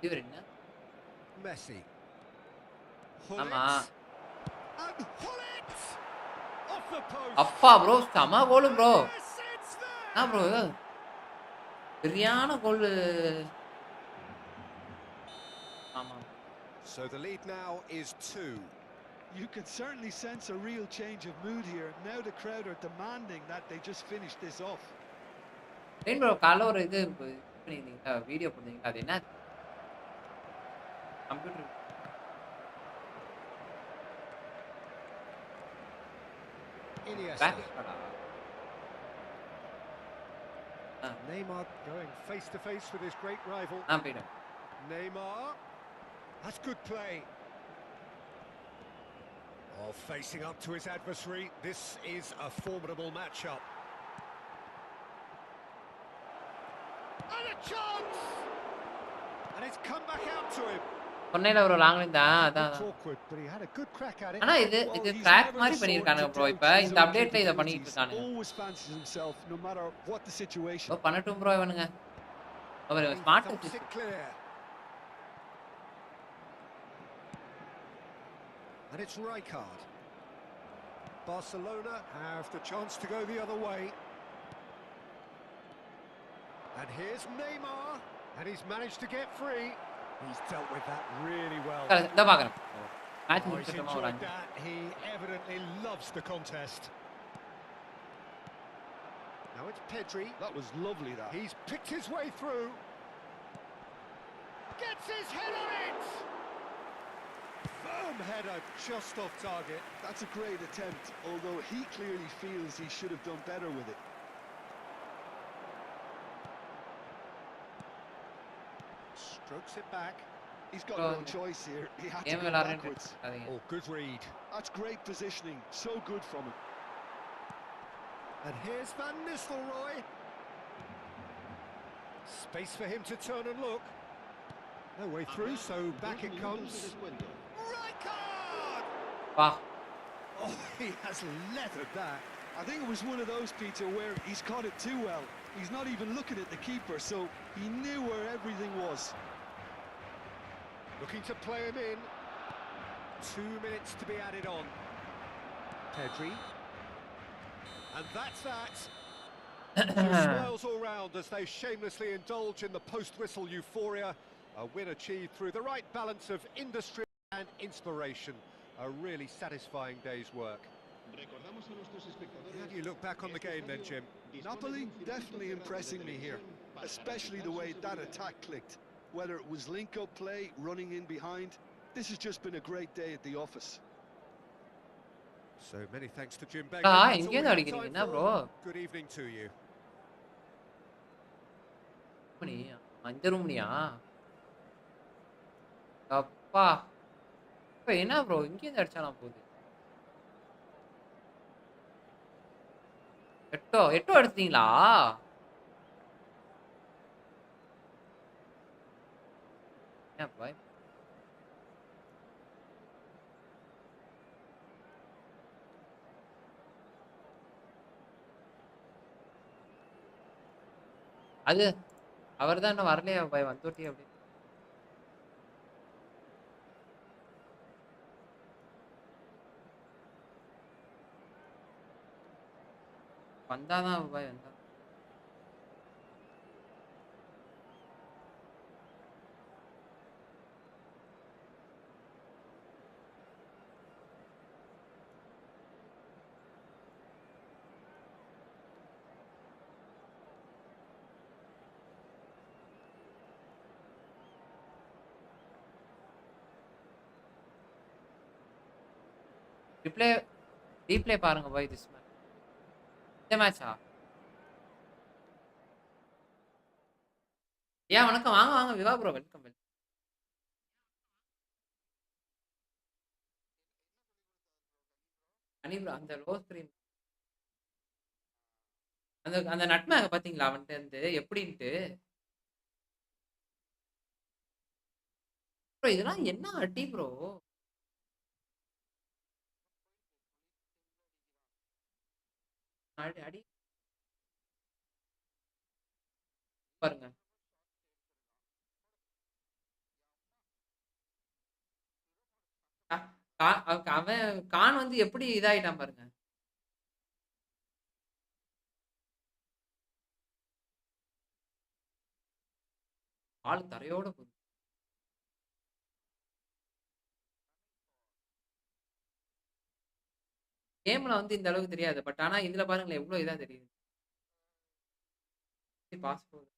இவர் என்ன? Messi. ஆமா. And Hullet! Off the post. அப்பா bro செம goal bro. Yes, it's there. ஆ bro சரியான goal. ஆமா. So the lead now is 2. You can certainly sense a real change of mood here. Now the crowd are demanding that they just finish this off. ஏன் bro காலைல ஒரு இது பண்ணிருந்தீங்க video போடுறீங்க அது என்ன? Computer Iniesta. கிராஃபிக்ஸ் கார்டா? Neymar going face to face with his great rival. போயிடும். Neymar. That's good play. Oh, facing up to his adversary. This is a formidable matchup. And a chance! And it's come back out to him. சொன்னேல ஒரு லாங்ல இருந்தா அதான். It's awkward, but he had a good crack at it. ஆனா இது Well, he's crack never மாதிரி the பண்ணிருக்கானுங்க sort bro. to இப்ப doubt his இந்த own அப்டேட்ல இத பண்ணிட்டு capabilities. இருக்கானுங்க. Always fancies himself, no matter what the situation. Bro பண்ணட்டும் bro இவனுங்க. அவர் He smart thumps it clear. And it's Rijkaard. Barcelona have the chance to go the other way. And here's Neymar. And he's managed to get free. He's dealt with that really well. இத பாக்குறேன். Match Oh, he's முடிச்சிட்டோமா ஒரு enjoyed 5. that. He evidently loves the contest. Now it's Pedri. That was lovely, that. He's picked his way through. Gets his head on it! Firm header, just off target. That's a great attempt, although he clearly feels he should have done better with it. Strokes it back. He's got no choice here. He had to game go விளையாடுறேன்னு backwards. இருக்காதீங்க. Oh, good read. That's great positioning. So good from him. And here's Van Nistelrooy. Space for him to turn and look. No way through, so back it comes. Rijkaard! வா. Oh, he has leathered that. I think it was one of those, Peter, where he's caught it too well. He's not even looking at the keeper, so he knew where everything was. Looking to play him in. 2 minutes to be added on. Pedri. And that's that. Just smiles all round as they shamelessly indulge in the post-whistle euphoria. A win achieved through the right balance of industry and inspiration. A really satisfying day's work. How do you look back on the game then, Jim? Napoli definitely impressing me here, especially the way that attack clicked. Whether it was link-up play, running in behind, this has just been a great day at the office. So many thanks to Jim Ah, Begley. எங்க இருந்து அடிக்கிறீங்க என்ன bro? Good evening to you. மணி 5 மணியா? அப்பா. இப்ப என்ன bro இங்க இருந்து அடிச்சானா போகுது? எட்டோ எடுத்தீங்களா? ஏன் பாய்? அது அவர்தான் இன்னும் வரலையா பாய் வந்துட்டே அப்படி வந்தாதான் பாய் வந்தா ரீப்ளே பாருங்க பாய் திஸ் மேட்ச் இந்த மேட்சா ஏன் வணக்கம் வாங்க வாங்க விவா ப்ரோ வெல்கம் வெல்கம் அனி ப்ரோ அந்த ரோஸ் கிரீம் அந்த அந்த நட்மேக பாத்தீங்களா அவன்கிட்ட இருந்து எப்படின்ட்டு ப்ரோ இதெல்லாம் என்ன அடி ப்ரோ அடி அடி பாருங்க அவன் கான் வந்து எப்படி இதாயிட்டான் பாருங்க ஆள் தரையோட போகுது கேம்ல வந்து இந்த அளவுக்கு தெரியாது பட் ஆனா இதுல பாருங்களேன் எவ்வளவு இதா தெரியுது பாஸ் போகுது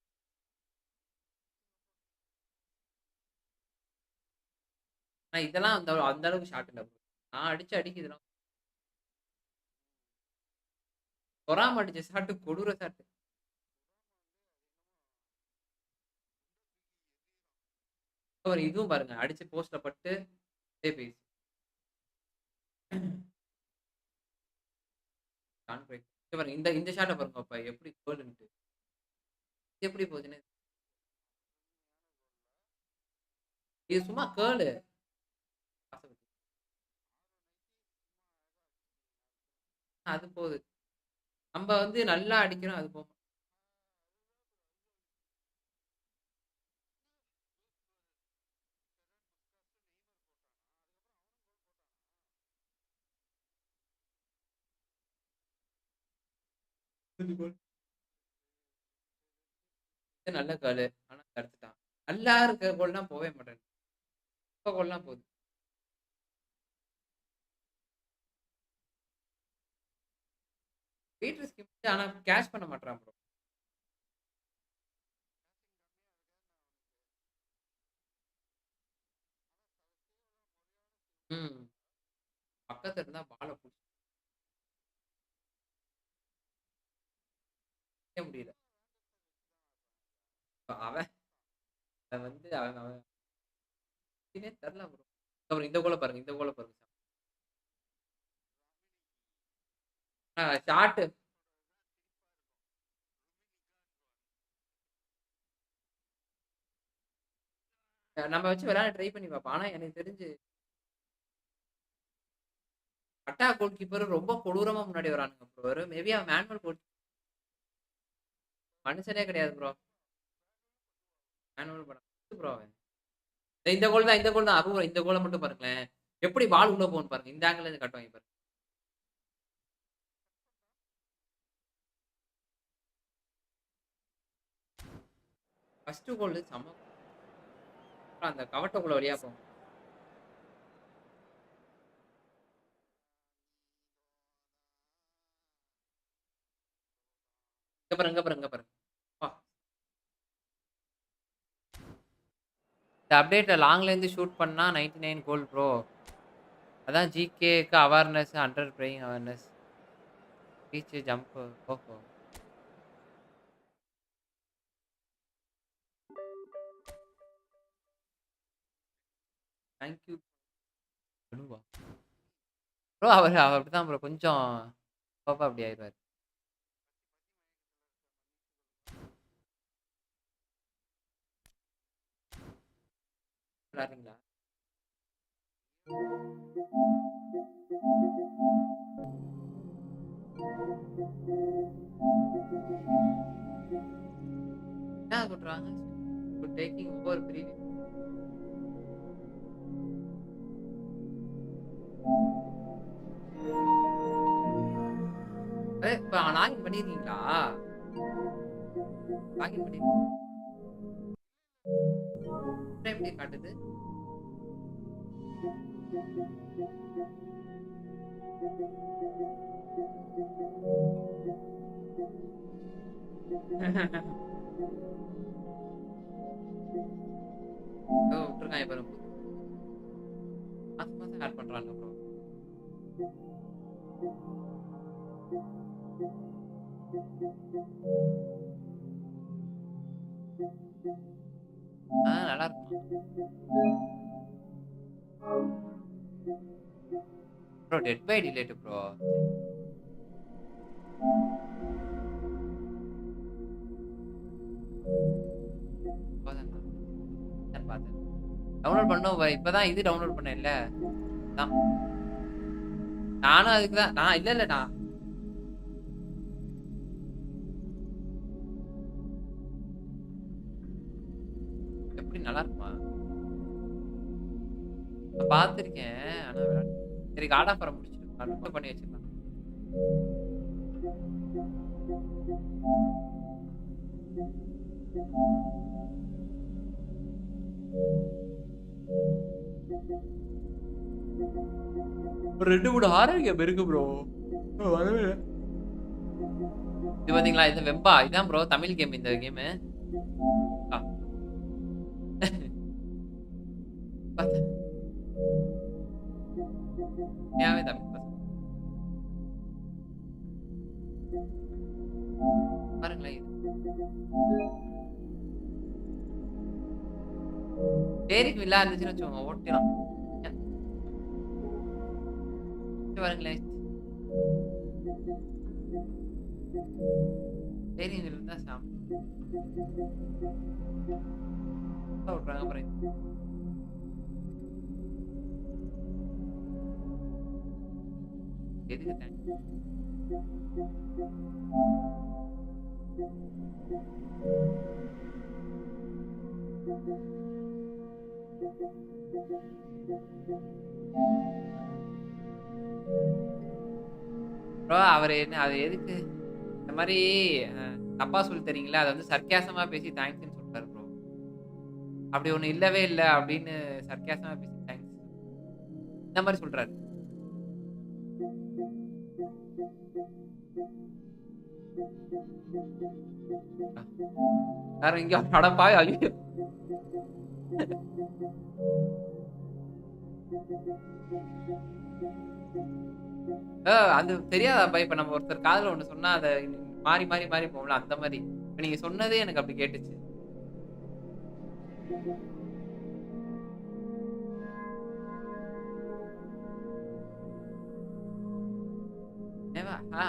ஆனா இதெல்லாம் அந்த அந்த அளவுக்கு ஷாட் இல்ல bro. நான் அடிச்சு அடிக்கு இதெல்லாம் பொறாம அடிச்ச ஷாட்டு கொடூர ஷாட்டு அப்புறம் இதுவும் பாருங்க அடிச்சு போஸ்ட்ல பட்டு பேசி பாருங்க இந்த இந்த ஷாட்டை பாருங்க அப்ப எப்படி கோல்ன்ட்டு எப்படி போகுதுன்னு இது சும்மா கேர்ளு அது போகுது நம்ம வந்து நல்லா அடிக்கிறோம் அது போகும் இது நல்ல கேர்ளு ஆனா தடுத்துட்டான் நல்லா இருக்க கோல்லாம் போவே மாட்டேன் இப்ப கோல்லாம் போகுது பீட்டர் ஸ்கிப் ஆனா கேஷ் பண்ண மாட்டான் ப்ரோ ம் பக்கத்துல இருந்தா பாலை பிடிக்க முடியல அவன் அவன் வந்து அவன் அவன் தெரியல ப்ரோ அப்புறம் இந்த கோலை பாருங்க இந்த கோலை பாருங்க ஷார்ட் நம்ம வச்சு விளையாட ட்ரை பண்ணி பார்ப்போம் ஆனா எனக்கு தெரிஞ்சு அட்டா கோல் கீப்பர் ரொம்ப கொடூரமா முன்னாடி வரானுங்க ப்ரோ மேபி அவன் மேனுவல் கோல் மனுஷனே கிடையாது ப்ரோ மேனுவல் படம் ப்ரோ அவன் இந்த கோல் தான் இந்த கோல் தான் அப்போ இந்த கோலை மட்டும் பாருங்களேன் எப்படி பால் உள்ள போகும் பாருங்க. இந்த ஆங்கிள் இருந்து கட்டுவாங்க பாருங்க. ஃபர்ஸ்ட் கோல் செம. அந்த கவட்டக்குள்ள வழியா போகும். இங்க பாருங்க, இங்க பாருங்க, இங்க பாருங்க. அப்பா. இந்த அப்டேட்ல லாங்ல இருந்து ஷூட் பண்ணா 99 கோல் ப்ரோ. அதான் ஜிகேக்கு awareness, under playing awareness, reach, jump. ஓஹோ. Thank you. ப்ரோ அவர் அப்படிதான் ப்ரோ கொஞ்சம் பாப்பா அப்படி ஆயிடுவாரு. விளையாடுறீங்களா? என்ன சொல்றாங்க? Taking over previous. இப்ப லாகின் பண்ணிருக்கீங்களா? லாகின் பண்ணி எப்படி காட்டுது? விட்டுருக்காங்க பாருங்க. மாசம் மாசம் ஆட் பண்றாங்க ப்ரோ. நல்லா இருக்கும் bro. Dead by Daylight bro. பார்த்தேன். டவுன்லோட் பண்ணும். இப்பதான் இது டவுன்லோட் பண்ணேன்ல. நானும் அதுக்கு தான். நான் இல்ல நான் எப்படி நல்லா இருக்குமா நான் பார்த்திருக்கேன். ஆனா சரி காட் ஆஃப் வார் முடிச்சிட்டு பண்ணி வச்சிருக்கேன். ரெண்டு மூணு ஆரோக்கியம் இருக்கு ப்ரோ. இது பாத்தீங்களா? இது வெம்பா. இதான் ப்ரோ தமிழ் கேம். இந்த கேம் தமிழ் பாருங்களேன். டேரிக் வில்லா இருந்துச்சுன்னு வச்சுக்கோங்க ஓட்டிடலாம். பாருங்களேன். டேரிக் வில்லா இருந்தா சாம் விட்றாங்க பாருங்க. எதுக்கு ப்ரோ அவர் என்ன அது எதுக்கு இந்த மாதிரி தப்பா சொல்லி தரீங்களா? அதை வந்து சர்க்காசமா பேசி தேங்க்ஸ்ன்னு சொல்றாரு ப்ரோ. அப்படி ஒண்ணு இல்லவே இல்லை அப்படின்னு சர்க்காசமா பேசி தேங்க்ஸ் இந்த மாதிரி சொல்றாரு. யாரும் இங்க அடப்பாய். ஐயோ அது தெரியாதாப்பா? இப்ப நம்ம ஒருத்தர் காதுல ஒண்ணு சொன்னா அதை மாறி மாறி மாறி போகும்ல, அந்த மாதிரி. இப்ப நீங்க சொன்னதே எனக்கு அப்படி கேட்டுச்சு.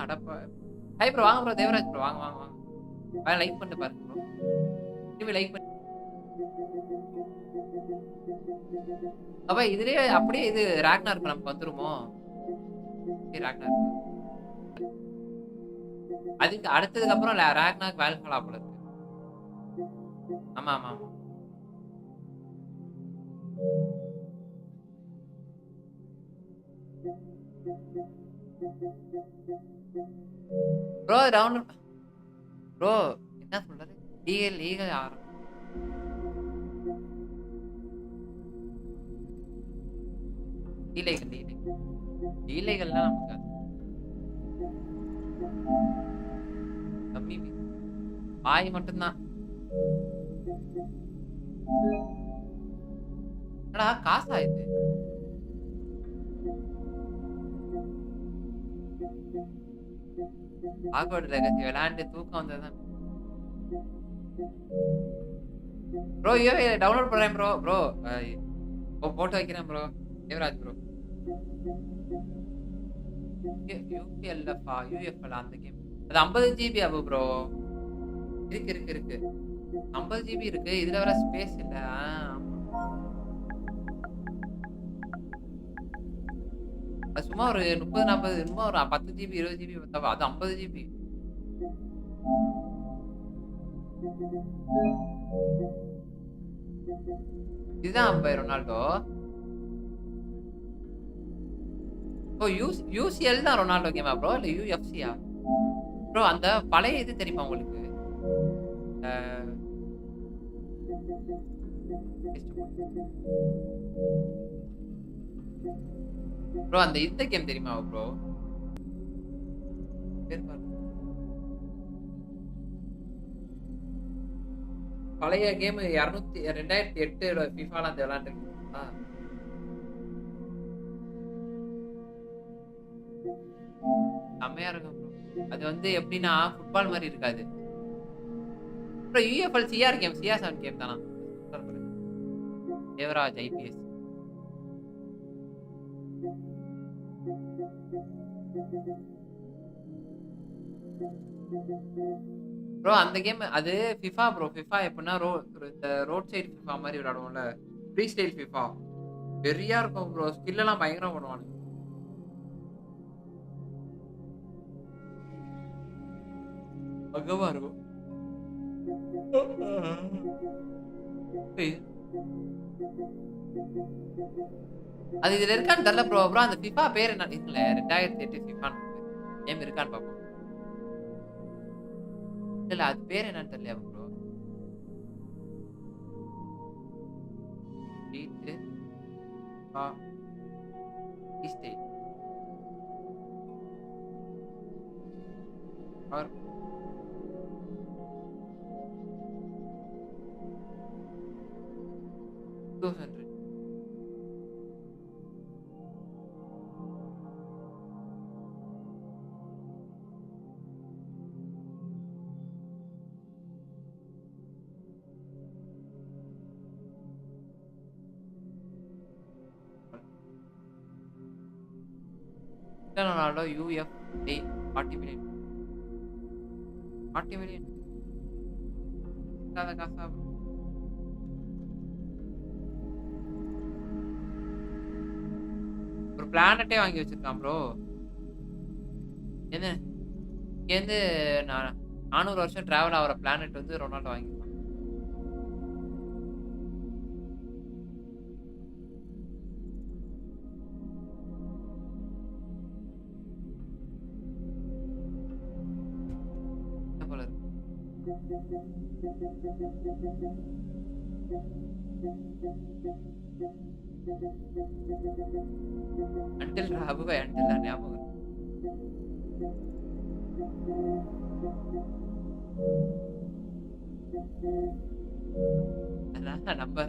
அடப்பா. ஹை ப்ரோ வாங்க ப்ரோ. தேவராஜ் ப்ரோ வாங்க வாங்க வாங்க. லைக் பண்ணிட்டு பாருங்க ப்ரோ. திரும்பி லைக் பண்ணி அப்ப இதுலயே அப்படியே இது ராக்னார்க்கு நமக்கு வந்துருமோ? ராக்னார்க்கு அதுக்கு அடுத்ததுக்கு அப்புறம் ராக்னார்க்கு வேல்ஹாலா போல இருக்கு. ஆமா ஆமா ஆமா. ப்ரோ டவுன்லோட் ப்ரோ என்ன சொல்றாரு? லீகல் லீகல் இல்லீகல் இல்லீகல்னா நமக்கு அது கம்மி வாய் மட்டும்தான். என்னடா காசா இது? ஆக்வர்ட் லெகசி விளையாண்டு தூக்கம் வந்ததுதான். ப்ரோ டவுன்லோட் பண்றேன் ப்ரோ. ப்ரோ போட்டு வைக்கிறேன் ப்ரோ. தேவராஜ் ப்ரோ யூபிஎல்எஃப்ஆ யூஎஃப்எல் அந்த கேம் அது 50 ஜிபி ஆகும் ப்ரோ. இருக்கு 50 ஜிபி இருக்கு. இதுல வர ஸ்பேஸ் இல்ல. அது சும்மா ஒரு 30-40 சும்மா ஒரு 10 ஜிபி 20 ஜிபி அது 50 ஜிபி. இதுதான் ரொனால்டோ. ஓ யூசிஎல் தான் ரொனால்டோ கேமா ப்ரோ இல்ல யூஎஃப்சியா ப்ரோ? அந்த பழைய இது தெரியுமா உங்களுக்கு? ப்ரோ அந்த இந்த கேம் தெரியுமா ப்ரோ? பழைய கேம் 2008 ஃபிஃபால அந்த விளையாண்டுருக்கீங்களா? செம்மையா இருக்கும் ப்ரோ. அது வந்து எப்படின்னா ஃபுட்பால் மாதிரி இருக்காது ப்ரோ. யூஎஃப்எல் சிஆர் கேம் சிஆர்7 கேம் தானா? Devaraj IPS bro. அந்த கேம் அது ஃபிஃபா ப்ரோ. ஃபிஃபா எப்படின்னா இந்த ரோட் சைடு ஃபிஃபா மாதிரி விளையாடுவோம்ல, ஃப்ரீ ஸ்டைல் ஃபிஃபா வெறியா இருக்கும் ப்ரோ. ஸ்கில் எல்லாம் பயங்கரம் பண்ணுவானு. அகவா இருக்கும். அது இதுல இருக்கான்னு தெரியல ப்ரோ. அப்புறம் அந்த ஃபிஃபா பேர் என்ன இல்ல 2008 ஃபிஃபா கேம் இருக்கான்னு பாப்போம். இல்ல அது பேர் என்னன்னு தெரியல ப்ரோ. और 200 Ronaldo UF 40 million 40 million இல்லாத காசா ஒரு பிளானட்டே வாங்கி வச்சிருக்கான் ப்ரோ. என்ன இங்கேருந்து 400 வருஷம் டிராவல் ஆகிற பிளானட் வந்து ரொனால்டோ வாங்கிருக்கான். போல இருக்கு. அன்டில் ராபுவை அன்டில் ஞாபகம்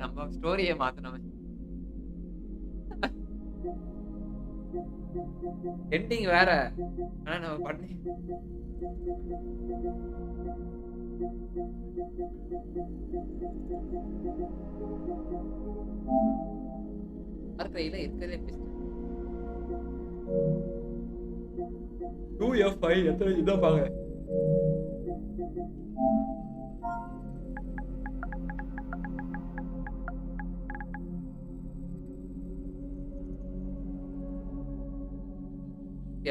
நம்ம ஸ்டோரியை மாத்தணும். எண்டிங் வேற. ஆனா நம்ம பண்ணி இருக்கிறதுல இருக்கிறதே பெஸ்ட். 2F5 எத்தனை இதான் பாங்க.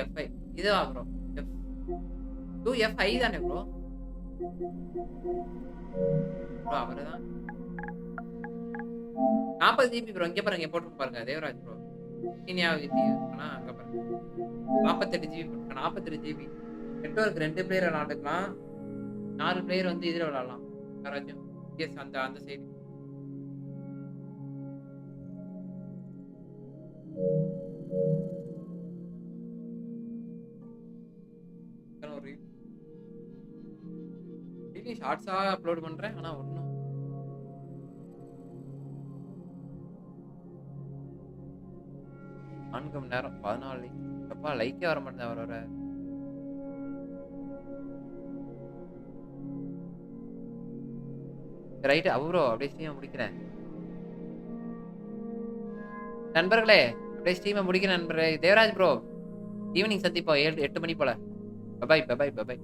F5 இதுவா ப்ரோ? 2F5 தானே ப்ரோ? ப்ரோ அவர்தான் 40 ஜிபி ப்ரோ. இங்க பாருங்க போட்டு பாருங்க தேவராஜ் ப்ரோ. இனியாவது ஆனா அங்க பாருங்க 48 ஜிபி போட்டுருக்கேன் 48 ஜிபி நெட்வொர்க் 2 பிளேயர் விளாண்டுக்கலாம் 4 பிளேயர் வந்து இதுல விளாடலாம் யாராச்சும் எஸ் அந்த அந்த சைடு ஒரு டெய்லி ஷார்ட்ஸா அப்லோட் பண்றேன் ஆனா ஒன்றும் நான்கு மணி நேரம் 14 லைக் அப்பா லைக்கே வர மாட்டேன் வர ரைட் ப்ரோ அப்படியே ஸ்ட்ரீமை முடிக்கிறேன் நண்பர்களே அப்படியே ஸ்ட்ரீமை முடிக்கிறேன் நண்பர்களே தேவராஜ் ப்ரோ ஈவினிங் சந்திப்போம் 8 மணி போல பபாய் பபாய் பபாய்